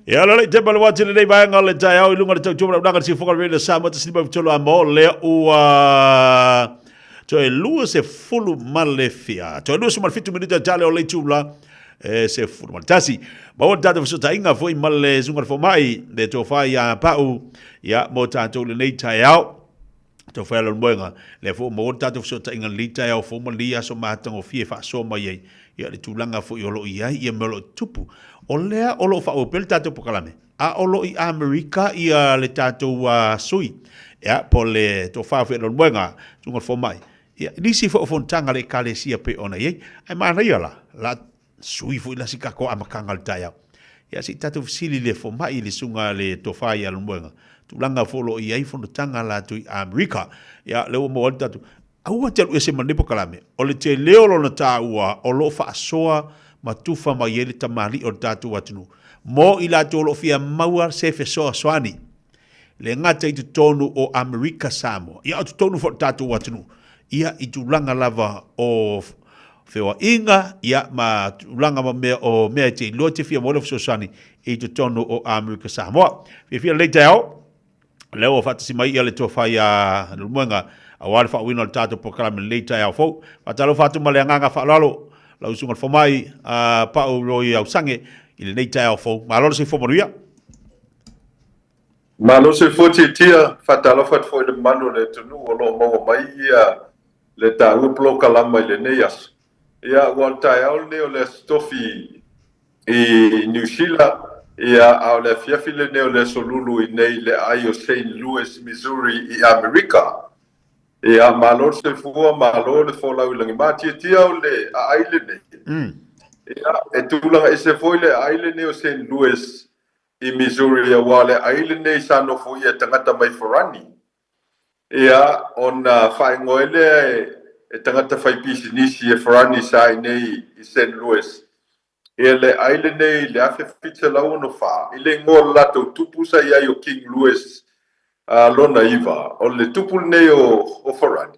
Ya la te balu wati le ba nga le tai au lunga te tuma na si foka le sa mo te si ba tolo amo le u to e lu se fulu malefia to lu se mal fitu minuta tale o le tula se fulu mal tasi ba o tata so ta inga foi mal zunga fo mai de to fa ya pa u ya mo ta to le nei tai au to fa le moenga le fo mo tata so ta inga li tai au fo mo lia so ma tango fie fa so mai ya le tulanga fo yo lo ia ia melo tupu o lea o lo fa o pel tato pokalame a o lo I Amerika ia le tato sui ya po le to fa fe lo buenga tunga fo mai ya disi fo fontanga le kalesia pe ona ye ai mana ia la sui fo la sika ko amakanga le taya ya si tato sili le fo mai le sunga le to fa ia lo buenga tulanga fo lo ia fo tanga la to Amerika ya le mo tato aua te ese manepo kalame o le te leo lo na taua o lo fa soa matufa ma yele tamali o tatu watunu mo ila to lo fia maua se fe soa swani le ngata I tonu o Amerika Samoa ia tu tonu fo tatu watunu ia I tulanga lava o fewa inga ia ma tulanga ma me o me te lo te fia mo lo so swani I tu tonu o Amerika Samoa fia le tao leo fa tsi mai ia le to fa ya lo mwenga awal fa wino tato program later ya fo patalo fatu malanga fa lalo la usunga fo mai pa o roi au sange ile later ya fo malo se fo moria malo se fo tia fatalo fat fo de manu le tunu o lo mo mai ia le ta u program le neias ia walta ya o le stofi e New Zealand ia au le fiafile ne le solulu I nei le ai o St. Louis Missouri I America ia malo se fua malo le fola ulangi mati tia o le island ia e tulanga ese foi le island o St. Louis I Missouri ia wale island nei sano foi e tangata mai forani ia ona fai ngoele e tangata fai pisi nisi e forani sai nei I St. Louis ia le island nei le afe fitse la uno fa ile ngol lato tupusa ia yo King Louis lona iva o le tupul nei o Farani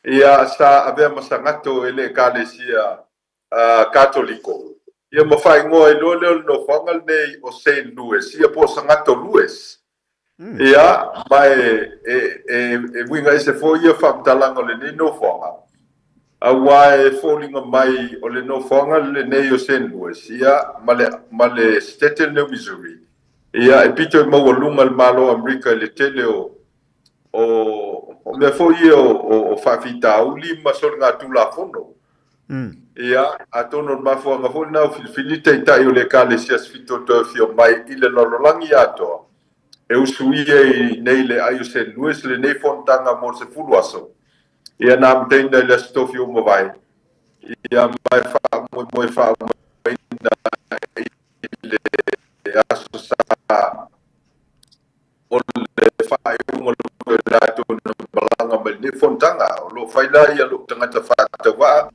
ia sa avea masangato ele kalesia katoliko ia mafai ngoe lole no fangal nei o St. Louis ia po sangato Louis ia mai e winga ese fo ia famtalango le nei no fanga awa e falling mai o le no fanga le nei o St. Louis ia male Staten New Missouri ia e pito e mau lunga le malo Amerika le tele o me foi o fafita o lima sol nga tula fono ia atono ma fo nga fo na filita ita yo le kale sias fito to fio mai ile lololangi ato e usuie nei le ayo St. Louis le nei fontanga mo se fuluaso ia na mtenda le stofio mo vai ia mai fa mo fa ile asosa o le fai un lato no balanga whanga mai ne fontanga o lo whaila ia lo tangata whātawa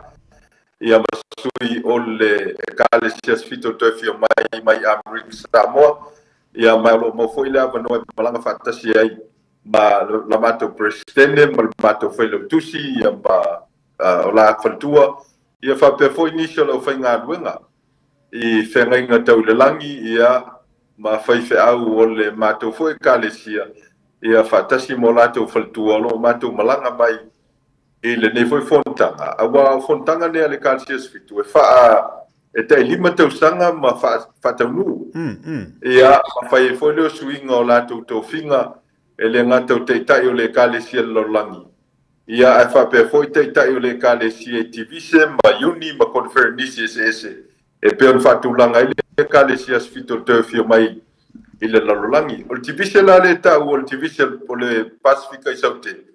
ia masui o le Ecclesias fito tofio mai Amerika Samoa ia mai lo mo foila vano e malanga whātasi ai ma la mato presidente ma la mato whaila tusi ia ma o la whantua ia whapea fo initial o whainga aduenga I whengainga tau le langi ia ma whaife au o le mato fo Ecclesia ia whaatasi mo lato whaltua lo mato malanga mai I le nei foi fontanga awa fontanga ne ale Ecclesias fitu e wha e te 5 tausanga ma whataunu ia ma whai foi leo suinga o lato tau whinga e le ngata o teitai o le Ecclesia lo langi ia e whapea foi teitai o le Ecclesia tivise ma uni ma conferenisi ese e pe on whatulanga I le Ecclesias fitu tau mai I le lalolangi. O le tivise la le tau o le tivise o le Pasifika I saute.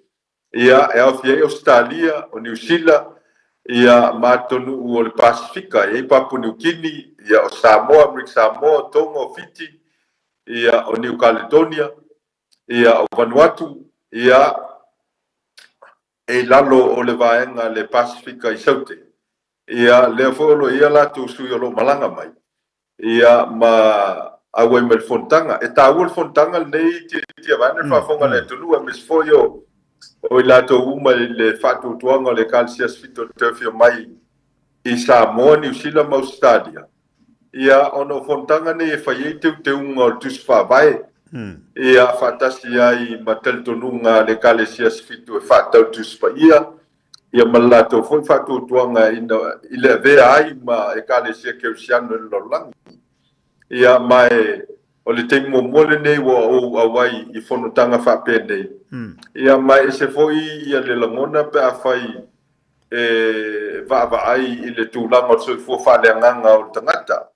Ia e au fia Australia, o New Zealand, ia matonu o le Pasifika, ia Papua New Guinea, ia o Samoa, Amerika Samoa, Tonga o Fiji, ia o New Caledonia, ia o Vanuatu, ia e lalo o le vaenga le Pasifika I saute. Ia le folo ia latu sui o lo malanga mai. Ia ma awe me fontanga e taul fontanga nei tia vane fa fonga le tulu e mis foio o lato uma le fatu tuanga le Ecclesias fito tefio mai I Samoa New Zealand ma Australia ia ono fontanga nei fai te unga o tus fa vai ia fatasi ai matel tonunga le Ecclesias fito e fatu tus fa ia malato foi fatu tuanga ile ve ai ma Ecclesia Keusiano lo langi ia mai o le te momole nei o awai I fonotanga whape nei. Ia mai se foi ia le langona pe a whai va ai I le tūlanga o soi fua whaleanganga o tangata.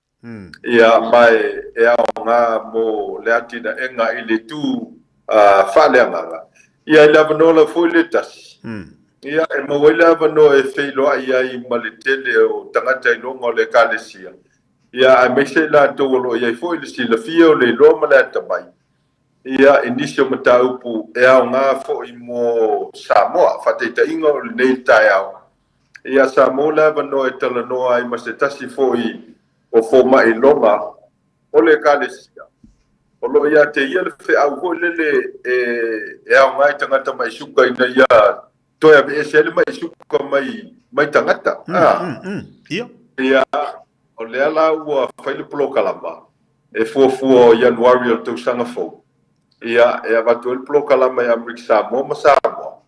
Ia mai e ao ngā mo le atina enga I le tū whaleanganga. Ia I lava no la foi le tasi. Ia e mawai lava no e wheiloa ai ma le tele o tangata I longa o le Ecclesia. Ia a mese la tolo ia foi le sila fio le loma la tamai. Ia inisio mataupu e au ngā foi mo Samoa, whateita inga o le nei tai au. Ia Samoa la vano e tala noa ai mas te tasi foi o foma I longa o le Ecclesia. O lo ia te ia le fe au hoi lele e au ngai tangata mai suka ina ia toia me esele mai suka mai tangata. Ia o le ala ua whaile polo kalama e fuafua o Januari o tau sanga fau. Ia e avatu el polo kalama I Amerika Samoa ma Samoa.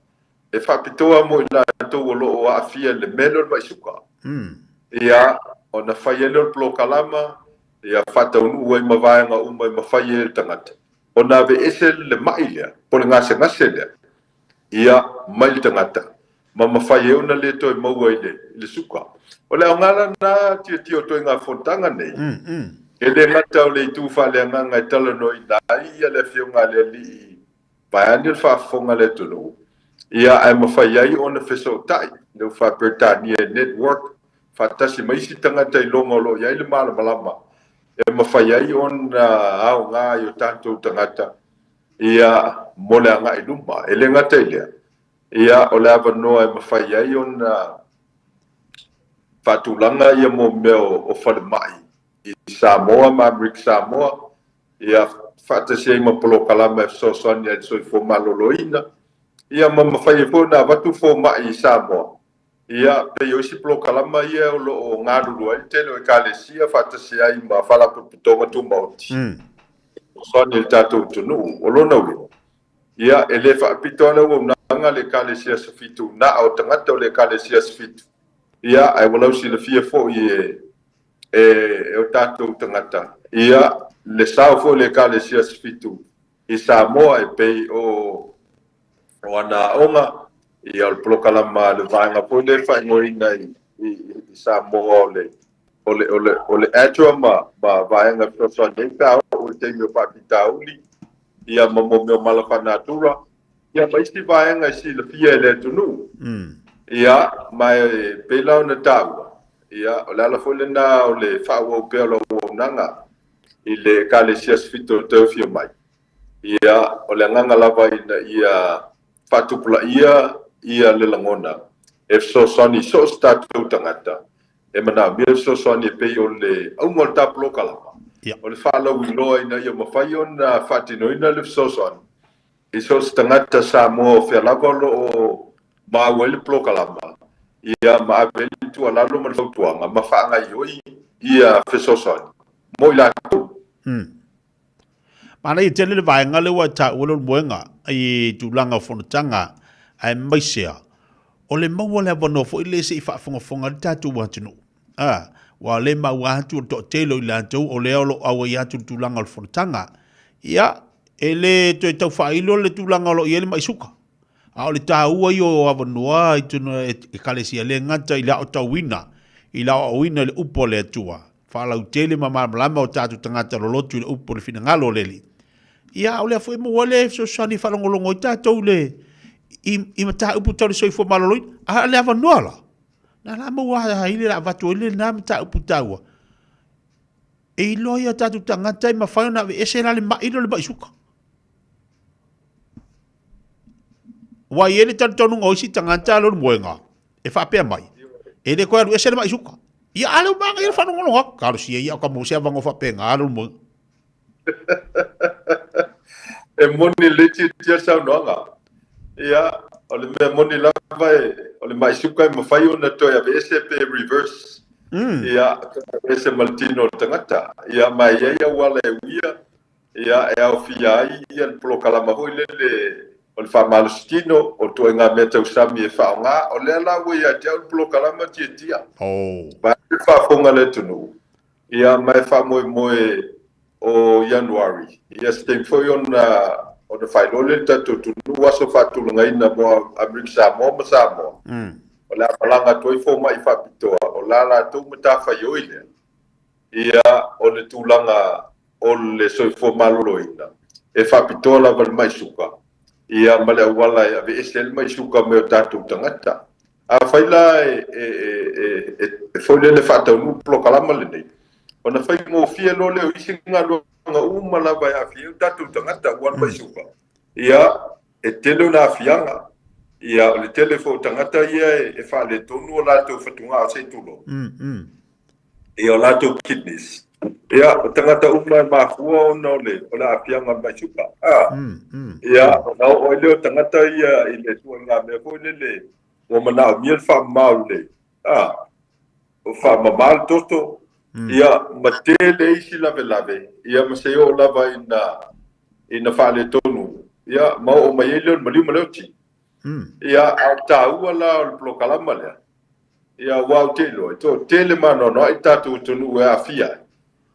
E whapitoa mo I la tau o loo a fia le melo mai suka. Ia o na whaiele o polo kalama ia whataunu ua I mawaenga uma I mawhaie tangata. O na ve ese le mai lea, pole ngase lea. Ia mai tangata. Ma mawhaie una le toi maua I le suka. O le ngala na tio to nga fontanga nei. E le ngata o le tu fa le nganga I tala no I nai ia le fio nga le li paani fa fonga le tulu. Ia ai mawhaiai o na feso tai. Le fa Britannia Network fa tasi maisi tangata I longa lo ia le mala malama. E mawhaiai o na au nga I o tanto tangata. Ia mole anga I luma. E le ngata I lea. Ia o le avanoa e mawhaiai o na Fatulanga ia mo meo o whalemai I Samoa ma Amerika Samoa ia whaatasi ma polo kalama e sosani ai soi fo maloloina ia mawhai fo na watu fo mai I Samoa ia pe yosi polo kalama ia o lo ngaruru ai tele o Ecclesia whaatasi ai ma whalapuputonga tu mauti sosani il tatou tunu o lo naui ia ele whaapitoana o nanga le Ecclesia safitu na o tangata o le Ecclesia safitu ia ai walau sila fia fo e o tatou tangata ia le sao fo le Ecclesia fitu I Samoa e pei o ana onga ia o plokalama le vaenga po le whaingoina I Samoa o le atua ma vaenga fiosua nei pia o te mio papitauli ia mamomeo malawhanatura ia maisi vaenga I sila fia le tunu ia mai pelau na tau ia o la fo le na o le fa o pe lo nanga I le Ecclesia fito te fio mai ia o le nganga lava ina ia whatupula ia le langona. E fesosani so statu tangata. E mana mia fesosani e pei o le aungol taplo kalama. O le whalau iloa ina ia mawhai o na whatinoina le fesosani. I so tangata sa mo whealawalo o maawele plo kalama. Ia maawele tu alalo man fautuanga. Mawhaanga ioi ia fesosani. Mo ila tu. Mana i tele le vaenga le wa ta ulo moenga i tulanga fonotanga ai maisia. O le maua le abono fo ile se i whaafongafonga le tatu watinu. Wa le maua atu to telo i lantou o le olo awa i atu tulanga le fonotanga. Ia, e le to e tau whailo le tulanga olo i ele maisuka. A o le tāua i o avanua i tuna e kalesia le ngata i la o tau wina. I la o wina le upo le atua. Whalau tele malama o tatu tangata lolotu i le upo le fina ngalo leli. Ia, o le afo e mua le so sani whalongolongo i tātou le i mata upu tau le soifo maloloi. A le avanua la. Na la mua haile la vatu ele na mata upu taua. E loia tatu tangata i mawhai na ese la le mailo le maisuka. Wa ele tatu tonu ngoisi tangata lo moenga. E whapea mai. E le koe alu ese le maisuka. Ia ale manga i whanongolonga. Karo sia ia ka mo sia vango whapea ngā lo moenga. E moni leti tia sau noanga. Ia, o le mea moni lava o le maisuka i mawhai o na toi ave SAP reverse. Ia, ese maltino tangata. Ia, mai ia wala e uia. Ia, e au fia ai, ia le polokalama hoi le o le whamalustino, o toi ngā mea tau sami e whaonga, o le ala ui a te au le polokalama tia. Mai le whafonga le tunu. Ia, mai whamoe o January. Ia, steng foi on the whailole tatu tunu waso whatulunga ina mo Amerika Samoa ma Samoa. O le apalanga toi fo mai whapitoa, o la la tau matafa ioile. Ia, o le tūlanga o le soifo malolo ina. E whapitoa la wale mai suka. Ia, male awala e ave esel mai suka me o tatu tangata. A whaila e whaile le whataunu plokalama le nei. O na whai ngō fia lo leo isi ngā longa umala vai a fia tatu tangata wan mai suka. Ia, e telo na fianga. Ia, o le telefo tangata ia e whale tonu o lato whatunga o seitulo. Ia, o lato kidneys. Ia, o tangata umai mahua o na o le a fianga mai suka. Ia, o leo tangata ia i le tua ngā mea ko le o manao miel wha mau le. O wha mamal toto. Ia, mate le isi lave lave. Ia, maseo lava ina whale tonu. Ia, mau o mai eleo maliu maleuti. Ia, au tāua la o le plokalama lea. Ia, wau te loa. Tele mano no i tatu tonu e a fia.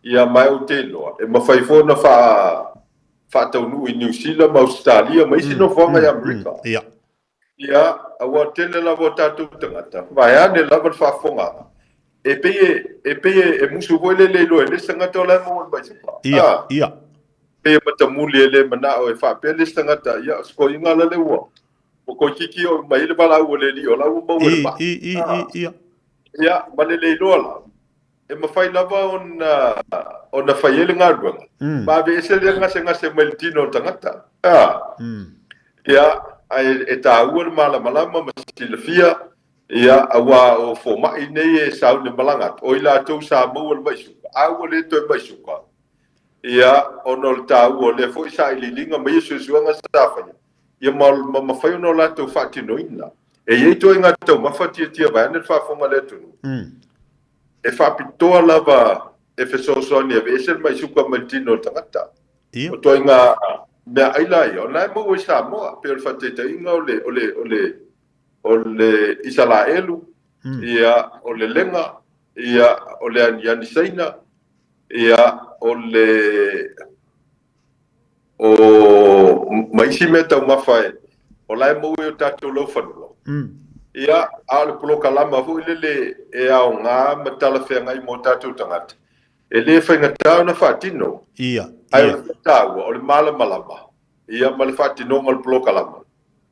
Ia, mai o te loa. E mawhaifona wha taunu i New Zealand, ma Australia, ma isi no whanga i Amerika. Ia, awa tele lava o tatu tangata. Vai ane lava whafonga. E peye e musu voile le loe le sangata o la mo mai sepa. Ia. Peye matamuli le mana o e whape le sangata. Ia, sko inga la le ua. O ko kiki o mai le bala o le li o la o mau le pa. Ia. Ia, ma le loa la. E mawhai lava o na whaiele ngā ruanga. Ma ave ese le ngase mailtino tangata. Ia, e tā ua le malama ma silafia. Ia, awa o fo mai nei e sau ne malangat. O ila tau sa mau le maisuka. Awa le toi maisuka. Ia, ono le tā ua le fo isa ililinga mai suanga sa whanya. Ia mawhai ono la tau whatino ina. E iei toi ngā tau mawhatia vai ane whafonga le tunu. E whapitoa lava e whesosoni e vesel mai suka maltino tangata. O toi ngā mea ailai. O nai mau e Samoa. Pe o le whateta inga o le Isalaelu. Ia o le lenga. Ia o le anianisaina. Ia o le maisi me tau mawhai. O lai mau e o tātou lau whanua. Ia, a le polokalama hui lele e ao ngā matala whea ngai mō tātou tangata. E le whaingatau na whatino. Ia. Ai o tāua, o le malamalama. Ia ma le whatino ma le polokalama.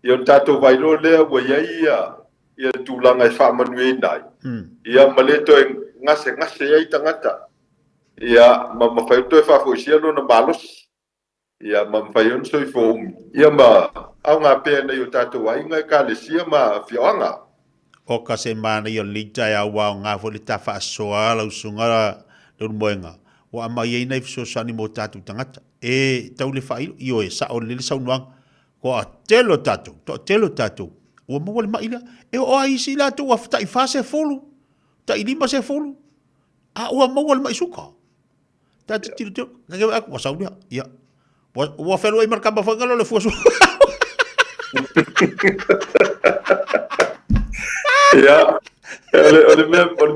Ia o tātou vailo lea ua ia tūlanga e whamanue nai. Ia ma le toi ngase ai tangata. Ia ma mawhai toi whafo isia lo na malos. Ia ma mawhai on soi fo umi. Ia ma au ngā pēr nei o tātou ainga ka le sia ma whioanga. O ka se mana i o lita e au au ngā fo le tafa asoa lau sunga le moenga. O ama i nei fiso sani mo tātou tangata. E tau le whai i o e sa o le saunuang. Ko a telo tātou, to telo tātou. O maua le maila. E o a isi la tau a fta i wha se folu. Ta i lima se folu. A o a maua le maisuka. Tātou tiro teo. Ngake aku wa saunia. Ia. Wa whelu e markamba whangalo le fuasu. Ia. Ole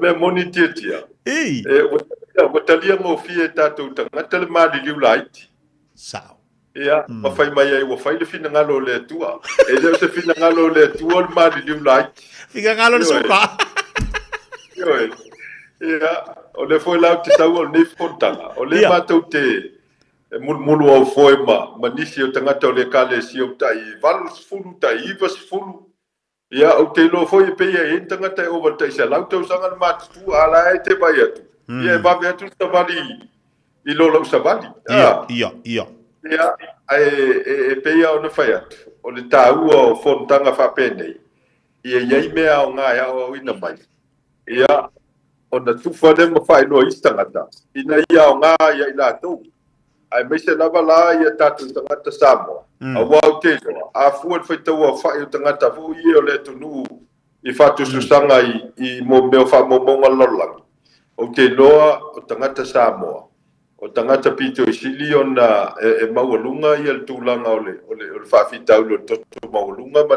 me moni tia. Ei. O talia mo fie tātou tangata le maali liu laiti. Sao. Ia, ma fai mai ai, wa fai le fina ngalo le tua. E leo se fina ngalo le tua le maali liu laiti. Fina ngalo le suka. Ia, o le foi lau te tau o le fontanga. O le mātou te mulu au foi ma nisi o tangata o le kale si o tai valu fulu, tai ivas fulu. Ia, o te lo foi e peia e tangata e over tai se lau tau sanga le mātou ala e te vai atu. Ia, e vave atu savali, i lolau savali. Ia. Ia, e peia o na whai atu. O le tāua o fontanga whapenei. Ia, iei mea o ngā au ina mai. Ia, o na tufa le ma whai noa istangata. Ina ia o ngā ia i lātou. Ai me se lava la ia tātou tangata Samoa. A wau te soa. A fuan whai tau a whai o tangata fu i o le tunu i whatu susanga i mo meo wha mo monga lolang. O te loa o tangata Samoa. O tangata pito i sili o na e maualunga i al tūlanga o le whawhitau lo toto maualunga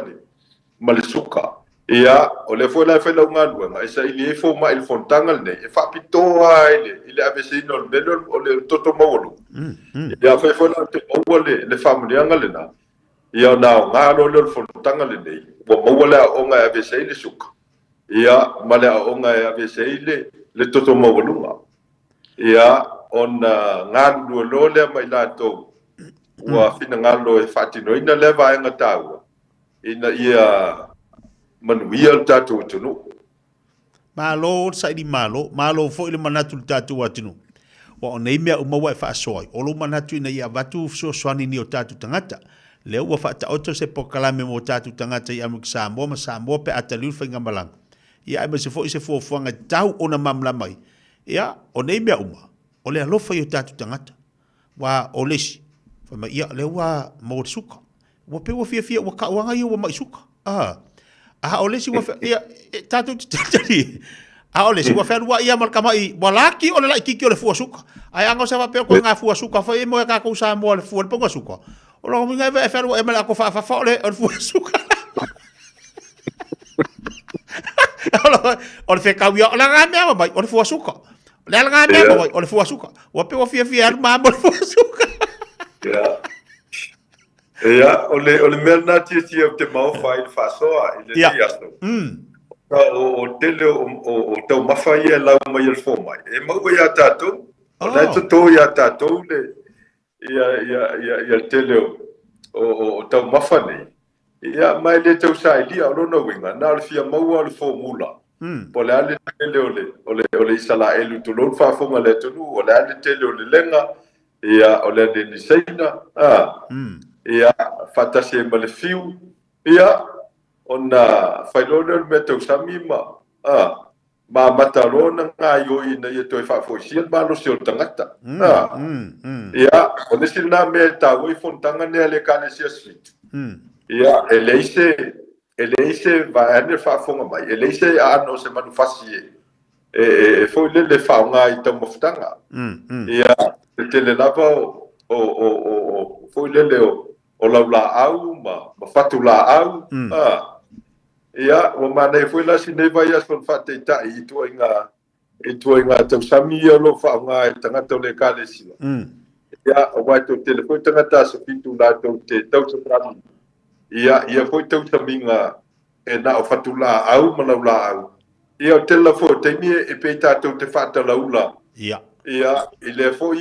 ma le suka. Ia, o le foi la fai lau ngā luanga, e sa ili e fo ma il fontangal nei, e whapitoa i le avesino le meno o le toto maualunga. Ia, fai foi la te maua le whamunianga le na. Ia, na o ngā lo le fontangal nei, wa maua le a onga e avesei le suka. Ia, ma le a onga e avesei le toto maualunga. Ia, on ngā lua lo le mai lātou, ua fina ngā lo e whatino, ina le vaenga tāua. Ina ia manuia le tātou atunu. Malo, sairi malo fo ile manatu le tātou atunu. Wa o nei mea umawa e whaasoi, o lo manatu ina ia watu so swani ni o tātou tangata. Leo ua whaata oto se pokalame mo tātou tangata i amuk Samoa, ma Samoa pe ataliu whainga malanga. Ia ai se fo i se fuafuanga tau o na mamla mai. Ia, o nei mea uma. O le alofa i o tātou tangata. Wa o lesi. Whama ia le ua maur suka. Wa pe wa fia wa kauanga i o mai suka. O lesi wa ia tātou tatari. O lesi wa whenua ia markama i wa laki o le lai kiki o le fua suka. Ai anga sa wapea ko ngā fua suka. Wha e moe kako sa moa le fua le ponga suka. O lo minga e whenua e mele ako whawha o le fua suka. O le whekau ia o le ngā mea mai o le fua suka. Le ala ngā mea mai o le fua suka. Wa pe wa fia alu māma o le fua suka. Ia, o le mea nā tia o te mau whai le whasoa i le tiaso. O tele o tau mawhai e lau mai el fo mai. E mau e a tātou. O nai tato i a tātou le ia tele o tau mawhanei. Ia, mai le tau sa i lia o lona winga. Nā le fia mau a le fo mula. Po le ale tele o le isala elu tu lon whafonga le tunu. O le ale tele o le lenga. Ia, o le ane ni seina. Ia, whatase ma le fiu. Ia, o na whailona me tau sami ma matarona ngā ioi na ia toi whafoisian ma lo se o tangata. Ia, o nesi nā mea tāu i fontanga nea le kane sia sritu. Ia, e leise va ane whafonga mai. E leise ano se manufasi e foi le whaonga i tau mawhtanga. Ia, te le lava o foi le o lau la au, ma whatu la au. Ia, o mana e foi la si nei vai aso whate i tai i tua inga tau sami i alo whaonga e tangata o le kale sila. Ia, o wai tau telefoi tangata sa fitu la tau te tau sa prami. Ia foi tau saminga e na o whatu la au, ma lau la au. Ia o tela foi, te mie e pei tātou te whata laula. Ia, i le foi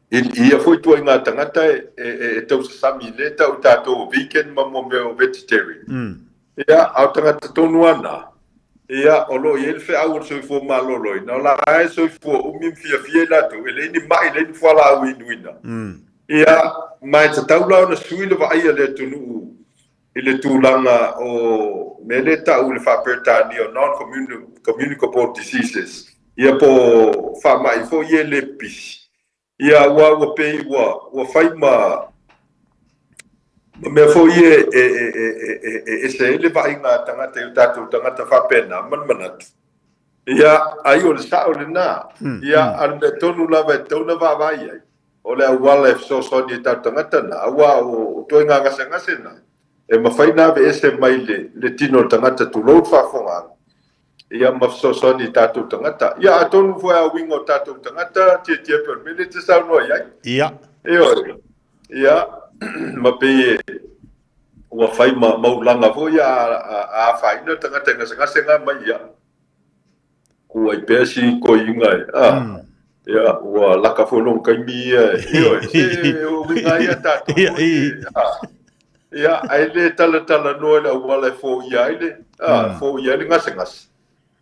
ia foi tua ngā tangata e tau sasami le tau tātou weekend ma mo meo vegetarian. Ia, au tangata tonu ana. Ia, o lo i elfe au soi fua maloloi. Na o la ae soi fua umim fia fia lato. E leini mai, leini fua la au inuina. ia mai te taula na sui le vai le tunu ile tūlanga o mele tau le whapetani o non-communicable diseases. Ia po whamai fo ie le pisi. Ia ua pei ua whai me fo ie e se ele vai ngā tangata i tātou tangata whapena manatu. Ia ai o le sao le nā. Ia al me tonu lava e tauna wawai ai. O le awala e fsosoni e tātou tangata na. Awa o toi ngā ngase na. E mawhaina ve ese mai le tino tangata tu load whafonga. Ia mawsosoni tātou tangata. Ia atonu fua a wingo tātou tangata, tia per mele te sau noa iai. Ia. Ia, ma pe ua whai maulanga fo ia a whaina tangata ngase ngā mai ia. Kua i pēsi ko ingai. Ia, ua laka wholong kaimi ia. Ia, o winga ia tātou. Ia, ai le tala noa le awala fo ia ile. Fo ia ile ngase.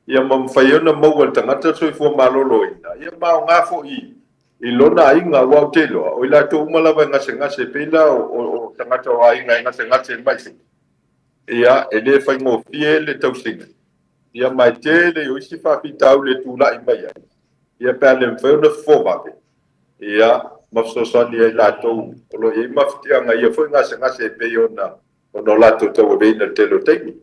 Ia mamwhaiona maua tangata soi fua malolo ina. Ia mao ngā fo i lona inga wau te loa. O ila tō umalawa ngase pila o tangata o inga ngase maise. Ia, ele whai ngō fie le tausinga. Ia mai te le o isi whawhitau le tūla i mai ai. Ia pēr le mwhauna fo wape. Ia, mafsosani ai lātou. Olo i maftianga ia fo ngase peo na ono lātou tau a veina telo teimi.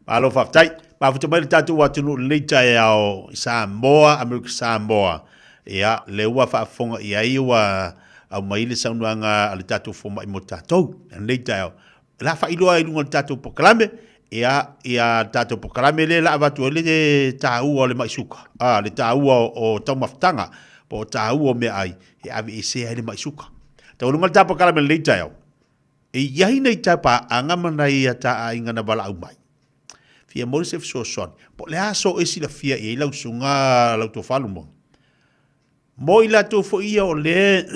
Malo whaftai. Mafuta mai le tātou watunu leita e ao Samoa, Amerika Samoa. Ia, le ua whaafonga ia iwa au maile saunuanga a le tātou foma i mo tātou. Leita e ao. La whailoa i lunga le tātou pokalame. Ia tātou pokalame le la avatu le tāua o le maisuka. Le tāua o tau maftanga. Po tāua o mea ai. E avi e sea le maisuka. Tau lunga le tātou pokalame leita e ao. E iai nei tāpa angamana ia tā a ingana bala au mai. Fia mori se fiso son. Po le aso esi la fia i lau sunga lau to falu mo. Mo i la to fo ia o le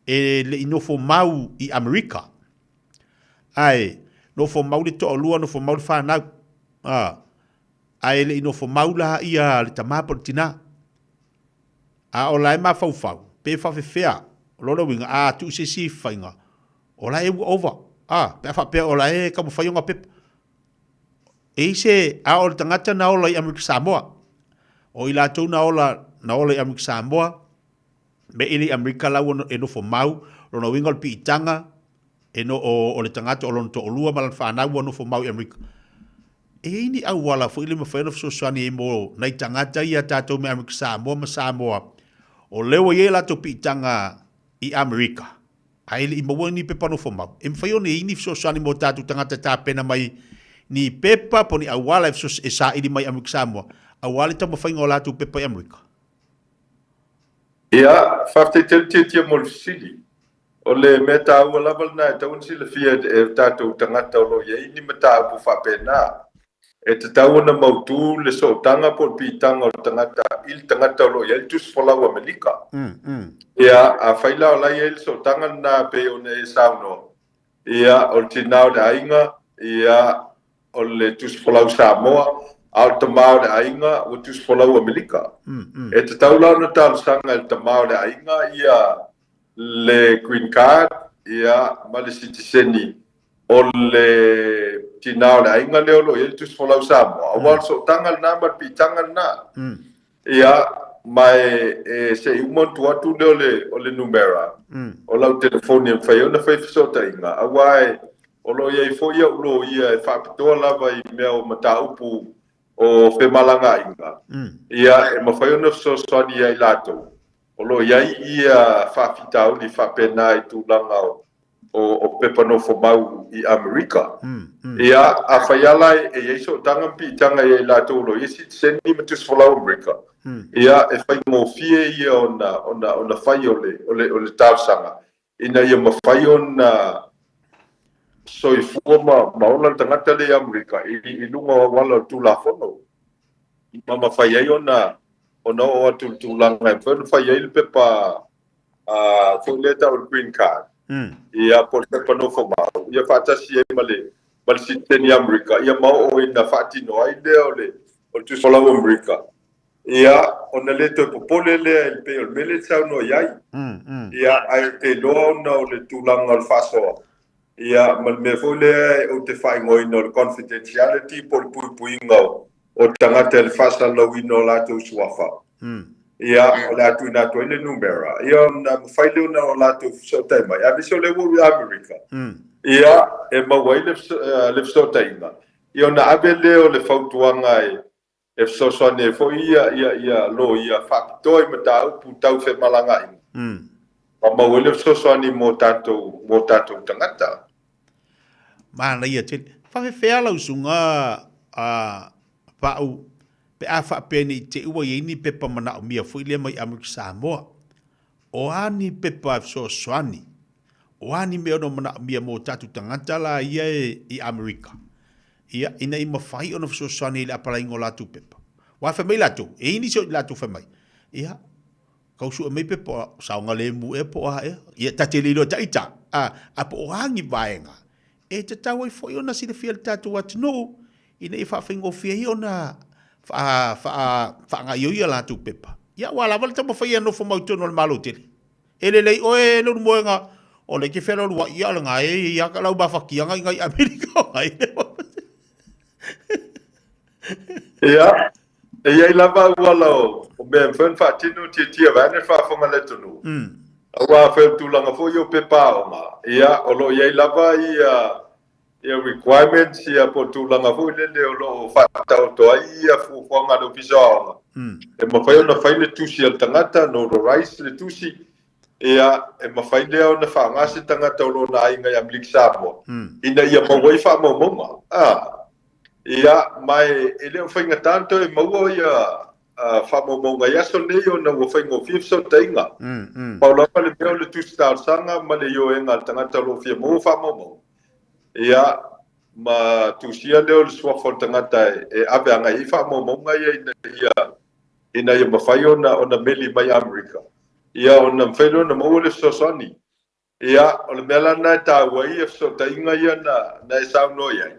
le inofo mau i Amerika. Ai, no fo mau le to olua, no fo mau le whanau. Ai le inofo mau la ia le tamapo le tina. O la e ma fau. Pe fa fe fea. Lora winga, tu se si whainga. O la e over. Pe fa pe o la e kamo whaionga pepa. E se a o tangata na ola i Amerika Samoa. O i lātou na ola i Amerika Samoa. Me ili Amerika lau e no fo mau. Rona winga o pi itanga. E no o le tangata o lono to olua malan whanau o no fo mau i Amerika. E ini au wala fo ili mawhaina fso swani e mo nai tangata i a tātou me Amerika Samoa ma Samoa. O lewa i e lātou pi itanga i Amerika. A ili i maua ni pepa no fo mau. E mwhaione ini fso swani mo tātou tangata tā pena mai ni pepa po ni awala e sa ili mai Amerika Samoa. Awala ta mawhainga o lātou pepa i Amerika. Ia, whafte tia mo sili. O le me tā ua lawal na e taun sila fia e tātou tangata o lo ia ini me tā upu whapena. E te tau na mautu le so tanga po pi tanga o tangata il tangata o lo ia tus folau Amerika. Ia, a whaila o lai il so tanga na pe o ne e sauno. Ia, o tinao de ainga. Ia, o le tus folau Samoa, al tamau de ainga, o tus folau Amerika. E te taulau na tālu sanga el tamau de ainga, ia le green card, ia ma le citizeni, o le tinau de ainga leo lo, ia tus folau Samoa. Awal so tangal na, mat pi tangal na. Ia, mai se umon tuatu leo o le numera. O lau telefoni whai, ona whai fisota inga. Awai, o lo ia i fo ia ulo ia e whapitoa lava i mea o mataupu o whemalanga inga. Ia e mawhai ona fsoswani ia i lātou. O lo ia ia whapitau ni whapena i tūlanga o pepa no whamau i Amerika. Ia a whaialai e ieiso tangampi i tanga i lātou lo ia si seni matus whalau Amerika. Ia e whai mō fie ia ona whai o le tāusanga. Ina ia mawhai ona so i fua maona tangata le Amerika i lunga wala tula fono. Mama whai ai ona o atu tūlanga e whai whai ai pepa whuleta o green card. Ia por pepa no whamau. Ia whatasi e male siteni Amerika. Ia mau o ina whatino ai leo le o tu solau Amerika. ia ona le toe popole lea i le pei o le mele saunoa iai ia ae te loa ona o le tulaga o le fa'asoa ia ma le mea fo'i lea o te fa'aigoina o le confidentiality po le puipuiga o tagata e le fa'asalauina o latou suafa ia o le atu ina atu ai le numera ia ona mafai le ona o latou fesootaʻi mai avese o le ua i amerika ia e mauai le fesootaʻiga ia ona ave lea o le fautuaga e fesoasoani e fo'i ia lo ia fa'apitoa i mataupu tau femalagaʻiga ma maua le fesoasoani mo tatou tagata mana ia te whawhewhea lausunga pa'u pe a whapeni te ua i ni pepa mana o mia fuile mai Amerika Samoa o ani pepa so swani o ani me ono mana o mia mo tatu tangata la ia i Amerika ia ina i mawhai ono so swani le apala ingo latu pepa wa whamai latu e ini so latu whamai ia kausu e mei pepa saunga le mu e po a ia tate lilo ta ita a po o hangi vaenga e te tau ai foi ona si le fia le tatu atu no ina i whawhingo fia hi ona wha ioi a latu pepa. Ia wala wale tamo whai anofo mautono le malo tele. E le lei oe lunu moenga o le ke whera lua ia le ngai e ia ka lau bafakianga i ngai Amerika o ngai. Ia, e iai lava wala o mea mwhen whaatinu tia vane whaafonga le tonu. Awa whel tūlanga fo i o pepa o nga. Ia, o lo iai lava ia requirements ia po tūlanga fo i lele o lo whaatau toa ia fuwhanga lo pisa o nga. E mawhai o na whai le tusi al tangata, no ro rice le tusi. Ia, e mawhai lea o na whaangase tangata o lo na inga i Amerika Samoa. Ina ia mawai wha maumonga. Ia, mai e leo whainga tanto e maua ia wha maumonga ia so nei o na whainga fifso tainga. Paulapa le mea le tusi tārsanga ma le io enga tangata lo fia mau wha maumonga. Ia, ma tusia leo le suafo tangata e ave anga i wha maumonga ina ia mawhai o na meli mai Amerika. Ia, o na mwhailo na maua le sosani. Ia, o le mea lana e tā wai e so tainga ia na e sao no iai.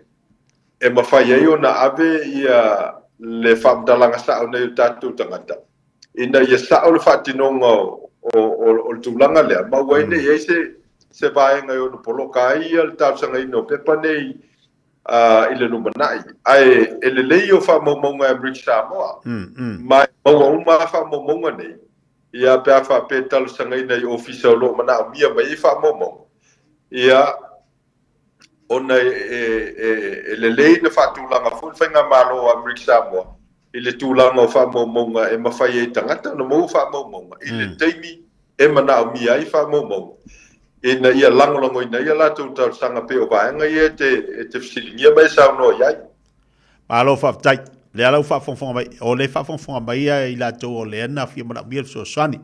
E mawhai ai o na ave ia le whamtalanga sao nei o tātou tangata. Ina ia sao le whatinonga o le tūlanga lea. Ma wai nei ei se vaenga o na poloka ia le tāusanga ino pepa nei i le numanai. Ai, e le lei o whamaumonga e Amerika Samoa. Ma maua uma whamaumonga nei. Ia pe a pe tāusanga ina i ofisa o lo mana mia mai i whamaumonga. Ia, ona e le lei na whaatūlanga full whainga malo o Amerika Samoa. I le tūlanga o whamaumonga e mawhai e tangata na mau whamaumonga. I le teimi e mana mia i whamaumonga. Ina ia langolongo ina ia lātou tāusanga pe o vaenga ia te fisilingia mai sao no iai. Malo whaftai, le alau whafonga mai, o le whafonga mai i lātou o le ana fia mana mia so swani.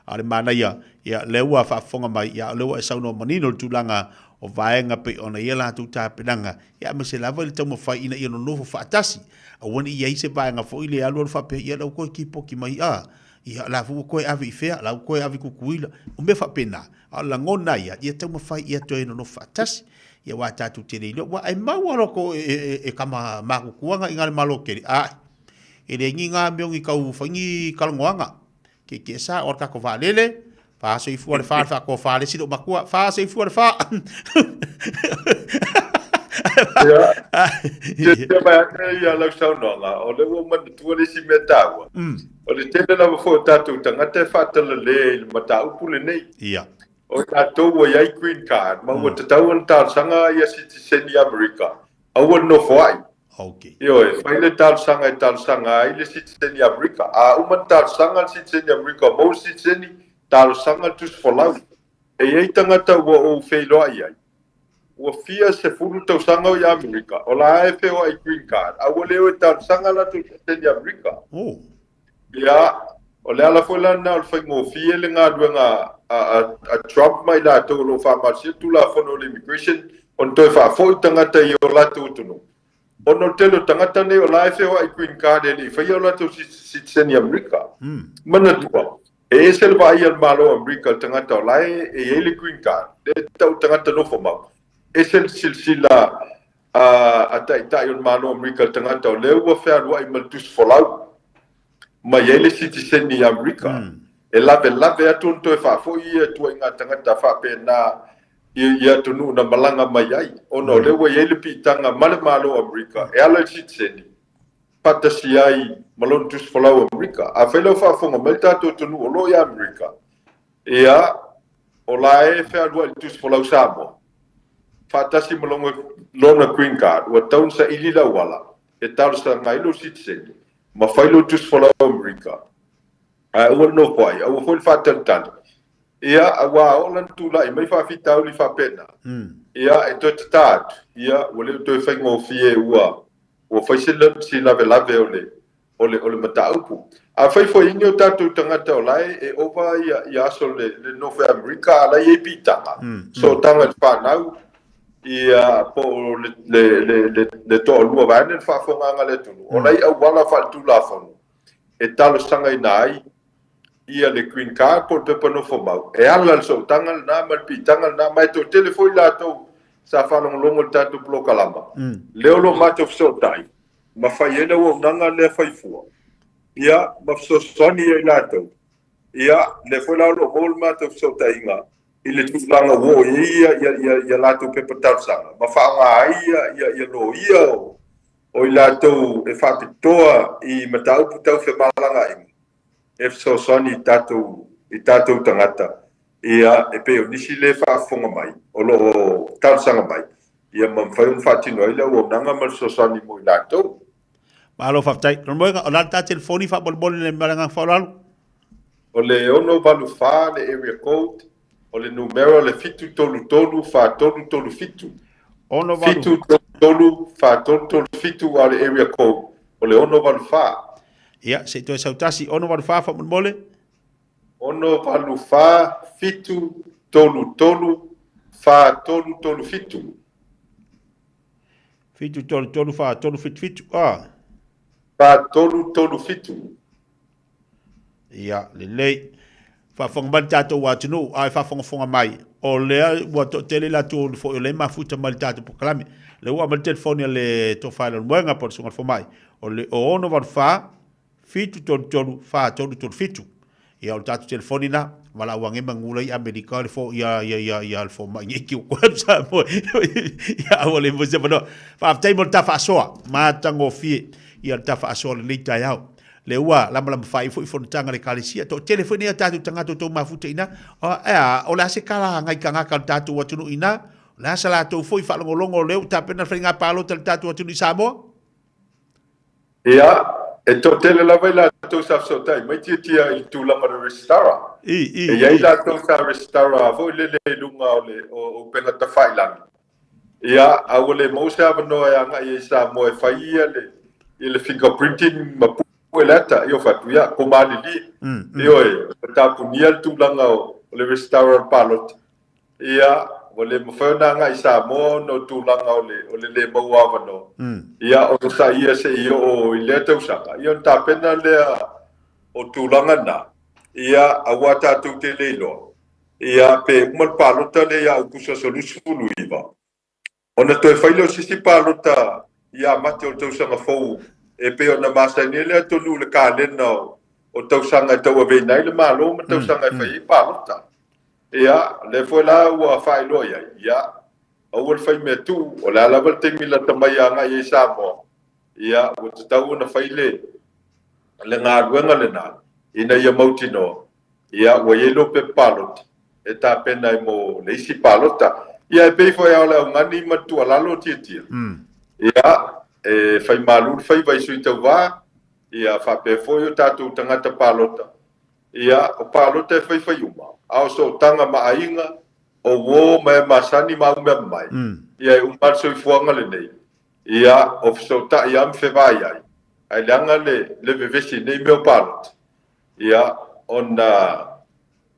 Ale mana ia leua whafonga mai, ia leua e sao no manino tūlanga o vaenga pe ona ia lātou tāpenanga. Ia me se lava le tau mawhai ina ia no nofo whaatasi. A wani ia i se vaenga fo i le alu whape ia lau koe ki poki mai ia la fu koe avi fea, lau koe avi kukuila. O me whapena. La ngona ia tau mawhai ia toi no whaatasi, ia wā tātou te reino, wā ai maua roko e kama makukuanga i ngare malo keri, e le ngi ngā meongi kau whaingi kalangoanga, ke sa or kako whaalele, whaaso i fuare whaare whako whaare sino makua, whaaso i fuare wha. Te mai ane ia lau saunonga, o le ua mana tuale si mea tāua. O le tene na wafo tātou tangata e whaatala le il mata upule nei. Ia. O tātou wa iai green card, ma ua tatau an tāsanga ia citizen i Amerika. Aua no whai. Okay. Io e whaile tāsanga i tāsanga i le citizen i Amerika. A uman tāsanga citizen i Amerika, mau citizen i tāsanga tus whalau. E iei tangata ua o wheiloa iai. Ua fia se furu tausanga i Amerika. O la AFE o ai green card. Aua leo e tāsanga la tu citizen i Amerika. Ia, o le ala foi lana o le whaingo fie le ngā duenga a Trump mai la tau lo whamarsia tu la whono le immigration on toi whafoi tangata i o la tu utuno. Ono telo tangata nei o la efe o ai green card e li whai o la tu citizen i Amerika. Mana tua. E se le vai al malo Amerika tangata o la e le green card. Le tau tangata no whamau. E se silsila a tai tai o malo Amerika tangata o le ua whea rua i maltus wholau. ma ye le citizen ni America e lave atu to fa fo ia tu inga tangata fa pena ia tunu na malanga mai ai ono le we ye le pitanga male malo America e ala citizen pata si ai malon tus follow America a felo fa fo melta to tunu lo ya America ia o la e fe alua tus follow Samoa fatasi malonga lona green card wa taun sa ilila wala e tal sa ngailo citizen ma failo tus follow America a o no poi a o foi fatal tan ia a wa o lan tu la mai fa fita o li fa pena ia e to tat ia o le to fa ngo fie ua o fa si la o le mata upu a fa foi inyo tatu tangata o lai e over ia so le no fa America la e pitanga so tanga fa nau ia po le to lua vanen fa fonga le tunu o lai au wala fa tu la fonu e talo sanga inai ia le green card po pe no fo mau e ala so tangal na mal pi tangal na mai to telefone la to sa fa long longo tatu bloka lama leo lo mato so dai ma fa yena wo nanga le fa fu ia ma so soni e la to ia le fo la lo mol mato so tainga ile tu langa wo ia la to pe patal sanga ma fa nga ia lo ia o la to e fa pitoa I matau putau fe malanga I e so soni tatu tangata ia e pe o nisi le fa fonga mai o lo tal sanga mai ia mam fa fa tino ile o nanga mal so soni mo la to malo fa tai non mo o la ta telefoni fa bol le malanga fa o le ono valu fa le area code o le numero le fitu tolu fa tolu fitu ono valu fitu tolu fa tolu fitu al area code o le ono valu fa ia se to sautasi ono valu fa mole ono valu fa fitu tolu fa tolu fitu fitu tolu fa tolu fitu fa tolu fitu ia le fa fong ban tato wa tunu ai fa fong mai o le wa to tele la to fo le ma futa mal tato po klame le wa mal telefone le to fa le moenga por sunga fo mai o le o no va fa fitu tolu fa tolu fitu ia o tato telefone na wala wange mangula I Amerika le fo ia fo mai ki ko sa mo ia o le mo se no fa tai mo ta fa so ma tango fi ia ta fa so le ta yao le ua lama fai fo tanga le kalisia to telefone ya tatu tanga to mafuta ina o la se kala ngai kanga ka tatu watunu ina la sala to foi fa longo le ta pena fringa palo tatu watunu Samoa ia e to tele la vai la to sa so tai mai tia I tu la ma restaura e ia la to sa restaura fo le lunga o pena ta fai la ia a le mo sa no ya ngai Samoa fai le fingerprinting ma Lata io fatto ia comali lì io tapu nia tu langa o le restaurant palot ia volemo fana nga Samoa no tu langa o le mo avano ia o sa ia se io o ile te usaka io ta pena le o tu langa na ia awata tu te lelo ia pe mal palot le ia ku so solu iva ona to failo si palota ia mate o te usanga fo e pe ona masa ni le tonu le kalena o tau sanga tau ave nai le malo ma tau sanga fai palota ia le foi la o fai loia ia o fai me tu o la val te mila tamaya nga I Samoa ia o tau na fai le nga ruenga le na ina ia mautino ia o yelo pe palota e ta pena mo le si palota ia pe foi ala ngani ma tu ala lo titia ia e fai malu fai vai sui tau va ia fa pe foi o tatu tangata palota ia o palota fai uma ao so tanga mainga o wo me masani ma mai ia un par sui fuanga le nei ia o so ta ia me vai ai langa le vevesi nei meu palota ia ona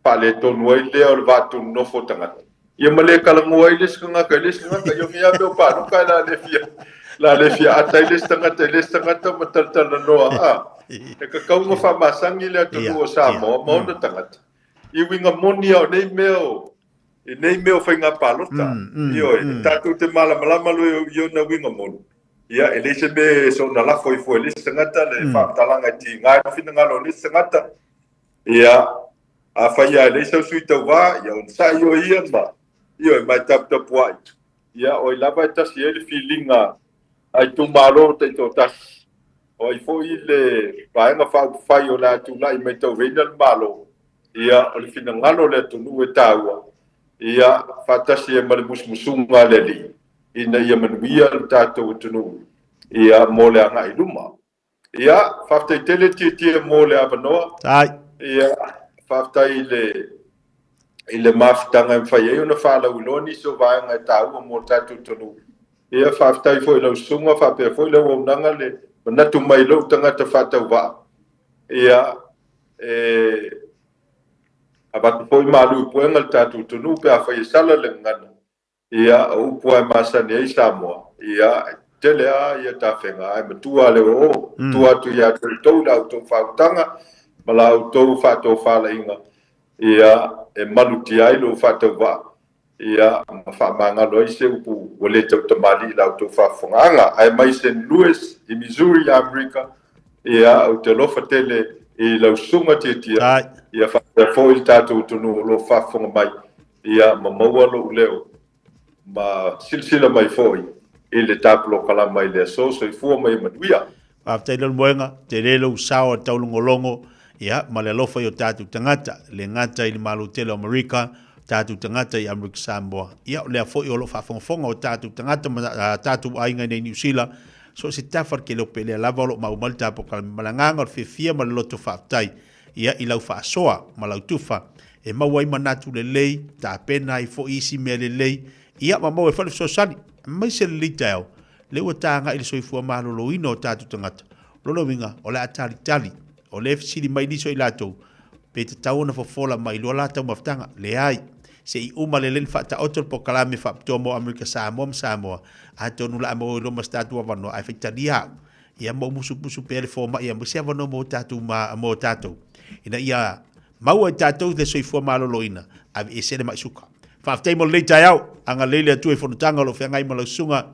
paleto noi le o vatu no fo tangata ia male kala ngoi les nga ka yo ia meu palota la le fia la le fia atai le tangata matal noa e ka kau mo fa masangi le tu o Samoa mo no tangata I winga moni o nei meo fa nga palota io e tatu te mala lo yo na winga moni ia e le se me so na la foi le sangata le whakatalanga ti ngai whina ngalo le sangata ia a whaia le sau sui tau wā ia on sa io ia ma io e mai tapu ai ia o i lava e tasi e le whilinga ai tu malo te to tasi o i foi le vaenga whai o la tu lai mai tau veina le malo ia o le whina ngalo le tunu e tāua ia whatasi e male musmusunga le li ina ia manuia le tātou tunu ia mo le anga i luma ia whaftai tele tia mo le avanoa ia whaftai le mafitanga mwhai e una whala uloni so vaenga e tāua mo tātou tunu ia whaftai foi lau sunga whapea foi lau aunanga le manatu mai lau tangata whatau wā ia abatu foi malu puenga le tātou tunu pe a whai sala le ngana ia upua e masani e Samoa ia tele a ia tawhenga ai matua le o tua tu ia tau lau tau whautanga ma lau tau whatou whala inga ia e maluti ai lo whatou wā ia ma whamanga loi se upu o le tau tamali lau tau whawhonganga ai mai St. Louis i Missouri Amerika ia o te lofa tele i lau sunga tia ia whafoi tātou tunu lo whawhonga mai ia ma maua lo uleo ma silsila mai foi i le taplo kala mai le so i fua mai manuia. Aftai le moenga te lelo sao tau longolongo ia ma le lofa yo tatu tangata le ngata i le malu tele Amerika tatu tangata i Amerika Samoa ia le foi o lo fafonga o tatu tangata tatu ainga nei New Zealand so se tafar ke lo pele lava lo mau malta po kala malanganga o fefia ma le loto faftai ia i lau fa soa ma lau tufa e mawai manatu le lei ta pena i fo isi me le lei ia mamau e whale sosani mai se le litao le ua tānga i le soifua malolo ino o tātu tangata lolo winga o le atali tali o le fisiri mai niso i latou pe te tauna fofola mai loa latau maftanga le ai se i uma le len whata otol po kalame whaptoa mo Amerika Samoa a tonu la mo roma statu wano ai whaitari hau ia mo musu pe le fōma ia mo se wano mo tātu mo tātou ina ia mau ai tātou le soifua malolo ina a e sene mai suka whaftai mo leita iau, anga leile atu e whanutanga lo whiangai mo lausunga,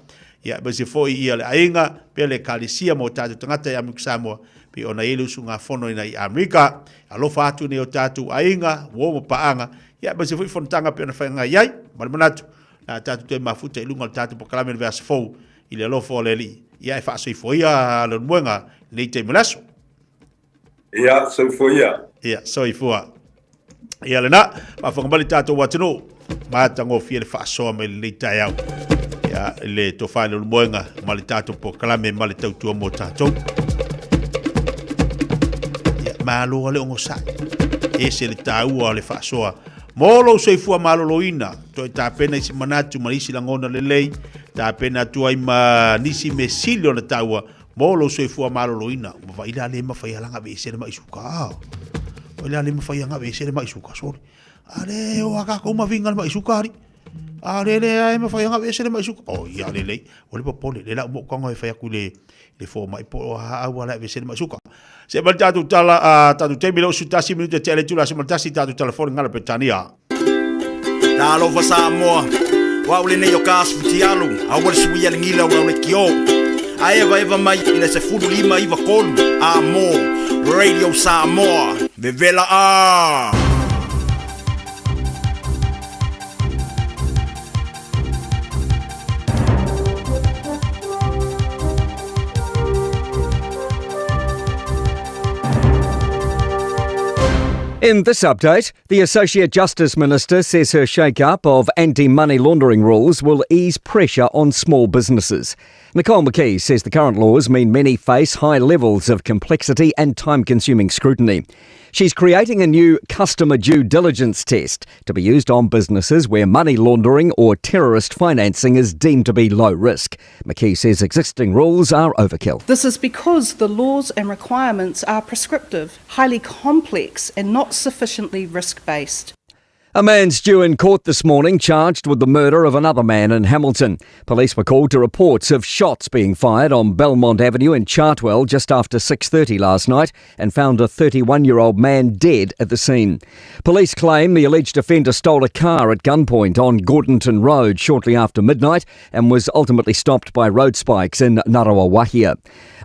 ia bese foi ia le ainga, pe le kalisia mo tātou tangata i Amerika Samoa, pe ona ele usunga whono ina i Amerika, alofa atu ne o tātou ainga, uomo paanga, ia bese foi whanutanga pe ona whiangai iai, manatu, na tātou te mafuta i lunga le tātou pokalame le verse fou, i le alofa o le li, ia e whaasoi foia le muenga, nei te mulaso. Ia, soi foia. Ia, soi foia. Ia le na, ma whangabali tātou watino, matango fia le whaasoa me le tai au. Ia le to whaile le moenga, ma le tātou po kalame, ma le tautua mo tātou. Ia māloa le ongo sai. E se le tāua le whaasoa. Molo soifua malolo ina, to e tāpena isi manatu, ma isi langona le lei, tāpena tua ima nisi me silio na tāua, molo soifua malolo ina, ma vaila le mawhaialanga ve se le maisuka. Vaila le mawhaialanga ve se le maisuka, sorry. Ale o aka ko mavinga ma isukari. Ale le ai ma fa yanga vese le ma isuka. Oh ia le le. O le popole le la mo konga e fa ku le forma i po ha wala vese le ma isuka. Se ba tatu tala tatu te milo su tasi minuto tele tu la se tasi tatu telefone ngala petania. Talo fa Samoa. Wa ule ne yo kas futialu. A wala su ya ngila wa le kio. A eva mai ina se fudu lima iva kolu. Amo Radio Samoa. Bevela a. In this update, the Associate Justice Minister says her shake-up of anti-money laundering rules will ease pressure on small businesses. Nicole McKee says the current laws mean many face high levels of complexity and time-consuming scrutiny. She's creating a new customer due diligence test to be used on businesses where money laundering or terrorist financing is deemed to be low risk. McKee says existing rules are overkill. This is because the laws and requirements are prescriptive, highly complex and not sufficiently risk-based. A man's due in court this morning charged with the murder of another man in Hamilton. Police were called to reports of shots being fired on Belmont Avenue in Chartwell just after 6:30 last night and found a 31-year-old man dead at the scene. Police claim the alleged offender stole a car at gunpoint on Gordonton Road shortly after midnight and was ultimately stopped by road spikes in Ngarawawahia.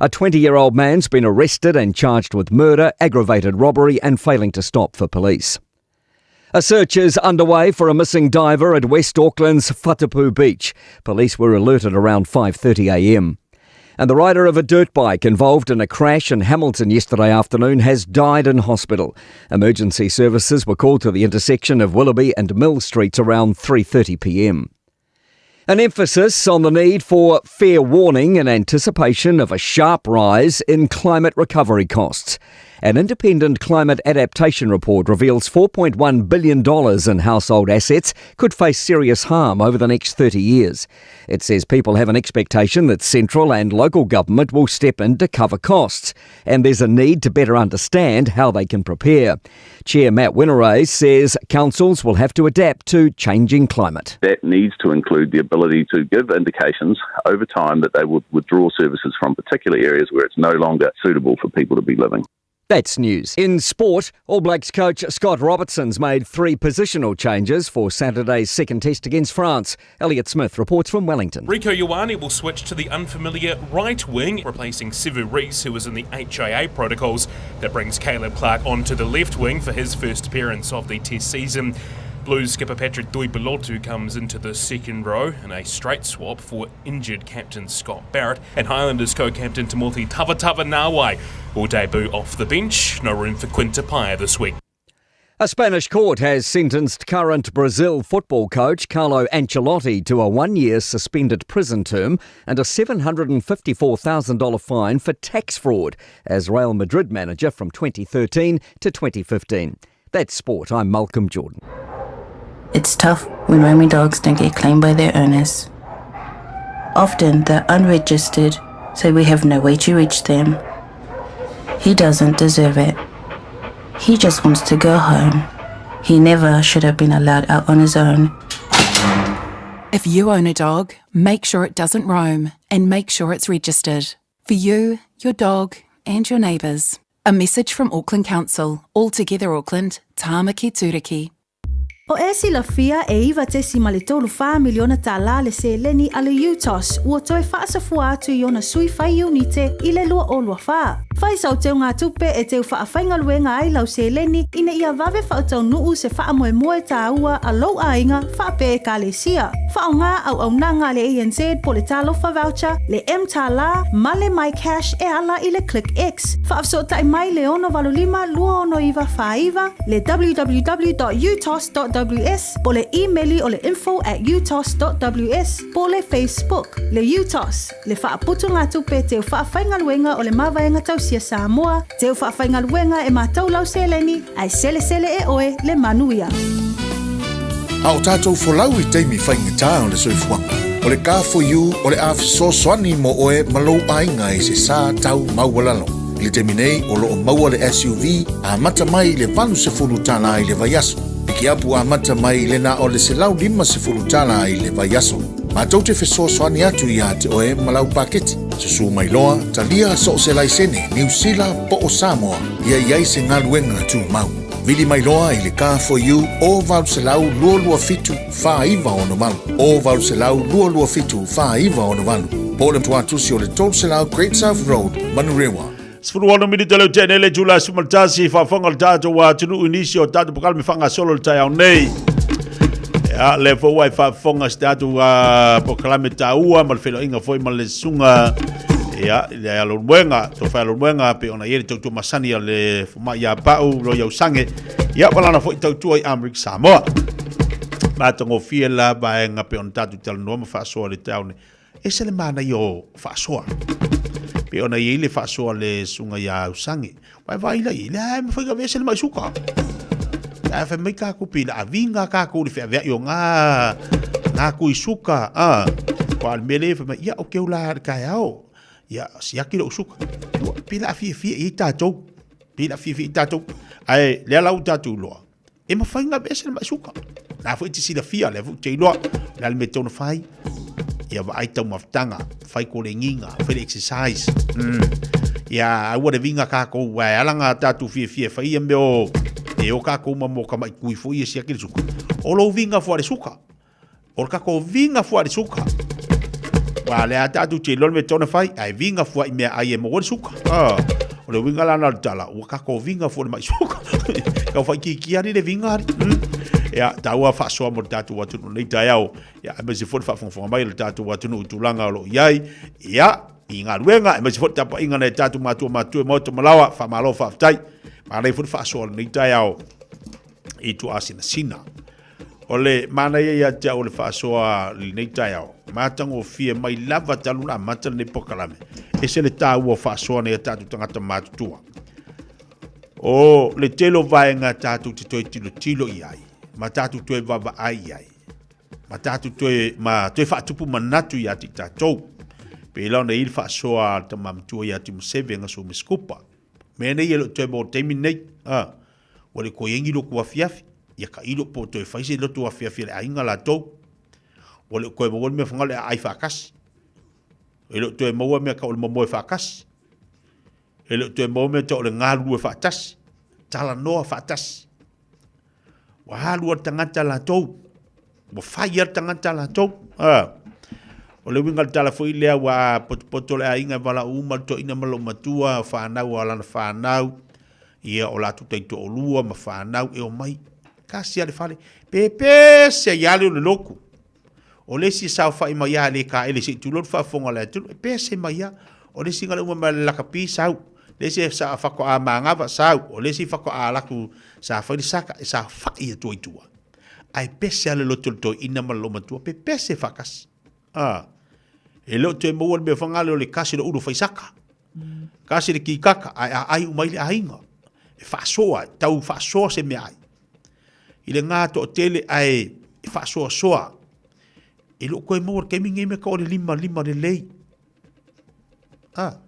A 20-year-old man's been arrested and charged with murder, aggravated robbery and failing to stop for police. A search is underway for a missing diver at West Auckland's Whatapu Beach. Police were alerted around 5:30 a.m. And the rider of a dirt bike involved in a crash in Hamilton yesterday afternoon has died in hospital. Emergency services were called to the intersection of Willoughby and Mill Streets around 3:30 p.m. An emphasis on the need for fair warning in anticipation of a sharp rise in climate recovery costs. An independent climate adaptation report reveals $4.1 billion in household assets could face serious harm over the next 30 years. It says people have an expectation that central and local government will step in to cover costs, and there's a need to better understand how they can prepare. Chair Matt Winteray says councils will have to adapt to changing climate. That needs to include the ability to give indications over time that they would withdraw services from particular areas where it's no longer suitable for people to be living. That's news. In sport, All Blacks coach Scott Robertson's made 3 positional changes for Saturday's second test against France. Elliot Smith reports from Wellington. Rico Ioane will switch to the unfamiliar right wing, replacing Sevu Reece, who was in the HIA protocols. That brings Caleb Clark onto the left wing for his first appearance of the test season. Blues skipper Patrick Tuipulotu comes into the second row in a straight swap for injured captain Scott Barrett, and Highlanders co-captain Timothy Tavatava-Nawai will debut off the bench. No room for Quinta Paia this week. A Spanish court has sentenced current Brazil football coach Carlo Ancelotti to a 1-year suspended prison term and a $754,000 fine for tax fraud as Real Madrid manager from 2013 to 2015. That's sport. I'm Malcolm Jordan. It's tough when roaming dogs don't get claimed by their owners. Often they're unregistered, so we have no way to reach them. He doesn't deserve it. He just wants to go home. He never should have been allowed out on his own. If you own a dog, make sure it doesn't roam and make sure it's registered. For you, your dog and your neighbours. A message from Auckland Council. All Together Auckland, Tāmaki Turiki. O esi la fia e iwa tesi ma le tolu wha miliona tālā le se leni a le UTOS ua toe whaasafua atu i ona sui whai unite i le lua o lua wha. Whai sau teo ngā tupe e teo wha whainga luenga ai lau se leni ina ia vave wha tau nuu se wha moe moe tā ua a lau a inga wha pe ka le sia. Wha o ngā au nanga le ANZ po le tālofa voucher, le M tālā, ma le My Cash e ala i le Click X. Wha afso tai mai le ono valulima lua ono iwa wha iwa, le www.utos.ws, po le emaili o le info@utos.ws, po le Facebook, le UTOS, le whaaputu ngā tupe teo whaawhainga luenga o le mawaenga tausia Samoa, teo whaawhainga luenga e mātou lau seleni, ai sele e oe le manuia. A o tātou wholau i teimi whainga tā o le soifuanga. O le ka for you, o le awhiso soani mo oe malou ainga e se sā tau maualalo. I le temi nei o loo maua le SUV, a mata mai le valu se fulu tāna i le vaiaso. Piki apu a mata mai le na o le se lau 5 se fulu tāna i le vaiaso. Mātou te wheso soani atu i a te oe malau paketi. Susu mai loa, talia so se laisene, New Zealand po o Samoa, ia iai se ngaluenga tu mau. Vili mai loa i le Car for You o Valselau Lualua Fitu Whaiva o Novalu. O Valselau Lualua Fitu Whaiva o Novalu. Po le tuatusi o le Tolselau Great South Road, Manurewa. Sfuruano mini tele tene le jula sumaltasi fa fonga tato wa tunu inisio tato pokal mi fanga solo le tai au nei. Ya le fo wai fa fonga stato wa pokal taua mal felo inga foi mal le sunga. Ya le alo buenga to fa alo buenga pe ona yeri tu masani le fuma ya pau lo ya sange. Ya palana foi tu ai Amrik Samoa. Ma tongo fiela ba nga pe on tato tel no ma fa so le taune. Ese le mana yo fa so. Pe ona yele fa so le sunga ya sange. Vai la ile me foi ga vese le mai suka. Ya fa me ka ku pila avinga ka ku le fa yo nga ku isuka Kwa mele fa ya o ke ula ka yao. Ya siaki lo suka. Pila fi i tatou. Pila fi i tatou. Ai le lau tatou loa. e mawhainga bese mai suka. Na fu iti sila fia le fu te iloa, la le me tona whai. Ia wa ai tau maftanga, whai ko le nginga, whai exercise. Ia aua le vinga kako, wai alanga tatu fia, whai ia meo, e o kako ma mo ka mai kui fu ia siaki le suka. O lo vinga fu ale suka. O kako vinga fu ale suka. Wa le tatu te iloa me tona whai, ai vinga fu ai mea ai e mo le suka. O le vinga lana le tala, o kako vinga fu le mai suka. Kau whai ki ari le vinga ari. Ya taua fa so mo tatu watu no nei taiao ya me se for fa fonga mai le tatu watu no tulanga lo yai ya inga ruenga me se for tapa inga nei tatu matu mo to malawa fa malo fa tai ma nei for fa so nei taiao e tu asina sina ole mana ya ja ole fa so nei taiao matango fie mai lava taluna mata nei pokalame e se le taua fa so nei tatu tangata matu tua o le telo vaenga tatu tilo iai ma tatu toe vava ai ai. Ma tatu toe whaatupu manatu i ati tātou. Pe lau na ili whaasoa ta mamtua i ati Museve nga so miskupa. Mea nei elo toe mo teimi nei. Wale ko yengi lo kua fiafi. Ia ka ilo po toe whaise lo tua fiafi le ainga la tou. Wale koe mo mea whangale ai whakasi. Elo toe maua mea ka ole mamoe whakasi. Elo toe maua mea ta ole ngālue whaatasi. Tala noa whaatasi. Wa halua tangata la tou. Wa whaia tangata la tou. O le winga tala fo ilea wa poto le ainga wala uma to ina malo matua whanau alana whanau. Ia o latu teito o lua ma whanau e o mai. Kasi ale whale. Pepe se yale o le loku. O le si sao whai mai ya le ka ele se tulot whafonga le atu. Pepe se mai ya. O le si ngale uma ma le lakapi sau. Le se sa whako a maangava sau. O le si whako a laku sa whairi saka. E sa whai a toi tua. Ai pese ale lo tolo toi ina maloma tua. Pe pese whakas. E lo toi maua me whangale o le kasi lo uru whai saka. Kasi le ki kaka. Ai umai le ainga. E whasoa. Tau whasoa se me ai. I le ngā to o tele ai. E whasoa soa. E lo koe maua ke mingi me ka o le lima le lei.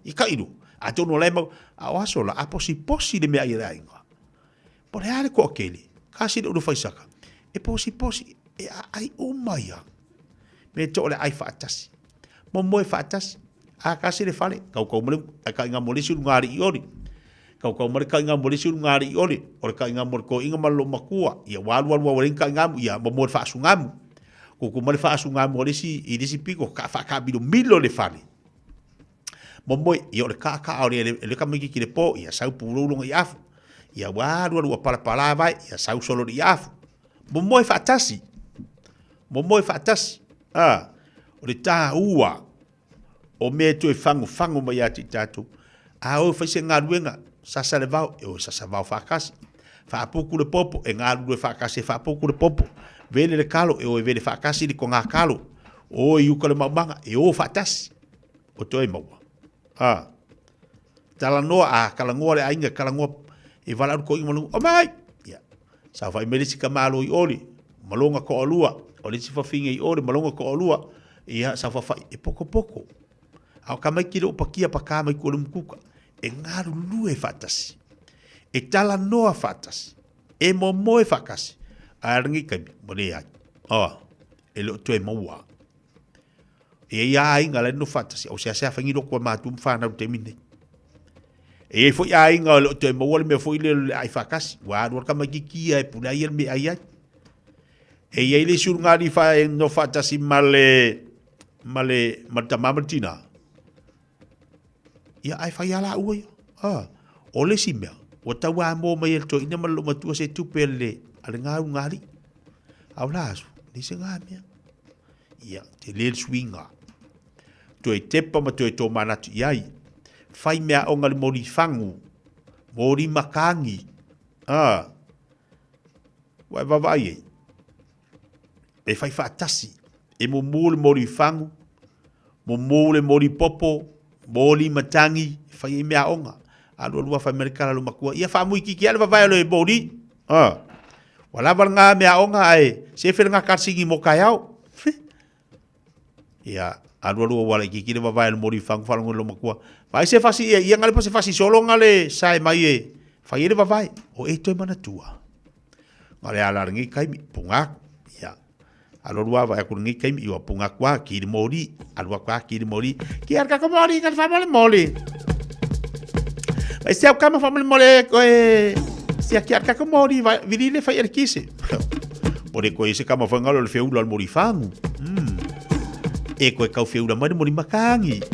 I ka iru. A tono lai mau, a oaso la, a posi le mea i rea inga. Po le ale ko akele, kasi le uru whaisaka. E posi, e ai umaia. Me to le ai whaatasi. Mo moe whaatasi. A kasi le whale, kau mole, a ka inga molesi uru ngāri i ori. Kau mole ka inga molesi uru ngāri i ori. Ore ka inga mole ko inga malo makua. Ia walua waring ka inga mu, ia mo moe whaasungamu. Kuku mole whaasungamu olesi, i desi piko, ka whaakabilo milo le whale. Momoi i o le kaka o le kamiki ki le po ia sau pululunga i afu. Ia warua lua palapala vai ia sau solo i afu. Momoi whaatasi. O le tā ua o mea tue fangu mai ati tātou. A o whaise ngā ruenga sasa le vau e o sasa vau whakasi. Whaapuku le popo e ngā rue whakasi e whaapuku le popo. Vele le kalo e o e vele whakasi li ko ngā kalo. O i uka le maumanga e o whaatasi. O toi maua. Tala noa a kalangoa le ainga kalangoa e wala ko inga malunga o mai ia sa fai merisi ka malo i ori malonga ko olua o le sifa finga i ori malonga ko olua ia sa fai e poko au ka mai kilo pakia pa ka mai ko le mkuka e ngaru lue fatasi e tala noa fatasi e momoe fakasi a ringi kami mole ai e lo to e maua e ia inga le no fatasi o se fangi lo ko matum fana te mine e foi a inga lo te mo me foi le ai fakasi wa do ka magiki e pula ia me ai e ia le sur ngari fa no fatasi male matamatina ia ai fa ia la ua o le simea o tawa mo mai to ina malo matua se tupele ale ngari au lasu ni se ngamia ia te le swinga to e tepa ma to e to manatu iai fai mea onga le mori fangu mori makangi wai vavai e fai fatasi e mo le mori fangu mo le mori popo mori matangi fai mea onga alu lua fai merikala lu makua ia fa mui kiki ale vavai le mori wala nga mea onga ai se fel nga karsingi mo kayao ia alu wala kiki le vavai le mori fangu falango lo makua vai se fasi ia ngale pa se fasi solo ngale sai mai e fai le vavai o e toi manatua ngale ala ngi kai mi punga ya alo lua va ku ngi kai mi yo punga kwa ki di mori alwa kwa ki di mori ki arka ko mori kan fa mole vai se ka ma fa mole ko se ki arka ko mori va virile fa erkise pore ko ese ka ma fa ngalo le feu lo mori fangu e ko ka feu la mori makangi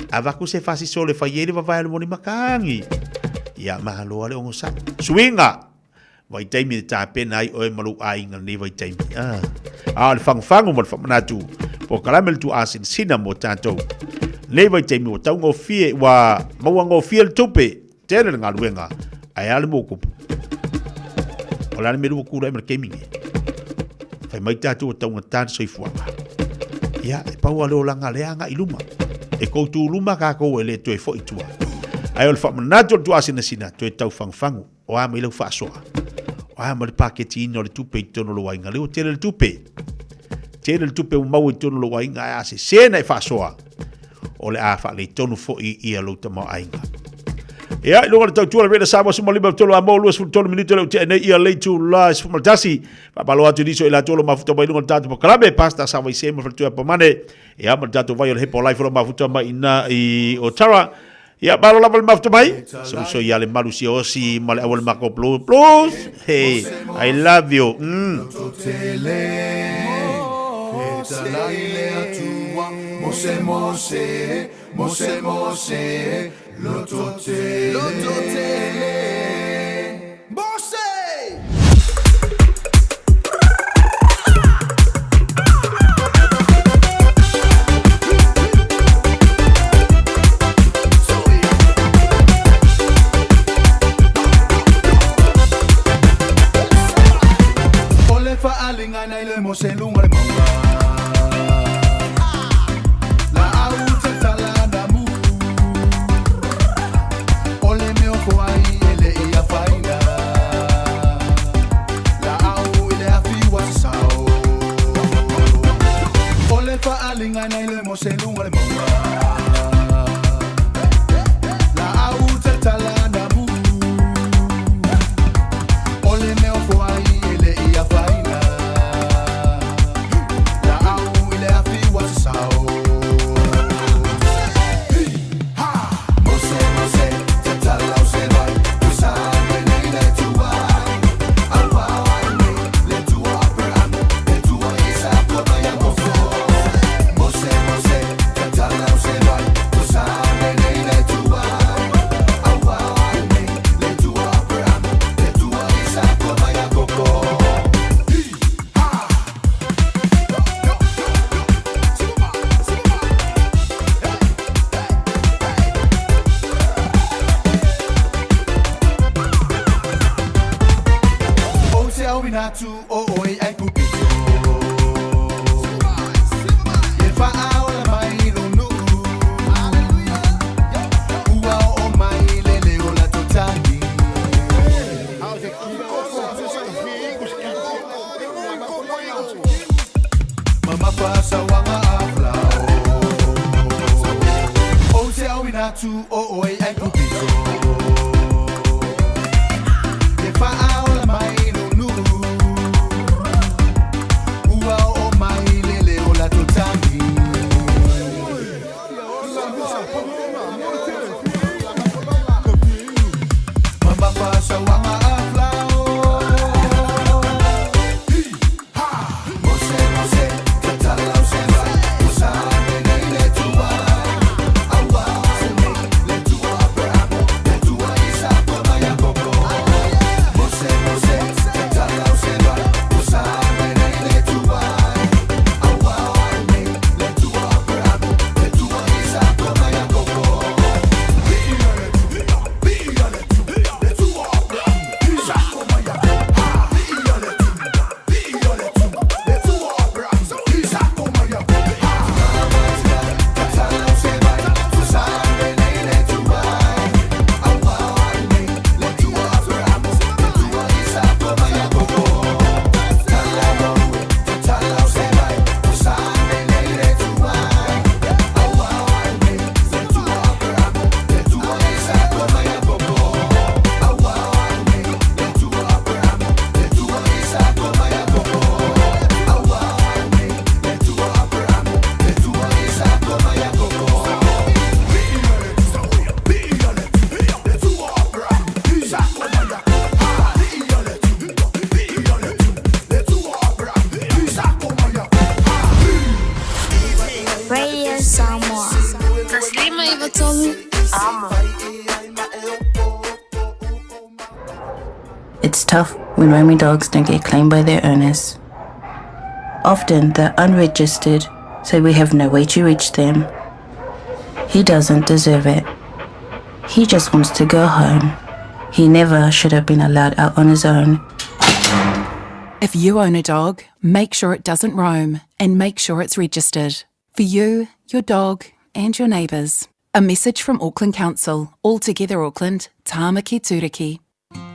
ava ku se fasi sole fa yere va vai mori makangi ya mahalo ale ongo sa swinga vai taimi ta pena ai o malu ai ngani vai taimi le fangfango mo famana tu po kalamel tu asin sina mo tanto le vai taimi o taungo fie wa mawango fie tupe tele nga luenga ai ale mo ku ola me lu ku re mer kemi fai mai tatu o taunga tan soifuanga ya e pa walo langa le anga iluma e ko tu luma ka ko ele to e fo itua ai o famana tu asin sina to e tau fangfango o a me lu fa soa ah ma le paketi no le tupe tono lo wainga le tele le tupe mau tono lo wainga a se sena e fa soa o le a fa le tono fo i lo tamo ainga ya lo le tau le sa mo mo liba tolo a mo lo su tolo minuto le te nei ia le tu la su mal tasi pa palo atu diso ila tolo ma futo mai lo tanto po klabe pasta sa vai se mo fa tu pa mane ya ma dato vai le hepo life lo ma futo mai ina i o tara ya balo la mafto mai so ya le malusi osi male awal mako plus hey I love you Mose lunga le maua la au te tala na mu ole me o ai ele ia faina la au ele afi wa sao ole fa alinga na ile mose lunga le maua la au te tala na mu ole me o ai ele ia faina i vatolu. Amo. It's tough when roaming dogs don't get claimed by their owners. Often they're unregistered, so we have no way to reach them. He doesn't deserve it. He just wants to go home. He never should have been allowed out on his own. If you own a dog, make sure it doesn't roam and make sure it's registered. For you, your dog and your neighbours. A message from Auckland Council. All Together Auckland, Tāmaki Turiki.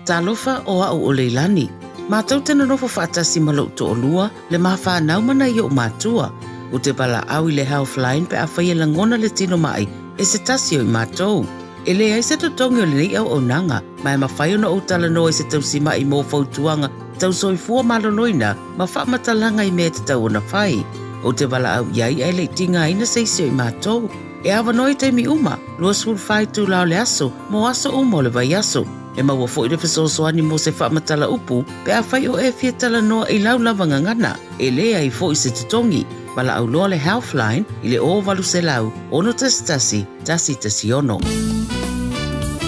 Talofa o au o leilani. Mātou tena nofo whaatasi malau to o lua, le mawha naumana i o mātua. O te bala au i le Healthline pe a whaia langona le tino mai, e se tasi o i mātou. E le ai se totongi o le nei au o nanga, mai mawhai ona o tala no e se tausima i mō fautuanga, tau soifua malonoina, ma whaamatalanga i mea te tau ona whai. O te bala au iai ai le tinga ina seisi o i mātou. E awa noi te mi uma, lua sul whai tu lao le aso, mo aso umo le vai aso. E maua fo i le fesosoani mo se whaamatala upu, pe a whai o e fiatala noa i lau lavanga ngana, e lea i fo i se tutongi. Bala au loa le Healthline, i le o walu se lau, ono tasi tasi ono.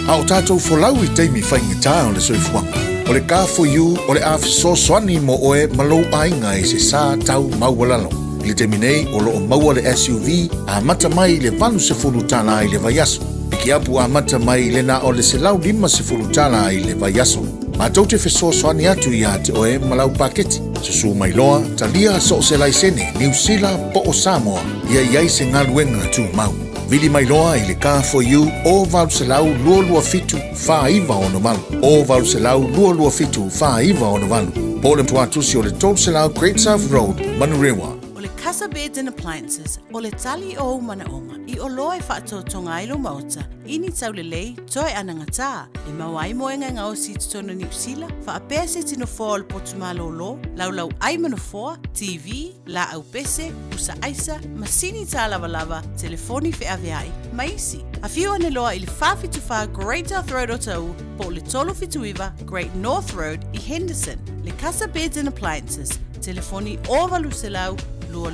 A o tātou folau i teimi whainga o le soifuanga. O le Ka4U, o le awhisosoani mo oe malou ainga i se sā tau maualalo. I le teminei o loo maua le SUV, a mata mai le vanu se fulu tala i le vaiaso. Ki apu a mata mai le na o le se lau 5 tala i le vaiaso. Ma tau te fesosoani atu i a te oe malau paketi. Susu mai loa, talia so se laisene, New Zealand po o Samoa, ia iai se ngaluenga tu mau. Vili mai loa i le Ka4U, o valu se lau lua fitu, wha iwa ono malu. O valu se lau lua fitu, wha iwa ono malu. Po le tuatusi o le tolu se lau Great South Road, Manurewa. Casa Beds and Appliances, o le tali o manaonga, i o loa e whaatotonga ilo maota, ini tau le lei, toi anangata, e mawai moenga ngā o si tutona New Zealand, wha apea se tino fōa le potumalo lo, lau ai manafoa, TV, la au pese, usa aisa, masini tā lava, telefoni fe aveai, maisi. A whiu ane loa i le whawhituwha Great South Road o tau, po le tolo fituiva Great North Road i Henderson, le Casa Beds and Appliances, telefoni o valu se lau, lua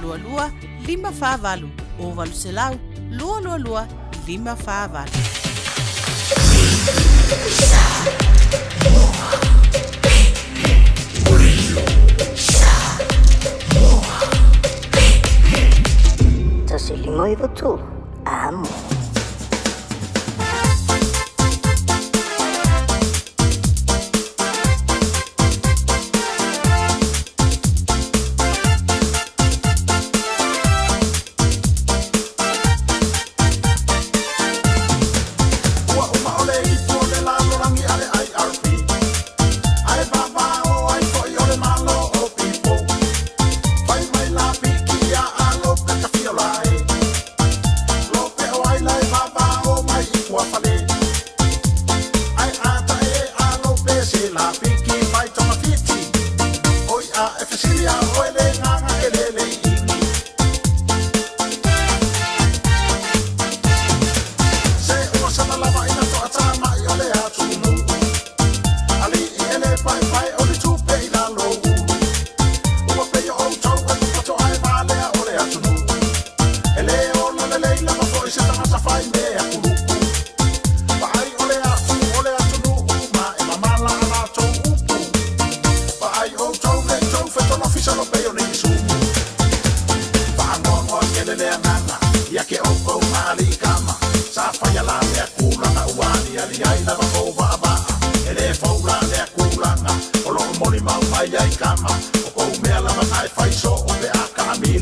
5 o valu se lau lua 5 Tasi lima i vatulu, amo.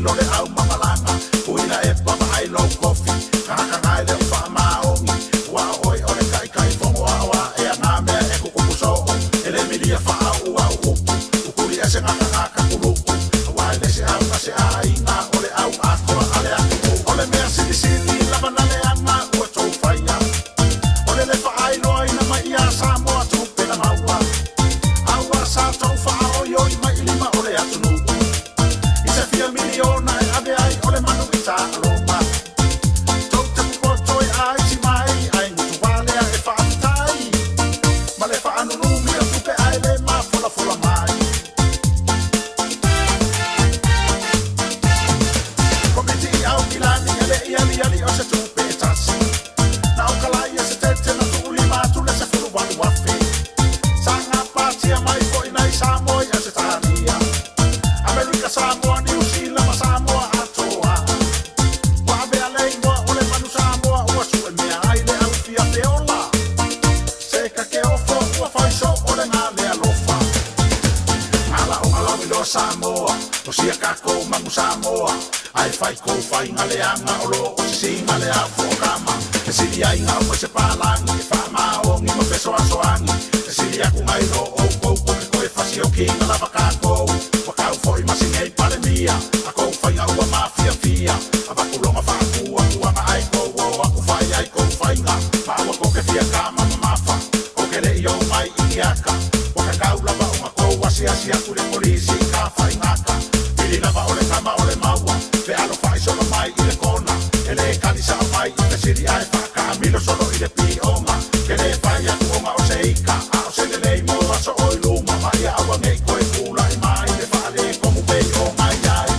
Lo le au mamalanga, kuina e papa ai low coffee, kaka ngai le fia kako mangu Samoa ai fai ko fai ngale anga olo o se singa le a programa e sili ai nga o se palangi e fa ma o ngi mo peso aso angi e sili aku ngai no o ko ko e fasi o kinga la bakako wa ka foi ma singai pale mia a ko fai nga o mafia fia a ba ko longa fa ku a ma ai ko o aku fai nga ma o ko ke fia ka ma mafa o ke le yo mai iaka wa ka kaula ba o ko wa si asia ku le polisi ka fai nga ka ili na ba ole kama ole maua pe alo fai solo mai ile kona ele kalisa mai ile siri ai fa camilo solo ile pioma que le falla uma o seika a o se le mo so o luma mai awa nei ko e kula e mai le fale como pe o mai ai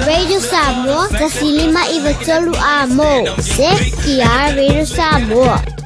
Radio Samoa, Tasilima Ivatolu Amo, Se Kia Radio Samoa.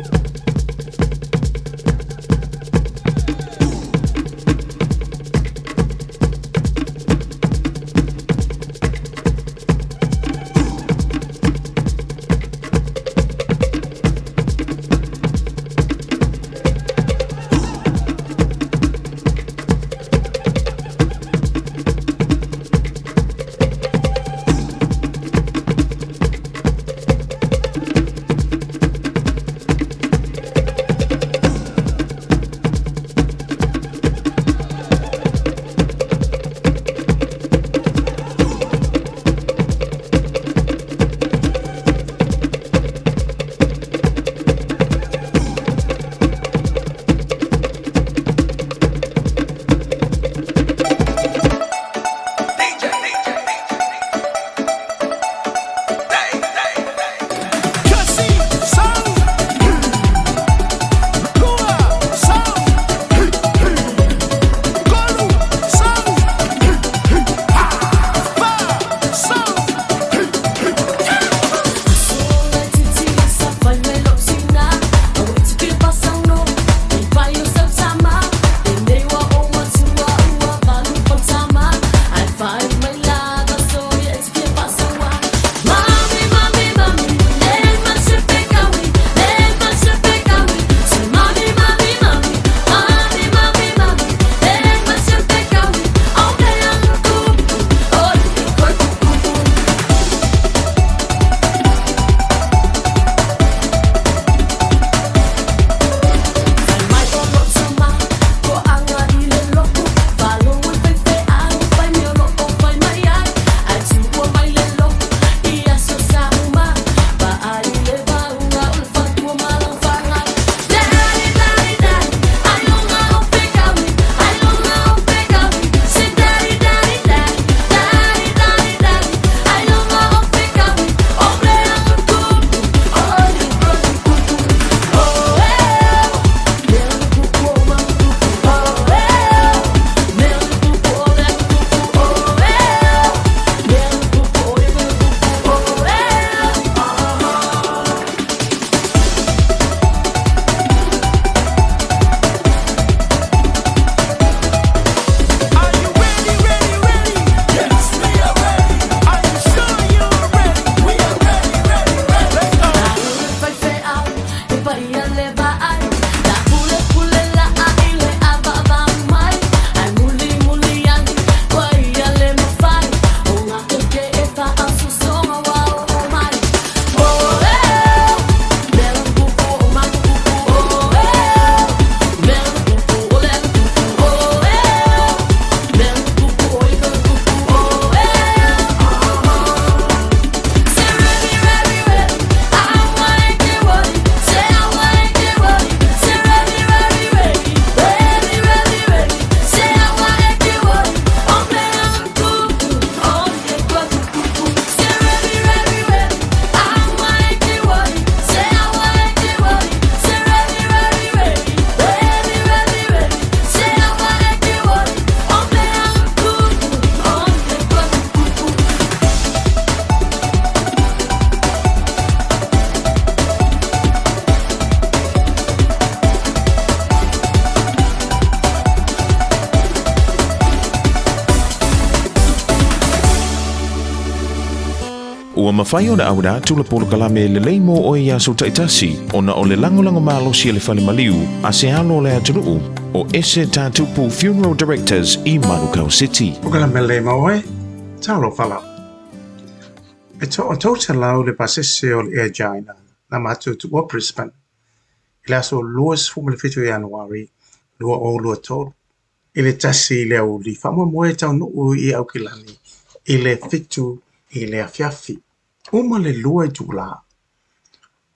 Ua mawhai o na awira tula polo kalame le leimo o ia so taitasi o na o le langolango malosi e le whale maliu a se alo le atunuu o ese tātupu Funeral Directors i Manukau City. O kalame le maoe, talo whala. E to o tauta lau le pasese o le Air Jaina na matu tu o Brisbane. I le aso luas fumale fitu Januari, lua o lua tolu. I le tasi le au li whamua moe tau nuu i au kilani. I le fitu i le afiafi. Uma le lua i tula.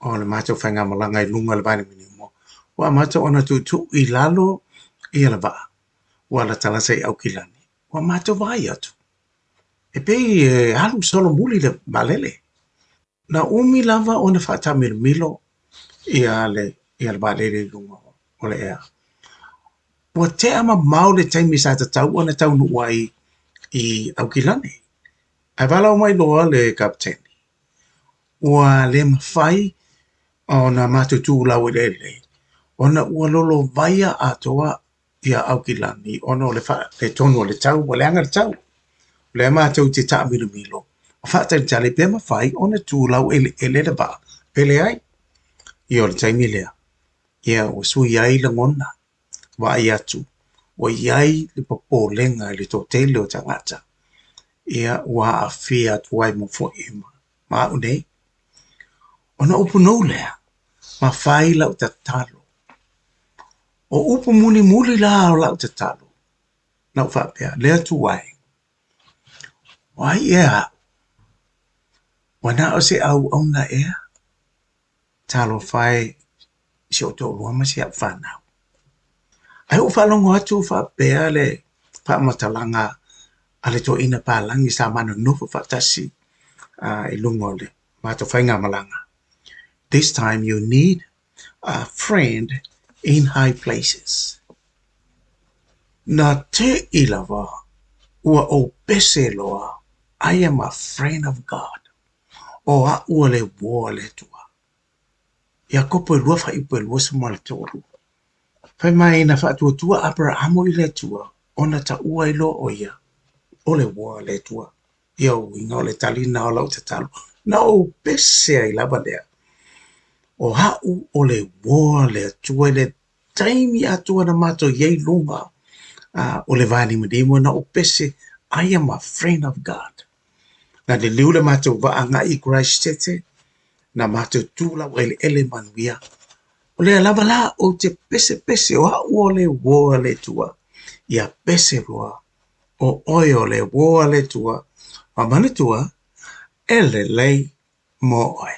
O le matu whainga malanga i lunga le vani minimo. Wa matu ona tu i lalo i ala vaa. Wa la talasa i au kilani. Wa matu vai atu. E pei halu solo muli le malele. Na umi lava ona whata milo i ale balele lunga o le ea. Wa te ama mau le taimi sa tau ona tau nuua i au kilani. Ai wala o mai loa le kapteni. Ua le mawhai o na matutu lau le. Ona ua lolo vaia atoa ia au kilani. Ona le tonu o le tau, o le anga le tau. Le matau te taa milo. A whata le tale pe mawhai, ona tu lau ele le ba. Pele ai. Ia o le taimi lea. Ia o sui ai la ngona. Wa ai atu. O iai le papo lenga le to tele o tangata. Ia ua a fia tuai mo fo ima. Ma unei. Ona upu nou lea. Ma whai lau ta talo. O upu muli la o lau ta talo. Nau whapea. Lea tuai. Wai ea. Wana o se au na ea. Talo whai. Si o tō luama si ap whanau. Ai o whalongo atu whapea le. Whamatalanga. Ale to ina palangi sa mana nofu fatasi ilungo le mato whainga malanga. This time you need a friend in high places. Na te ilawa ua o pese loa, I am a friend of God. O a ua le woa le tua. Ia kopo e lua whaipo e lua sama le toru. Whai mai na whaatua tua Abrahamo i le tua, ona ta ua ilo o ia. O le woa le tua. Ia o inga o le talina o lau te talo. Na o pese ai lava lea. O hau o le woa le tua le taimi atua na mato yei lunga. O le vani madimo na o pese. I am a friend of God. Na le liu le mato vaanga i Christ tete. Na mato tula o ele manuia. O le lava la o te pese o hau o le woa le tua. Ia pese roa. O oio le woa le tua, a mana tua, ele lei mo oe.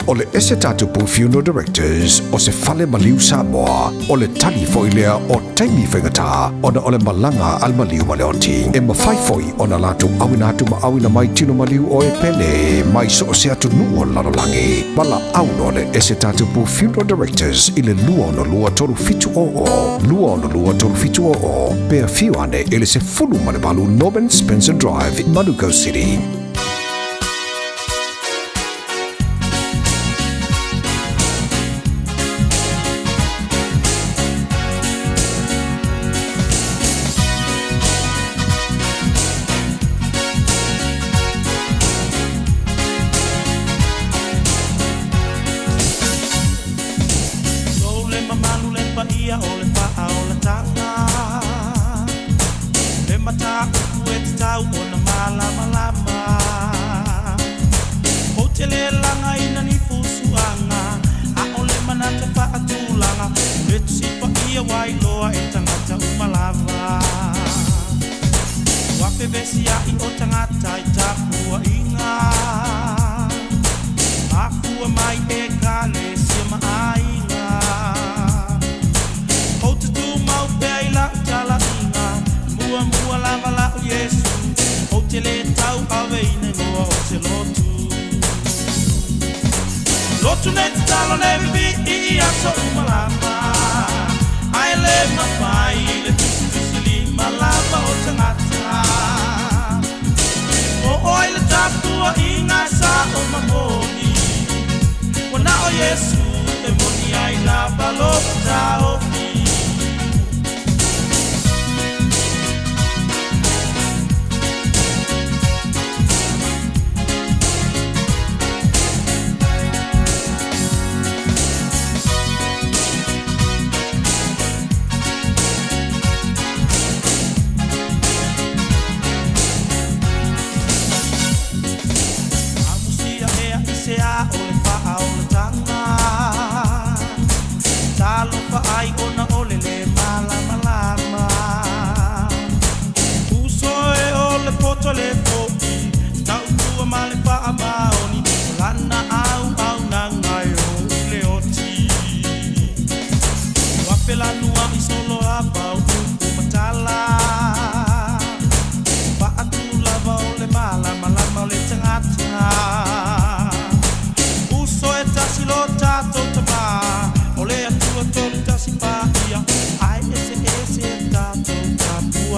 O le ese tātupu Funeral Directors o se whale maliu Samoa, o le tali foilea o taimi whaingatā, ona o le malanga al maliu maleoti. E mawhaifoi o na lātu awina atu ma awina mai tino maliu o e pele, mai so o se atu nuo lalolangi. Wala auno le ese tātupu Funeral Directors i le lua ono lua toru fitu o. Lua ono lua toru fitu o. Pea fiu ane ele se fulu mane balu Norman Spencer Drive, Manukau City.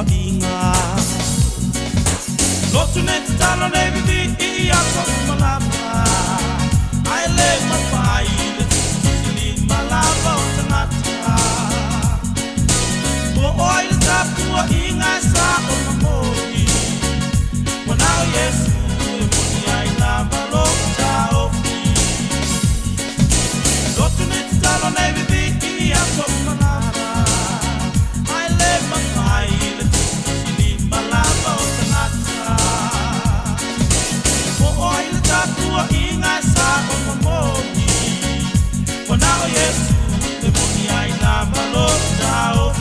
tua inga Lotu ne te talo ne vivi I ako malama Ai le mawhai le tusili malama o tangata O oi le tapua inga sa o mamori Wanao Yesu e muni ai na malo tao Lotu ne te talo ne vivi I ako malama Ai le mawhai le tusili malama o tangata O oi le tapua inga sa o mamori Wanao Yesu e muni ai na malo tao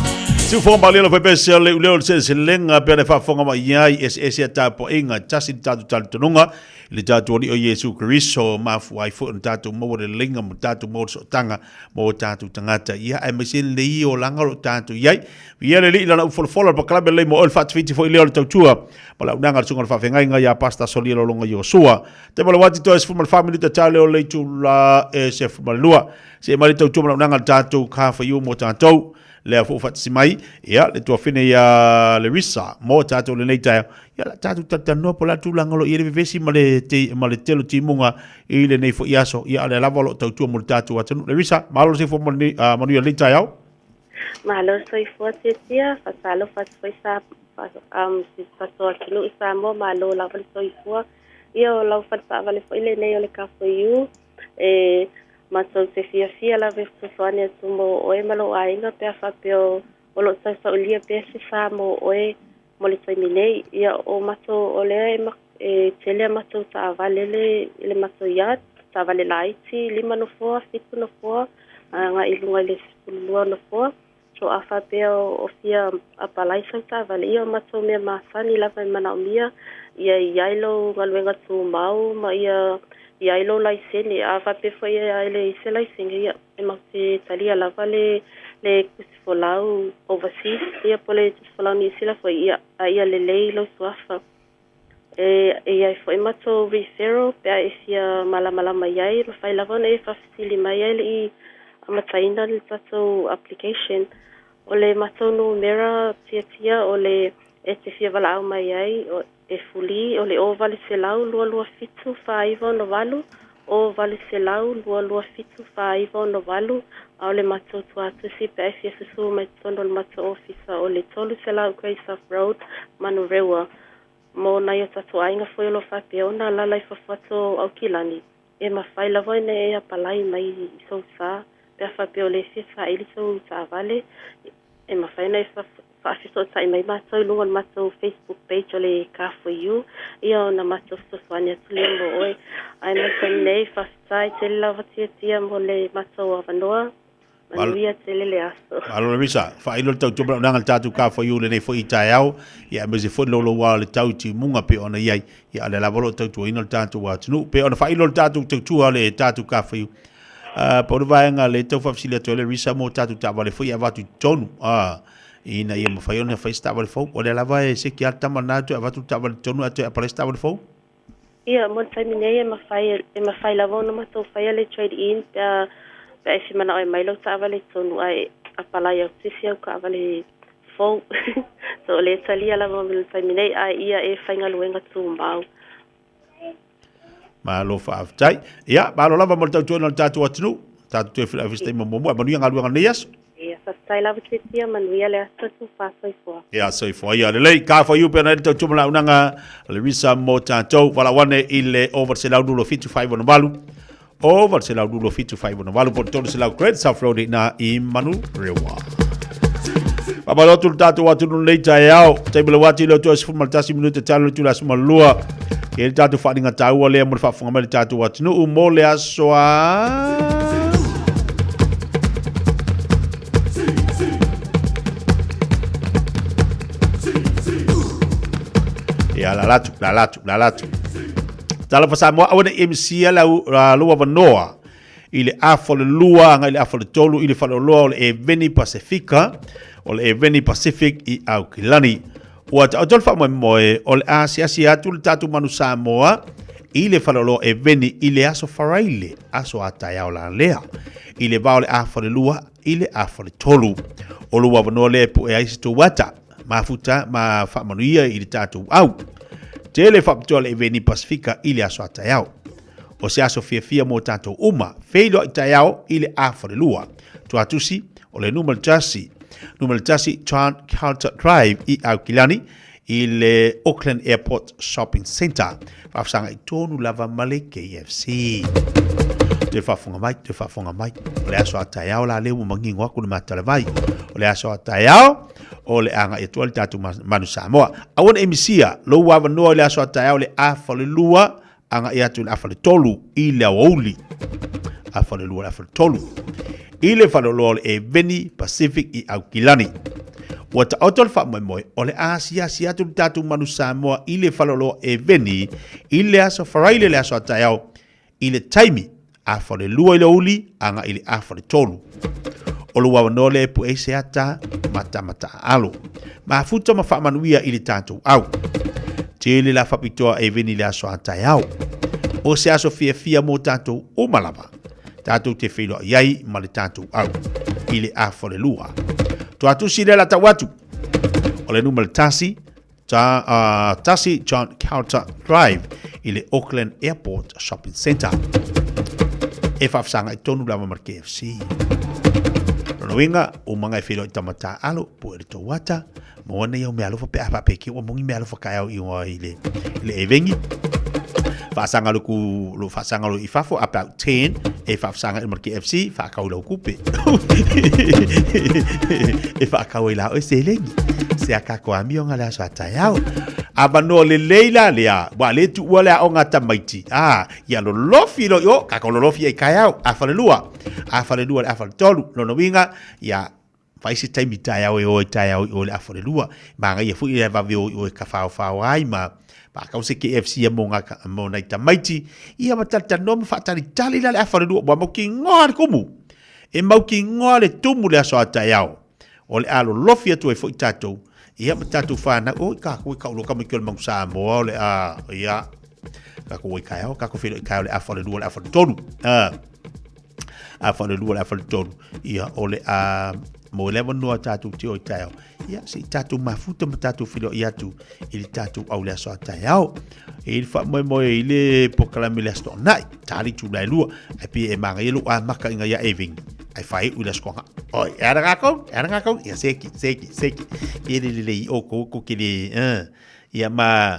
Tu fo malelo pe pese le leo se lenga pe le fa fonga ma iai ese tapo inga tasi tatu tununga le tatu o Yesu Kristo ma fu ai fo tatu mo le lenga mo tatu mo so tanga mo tatu tangata ia ai mesin le o langa lo tatu iai ia le lana fo pa klabe le mo ol fat fiti fo leo tau tua pala unanga sunga fa fenga inga ia pasta soli lo longa Yosua te pala wati to es fu mal family te tale o le tu la se fu mal lua se mali tau tua unanga tatu ka fa yu mo tatu le fu fat simai ia le tua fine ia le risa mo tatu le nei tai ia la tatu tatano pola tu langolo ia le vesi male telo timunga i le nei fo iaso ia le lavolo tau tu mo tatu atunu le risa malo se fo manu ia le tai au malo soi fo tia fasalo fas foi sa si faso kilo isa mo malo la soi fo ia la fat pa vale foi le nei le ka fo yu Maso se fia la vez soane tumo oe malo ainga pe fa peo o lo sa olia pe se fa mo oe mo le sai minei ia o maso ole tele maso sa valele le maso ya sa vale laiti lima no fo fitu no fo nga ilunga le lua no fo so afa peo o fia apalai sa vale ia maso me masani la fa mana mia ia yailo ngalwenga tu mau ma ia ia ilo lai sene a fa pe foi ele se lai singa ia e ma se talia la vale le kusifolau overseas ia pole kusifolau ni sila foi ia le lo swafa ia foi ma to referral pe ia mala mai ai lo fai la vone fa sili mai ele I amataina le tato application ole ma to no mera tia ole este fia vala au mai ai e fuli o le o vale selau lua fitu faiva no valu o vale selau lua fitu faiva no valu au le mato tuatu si pe fia su mai tono le mato officer o le tolu selau Grace of Road manu rewa mo na yo tatu ainga foi lo fa peona la lai fa fato au kilani e ma fai la voine e apalai mai so sa pe fa pe le fi fa ili so sa vale e ma fai na fa Fafiso sai mai mato lungon mato Facebook page ole ka for you ia na mato soania tulembo oi ai me nei fa sai te lava tia mo le mato avanoa manuia tele le aso alo risa fa ilo tau tu nanga tatu ka for you le nei fo itaiao ia me se fo lo wa le tau ti munga pe ona ia le lavolo tau tu ino tatu wa tunu pe ona fa ilo tatu tu le tatu ka for you por vaenga le tau fa fisilia to le risa mo tatu ta vale fo ia vatu tonu ina ia mo faiona fai stava fo o le lava e se ki alta manatu ava tu tava tonu atu a stava fo ia mo sai minei ma fai lava no ma to fai le trade in pe se mana ai mai lo tava le tonu ai a pala ia sisi au ka vale fo so le talia lava mo sai minei ai ia e fai ngaluenga tu mbau ma lo fa aftai ia ba lo lava mo tau tonu tatu atunu tatu te fila viste mo mo ma nu ngaluenga nias sai lava tia manuia le atu fa sai fo ia sai fo ia le ka fo you pe na te tumla unanga le risa mo tanto wala wane ile over se la dulo 55 no valu over se la dulo 55 no valu por todo se la Great South Road na I manu rewa Papa lo tu tatu watu no leita yao te bele wati lo to se maltasi minuto talo tu la suma lua ke tatu fa dinga tau le mo fa funga me tatu watu no mo le asoa ya la latu tala fa mo awena MC la lua vanoa ile afo le lua nga ile afo le tolu ile fa lo e veni pacifica o le veni pacific I Aukilani o tol fa mo o le asia tu tatu manu Samoa ile fa lo e veni ile aso faraile aso ataya o la lea ile ba le afo le lua ile afo le tolu o lua vanoa le pu e aisi tu wata mafuta ma whamanuia i le tātou au. Te le whapitoa le eveni Pasifika i le aso ataiao. O se aso fia mo tātou uma, feilo i taiao i le awharelua. Tua tusi o le numeratasi John Carter Drive i Aukilani i le Auckland Airport Shopping Centre. Whafsanga i tonu lava male KFC. Te whafunga mai. O le aso ataiao la leo mangingo aku le matalawai. O le aso ataiao o le anga e tuali tatu manu Samoa. Awana emisia, lo wawa noa le aso ataiao le afale lua, anga e atu le afale tolu i le awauli. Afale lua le afale tolu. I le whaloloa le eveni Pacific i Aukilani. Ua ta auto le whamoemoe o le asia atu le tatu manu Samoa i le whaloloa eveni i le aso wharaile le aso ataiao i le taimi afale lua i le uli, anga i le afale tolu. O lo wawa no le pu e se ata mata alo. Ma futa ma whamanuia i le tātou au. Te le la whapitoa e veni le aso atai au. O se aso fia mo tātou o malama. Tātou te whiloa iai ma le tātou au. I le awhare lua. To atu si le la tawatu. O le numero tasi John Carter Drive i le Auckland Airport Shopping Centre. E whafsanga i tonu lama mar KFC. Roinga o mga e whilo i tamata alo po e to wata mo na iau me alo fa pe apa pe ki o mongi me alo fa kai au i o ile evengi fa sanga lo ku lo fa sanga lo i fafo about 10 e fa sanga mar KFC fa ka lo kupe e fa ka ila o se lengi se aka ko ami o ngala sa tayao abano le leila lea wa le tu wala o ngata maiti ya lo lofi lo yo ka ko lo lofi e kai au afale lua afale tolu no winga ya faisi taimi tayao o tayao o le afale lua manga ye fu ile va vi o ka fa ai ma pa ka se KFC mo nga mo na tamaiti ia matata no fa tali tali la afale lua mo ki ngor kumu e mo ki ngor le tumu le so tayao o le alo lofi to e fu tato ia matatu fa na o ka ko lo ka mo ki mo sa mo le ia ka ko kai ka ko fi kai le afale lua le afale tolu afale lua le afale tolu ia ole mo le no tatu ti o tao ia si tatu mafuta tatu filo ia tu il tatu au le so tao il fa mo ile proclame le sto nai tali tu la lua e pi e manga yelo a maka inga ya eving ai fai u le sko o era ngako ia seki ele le o ko ki le ia ma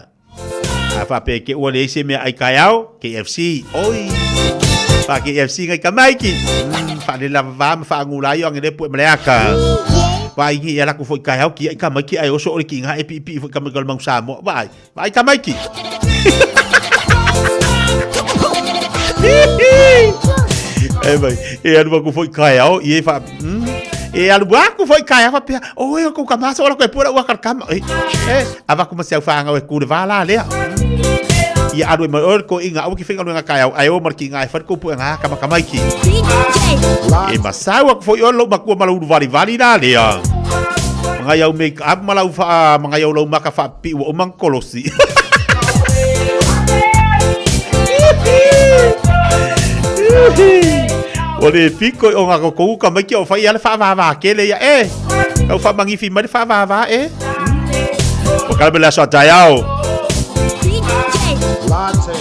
afa pe ke o le se me ai kaiao KFC oi pa KFC ngai kamaiki fa le lava fa ngula yo ngene pu mleaka vai ngi ala ku foi kaiao ki kamaiki ai o so ki nga e pi foi kamagal mang samo vai kamaiki vai e alu ku foi kaiao e fa e alu ku foi kaiao fa o eu ku kamasa ora ku pura wa kama ava ku ma se fa nga ku le vala le ia aru mai ko inga au ki finga nga kai ai o marki nga fa ko pu nga kama kamaiki e masawa ko foi lo maku malu vali na le nga yau make up malau fa nga yau lo maka fa pi o mankolosi o le piko o nga ko kamaiki o fa ia fa va ke le ia o fa mangi fi mai fa va o kalbe la so tayao Latte.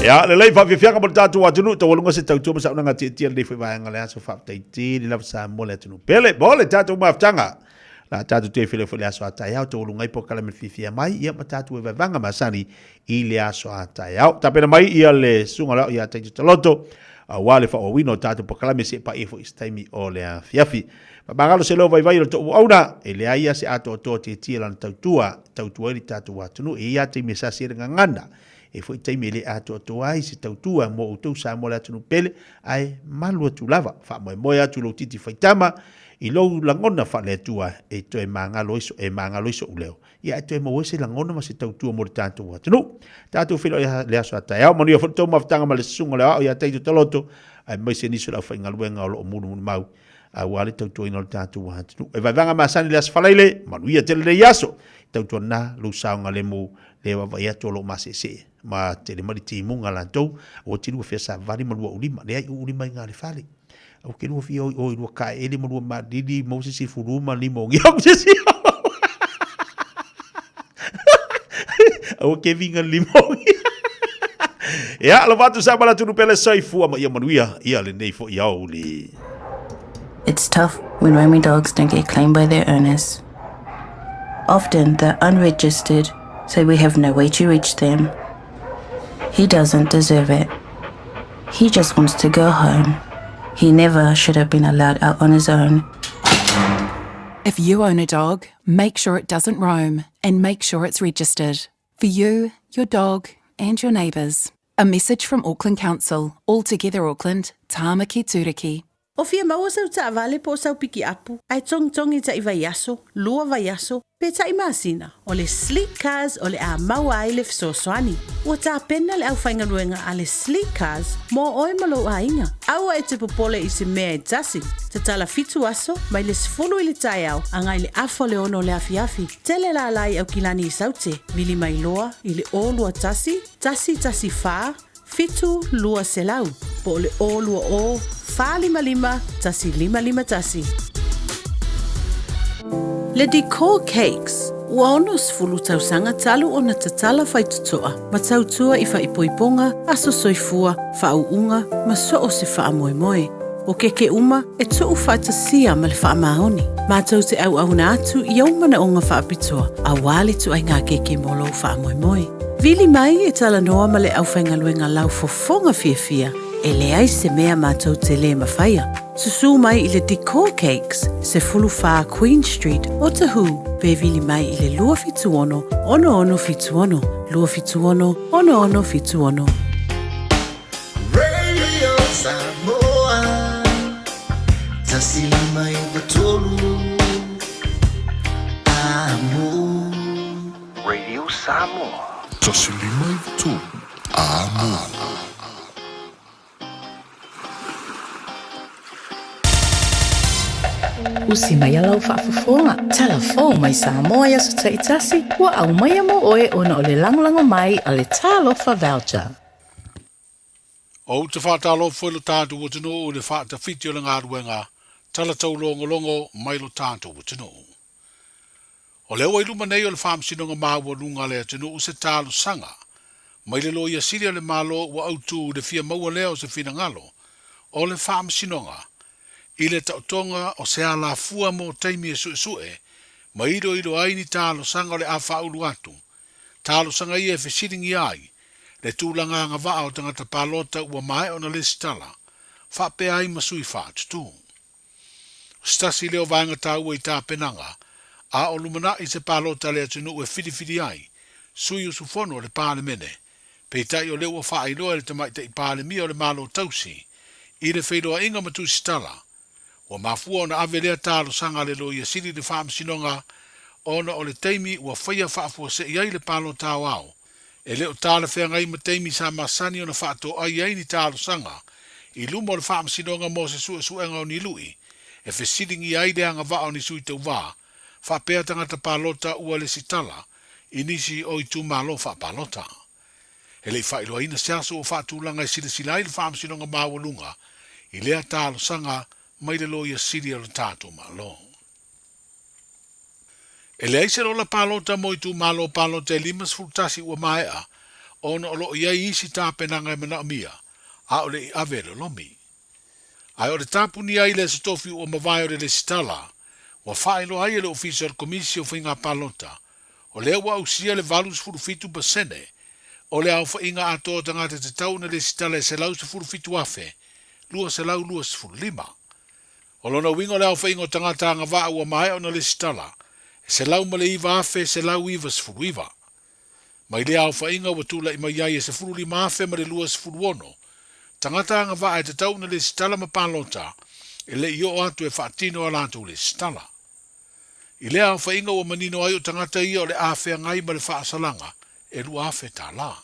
Ya, le lei fa fianga mo tatu wa tunu to lunga se tau tu sa nga ti le fa ba nga le so fa tai ti le sa mo le tunu. Pele bole tatu ma ftanga. La tatu te file file aso ata yao to lunga ipo kala me fifia mai ia ma tatu e vanga masani i le aso ata yao. Tapena mai ia le sunga la ia tai taloto. Wale fa o wino tatu po kala me se pa ifo istaimi o le fiafi. Mangalo se lo vai vai to auna e le aia se ato to te ti lan tautua li tatu wa tunu e ia te mesa se nganga e foi te mele ato to ai se tautua mo o sa mo la tunu pele ai malu tu lava fa mo atu lo titi faitama i lo langona fa le tua e to e mangalo iso uleo ia to e mo se langona ma se tautua mo tatu wa tatu filo le aso ata ia mo ni fo to maftanga ma le sunga le ia te toloto ai mai se ni so la fa ngaluenga o munu mau a wale tautua ino le tatu wa tunu e vanga masani le asfalaile manuia tele le yaso tautua na lu saunga le mu le wa ia to lo masese ma tele mari timunga lantou o tilu fesa vari malua ulima le ai ulima ngale fale o ke lu fi o lu ka ele malua ma didi mo se furuma limo ngiam se o ke vinga limo ya lo vatu sa bala tunu pele saifu ma ia manuia ia le nei fo ia uli. It's tough when roaming dogs don't get claimed by their owners. Often they're unregistered, so we have no way to reach them. He doesn't deserve it. He just wants to go home. He never should have been allowed out on his own. If you own a dog, make sure it doesn't roam and make sure it's registered. For you, your dog and your neighbours. A message from Auckland Council. All Together Auckland, Tāmaki Turiki. O fia maua sau ta avale po sau piki apu. Ai tongi ta iwa yaso, lua va yaso, pe ta imasina. O le sleek cars o le a maua ai le fsoswani. Ua ta pena le au whainga ruenga a le sleek cars mo oi malo a inga. Aua e te popole i se mea e tasi. Te tala fitu aso, mai le sfulu i le tai au, angai le afo le ono le afiafi. Tele la lai au kilani i saute, vili mai loa, i le o lua tasi faa, fitu lua selau. Po le o lua o, faa lima tasi lima tasi. Le Decor Cakes. Ua ono sfulu tausanga talu o na tatala fai tutoa. Ma tautua i fa ipoiponga, aso soifua, fa uunga, ma so o se fa moe. O keke uma, e tuu fa tasia ma le fa mahoni. Ma tau te au na atu i au mana onga fa apitoa. A wale tu ai ngā keke molo fa moe. Vili mai e tala noa ma le au whainga luenga lau fofonga fia. E le ai se mea mātou te le mawhaia. Susu mai i le Decor Cakes, se fulu wha Queen Street, o Tahu, pe vili mai i le lua fituono, ono fituono, lua fituono, ono fituono. Radio Samoa, tasili mai batolu, amo. Radio Samoa, tasili mai batolu, amo. Usi mai alau whaafafonga. Telefon mai Samoa ia sa itasi. Wa au mai mo oe ona o le langolango mai a le talofa voucher. O te whaatalo whelo tātu o tino o le whaata whiti o le ngā ruenga. Tala tau longo mai lo tātu o tino. O leo ai luma nei o le whaamsinonga māua lunga lea tino o se tālo sanga. Mai le loia siria le malo wa autu le fia maua leo se fina ngalo. O le whaamsinonga. I le tautonga o se ala fua mo taimi e sue, ma ido aini tālo sanga o le a whaulu atu. Tālo sanga ia e whesiringi ai, le tūlanga ngā waa o tangata pālota ua mai o na le stala, whape ai masui whaatutu. Stasi leo vanga tā ua i tā penanga, a o lumana i se pālota le atunu ue whiri ai, sui o sufono le pāle mene, pe tai o leo wha ailoa le tamaita i pāle mia o le malo tausi, i le whairoa inga matu stala, ua mafua ona avelea tālo sanga le loia siri le whaamsinonga, ona o le teimi ua whaia whaafua se iai le palo tāo au. E leo tāle whea ngai ma teimi sa masani ona whaato ai ai ni tālo sanga, i lumo le whaamsinonga mo se suenga o ni lui, e whesiringi ai le anga wao ni sui tau wā, whapea tangata palota ua le sitala, i nisi o i tu malo whaapalota. E le whailo aina seaso o whaatulanga i silai le whaamsinonga mawalunga, i lea tālo sanga, mai le loia siri o le tātou malo. E le aise rola pālota mo i tū malo pālota e limas fultasi ua maea, ona o loo iai isi tāpenanga e mana mia, a o le I ave le lomi. Ai o le tāpuni ai le stofi o mawai o le sitala, wa whaelo ai le official commission whainga palota, o le wa usia le valus furufitu pasene, o le au whainga ato tangata te tau na le sitala se lau se furufitu afe, lua se lau lua se furulima. O lona wingo le au whainga o tangata anga waa ua mai o na le sitala, se lau ma le iwa afe, se lau iwa se furuiwa. Mai le au whainga wa tula I mai ai se furulima afe ma le lua se furuono, tangata anga waa e te tau na le sitala ma palota, e le io atu e whaatino alatu le sitala. I lea au whainga o manino ai o tangata ia o le awhea ngai ma le whaasalanga, e lu awhe tā la.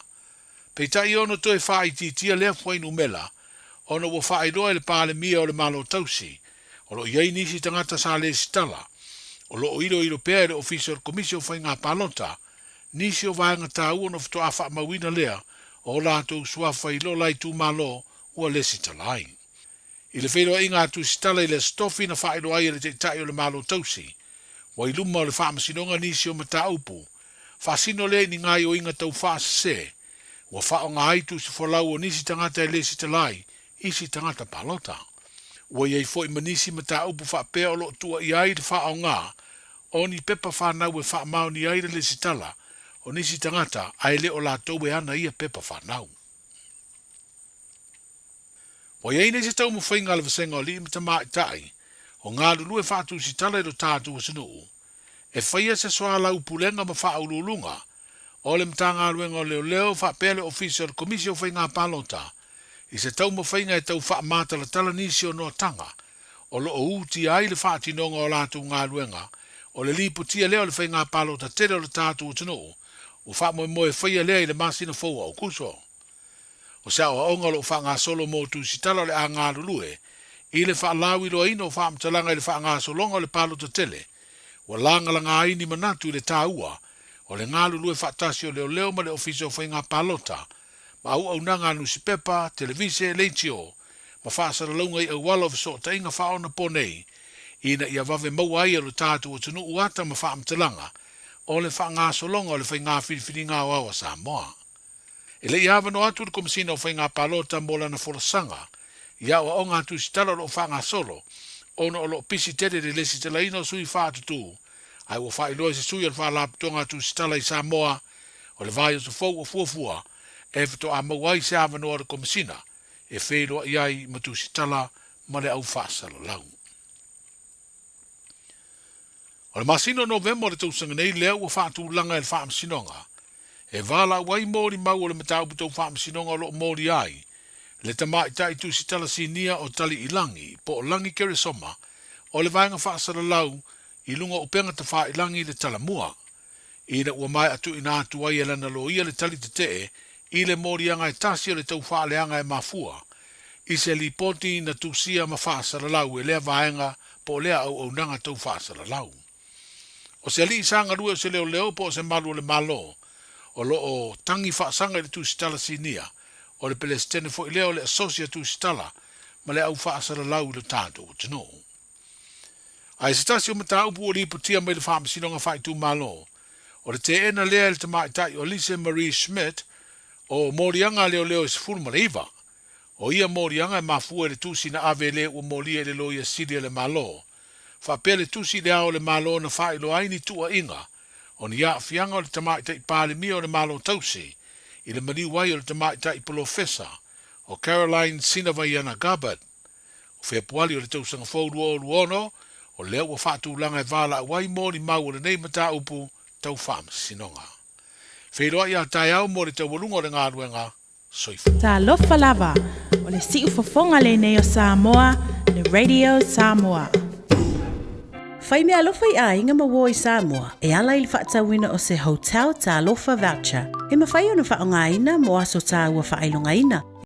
Pei tai ono to e wha I titia lea whainu mela, ono wa wha idoa e le pāle mia o le malo tausi, o lo iei nisi tangata sa le sitala, o lo iro pēr le official commission whainga palota, nisi o vaenga tā uon o fito a wha mawina lea, o lātou sua whailo lai tū malo ua le sitalai. I le whero inga tu sitala I le stofi na wha idoa ai le te tai o le malo tausi, wa I luma o le whaamasinonga nisi o mata upu, whaasino le ni ngai o inga tau whaase, wa wha o ngā haitu si whalau o nisi tangata le sitalai, isi tangata palota. Wa iei fo I manisi mata upu whaapea o lo tua I ai te wha o ngā, o ni pepa whanau e wha mau ni ai le sitala, o nisi tangata ai le o la tau e ana ia pepa whanau. Wa iei nei se tau mo whainga le vasenga o li imata mai tai, o ngā lulu e whaatu sitala I do tātu o sinuu, e whaia se soa lau pulenga ma wha ululunga, o le mtanga ruenga o leo wha pele official commission whainga palota, I se tau mo whainga e tau wha mātala tala nisi o no tanga, o lo o uti ai le wha tinonga o lātu ngā ruenga, o le liputia leo le whainga palota tere o le tātu o sinuu, o wha moe whaia lea I le masina fōua o kuso. O sa o aonga lo wha ngā solo mō tu sitala le a ngā lulue, I le wha lawi lo ino wha amtalanga I le wha ngā solonga o le palota tele, wa langa ngā ini manatu I le tāua, o le ngā lulue wha tasi o leo ma le ofisio whai ngā palota, ma au nanga nusi pepa, televise, leitio, ma wha asara launga I awala of so ta inga wha ona ponei, ina ia wave mau ai alo tātu o tunu uata ma wha amtalanga, o le wha ngā solonga o le whai ngā whiwhiri ngā wawa Samoa. E le iava no atu le komisina o whai ngā palota mola na forasanga, ia o ngā tu sitala lo wha ngā solo, ono o lo pisi tere le lesi te laino sui wha atutu, ai o wha iloa se sui al wha laputonga tu sitala I Samoa, o le vai o se fau o fuafua, e fito a mauai se ava no le komisina, e wheroa iai ma tu sitala ma le au whaasala lau. O le masino November le tausanga nei leo ua whaatu langa e wha amsinonga, e wala wai mōri mau o le matau putou wha amsinonga lo mōri ai, le tamai tai tu sitala sinia o tali ilangi, po o langi keresoma, o le vaenga whaasala lau, I lunga upenga ta wha ilangi le talamua, ina ua mai atu ina atu ai e lana lo ia le tali te tee, I le mōri anga e tasi o le tau wha leanga e mafua, I se li poti na tu sia ma whaasala lau e lea vaenga po lea au nanga tau whaasala lau. O se ali sanga rua o se leo po o se malu o le malo, o lo o tangi whaasanga I le tu sitala sinia, o le pelestene fo I leo le asosia tu sitala, ma le au whaasala lau le tātou o tino. Ai se tasi o mata upu o li putia mai le whaamasinonga whai tu malo, o le te ena lea le tamai tai o Lisa Marie Schmidt, o morianga leo se fulu maleiva, o ia morianga e mafua le tusi na ave le o molia le loia sidia le malo, fa pele tusi le ao le malo na whai lo aini tua inga, o ni a fianga o le tamai tai pāle mia o le malo tausi, I le mani wai o le tamai tai profesa, o Caroline Sinavaiana Gabbard, o whepuali o le tausanga fōrua o luono, o leo wa whātu langa e wala wai mōri mau o le nei mata upu tau whaam sinonga. Wheroa ia tai au mo le tau walunga o le ngā ruenga, soifu. Tā lofa lava, o le si ufafonga le nei o Samoa, le Radio Samoa. Whai mea alofa I a inga mawo I Samoa, e ala I le whaatawina o se hotel tā lofa voucher. He mawhai o na whaonga ina mo aso tā ua whailonga ina.